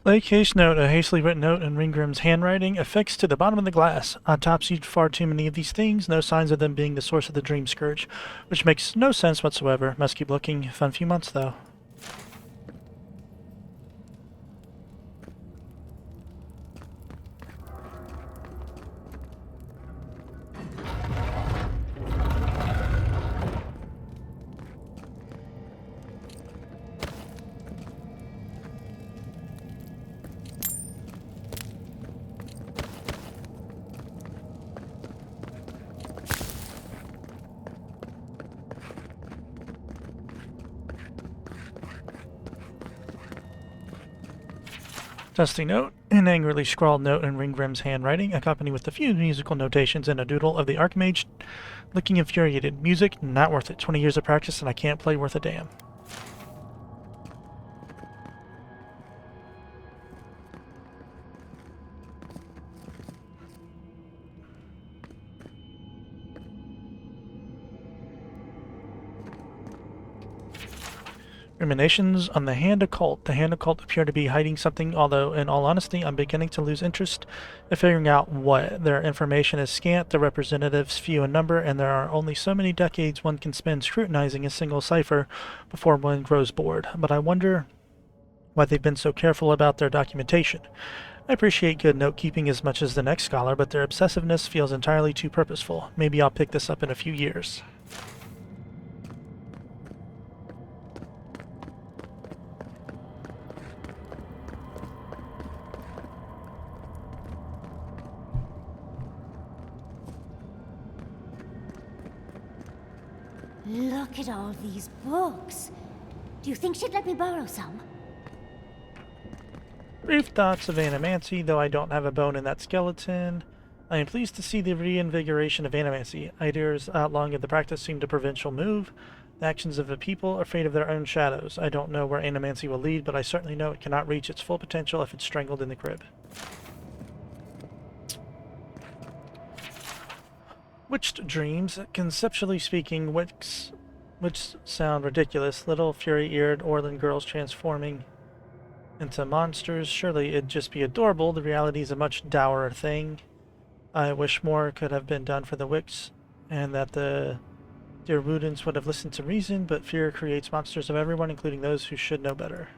[SPEAKER 1] Display case note, a hastily written note in Ringgrim's handwriting, affixed to the bottom of the glass. Autopsied far too many of these things, no signs of them being the source of the dream scourge, which makes no sense whatsoever. Must keep looking. Fun few months, though. Dusty note, an angrily scrawled note in Ringgrim's handwriting, accompanied with a few musical notations and a doodle of the Archmage looking infuriated. Music, not worth it. 20 years of practice and I can't play worth a damn. Ruminations on the Hand Occult. The Hand Occult appear to be hiding something, although in all honesty I'm beginning to lose interest in figuring out what. Their information is scant, their representatives few in number, and there are only so many decades one can spend scrutinizing a single cipher before one grows bored. But I wonder why they've been so careful about their documentation. I appreciate good note-keeping as much as the next scholar, but their obsessiveness feels entirely too purposeful. Maybe I'll pick this up in a few years.
[SPEAKER 6] Look at all these books. Do you think she'd let me borrow some?
[SPEAKER 1] Brief thoughts of animancy, though I don't have a bone in that skeleton. I am pleased to see the reinvigoration of animancy. Ideas outlawing of the practice seem to provincial move. The actions of the people are afraid of their own shadows. I don't know where animancy will lead, but I certainly know it cannot reach its full potential if it's strangled in the crib. Witched dreams, conceptually speaking, which sound ridiculous. Little fury-eared Orlan girls transforming into monsters. Surely it'd just be adorable. The reality is a much dour thing. I wish more could have been done for the Wicks, and that the dear Woodens would have listened to reason, but fear creates monsters of everyone, including those who should know better.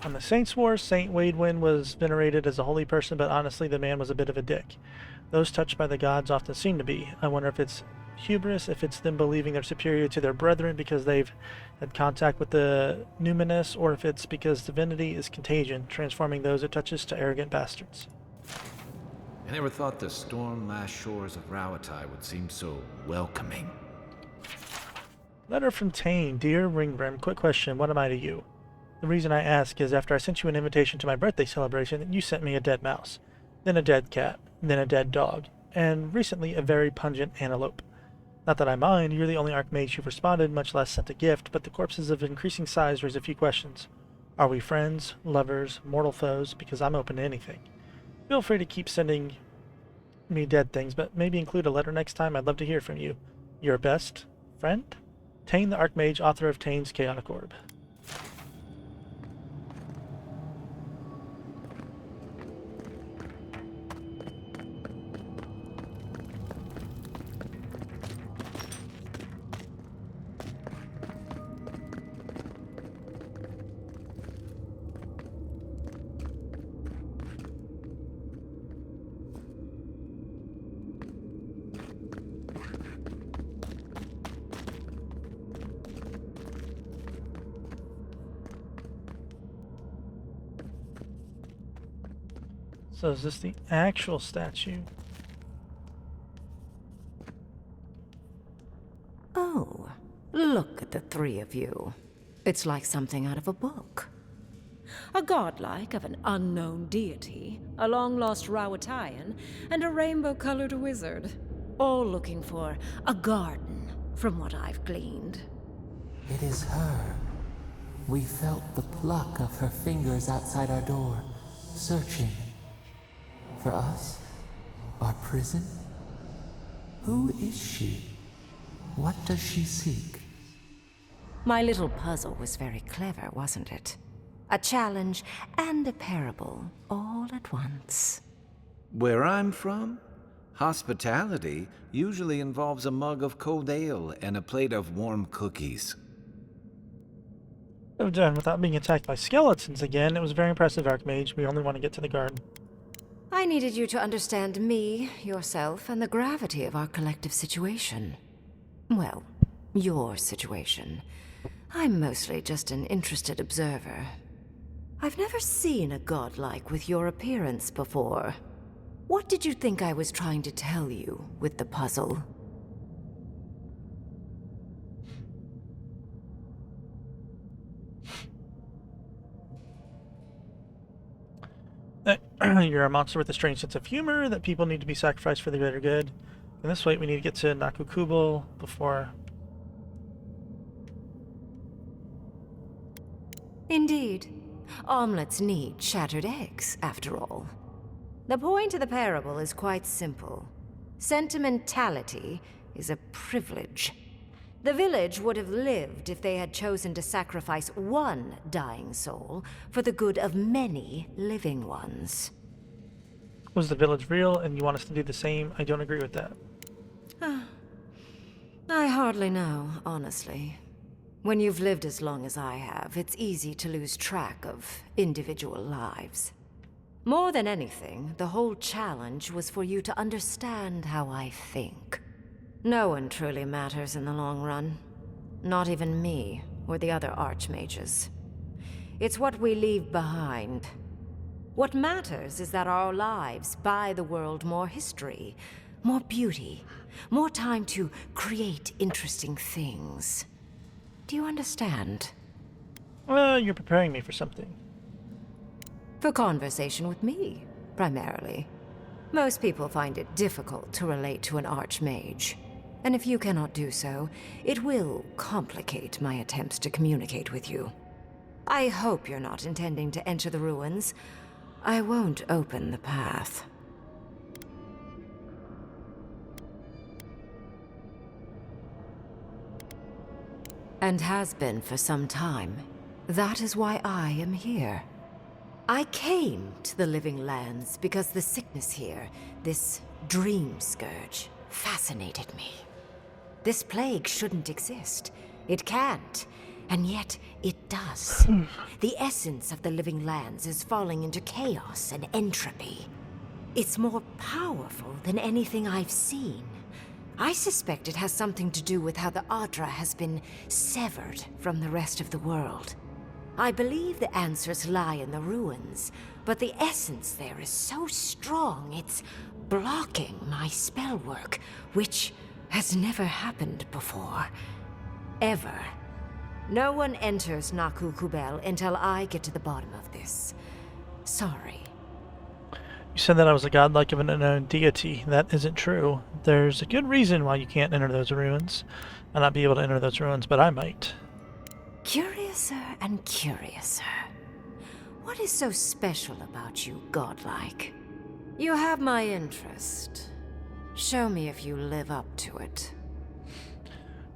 [SPEAKER 1] On the Saints' War, Saint Waidwin was venerated as a holy person, but honestly the man was a bit of a dick. Those touched by the gods often seem to be. I wonder if it's hubris, if it's them believing they're superior to their brethren because they've had contact with the numinous, or if it's because divinity is contagion, transforming those it touches to arrogant bastards.
[SPEAKER 4] I never thought the storm-lashed shores of Rauatai would seem so welcoming.
[SPEAKER 1] Letter from Tane. Dear Ringgrim, quick question, what am I to you? The reason I ask is after I sent you an invitation to my birthday celebration, you sent me a dead mouse, then a dead cat, then a dead dog, and recently a very pungent antelope. Not that I mind, you're the only Archmage who've responded, much less sent a gift, but the corpses of increasing size raise a few questions. Are we friends, lovers, mortal foes? Because I'm open to anything. Feel free to keep sending me dead things, but maybe include a letter next time. I'd love to hear from you. Your best friend? Tane the Archmage, author of Tane's Chaotic Orb. So is this the actual statue?
[SPEAKER 14] Oh, look at the three of you. It's like something out of a book. A godlike of an unknown deity, a long-lost Rauataian, and a rainbow-colored wizard. All looking for a garden, from what I've gleaned.
[SPEAKER 10] It is her. We felt the pluck of her fingers outside our door, searching. For us? Our prison? Who is she? What does she seek?
[SPEAKER 14] My little puzzle was very clever, wasn't it? A challenge and a parable, all at once.
[SPEAKER 4] Where I'm from, hospitality usually involves a mug of cold ale and a plate of warm cookies.
[SPEAKER 1] I've done without being attacked by skeletons again. It was very impressive, Archmage. We only want to get to the garden.
[SPEAKER 14] I needed you to understand me, yourself, and the gravity of our collective situation. Well, your situation. I'm mostly just an interested observer. I've never seen a godlike with your appearance before. What did you think I was trying to tell you with the puzzle?
[SPEAKER 1] You're a monster with a strange sense of humor, that people need to be sacrificed for the greater good. And this way we need to get to Nakukubal before...
[SPEAKER 14] Indeed. Omelets need shattered eggs, after all. The point of the parable is quite simple. Sentimentality is a privilege. The village would have lived if they had chosen to sacrifice one dying soul for the good of many living ones.
[SPEAKER 1] Was the village real and you want us to do the same? I don't agree with that.
[SPEAKER 14] I hardly know, honestly. When you've lived as long as I have, it's easy to lose track of individual lives. More than anything, the whole challenge was for you to understand how I think. No one truly matters in the long run. Not even me, or the other archmages. It's what we leave behind. What matters is that our lives buy the world more history, more beauty, more time to create interesting things. Do you understand?
[SPEAKER 1] Well, you're preparing me for something.
[SPEAKER 14] For conversation with me, primarily. Most people find it difficult to relate to an archmage. And if you cannot do so, it will complicate my attempts to communicate with you. I hope you're not intending to enter the ruins. I won't open the path. And has been for some time. That is why I am here. I came to the Living Lands because the sickness here, this dream scourge, fascinated me. This plague shouldn't exist. It can't. And yet, it does. The essence of the Living Lands is falling into chaos and entropy. It's more powerful than anything I've seen. I suspect it has something to do with how the Adra has been severed from the rest of the world. I believe the answers lie in the ruins, but the essence there is so strong it's blocking my spell work, which has never happened before. Ever. No one enters Naku Kubel until I get to the bottom of this. Sorry.
[SPEAKER 1] You said that I was a godlike of an unknown deity. That isn't true. There's a good reason why you can't enter those ruins. I'll not be able to enter those ruins, but I might.
[SPEAKER 14] Curiouser and curiouser. What is so special about you, Godlike? You have my interest. Show me if you live up to it.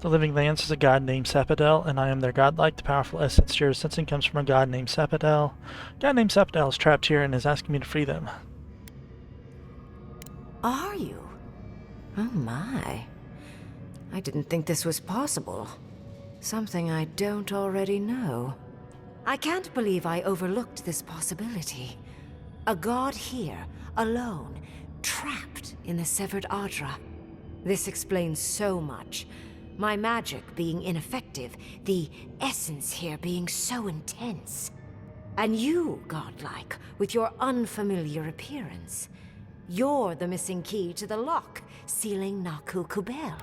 [SPEAKER 1] The Living Lands is a god named Sapodel, and I am their godlike. The powerful essence you're sensing comes from a god named Sapodel. A god named Sapodel is trapped here and is asking me to free them.
[SPEAKER 14] Are you? Oh my. I didn't think this was possible. Something I don't already know. I can't believe I overlooked this possibility. A god here, alone, trapped in the severed Adra. This explains so much. My magic being ineffective, the essence here being so intense. And you, Godlike, with your unfamiliar appearance. You're the missing key to the lock, sealing Naku Kubel.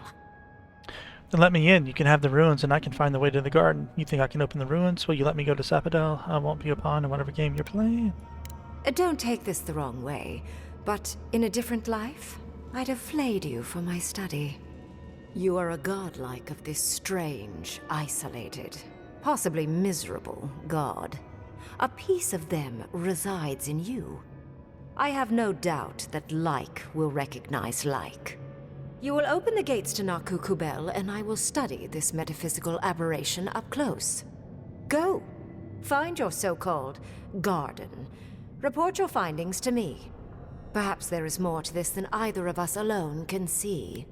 [SPEAKER 1] Then let me in. You can have the ruins and I can find the way to the garden. You think I can open the ruins? Will you let me go to Sapodel? I won't be a pawn in whatever game you're playing.
[SPEAKER 14] Don't take this the wrong way, but in a different life, I'd have flayed you for my study. You are a godlike of this strange, isolated, possibly miserable god. A piece of them resides in you. I have no doubt that like will recognize like. You will open the gates to Naku Kubel, and I will study this metaphysical aberration up close. Go. Find your so-called garden. Report your findings to me. Perhaps there is more to this than either of us alone can see.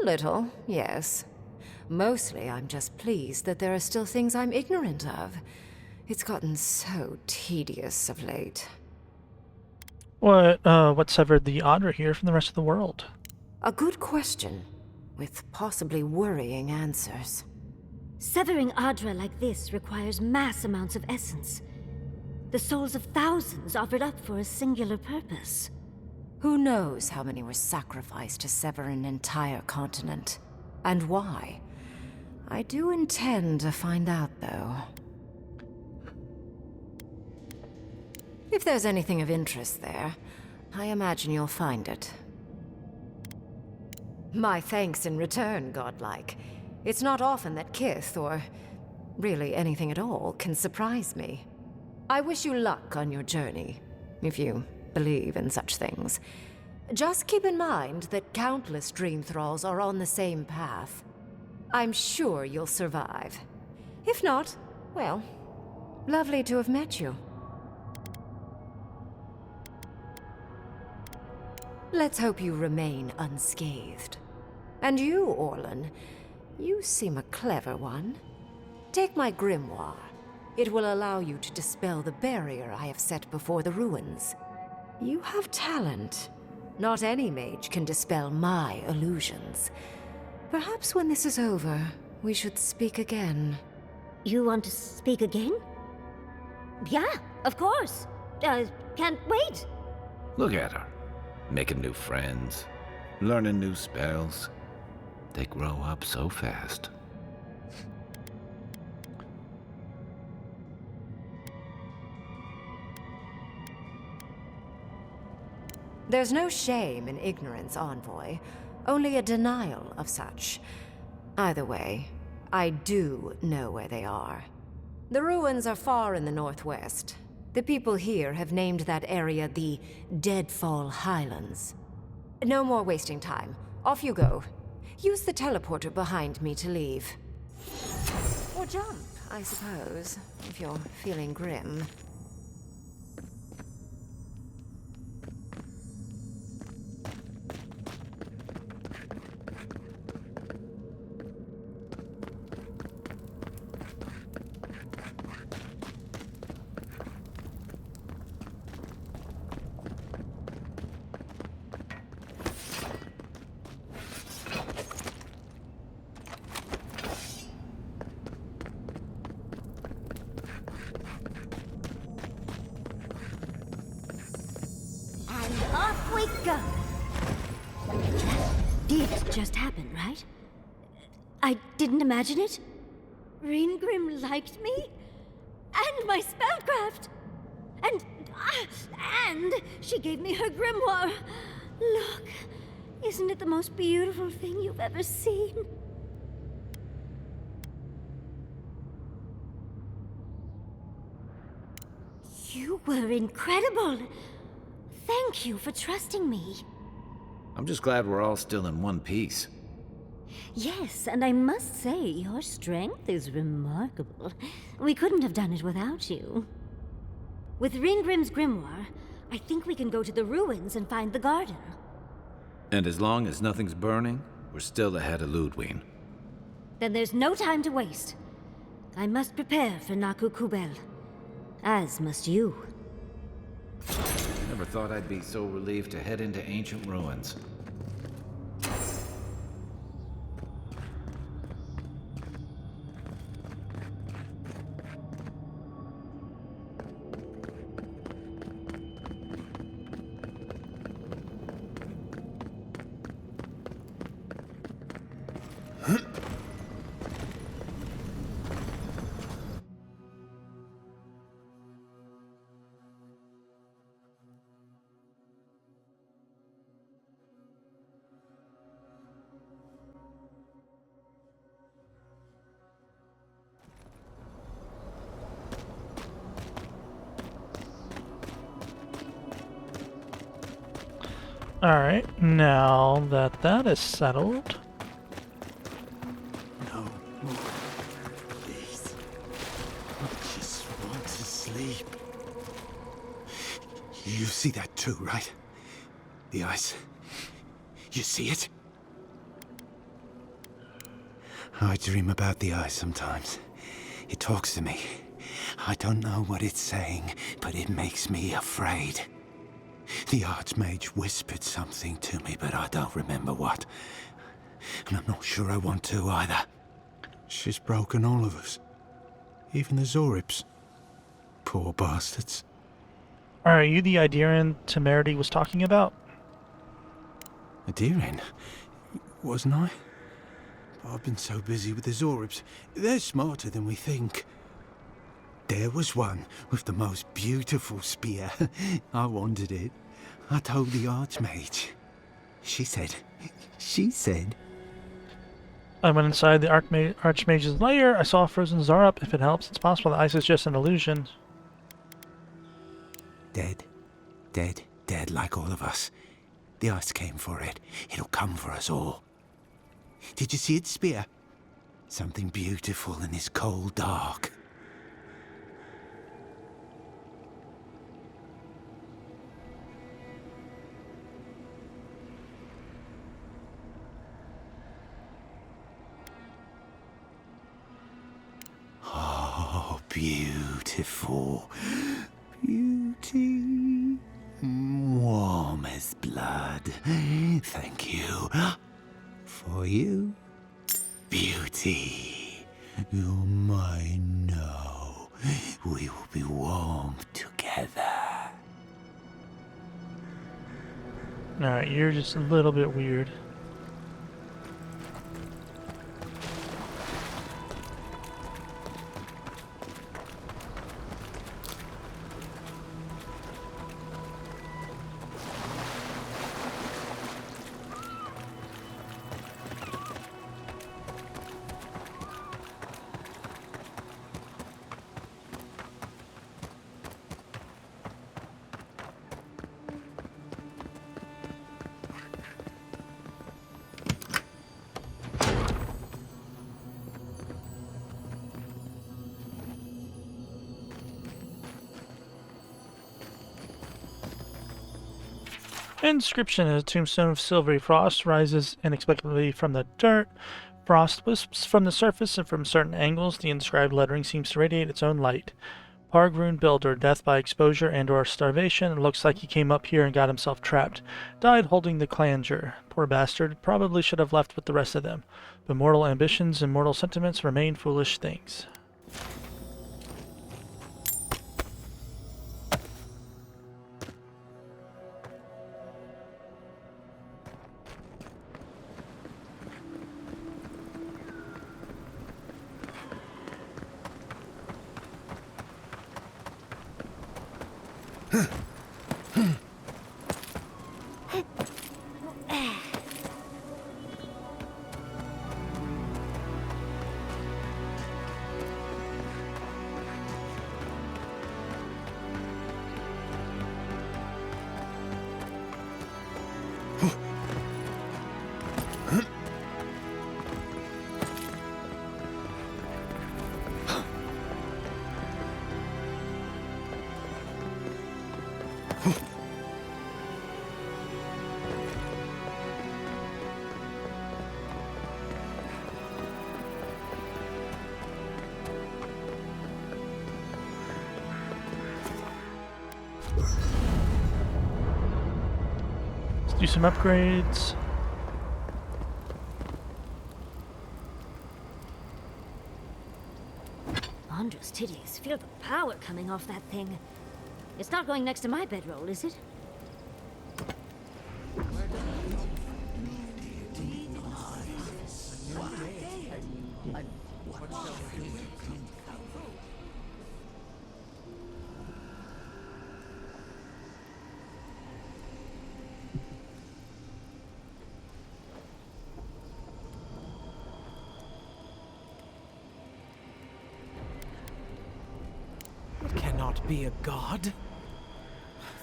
[SPEAKER 14] A little, yes. Mostly, I'm just pleased that there are still things I'm ignorant of. It's gotten so tedious of late.
[SPEAKER 1] What severed the Adra here from the rest of the world?
[SPEAKER 14] A good question, with possibly worrying answers.
[SPEAKER 15] Severing Adra like this requires mass amounts of essence. The souls of thousands offered up for a singular purpose.
[SPEAKER 14] Who knows how many were sacrificed to sever an entire continent? And why? I do intend to find out, though. If there's anything of interest there, I imagine you'll find it. My thanks in return, Godlike. It's not often that Kith, or really anything at all, can surprise me. I wish you luck on your journey, if you believe in such things. Just keep in mind that countless dream thralls are on the same path. I'm sure you'll survive. If not, well, lovely to have met you. Let's hope you remain unscathed. And you, Orlan, you seem a clever one. Take my grimoire. It will allow you to dispel the barrier I have set before the ruins. You have talent. Not any mage can dispel my illusions. Perhaps when this is over, we should speak again.
[SPEAKER 6] You want to speak again? Yeah, of course. Can't wait.
[SPEAKER 4] Look at her. Making new friends, learning new spells. They grow up so fast.
[SPEAKER 14] There's no shame in ignorance, Envoy. Only a denial of such. Either way, I do know where they are. The ruins are far in the northwest. The people here have named that area the Deadfall Highlands. No more wasting time. Off you go. Use the teleporter behind me to leave. Or jump, I suppose, if you're feeling grim.
[SPEAKER 6] Off we go! That did just happen, right? I didn't imagine it. Reingrim liked me? And my spellcraft! And she gave me her grimoire. Look, isn't it the most beautiful thing you've ever seen? You were incredible. Thank you for trusting me.
[SPEAKER 4] I'm just glad we're all still in one piece.
[SPEAKER 6] Yes, and I must say, your strength is remarkable. We couldn't have done it without you. With Ringrim's grimoire, I think we can go to the ruins and find the garden.
[SPEAKER 4] And as long as nothing's burning, we're still ahead of Ludwig.
[SPEAKER 6] Then there's no time to waste. I must prepare for Naku Kubel. As must you.
[SPEAKER 4] Never thought I'd be so relieved to head into ancient ruins.
[SPEAKER 1] Alright, now that that is settled...
[SPEAKER 2] No more, please. I just want to sleep.
[SPEAKER 13] You see that too, right? The ice. You see it? I dream about the ice sometimes. It talks to me. I don't know what it's saying, but it makes me afraid. The Archmage whispered something to me, but I don't remember what. And I'm not sure I want to either. She's broken all of us. Even the Zorips. Poor bastards.
[SPEAKER 1] Are you the Idarian Temerity was talking about?
[SPEAKER 13] Idarian? Wasn't I? I've been so busy with the Zorips. They're smarter than we think. There was one with the most beautiful spear. I wanted it. I told the Archmage.
[SPEAKER 2] She said.
[SPEAKER 1] I went inside the Archmage's lair. I saw a frozen Zarup. If it helps, it's possible the ice is just an illusion.
[SPEAKER 2] Dead like all of us. The ice came for it. It'll come for us all. Did you see its spear? Something beautiful in this cold dark. Oh, beautiful. Beauty. Warm as blood. Thank you. For you, beauty. You're mine now. We will be warm together.
[SPEAKER 1] Alright, you're just a little bit weird. Inscription: a tombstone of silvery frost rises inexplicably from the dirt. Frost wisps from the surface, and from certain angles the inscribed lettering seems to radiate its own light. Pargroon Builder, death by exposure and/or starvation. It looks like he came up here and got himself trapped. Died holding the clanger. Poor bastard. Probably should have left with the rest of them. But mortal ambitions and mortal sentiments remain foolish things. Let's do some upgrades.
[SPEAKER 15] Wondrous titties. Feel the power coming off that thing. It's not going next to my bedroll, is it?
[SPEAKER 11] Cannot be a god?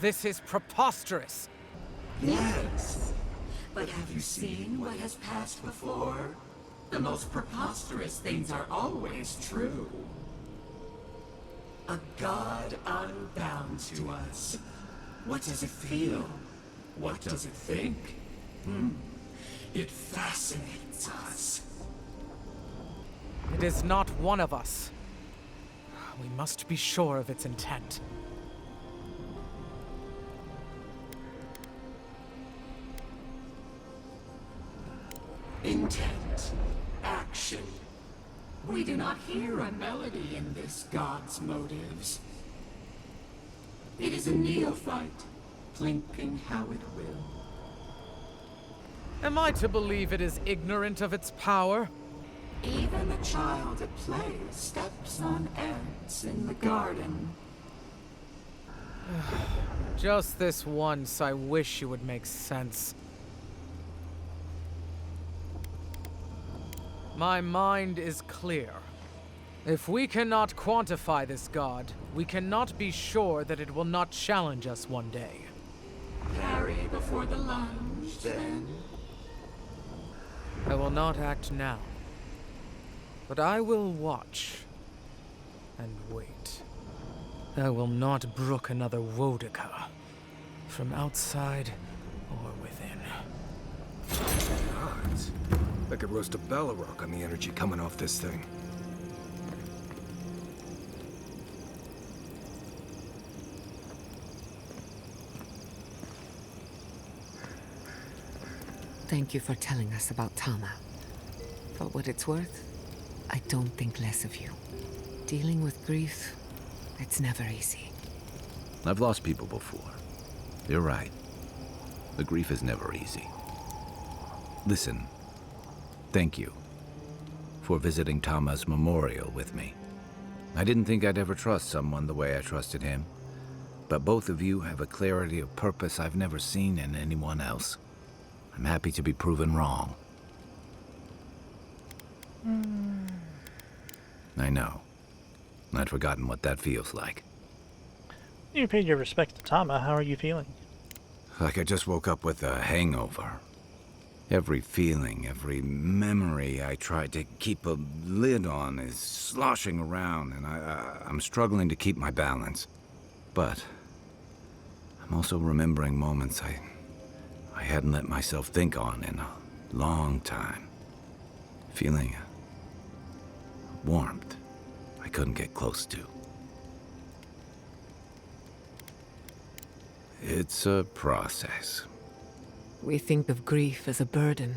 [SPEAKER 11] This is preposterous.
[SPEAKER 22] Yes, but have you seen what has passed before? The most preposterous things are always true. A god unbound to us. What does it feel? What does it think? It fascinates us.
[SPEAKER 11] It is not one of us. We must be sure of its intent.
[SPEAKER 22] Intent. Action. We do not hear a melody in this god's motives. It is a neophyte, plinking how it will.
[SPEAKER 11] Am I to believe it is ignorant of its power?
[SPEAKER 22] Even a child at play steps on ants in the garden.
[SPEAKER 11] Just this once, I wish you would make sense. My mind is clear. If we cannot quantify this god, we cannot be sure that it will not challenge us one day.
[SPEAKER 22] Parry before the lunge, then.
[SPEAKER 11] I will not act now, but I will watch and wait. I will not brook another Wodika, from outside or within.
[SPEAKER 9] Odds. I could roast a Balrog on the energy coming off this thing.
[SPEAKER 18] Thank you for telling us about Tama. For what it's worth, I don't think less of you. Dealing with grief, it's never easy.
[SPEAKER 4] I've lost people before. You're right. The grief is never easy. Listen, thank you for visiting Tama's memorial with me. I didn't think I'd ever trust someone the way I trusted him, but both of you have a clarity of purpose I've never seen in anyone else. I'm happy to be proven wrong. I know. I'd forgotten what that feels like.
[SPEAKER 1] You paid your respects to Tama. How are you feeling?
[SPEAKER 4] Like I just woke up with a hangover. Every feeling, every memory I tried to keep a lid on is sloshing around, and I'm struggling to keep my balance. But I'm also remembering moments I hadn't let myself think on in a long time. Feeling warmth I couldn't get close to. It's a process.
[SPEAKER 18] We think of grief as a burden,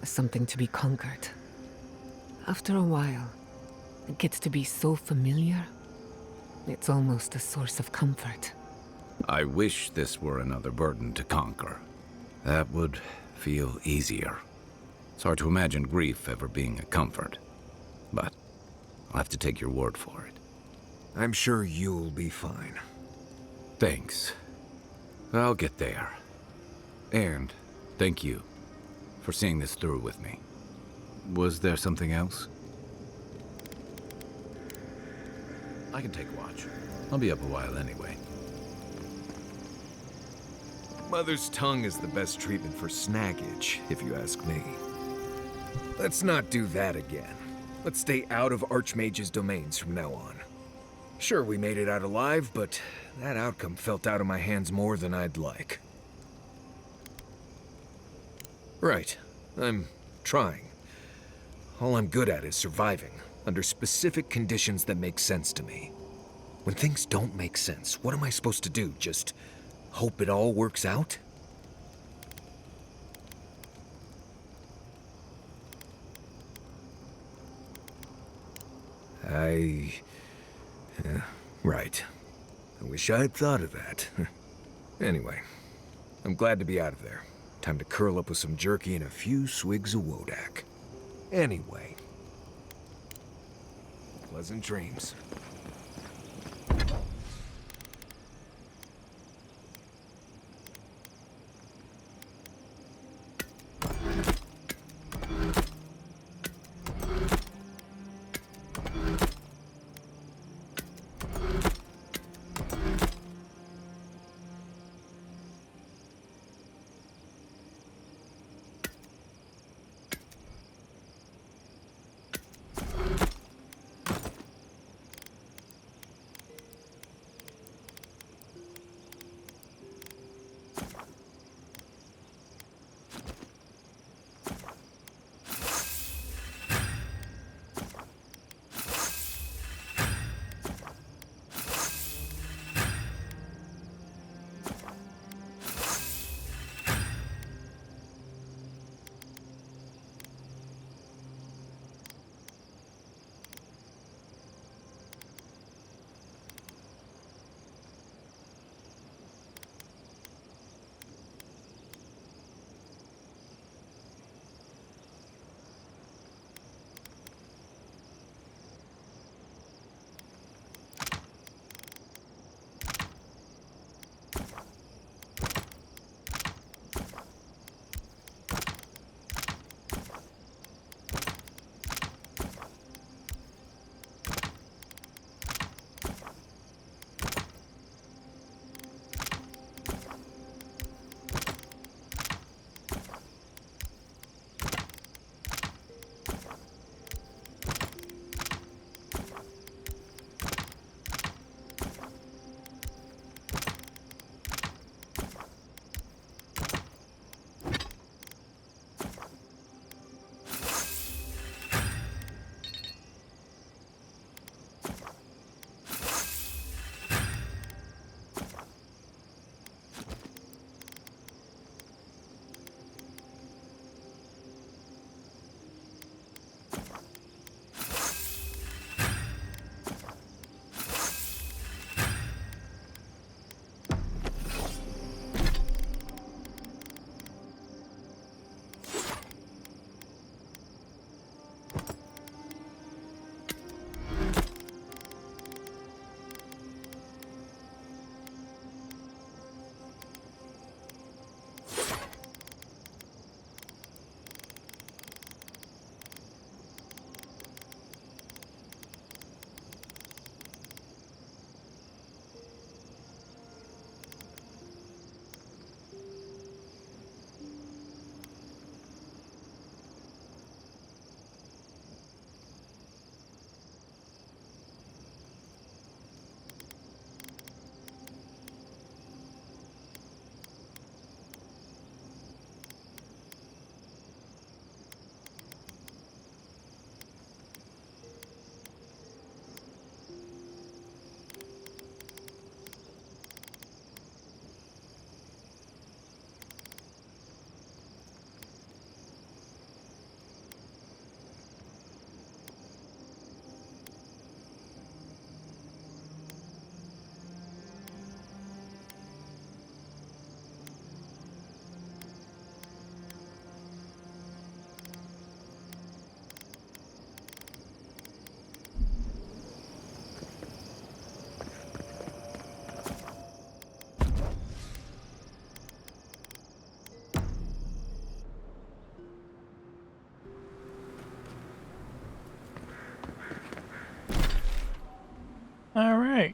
[SPEAKER 18] as something to be conquered. After a while, it gets to be so familiar, it's almost a source of comfort.
[SPEAKER 4] I wish this were another burden to conquer. That would feel easier. It's hard to imagine grief ever being a comfort, but I'll have to take your word for it.
[SPEAKER 9] I'm sure you'll be fine.
[SPEAKER 4] Thanks. I'll get there. And thank you for seeing this through with me. Was there something else? I can take watch. I'll be up a while anyway.
[SPEAKER 9] Mother's tongue is the best treatment for snaggage, if you ask me. Let's not do that again. Let's stay out of Archmage's domains from now on. Sure, we made it out alive, but that outcome felt out of my hands more than I'd like. Right. I'm trying. All I'm good at is surviving, under specific conditions that make sense to me. When things don't make sense, what am I supposed to do? Just hope it all works out? Right. I wish I'd thought of that. Anyway, I'm glad to be out of there. Time to curl up with some jerky and a few swigs of Wodak. Anyway. Pleasant dreams.
[SPEAKER 1] All right.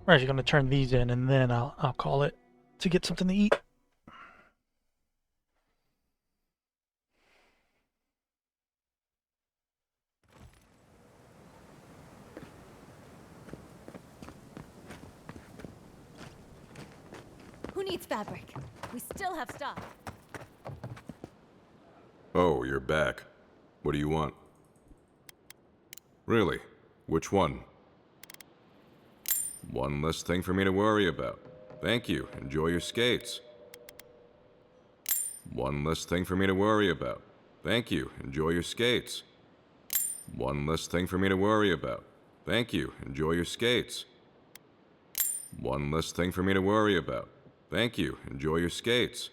[SPEAKER 1] We're actually going to turn these in, and then I'll call it to get something to eat.
[SPEAKER 3] Who needs fabric? We still have stock.
[SPEAKER 20] Oh, you're back. What do you want? Really? Which one? One less thing for me to worry about. Thank you. Enjoy your skates. One less thing for me to worry about. Thank you. Enjoy your skates. One less thing for me to worry about. Thank you. Enjoy your skates. One less thing for me to worry about. Thank you. Enjoy your skates.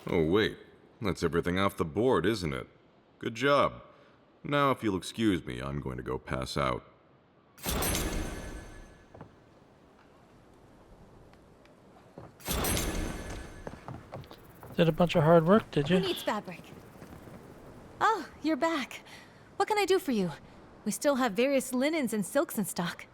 [SPEAKER 20] Oh, wait. That's everything off the board, isn't it? Good job. Now, if you'll excuse me, I'm going to go pass out.
[SPEAKER 1] Did a bunch of hard work, did you?
[SPEAKER 3] Who needs fabric? Oh, you're back. What can I do for you? We still have various linens and silks in stock.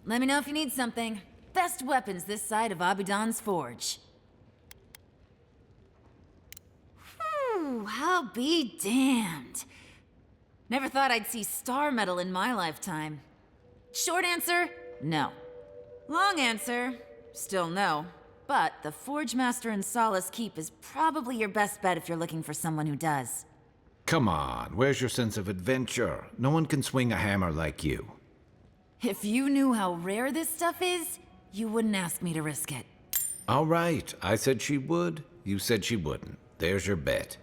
[SPEAKER 21] Let me know if you need something. Best weapons this side of Abidan's forge. Whew, I'll be damned. Never thought I'd see star metal in my lifetime. Short answer, no. Long answer, still no. But the Forge Master in Solace Keep is probably your best bet if you're looking for someone who does.
[SPEAKER 4] Come on, where's your sense of adventure? No one can swing a hammer like you.
[SPEAKER 21] If you knew how rare this stuff is, you wouldn't ask me to risk it.
[SPEAKER 4] All right, I said she would. You said she wouldn't. There's your bet.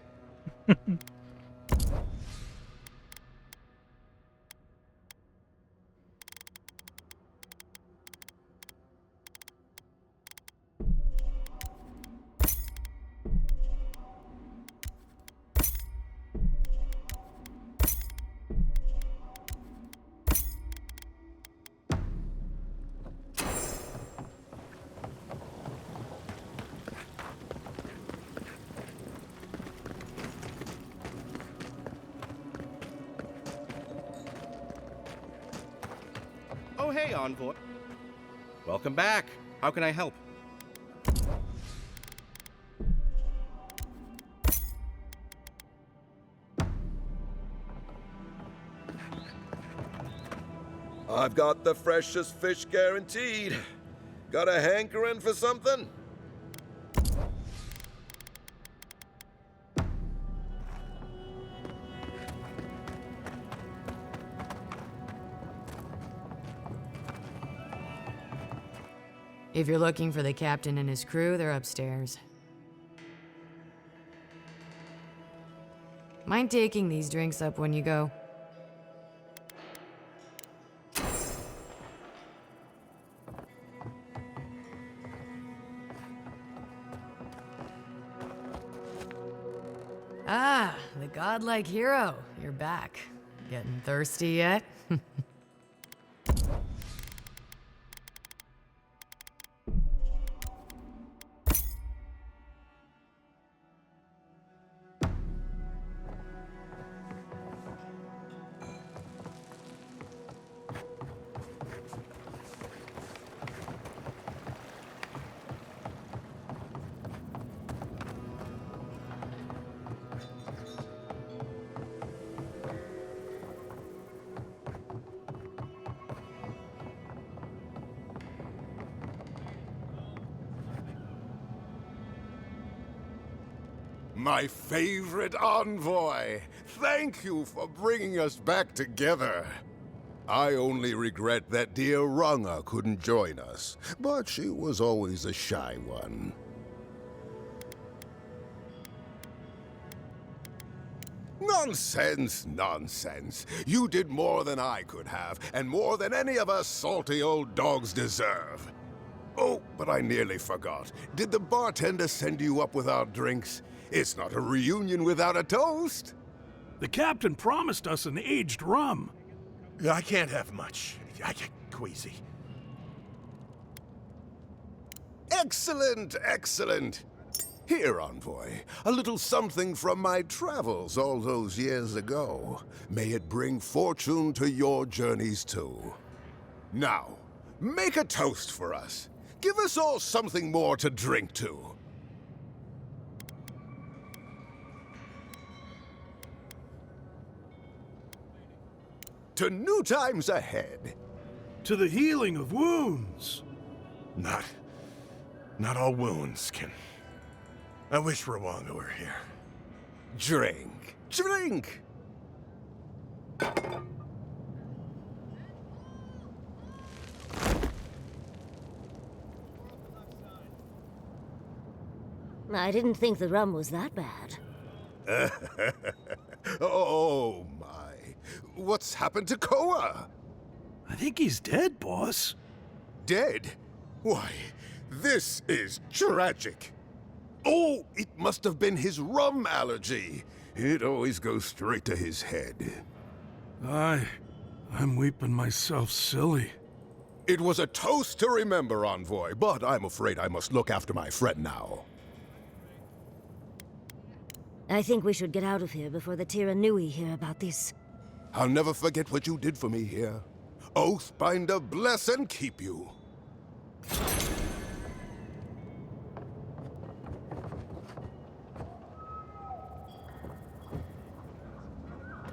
[SPEAKER 23] Oh, hey, Envoy. Welcome back. How can I help?
[SPEAKER 24] I've got the freshest fish guaranteed. Got a hankering for something?
[SPEAKER 5] If you're looking for the captain and his crew, they're upstairs. Mind taking these drinks up when you go? Ah, the godlike hero. You're back. Getting thirsty yet?
[SPEAKER 7] My favorite envoy! Thank you for bringing us back together. I only regret that dear Runga couldn't join us, but she was always a shy one. Nonsense, nonsense. You did more than I could have, and more than any of us salty old dogs deserve. Oh, but I nearly forgot. Did the bartender send you up with our drinks? It's not a reunion without a toast.
[SPEAKER 8] The captain promised us an aged rum.
[SPEAKER 16] I can't have much. I get queasy.
[SPEAKER 7] Excellent, excellent. Here, envoy, a little something from my travels all those years ago. May it bring fortune to your journeys too. Now, make a toast for us. Give us all something more to drink to. To new times ahead.
[SPEAKER 8] To the healing of wounds.
[SPEAKER 16] Not all wounds can... I wish Rwanga were here.
[SPEAKER 7] Drink. Drink!
[SPEAKER 6] I didn't think the rum was that bad.
[SPEAKER 7] Oh, my. What's happened to Koa?
[SPEAKER 8] I think he's dead, boss.
[SPEAKER 7] Dead? Why, this is tragic. Oh, it must have been his rum allergy. It always goes straight to his head.
[SPEAKER 8] I'm weeping myself silly.
[SPEAKER 7] It was a toast to remember, envoy, but I'm afraid I must look after my friend now.
[SPEAKER 6] I think we should get out of here before the Tiranui hear about this.
[SPEAKER 7] I'll never forget what you did for me here. Oathbinder bless and keep you.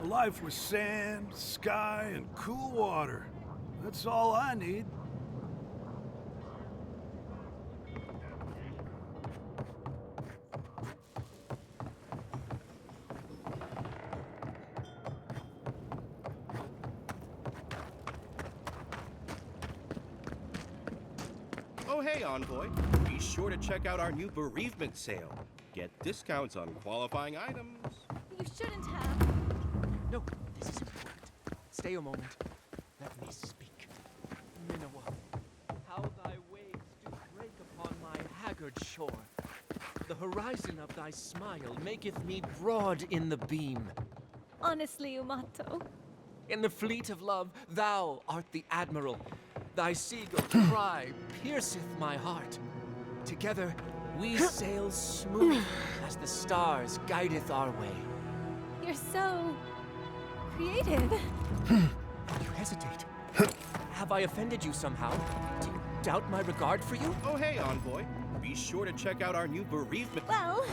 [SPEAKER 8] A life with sand, sky, and cool water. That's all I need.
[SPEAKER 23] Oh, hey, Envoy. Be sure to check out our new bereavement sale. Get discounts on qualifying items.
[SPEAKER 3] You shouldn't have.
[SPEAKER 12] No, this is important. Stay a moment. Let me speak. Minowa, how thy waves do break upon my haggard shore. The horizon of thy smile maketh me broad in the beam.
[SPEAKER 3] Honestly, Umato.
[SPEAKER 12] In the fleet of love, thou art the admiral. Thy seagull cry pierceth my heart. Together we sail smooth as the stars guideth our way.
[SPEAKER 3] You're so... creative.
[SPEAKER 12] You hesitate. Have I offended you somehow? Do you doubt my regard for you?
[SPEAKER 23] Oh, hey, Envoy. Be sure to check out our new bereavement...
[SPEAKER 3] Well...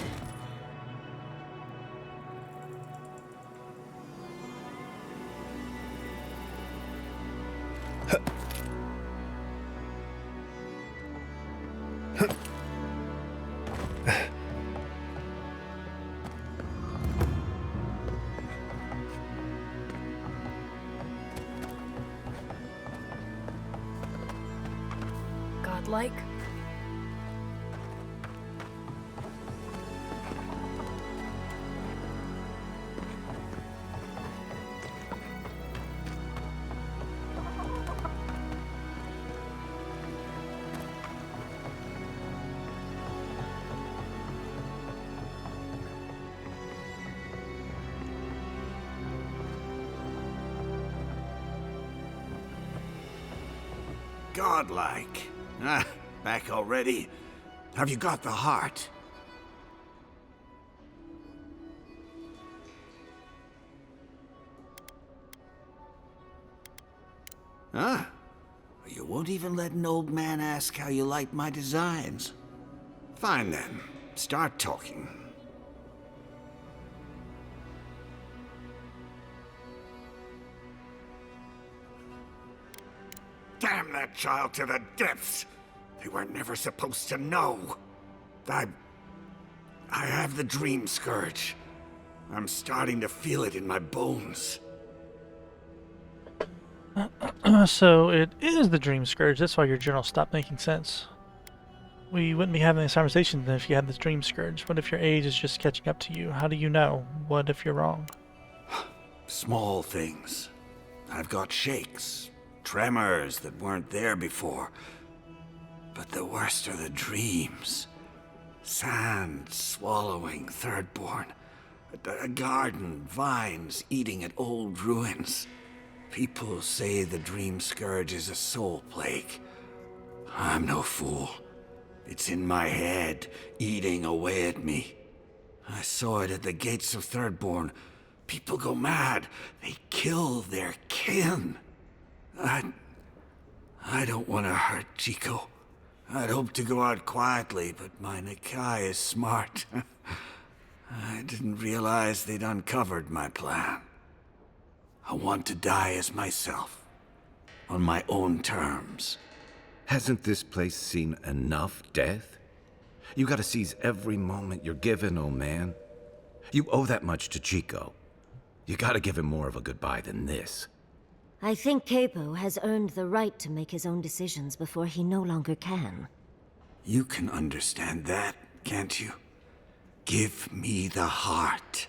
[SPEAKER 5] Godlike?
[SPEAKER 2] Godlike. Ah, back already? Have you got the heart? Huh? You won't even let an old man ask how you like my designs. Fine then. Start talking. Damn that child to the depths! They were never supposed to know.
[SPEAKER 16] I have the dream scourge. I'm starting to feel it in my bones.
[SPEAKER 1] So it is the Dream Scourge. That's why your journal stopped making sense. We wouldn't be having this conversation then if you had this Dream Scourge. What if your age is just catching up to you? How do you know? What if you're wrong?
[SPEAKER 16] Small things. I've got shakes, tremors that weren't there before. But the worst are the dreams. Sand swallowing Thirdborn. A garden, vines eating at old ruins. People say the Dream Scourge is a soul plague. I'm no fool. It's in my head, eating away at me. I saw it at the gates of Thirdborn. People go mad. They kill their kin. I don't want to hurt Chico. I'd hoped to go out quietly, but my Nakai is smart. I didn't realize they'd uncovered my plan. I want to die as myself, on my own terms.
[SPEAKER 4] Hasn't this place seen enough death? You gotta seize every moment you're given, old man. You owe that much to Chico. You gotta give him more of a goodbye than this.
[SPEAKER 6] I think Capo has earned the right to make his own decisions before he no longer can.
[SPEAKER 16] You can understand that, can't you? Give me the heart.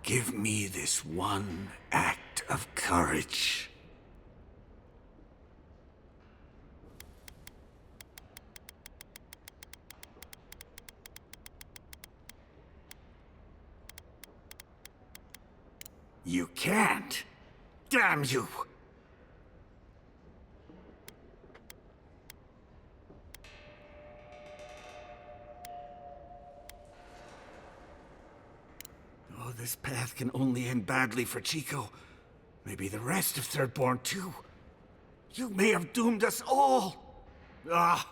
[SPEAKER 16] Give me this one act of courage. You can't. Damn you! Oh, this path can only end badly for Chico. Maybe the rest of Thirdborn too. You may have doomed us all! Ah,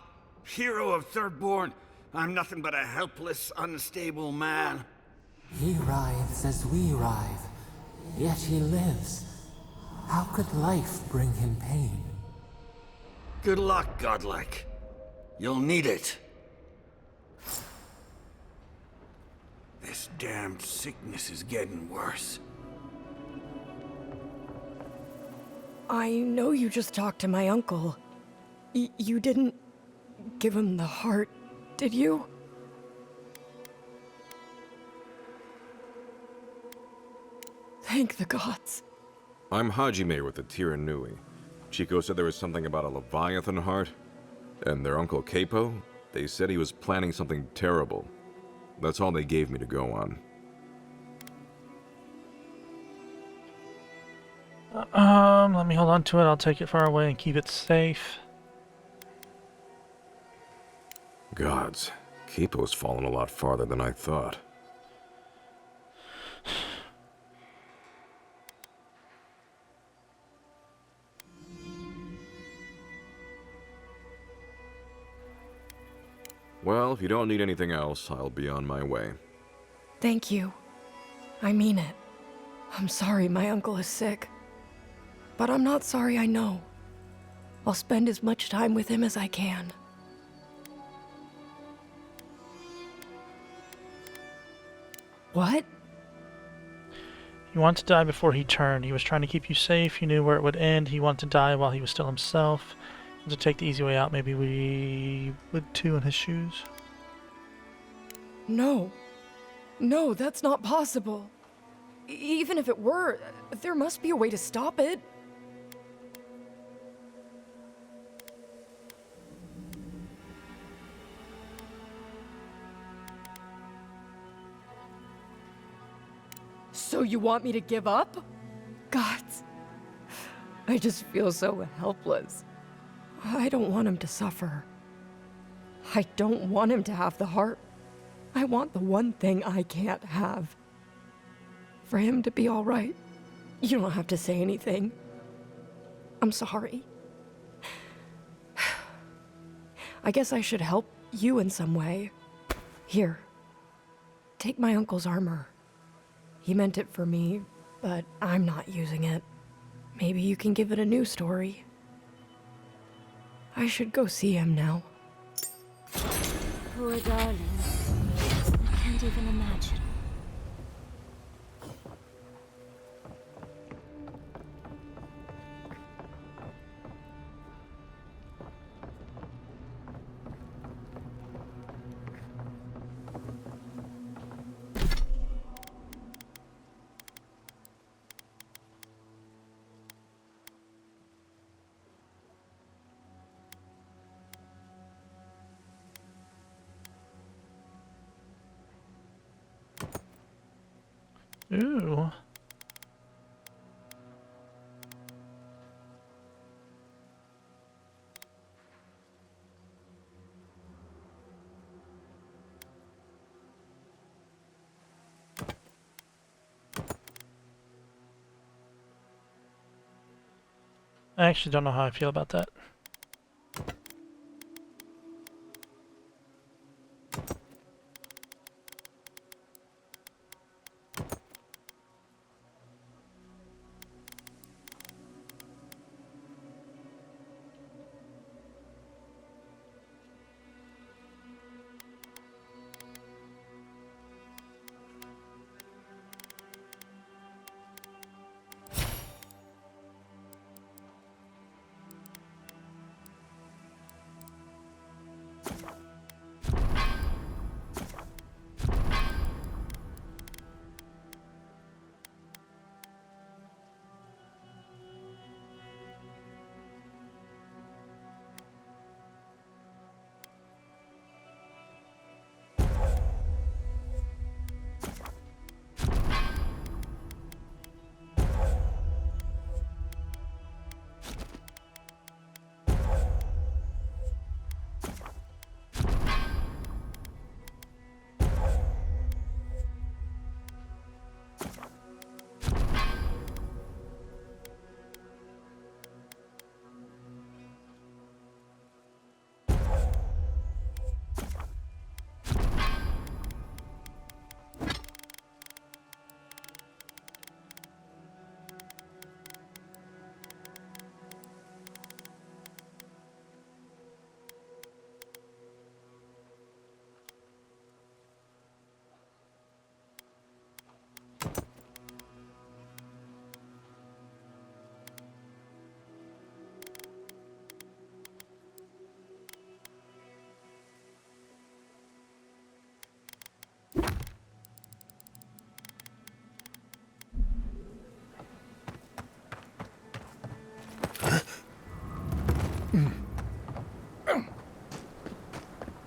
[SPEAKER 16] hero of Thirdborn. I'm nothing but a helpless, unstable man.
[SPEAKER 10] He writhes as we writhe, yet he lives. How could life bring him pain?
[SPEAKER 16] Good luck, Godlike. You'll need it. This damned sickness is getting worse.
[SPEAKER 5] I know you just talked to my uncle. You didn't give him the heart, did you? Thank the gods.
[SPEAKER 20] I'm Hajime with the Tiranui. Chico said there was something about a Leviathan heart. And their uncle Capo, they said he was planning something terrible. That's all they gave me to go on.
[SPEAKER 1] Let me hold on to it. I'll take it far away and keep it safe.
[SPEAKER 20] Gods, Capo's fallen a lot farther than I thought. Well, if you don't need anything else, I'll be on my way.
[SPEAKER 5] Thank you. I mean it. I'm sorry my uncle is sick. But I'm not sorry I know. I'll spend as much time with him as I can. What?
[SPEAKER 1] He wanted to die before he turned. He was trying to keep you safe. He knew where it would end. He wanted to die while he was still himself. To take the easy way out, maybe we would too in his shoes.
[SPEAKER 5] No. No, that's not possible. Even if it were, there must be a way to stop it. So you want me to give up? Gods. I just feel so helpless. I don't want him to suffer. I don't want him to have the heart. I want the one thing I can't have. For him to be all right. You don't have to say anything. I'm sorry. I guess I should help you in some way. Here. Take my uncle's armor. He meant it for me, but I'm not using it. Maybe you can give it a new story. I should go see him now.
[SPEAKER 6] Poor darling. even imagine.
[SPEAKER 1] Ooh. I actually don't know how I feel about that.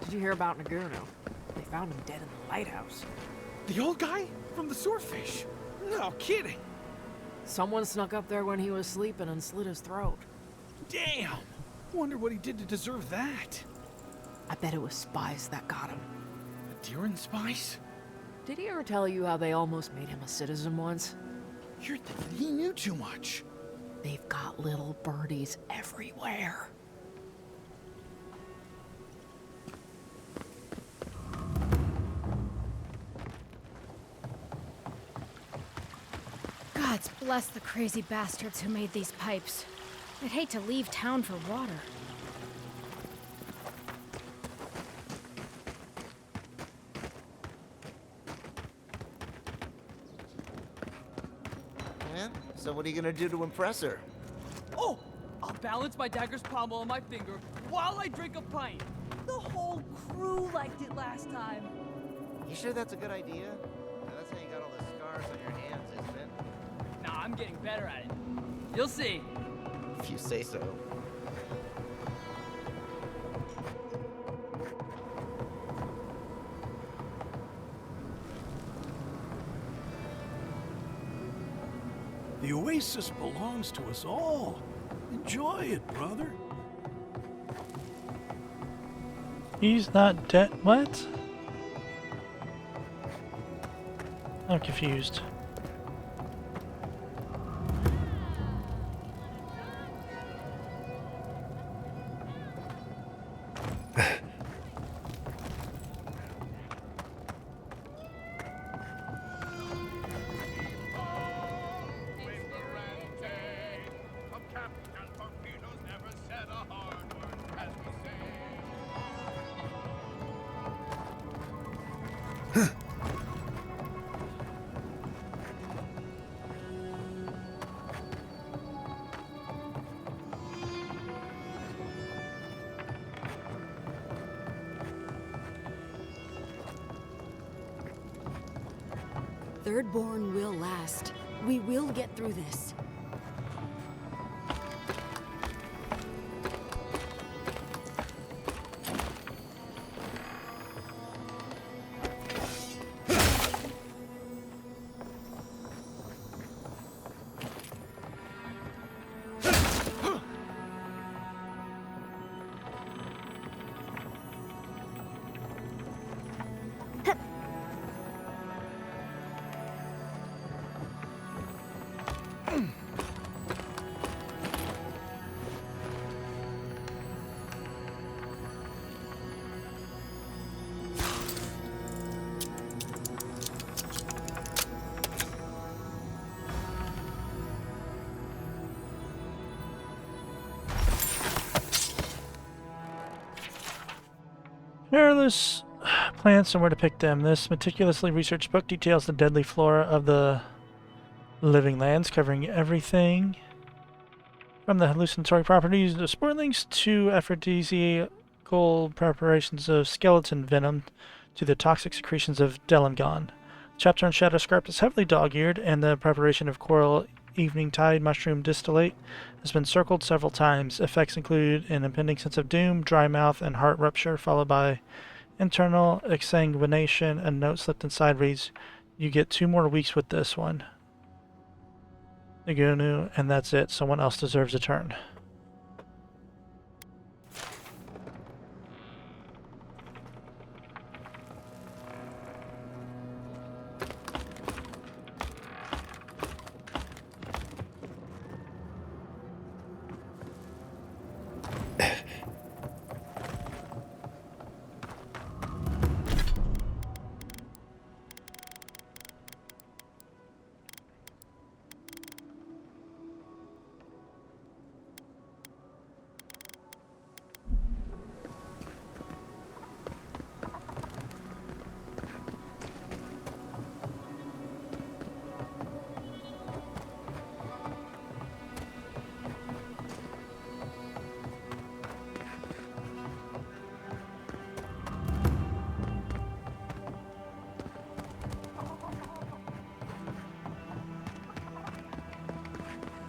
[SPEAKER 5] Did you hear about Nagurno? They found him dead in the lighthouse.
[SPEAKER 16] The old guy from the swordfish? No kidding.
[SPEAKER 5] Someone snuck up there when he was sleeping and slit his throat.
[SPEAKER 16] Damn! Wonder what he did to deserve that.
[SPEAKER 5] I bet it was spies that got him.
[SPEAKER 16] The Deeren spies?
[SPEAKER 5] Did he ever tell you how they almost made him a citizen once?
[SPEAKER 16] You're thinking he knew too much.
[SPEAKER 5] They've got little birdies everywhere.
[SPEAKER 3] Gods bless the crazy bastards who made these pipes. I'd hate to leave town for water.
[SPEAKER 13] Yeah? So what are you gonna do to impress her?
[SPEAKER 12] Oh! I'll balance my dagger's pommel on my finger while I drink a pint. The whole crew liked it last time.
[SPEAKER 13] You sure that's a good idea? That's how you got all the scars on your hands, isn't it?
[SPEAKER 12] Nah, I'm getting better at it. You'll see.
[SPEAKER 13] If you say so.
[SPEAKER 8] The oasis belongs to us all. Enjoy it, brother.
[SPEAKER 1] He's not dead. What? I'm confused.
[SPEAKER 5] Thirdborn will last. We will get through this.
[SPEAKER 1] Hairless plants and where to pick them. This meticulously researched book details the deadly flora of the living lands, covering everything from the hallucinatory properties of sportlings to aphrodisiacal preparations of skeleton venom to the toxic secretions of Delangon. Chapter on Shadow Scarp is heavily dog-eared, and the preparation of coral evening tide mushroom distillate has been circled several times. Effects include an impending sense of doom, dry mouth, and heart rupture, followed by internal exsanguination. A note slipped inside reads, "You get 2 more weeks with this one, Nagunu, and that's it. Someone else deserves a turn."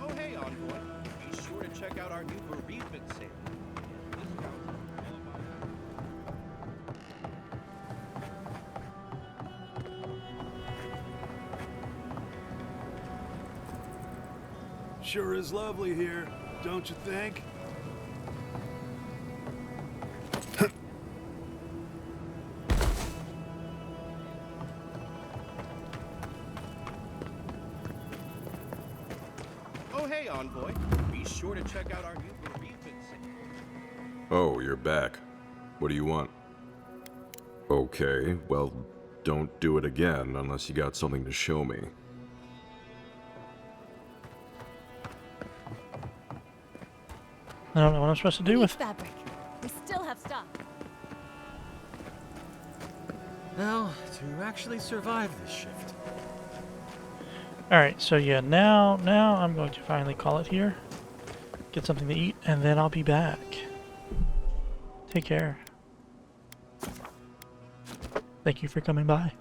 [SPEAKER 23] Oh, hey, Envoy. Be sure to check out our new bereavement sale. Discounts on qualifying
[SPEAKER 8] Sure is lovely here, don't you think?
[SPEAKER 23] Oh, hey, Envoy. Be sure to check out our new bereavement sale.
[SPEAKER 20] Oh, you're back. What do you want? Okay, well, don't do it again unless you got something to show me.
[SPEAKER 1] I don't know what I'm supposed to do with
[SPEAKER 3] fabric. We still have stock.
[SPEAKER 12] Now, to actually survive this shift.
[SPEAKER 1] Alright, so yeah, now I'm going to finally call it here. Get something to eat, and then I'll be back. Take care. Thank you for coming by.